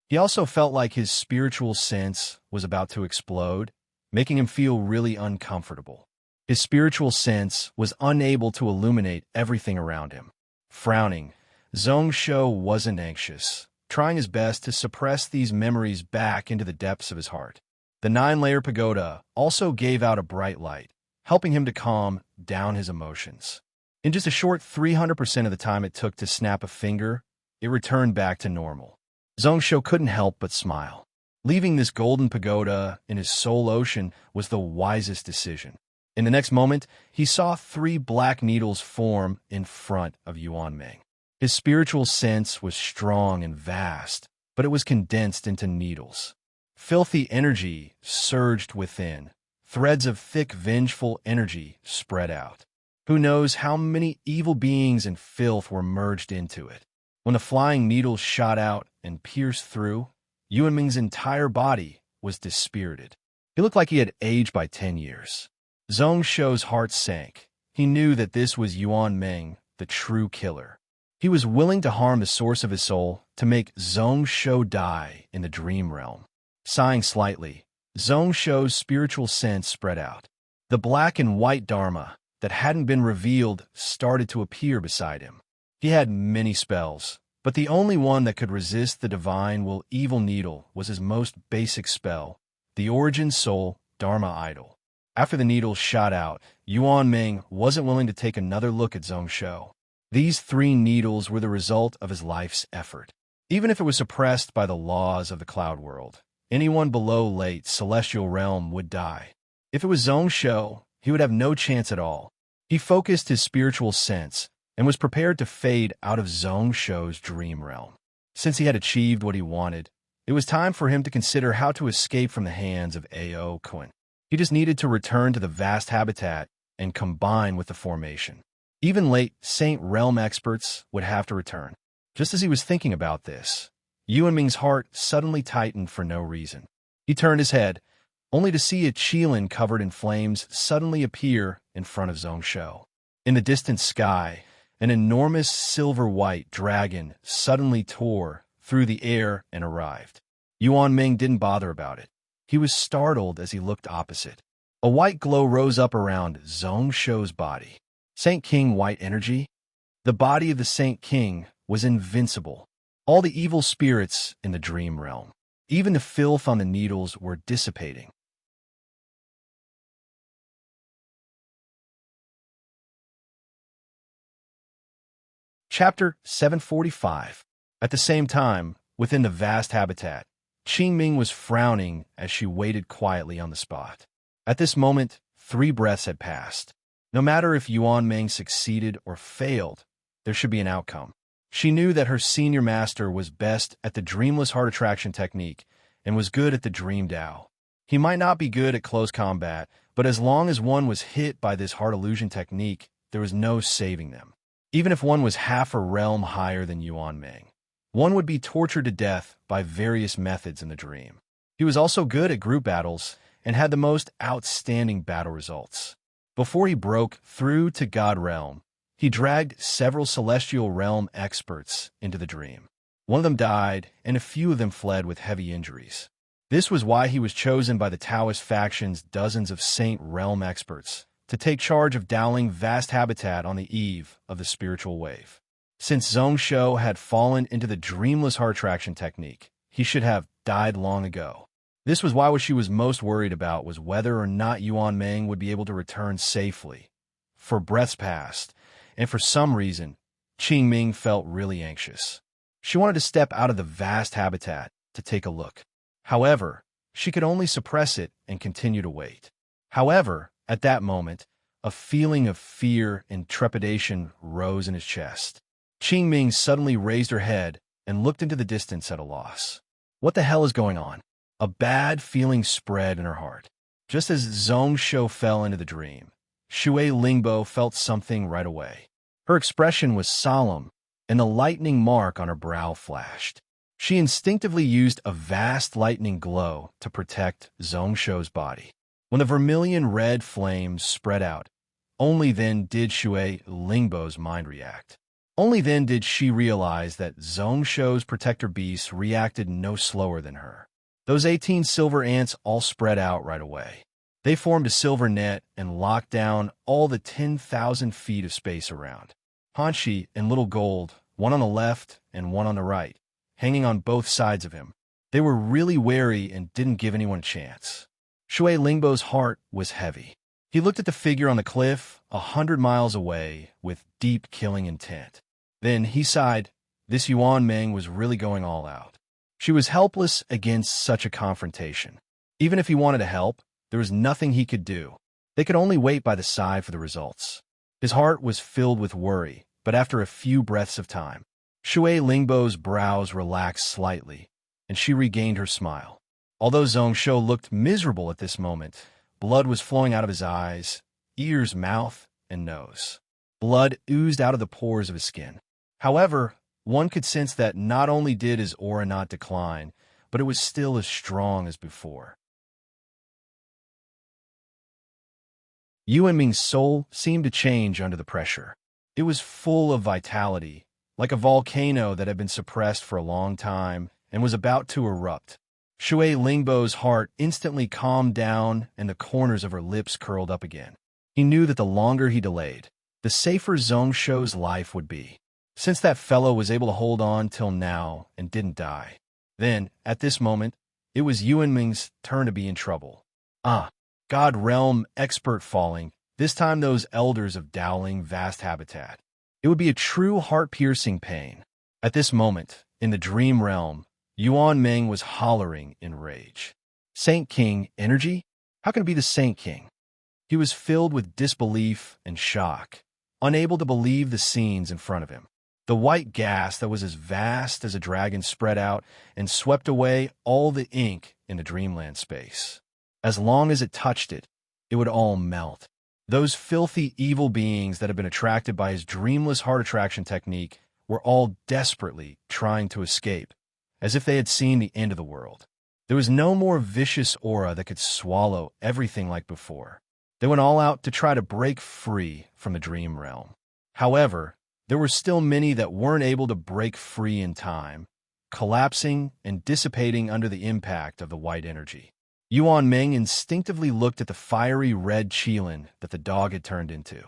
He also felt like his spiritual sense was about to explode, making him feel really uncomfortable. His spiritual sense was unable to illuminate everything around him. Frowning, Zhongsho wasn't anxious, trying his best to suppress these memories back into the depths of his heart. The 9-layer pagoda also gave out a bright light, helping him to calm down his emotions. In just a short 300% of the time it took to snap a finger, it returned back to normal. Zhongsho couldn't help but smile. Leaving this golden pagoda in his soul ocean was the wisest decision. In the next moment, he saw 3 black needles form in front of Yuan Ming. His spiritual sense was strong and vast, but it was condensed into needles. Filthy energy surged within. Threads of thick, vengeful energy spread out. Who knows how many evil beings and filth were merged into it. When the flying needles shot out and pierced through, Yuan Ming's entire body was dispirited. He looked like he had aged by 10 years. Zhongsho's heart sank. He knew that this was Yuan Ming, the true killer. He was willing to harm the source of his soul to make Zhongsho die in the dream realm. Sighing slightly, Zhongsho's spiritual sense spread out. The black and white Dharma that hadn't been revealed started to appear beside him. He had many spells, but the only one that could resist the divine will evil needle was his most basic spell, the Origin Soul Dharma Idol. After the needles shot out, Yuan Ming wasn't willing to take another look at Zhongsho. These 3 needles were the result of his life's effort. Even if it was suppressed by the laws of the cloud world, anyone below late celestial realm would die. If it was Zhongsho, he would have no chance at all. He focused his spiritual sense and was prepared to fade out of Zhongsho's dream realm. Since he had achieved what he wanted, it was time for him to consider how to escape from the hands of Ao Kun. He just needed to return to the vast habitat and combine with the formation. Even late Saint Realm experts would have to return. Just as he was thinking about this, Yuan Ming's heart suddenly tightened for no reason. He turned his head, only to see a qilin covered in flames suddenly appear in front of Zhongsho. In the distant sky, an enormous silver-white dragon suddenly tore through the air and arrived. Yuan Ming didn't bother about it. He was startled as he looked opposite. A white glow rose up around Zhongsho's body. Saint King white energy? The body of the Saint King was invincible. All the evil spirits in the dream realm, even the filth on the needles, were dissipating. Chapter 745. At the same time, within the vast habitat, Qingming was frowning as she waited quietly on the spot. At this moment, 3 breaths had passed. No matter if Yuan Ming succeeded or failed, there should be an outcome. She knew that her senior master was best at the dreamless heart attraction technique and was good at the dream Dao. He might not be good at close combat, but as long as one was hit by this heart illusion technique, there was no saving them. Even if one was half a realm higher than Yuan Ming, one would be tortured to death by various methods in the dream. He was also good at group battles and had the most outstanding battle results. Before he broke through to God Realm, he dragged several Celestial Realm experts into the dream. One of them died, and a few of them fled with heavy injuries. This was why he was chosen by the Taoist faction's dozens of Saint Realm experts to take charge of Dowling vast habitat on the eve of the spiritual wave. Since Zhongsho had fallen into the dreamless heart attraction technique, he should have died long ago. This was why what she was most worried about was whether or not Yuan Ming would be able to return safely. For breaths passed, and for some reason, Qingming felt really anxious. She wanted to step out of the vast habitat to take a look. However, she could only suppress it and continue to wait. However, at that moment, a feeling of fear and trepidation rose in his chest. Qingming suddenly raised her head and looked into the distance at a loss. What the hell is going on? A bad feeling spread in her heart. Just as Zhongsho fell into the dream, Shui Lingbo felt something right away. Her expression was solemn, and the lightning mark on her brow flashed. She instinctively used a vast lightning glow to protect Zhongsho's body. When the vermilion red flames spread out, only then did Shui Lingbo's mind react. Only then did she realize that Zhongsho's protector beasts reacted no slower than her. Those 18 silver ants all spread out right away. They formed a silver net and locked down all the 10,000 feet of space around. Hanshi and Little Gold, one on the left and one on the right, hanging on both sides of him. They were really wary and didn't give anyone a chance. Shui Lingbo's heart was heavy. He looked at the figure on the cliff 100 miles away with deep killing intent. Then he sighed. This Yuan Ming was really going all out. She was helpless against such a confrontation. Even if he wanted to help, there was nothing he could do. They could only wait by the side for the results. His heart was filled with worry, but after a few breaths of time, Shui Lingbo's brows relaxed slightly, and she regained her smile. Although Zhongsho looked miserable at this moment, blood was flowing out of his eyes, ears, mouth, and nose. Blood oozed out of the pores of his skin. However, one could sense that not only did his aura not decline, but it was still as strong as before. Yuan Ming's soul seemed to change under the pressure. It was full of vitality, like a volcano that had been suppressed for a long time and was about to erupt. Shui Lingbo's heart instantly calmed down and the corners of her lips curled up again. He knew that the longer he delayed, the safer Zhongsho's life would be, since that fellow was able to hold on till now and didn't die. Then, at this moment, it was Yuan Ming's turn to be in trouble. God Realm expert falling, this time those elders of Dowling vast habitat. It would be a true heart-piercing pain. At this moment, in the dream realm, Yuan Ming was hollering in rage. Saint King energy? How can it be the Saint King? He was filled with disbelief and shock, unable to believe the scenes in front of him. The white gas that was as vast as a dragon spread out and swept away all the ink in the dreamland space. As long as it touched it, it would all melt. Those filthy evil beings that had been attracted by his dreamless heart attraction technique were all desperately trying to escape, as if they had seen the end of the world. There was no more vicious aura that could swallow everything like before. They went all out to try to break free from the dream realm. However, there were still many that weren't able to break free in time, collapsing and dissipating under the impact of the white energy. Yuan Ming instinctively looked at the fiery red Qilin that the dog had turned into.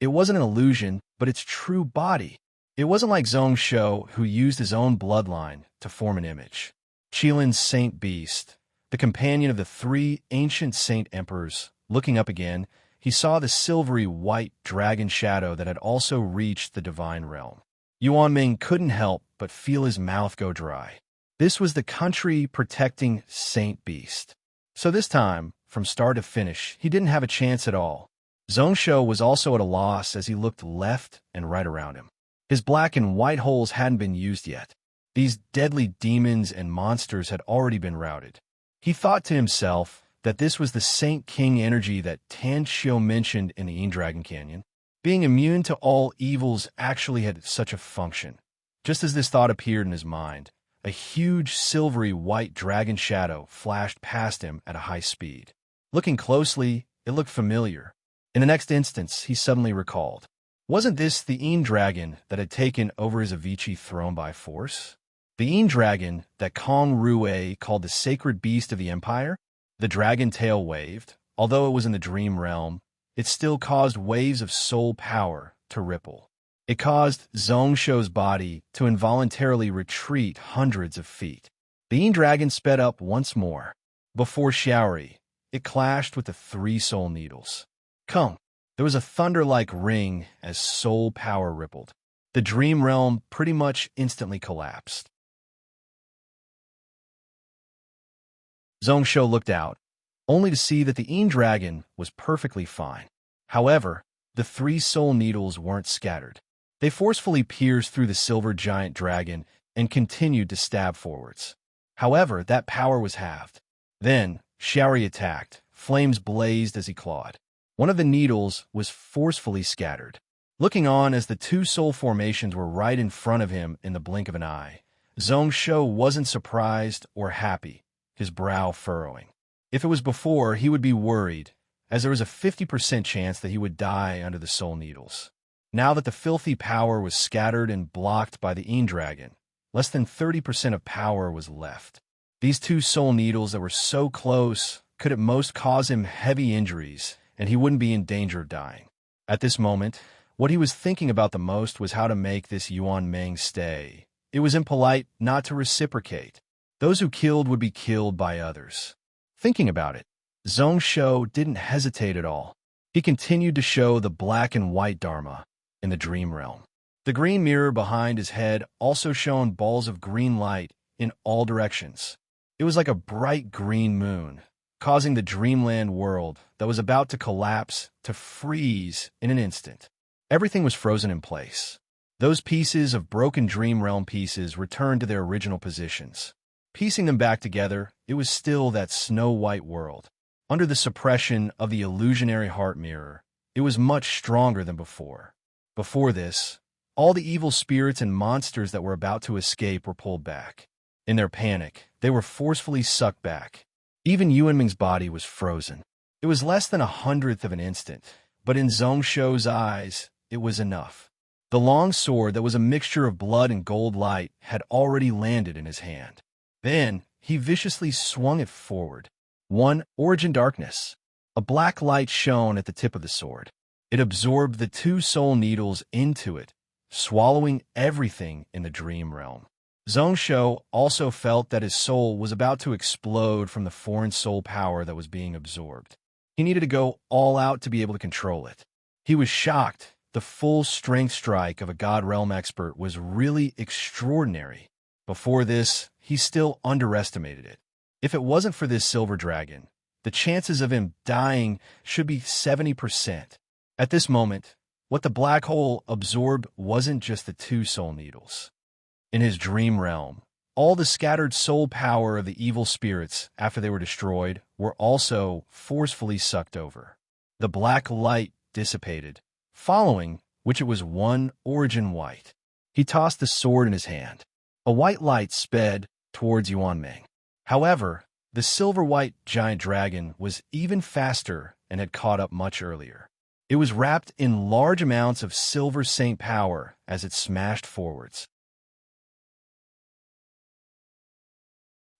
It wasn't an illusion, but its true body. It wasn't like Zhongsho, who used his own bloodline to form an image. Qilin's saint beast, the companion of the 3 ancient saint emperors, looking up again, he saw the silvery white dragon shadow that had also reached the divine realm. Yuan Ming couldn't help but feel his mouth go dry. This was the country-protecting saint beast. So this time, from start to finish, he didn't have a chance at all. Zhongsho was also at a loss as he looked left and right around him. His black and white holes hadn't been used yet. These deadly demons and monsters had already been routed. He thought to himself that this was the Saint King energy that Tan Xiu mentioned in the Dragon Canyon. Being immune to all evils actually had such a function. Just as this thought appeared in his mind, a huge silvery white dragon shadow flashed past him at a high speed. Looking closely, it looked familiar. In the next instance, he suddenly recalled. Wasn't this the Een dragon that had taken over his Avicii throne by force? The Een dragon that Kong Rue called the sacred beast of the empire? The dragon tail waved. Although it was in the dream realm, it still caused waves of soul power to ripple. It caused Zhongsho's body to involuntarily retreat hundreds of feet. The Een dragon sped up once more. Before Xiaori, it clashed with the 3 soul needles. Come! There was a thunder-like ring as soul power rippled. The dream realm pretty much instantly collapsed. Zhongsho looked out, only to see that the Een dragon was perfectly fine. However, the 3 soul needles weren't scattered. They forcefully pierced through the silver giant dragon and continued to stab forwards. However, that power was halved. Then, Xiaori attacked. Flames blazed as he clawed. One of the needles was forcefully scattered. Looking on as the 2 soul formations were right in front of him in the blink of an eye, Zhongsho wasn't surprised or happy, his brow furrowing. If it was before, he would be worried, as there was a 50% chance that he would die under the soul needles. Now that the filthy power was scattered and blocked by the Een dragon, less than 30% of power was left. These 2 soul needles that were so close could at most cause him heavy injuries, and he wouldn't be in danger of dying. At this moment, what he was thinking about the most was how to make this Yuan Meng stay. It was impolite not to reciprocate. Those who killed would be killed by others. Thinking about it, Zhongsho didn't hesitate at all. He continued to show the black and white Dharma in the dream realm. The green mirror behind his head also shone balls of green light in all directions. It was like a bright green moon, causing the dreamland world that was about to collapse to freeze in an instant. Everything was frozen in place. Those pieces of broken dream realm pieces returned to their original positions. Piecing them back together, it was still that snow-white world. Under the suppression of the illusionary heart mirror, it was much stronger than before. Before this, all the evil spirits and monsters that were about to escape were pulled back. In their panic, they were forcefully sucked back. Even Yuanming's body was frozen. It was less than 100th of an instant, but in Zhongsho's eyes, it was enough. The long sword that was a mixture of blood and gold light had already landed in his hand. Then, he viciously swung it forward. One origin darkness. A black light shone at the tip of the sword. It absorbed the 2 soul needles into it, swallowing everything in the dream realm. Zhongsho also felt that his soul was about to explode from the foreign soul power that was being absorbed. He needed to go all out to be able to control it. He was shocked. The full strength strike of a God Realm expert was really extraordinary. Before this, he still underestimated it. If it wasn't for this silver dragon, the chances of him dying should be 70%. At this moment, what the black hole absorbed wasn't just the 2 soul needles. In his dream realm, all the scattered soul power of the evil spirits after they were destroyed were also forcefully sucked over. The black light dissipated, following which it was one origin white. He tossed the sword in his hand. A white light sped towards Yuanming. However, the silver-white giant dragon was even faster and had caught up much earlier. It was wrapped in large amounts of silver saint power as it smashed forwards.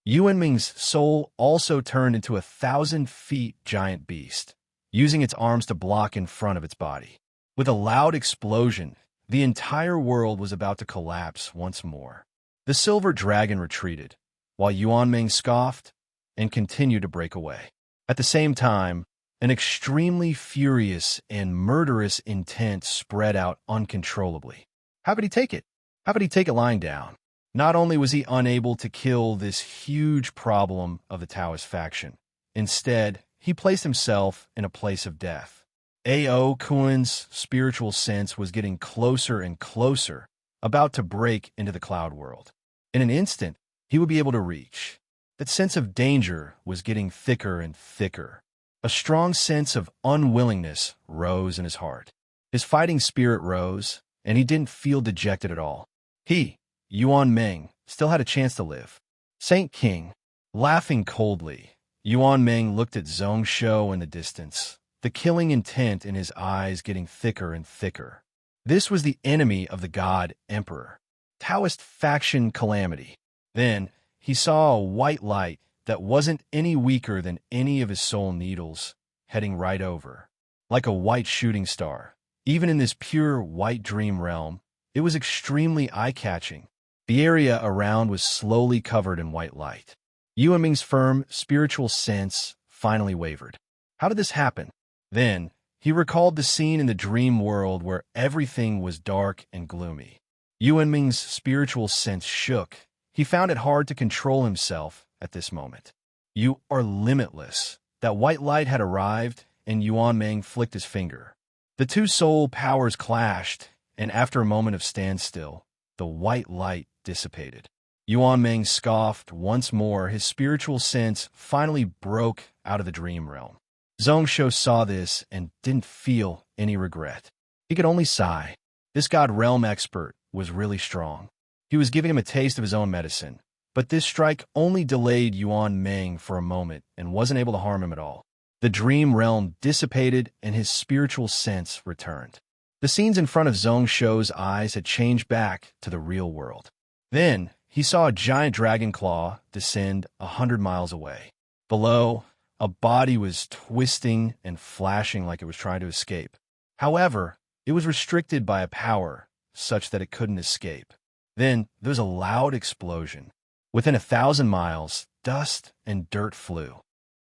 Yuanming's soul also turned into a 1,000-feet giant beast, using its arms to block in front of its body. With a loud explosion, the entire world was about to collapse once more. The silver dragon retreated, while Yuanming scoffed and continued to break away. At the same time, an extremely furious and murderous intent spread out uncontrollably. How could he take it? How could he take it lying down? Not only was he unable to kill this huge problem of the Taoist faction, instead, he placed himself in a place of death. A.O. Kuan's spiritual sense was getting closer and closer, about to break into the cloud world. In an instant, he would be able to reach. That sense of danger was getting thicker and thicker. A strong sense of unwillingness rose in his heart. His fighting spirit rose, and he didn't feel dejected at all. He, Yuan Meng, still had a chance to live. Saint King, laughing coldly, Yuan Meng looked at Zhong Shou in the distance, the killing intent in his eyes getting thicker and thicker. This was the enemy of the god Emperor, Taoist faction Calamity. Then he saw a white light that wasn't any weaker than any of his soul needles, heading right over, like a white shooting star. Even in this pure white dream realm, it was extremely eye-catching. The area around was slowly covered in white light. Yuan Ming's firm spiritual sense finally wavered. How did this happen? Then he recalled the scene in the dream world where everything was dark and gloomy. Yuan Ming's spiritual sense shook. He found it hard to control himself at this moment. You are limitless. That white light had arrived, and Yuan Ming flicked his finger. The two soul powers clashed, and after a moment of standstill, the white light dissipated. Yuan Ming scoffed once more. His spiritual sense finally broke out of the dream realm. Zhong Shou saw this and didn't feel any regret. He could only sigh. This god realm expert was really strong. He was giving him a taste of his own medicine, but this strike only delayed Yuan Ming for a moment and wasn't able to harm him at all. The dream realm dissipated and his spiritual sense returned. The scenes in front of Zhong Shou's eyes had changed back to the real world. Then he saw a giant dragon claw descend 100 miles away. Below, a body was twisting and flashing like it was trying to escape. However, it was restricted by a power such that it couldn't escape. Then there was a loud explosion. Within 1,000 miles, dust and dirt flew.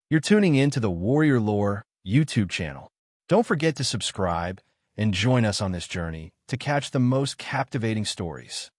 You're tuning in to the Warrior Lore YouTube channel. Don't forget to subscribe and join us on this journey to catch the most captivating stories.